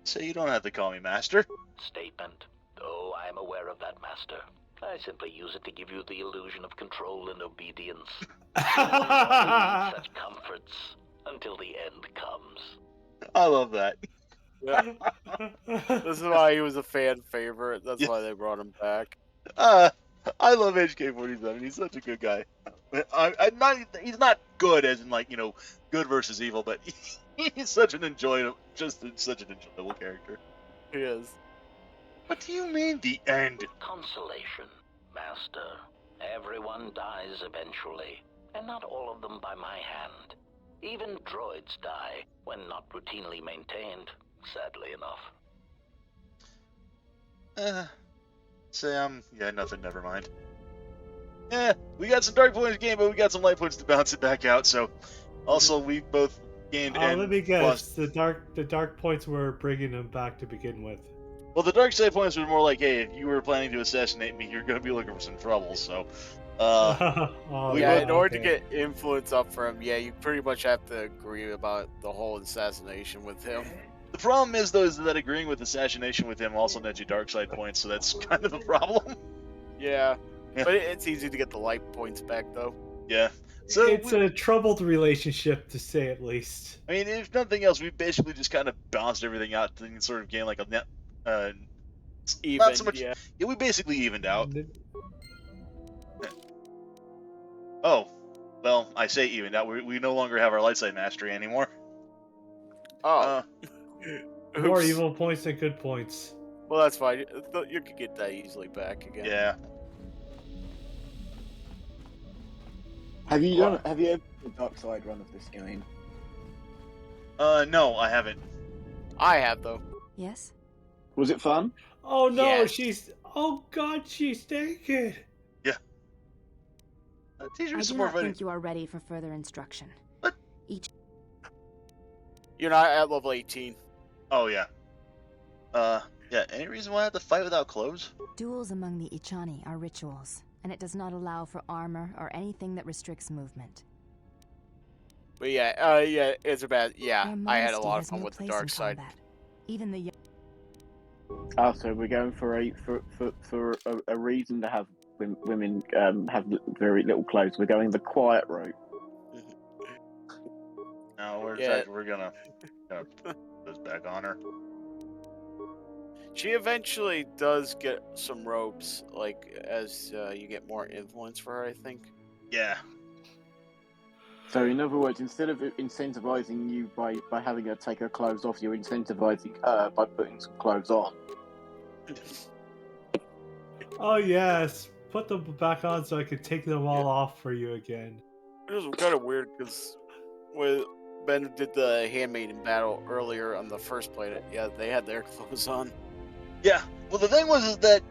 So you don't have to call me master. Statement. Oh, I am aware of that, Master. I simply use it to give you the illusion of control and obedience. Such comforts until the end comes. I love that. Yeah. This is why he was a fan favorite. That's why they brought him back. I love HK-47. He's such a good guy. He's not good as in, like, you know, good versus evil, but he's such an enjoyable character. He is. What do you mean, the end? Consolation, Master. Everyone dies eventually, and not all of them by my hand. Even droids die when not routinely maintained, sadly enough. Yeah, nothing, never mind. We got some dark points in the game, but we got some light points to bounce it back out, so... Also, we both gained Let me guess. lost. The dark points were bringing him back to begin with. Well, the dark side points were more like, hey, if you were planning to assassinate me, you're going to be looking for some trouble. So, in order to get influence up for him, you pretty much have to agree about the whole assassination with him. The problem is, though, is that agreeing with assassination with him also nets you dark side points, so that's kind of a problem. Yeah, but it's easy to get the light points back, though. Yeah. So it's a troubled relationship, to say at least. I mean, if nothing else, we basically just kind of balanced everything out and sort of gained like a net. Even, not so much. Yeah, we basically evened out. Oh, well, I say evened out. We no longer have our light side mastery anymore. Oh. More evil points than good points. Well, that's fine. You could get that easily back again. Yeah. Have you ever done a dark side run of this game? No, I haven't. I have though. Yes. Was it fun? Oh no, Yes. Oh god, she's naked. Yeah. Teach I me do some more not fighting. think you are ready for further instruction. What? You're not at level 18. Oh yeah. Yeah. Any reason why I have to fight without clothes? Duels among the Ichani are rituals, and it does not allow for armor or anything that restricts movement. But it's a bad. Yeah, Your I had a modesty lot of has fun no with the place dark in side. combat. Even the Oh, so we're going for a reason to have women have very little clothes. We're going the quiet route. No, we're gonna put those back on her. She eventually does get some ropes, like as you get more influence for her, I think. Yeah. So in other words, instead of incentivizing you by having her take her clothes off, you're incentivizing her by putting some clothes on. Oh yes, put them back on so I could take them all off for you again. It was kind of weird because when Ben did the handmaiden battle earlier on the first planet, they had their clothes on. Yeah. Well, the thing was is that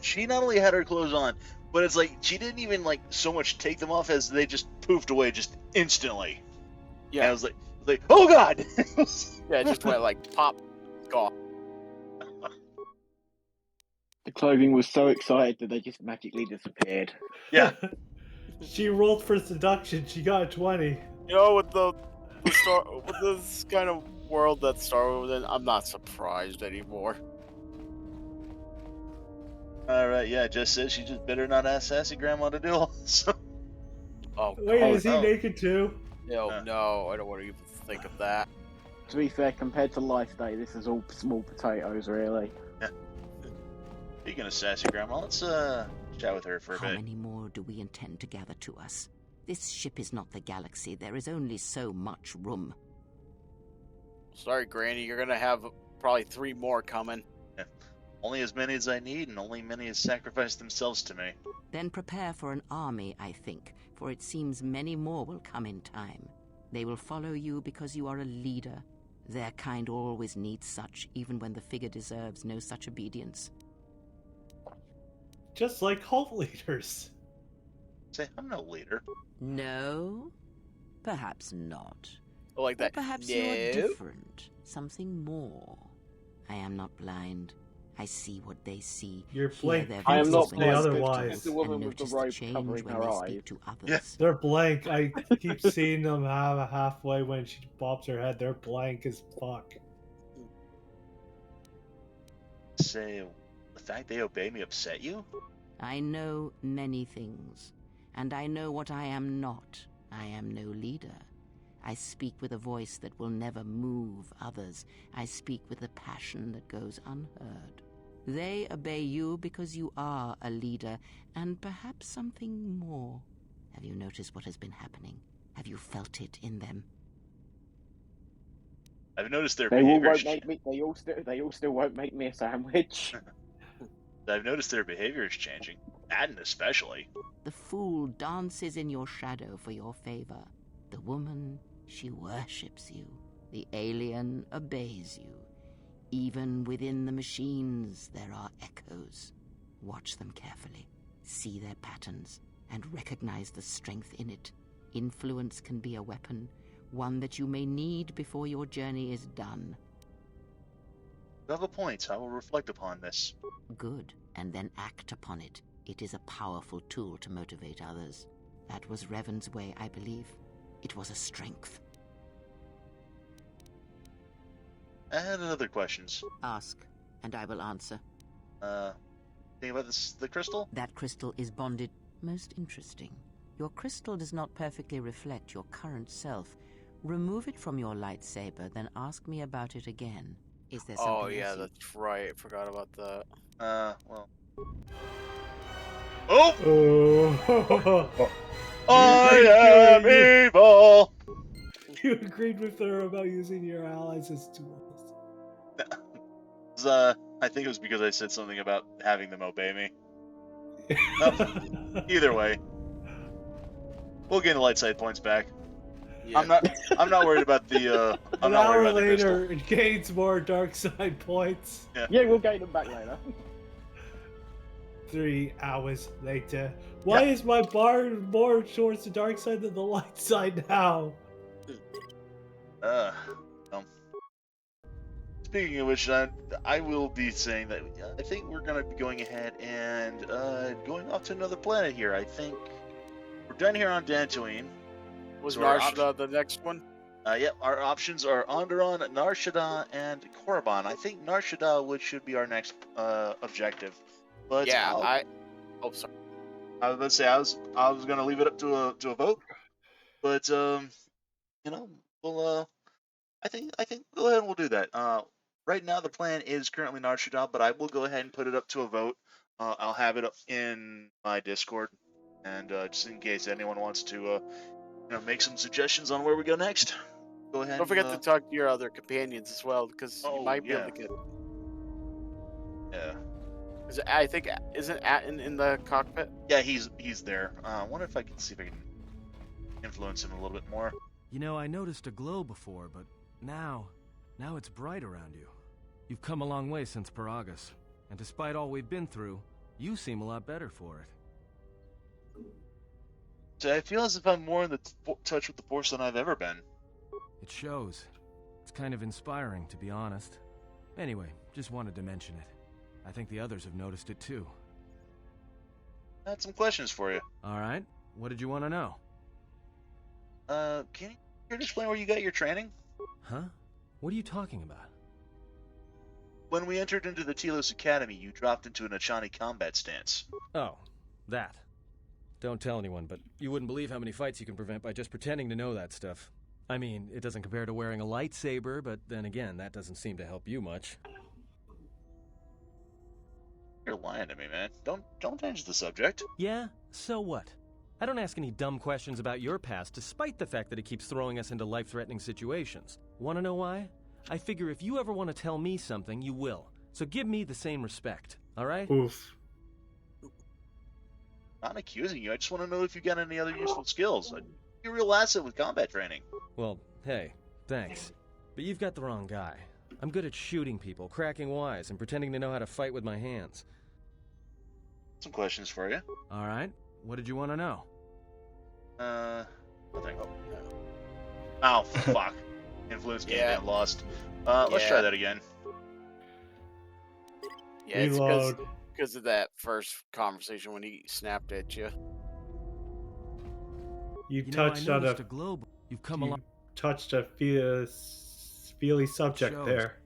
she not only had her clothes on, but it's like she didn't even like so much take them off as they just poofed away just instantly. Yeah. And I was like, oh god. Yeah, it just went like pop, gone. The clothing was so excited that they just magically disappeared. Yeah. She rolled for seduction. She got a 20. You know, with the Star, with this kind of world that Star Wars in, I'm not surprised anymore. Alright, yeah, Jess says she just better not ask Sassy Grandma to duel. So. Oh, wait, is he naked too? No, no, I don't want to even think of that. To be fair, compared to Life Day, this is all small potatoes, really. Yeah. Speaking of Sassy Grandma, let's chat with her for a How bit. many more do we intend to gather to us? This ship is not the galaxy. There is only so much room. Sorry, Granny, you're gonna have probably 3 more coming. Yeah. Only as many as I need, and only many as sacrifice themselves to me. Then prepare for an army, I think, for it seems many more will come in time. They will follow you because you are a leader. Their kind always needs such, even when the figure deserves no such obedience. Just like cult leaders. Say, I'm no leader. No? Perhaps not. Like that. Or perhaps No. you're different. Something more. I am not blind. I see what they see. You're hear blank. their I am not voices when blind. they otherwise. speak It's to the me, woman and with the notice the robe change covering when her they eyes. speak to others. Yes. They're blank. I keep seeing them halfway when she bobs her head. They're blank as fuck. Say, the fact they obey me upset you? I know many things, and I know what I am not. I am no leader. I speak with a voice that will never move others. I speak with a passion that goes unheard. They obey you because you are a leader, and perhaps something more. Have you noticed what has been happening? Have you felt it in them? I've noticed their They all behavior. won't make me. They all still won't make me a sandwich. I've noticed their behavior is changing. Madden especially. The fool dances in your shadow for your favor. The woman, she worships you. The alien obeys you. Even within the machines, there are echoes. Watch them carefully. See their patterns, and recognize the strength in it. Influence can be a weapon. one that you may need before your journey is done. You have a point. I will reflect upon this. Good, and then act upon it. It is a powerful tool to motivate others. That was Revan's way, I believe. It was a strength. I had other questions. Ask, and I will answer. Think about this, the crystal? That crystal is bonded. Most interesting. Your crystal does not perfectly reflect your current self. Remove it from your lightsaber, then ask me about it again. Is there something Oh yeah, else that's right. I forgot about that. Well. Oh! I am evil! You agreed with her about using your allies as tools. I think it was because I said something about having them obey me. Either way, we'll gain the light side points back. Yeah. I'm not worried about the. I'm An not worried hour about the crystal. later, it gains more dark side points. Yeah, we'll gain them back later. 3 hours later. Why is my bar more towards the dark side than the light side now? Well. Speaking of which, I will be saying that I think we're going to be going ahead and going off to another planet here. I think we're done here on Dantooine. Was Narshada the next one? Yep, our options are Onderon, Narshada, and Korriban. I think Narshada should be our next objective. But yeah, oh, sorry. I was going to say I was going to leave it up to a vote, but you know, we'll I think go ahead and we'll do that. Right now the plan is currently Narshada, but I will go ahead and put it up to a vote. I'll have it up in my Discord, and just in case anyone wants to make some suggestions on where we go next. Go ahead. Don't forget to talk to your other companions as well, because you might be able to get. Yeah. I think isn't Atten in the cockpit? Yeah, he's there. I wonder if I can see if I can influence him a little bit more. You know, I noticed a glow before, but now it's bright around you. You've come a long way since Paragus, and despite all we've been through, you seem a lot better for it. So I feel as if I'm more in the touch with the Force than I've ever been. It shows. It's kind of inspiring, to be honest. Anyway, just wanted to mention it. I think the others have noticed it too. I had some questions for you. Alright, what did you want to know? Can you explain where you got your training? Huh? What are you talking about? When we entered into the Telos Academy, you dropped into an Achani combat stance. Oh, that. Don't tell anyone, but you wouldn't believe how many fights you can prevent by just pretending to know that stuff. I mean, it doesn't compare to wearing a lightsaber, but then again, that doesn't seem to help you much. You're lying to me, man. Don't change the subject. Yeah? So what? I don't ask any dumb questions about your past, despite the fact that it keeps throwing us into life-threatening situations. Want to know why? I figure if you ever want to tell me something, you will. So give me the same respect, alright? Oof. I'm not accusing you. I just want to know if you got any other useful skills. You're a real asset with combat training. Well, hey, thanks. But you've got the wrong guy. I'm good at shooting people, cracking wise, and pretending to know how to fight with my hands. Some questions for you. Alright, what did you want to know? Nothing. Oh, fuck. Influence game got lost. Let's try that again. Yeah, it's because of that first conversation when he snapped at you. You touched on a globe. You've come along. Touched a feely subject there.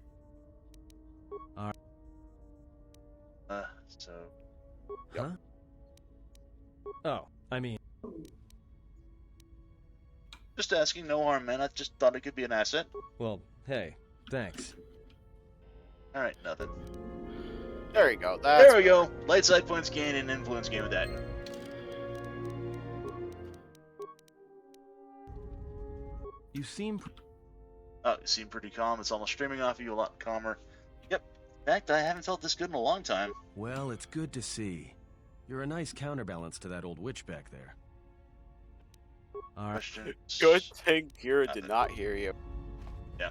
So. Huh? Oh, I mean. Just asking, no harm, man. I just thought it could be an asset. Well, hey, thanks. Alright, nothing. There you go. There we go. Light side points gain and influence gain with that. You seem... Oh, you seem pretty calm. It's almost streaming off of you a lot calmer. Yep. In fact, I haven't felt this good in a long time. Well, it's good to see. You're a nice counterbalance to that old witch back there. Alright. Good thing Kira did not hear you. Yeah.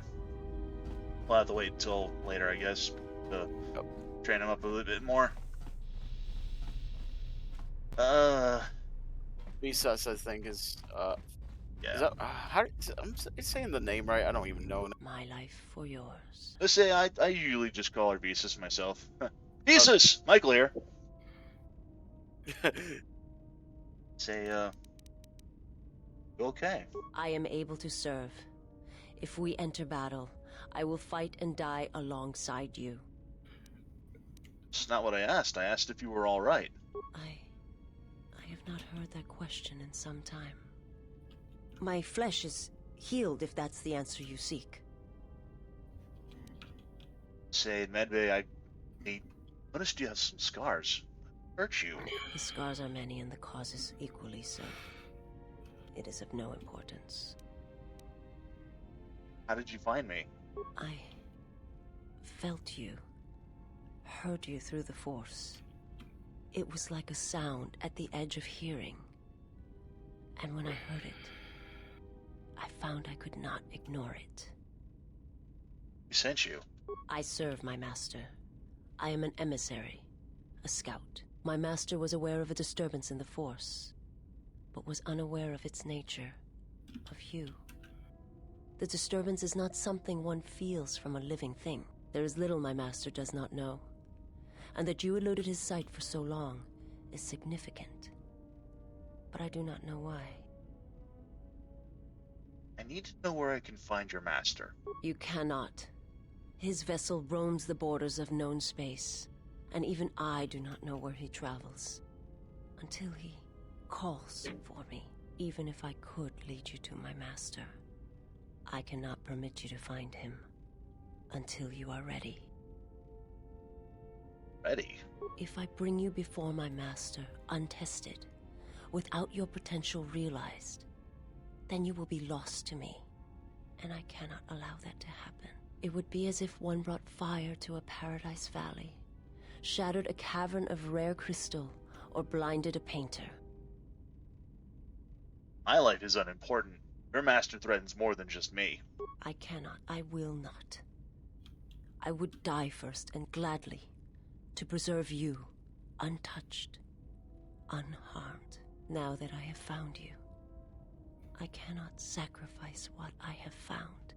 We'll have to wait until later, I guess, to train him up a little bit more. Misas, I think, is Yeah. Is that, I'm saying the name right? I don't even know. My life for yours. Let's say I usually just call her Visas myself. Visas! Michael here. Say, you okay? I am able to serve. If we enter battle, I will fight and die alongside you. It's not what I asked. I asked if you were all right. I have not heard that question in some time. My flesh is healed, if that's the answer you seek. Say, Medbay, I noticed you have some scars. Hurt you. The scars are many and the causes equally so. It is of no importance. How did you find me? I felt you, heard you through the Force. It was like a sound at the edge of hearing. And when I heard it, I found I could not ignore it. Who sent you? I serve my master. I am an emissary, a scout. My master was aware of a disturbance in the Force, but was unaware of its nature, of you. The disturbance is not something one feels from a living thing. There is little my master does not know, and that you eluded his sight for so long is significant. But I do not know why. I need to know where I can find your master. You cannot. His vessel roams the borders of known space, and even I do not know where he travels. Until he calls for me. Even if I could lead you to my master, I cannot permit you to find him until you are ready. Ready? If I bring you before my master untested, without your potential realized, then you will be lost to me, and I cannot allow that to happen. It would be as if one brought fire to a paradise valley, shattered a cavern of rare crystal, or blinded a painter. My life is unimportant. Your master threatens more than just me. I cannot, I will not. I would die first, and gladly, to preserve you, untouched, unharmed. Now that I have found you, I cannot sacrifice what I have found.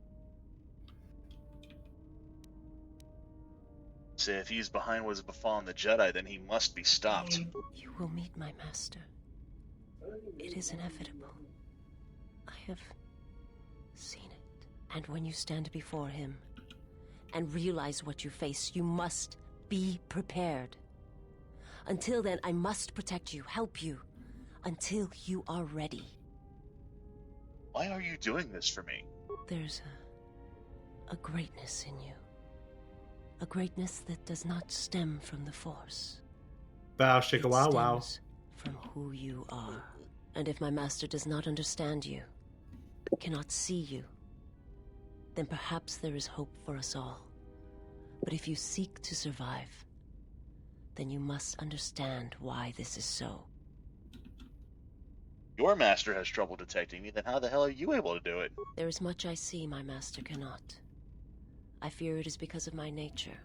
Say, if he's behind what has befallen the Jedi, then he must be stopped. You will meet my master. It is inevitable. I have seen it. And when you stand before him and realize what you face, you must be prepared. Until then, I must protect you, help you, until you are ready. Why are you doing this for me? There's a greatness in you. A greatness that does not stem from the Force. Bow, shake a wow, wow. From who you are. And if my master does not understand you, cannot see you, then perhaps there is hope for us all. But if you seek to survive, then you must understand why this is so. Your master has trouble detecting me, then how the hell are you able to do it? There is much I see my master cannot. I fear it is because of my nature,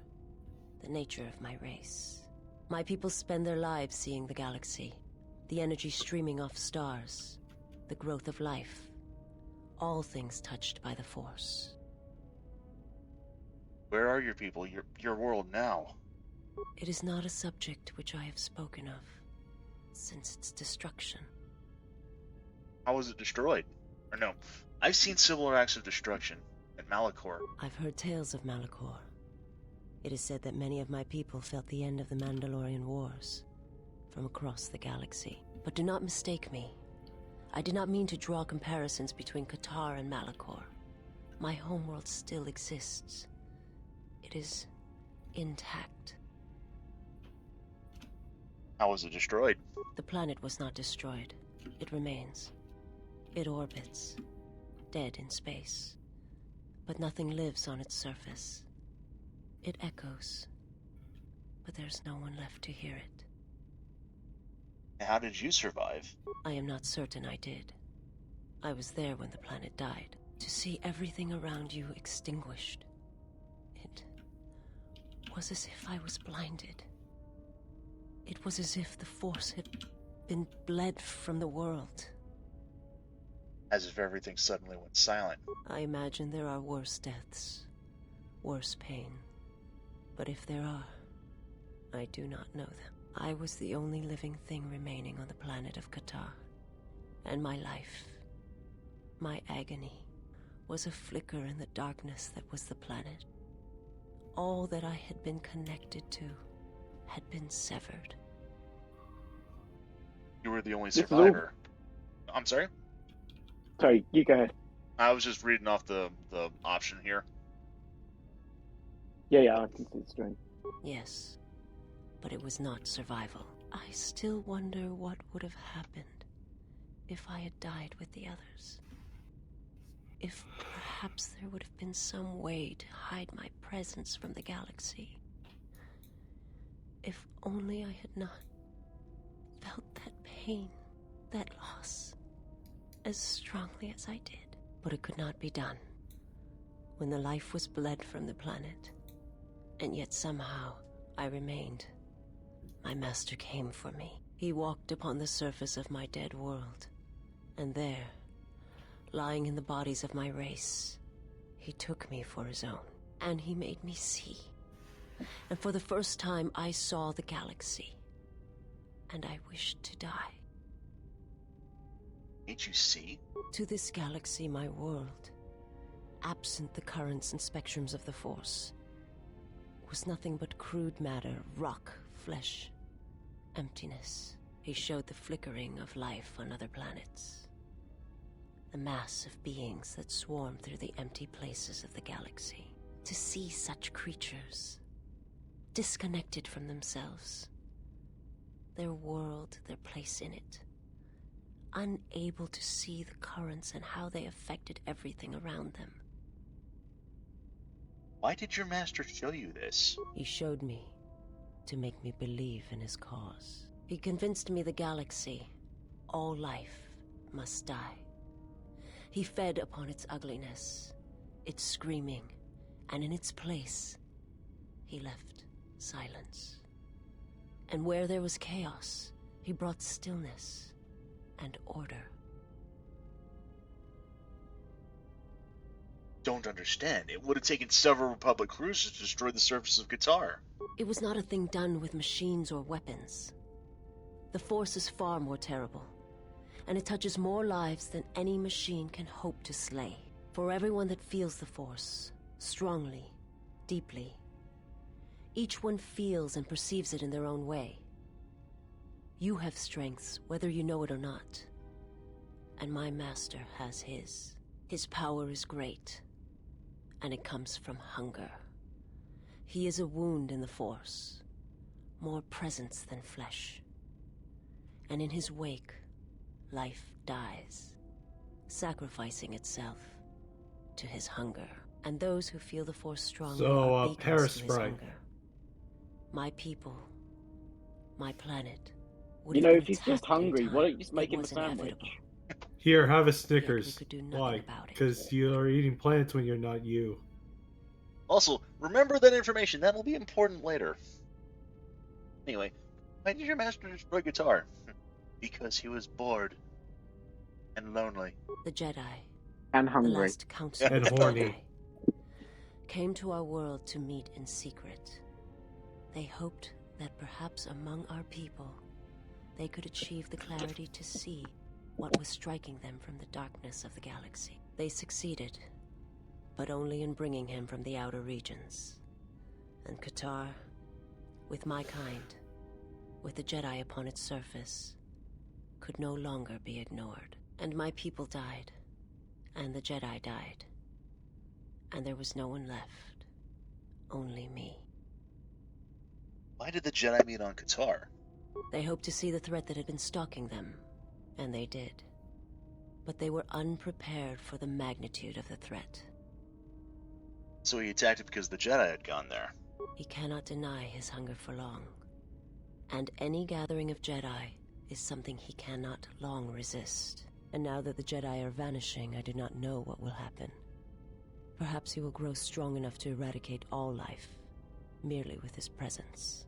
the nature of my race. My people spend their lives seeing the galaxy, the energy streaming off stars, the growth of life, all things touched by the Force. Where are your people, your world now? It is not a subject which I have spoken of since its destruction. How was it destroyed? Or no, I've seen similar acts of destruction at Malachor. I've heard tales of Malachor. It is said that many of my people felt the end of the Mandalorian Wars from across the galaxy. But do not mistake me. I did not mean to draw comparisons between KOTOR and Malachor. My homeworld still exists. It is intact. How was it destroyed? The planet was not destroyed. It remains. It orbits, dead in space. But nothing lives on its surface. It echoes, but there's no one left to hear it. How did you survive? I am not certain I did. I was there when the planet died. To see everything around you extinguished. It was as if I was blinded. It was as if the Force had been bled from the world. as if everything suddenly went silent. I imagine there are worse deaths, worse pain. But if there are, I do not know them. I was the only living thing remaining on the planet of KOTOR. And my life, my agony, was a flicker in the darkness that was the planet. All that I had been connected to had been severed. You were the only This is survivor. I'm sorry? Sorry, you go ahead. I was just reading off the option here. Yeah, I can see the screen. Yes, but it was not survival. I still wonder what would have happened if I had died with the others. If perhaps there would have been some way to hide my presence from the galaxy. If only I had not felt that pain, that loss, as strongly as I did. But it could not be done. When the life was bled from the planet, and yet somehow I remained. My master came for me. He walked upon the surface of my dead world, and there, lying in the bodies of my race, he took me for his own, and he made me see. And for the first time, I saw the galaxy, and I wished to die. Made you see? To this galaxy, my world, absent the currents and spectrums of the Force, was nothing but crude matter, rock, flesh, emptiness. He showed the flickering of life on other planets. The mass of beings that swarm through the empty places of the galaxy. To see such creatures, disconnected from themselves, their world, their place in it, unable to see the currents and how they affected everything around them. Why did your master show you this? He showed me to make me believe in his cause. He convinced me the galaxy, all life, must die. He fed upon its ugliness, its screaming, and in its place, he left silence. And where there was chaos, he brought stillness and order. Don't understand. It would have taken several Republic cruisers to destroy the surface of KOTOR. It was not a thing done with machines or weapons. The Force is far more terrible, and it touches more lives than any machine can hope to slay. For everyone that feels the Force, strongly, deeply, each one feels and perceives it in their own way. You have strengths, whether you know it or not. And my master has his. His power is great, and it comes from hunger. He is a wound in the Force, more presence than flesh. And in his wake, life dies, sacrificing itself to his hunger. And those who feel the Force strongly are beacons Paris to his Sprite. hunger. My people, my planet. You know, if he's just hungry, why don't you just make him a was sandwich? inevitable. Here, have a Snickers. could do nothing Why? about it. Because you are eating plants when you're not you. Also, remember that information. That'll be important later. Anyway, why did your master destroy KOTOR? Because he was bored and lonely. The Jedi, And the hungry. last council And of the horny. Jedi, came to our world to meet in secret. They hoped that perhaps among our people, they could achieve the clarity to see what was striking them from the darkness of the galaxy. They succeeded, but only in bringing him from the outer regions. And KOTOR, with my kind, with the Jedi upon its surface, could no longer be ignored. And my people died, and the Jedi died, and there was no one left, only me. Why did the Jedi meet on KOTOR? They hoped to see the threat that had been stalking them, and they did. But they were unprepared for the magnitude of the threat. So he attacked it because the Jedi had gone there. He cannot deny his hunger for long. And any gathering of Jedi is something he cannot long resist. And now that the Jedi are vanishing, I do not know what will happen. Perhaps he will grow strong enough to eradicate all life, merely with his presence.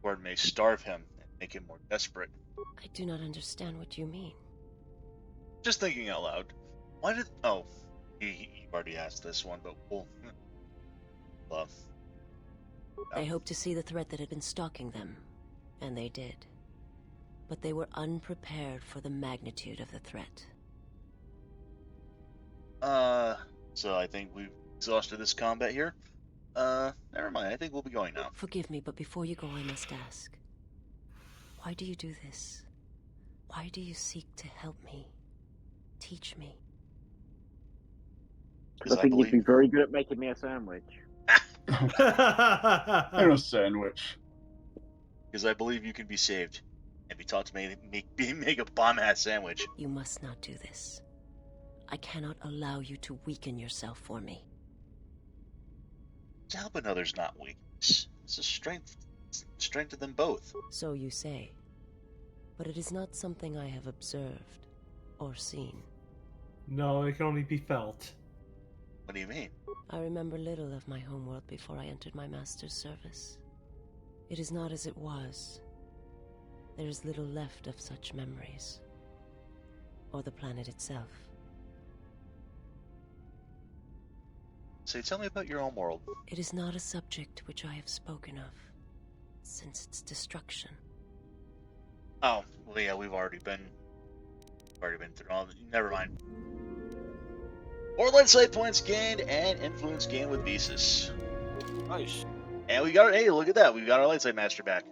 Or it may starve him and make him more desperate. I do not understand what you mean. just thinking out loud. Why did? Oh, you already asked this one, but we'll. They hoped to see the threat that had been stalking them, and they did. But they were unprepared for the magnitude of the threat. So I think we've exhausted this combat here. Never mind. I think we'll be going now. Forgive me, but before you go, I must ask. Why do you do this? Why do you seek to help me? Teach me? Because I think you'd be very good at making me a sandwich. And a sandwich. Because I believe you can be saved and be taught to make a bomb-ass sandwich. You must not do this. I cannot allow you to weaken yourself for me. To help another's not weakness. It's a strength of them both. So you say. But it is not something I have observed or seen. No, it can only be felt. What do you mean? I remember little of my homeworld before I entered my master's service. It is not as it was. There is little left of such memories. Or the planet itself. So tell me about your own world. It is not a subject which I have spoken of since its destruction. Oh, well, yeah, we've already been through all. Never mind. More light side points gained and influence gained with Visas. Nice. And we got, hey, look at that. We got our light side master back.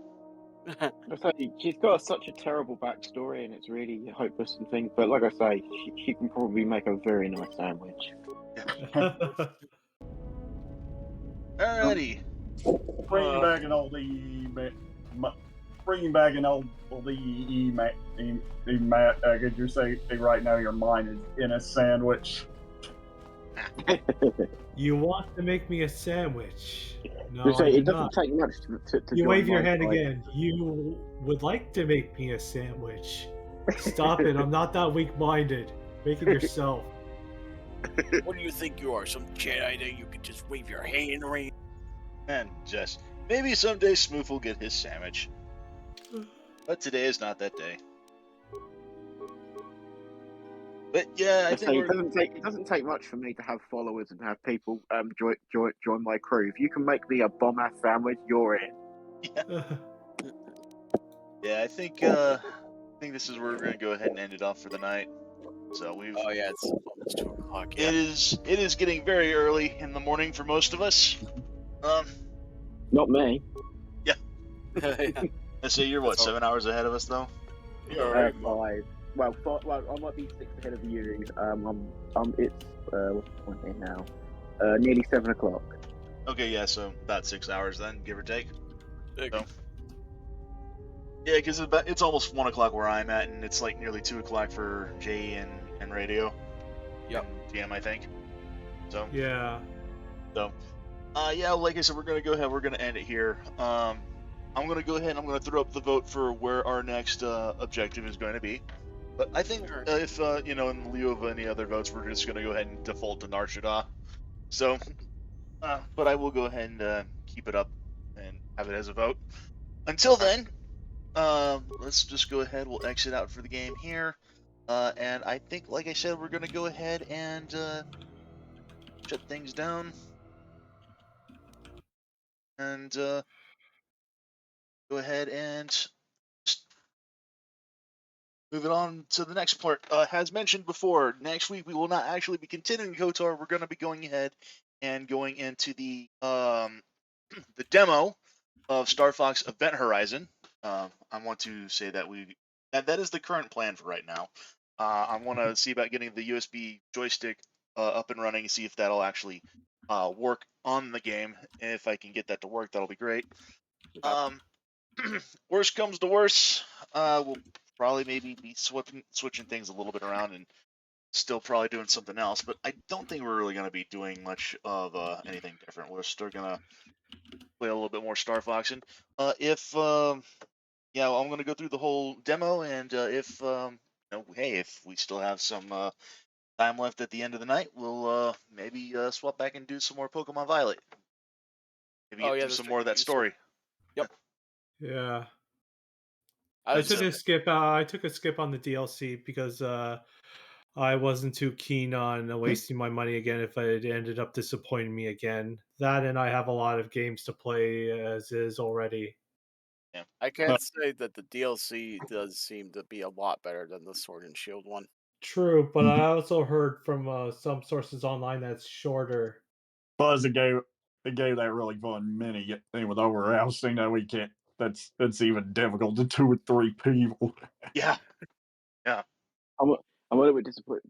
She's got such a terrible backstory, and it's really hopeless and things. But like I say, she can probably make a very nice sandwich. Alrighty. Bringing back an old Matt. Could you say right now your mind is in a sandwich? You want to make me a sandwich? No, You say I do it doesn't not. take much to You join wave your my hand side. again. You would like to make me a sandwich. Stop it. I'm not that weak-minded. Make it yourself. What do you think you are? Some Jedi that you can just wave your hand around? And just maybe someday Smooth will get his sandwich. But today is not that day. But yeah, I think it doesn't take much for me to have followers and have people join my crew. If you can make me a bomb ass sandwich, you're in. Yeah, I think this is where we're gonna go ahead and end it off for the night. So we've. Oh yeah, it's almost 2 o'clock. Yeah. It is getting very early in the morning for most of us. Not me. Yeah. I say you're what, 7 hours ahead of us though? Yeah, 5. Well, I might be 6 ahead of you. It's what's the point here now? Nearly 7 o'clock. Okay, yeah, so about 6 hours then, give or take. So, yeah, because it's almost 1 o'clock where I'm at, and it's like nearly 2 o'clock for Jay and radio. Yep. And DM, I think. So. Yeah. So, yeah, like I said, we're gonna go ahead. We're gonna end it here. I'm gonna go ahead and I'm gonna throw up the vote for where our next objective is going to be. But I think if in lieu of any other votes, we're just gonna go ahead and default to Nar Shaddaa. So, but I will go ahead and keep it up and have it as a vote. Until then, let's just go ahead. We'll exit out for the game here. And I think, like I said, we're gonna go ahead and shut things down. And go ahead and move it on to the next part. As mentioned before, next week we will not actually be continuing KOTOR. We're going to be going ahead and going into the the demo of Star Fox Event Horizon. I want to say that that is the current plan for right now. I want to see about getting the USB joystick up and running, see if that'll actually work on the game. If I can get that to work, that'll be great. Worst comes to worst, we'll probably maybe be switching things a little bit around and still probably doing something else. But I don't think we're really going to be doing much of anything different. We're still going to play a little bit more Star Fox. And yeah, I'm going to go through the whole demo. And if hey, if we still have some time left at the end of the night, we'll maybe swap back and do some more Pokemon Violet. Maybe get through some more of that story. Yep. Yeah. I took a skip. I took a skip on the DLC because I wasn't too keen on wasting my money again if it ended up disappointing me again. That and I have a lot of games to play as is already. Yeah. I can't say that the DLC does seem to be a lot better than the Sword and Shield one. True, but I also heard from some sources online that it's shorter. But as a game that really fun mini thing with overrousing that we can't. That's even difficult to 2 or 3 people. Yeah. Yeah. I'm a little bit disappointed.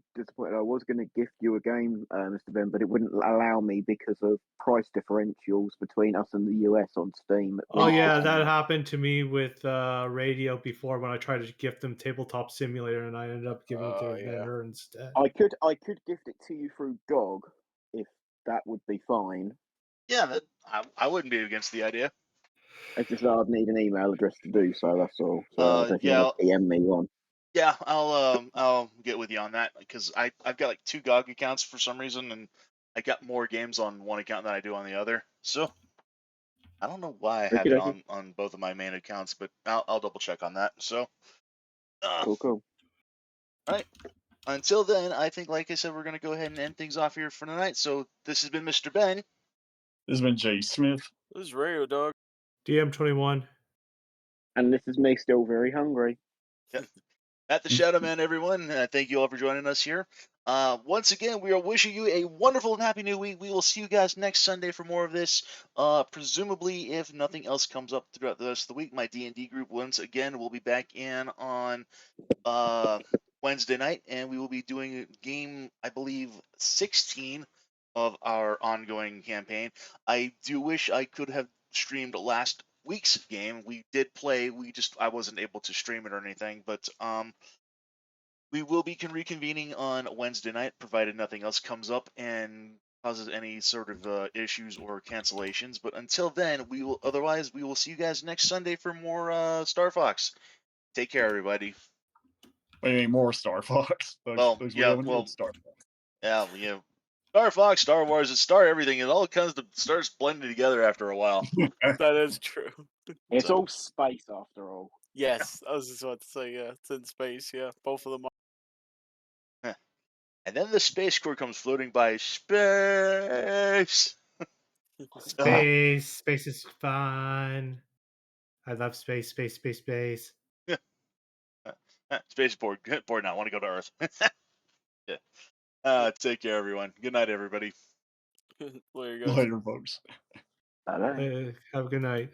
I was going to gift you a game, Mr. Ben, but it wouldn't allow me because of price differentials between us and the US on Steam. Oh yeah, that happened to me with Radio before when I tried to gift them Tabletop Simulator, and I ended up giving it to the vendor instead. I could gift it to you through GOG if that would be fine. Yeah, I wouldn't be against the idea. It's just that I'd need an email address to do so. That's all. So I don't know if you Yeah. want to PM me one. Yeah, I'll get with you on that because I've got like 2 GOG accounts for some reason, and I got more games on one account than I do on the other. So I don't know why I have it on both of my main accounts, but I'll double check on that. So cool. All right. Until then, I think, like I said, we're gonna go ahead and end things off here for tonight. So this has been Mr. Ben. This has been Jay Smith. This is Radio Dog. DM21. And this is me still very hungry. At the Shadow Man, everyone. Thank you all for joining us here. Once again, we are wishing you a wonderful and happy new week. We will see you guys next Sunday for more of this. Presumably, if nothing else comes up throughout the rest of the week, my D&D group once again will be back in on Wednesday night, and we will be doing game, I believe, 16 of our ongoing campaign. I do wish I could have streamed last week's game. We did play. I wasn't able to stream it or anything, but we will be reconvening on Wednesday night, provided nothing else comes up and causes any sort of issues or cancellations. But until then, we will see you guys next Sunday for more Star Fox. Take care, everybody. We need more Star Fox. We haven't Star Fox. Yeah, Star Fox, Star Wars, it's Star everything. It all starts blending together after a while. That is true. It's all space after all. Yes, I was just about to say, yeah, it's in space, yeah. Both of them are. And then the Space Corps comes floating by. Space! Space is fun. I love space. Spaceport now. I want to go to Earth. Yeah. Take care, everyone. Good night, everybody. Later, guys. Later, folks. Bye-bye. Have a good night.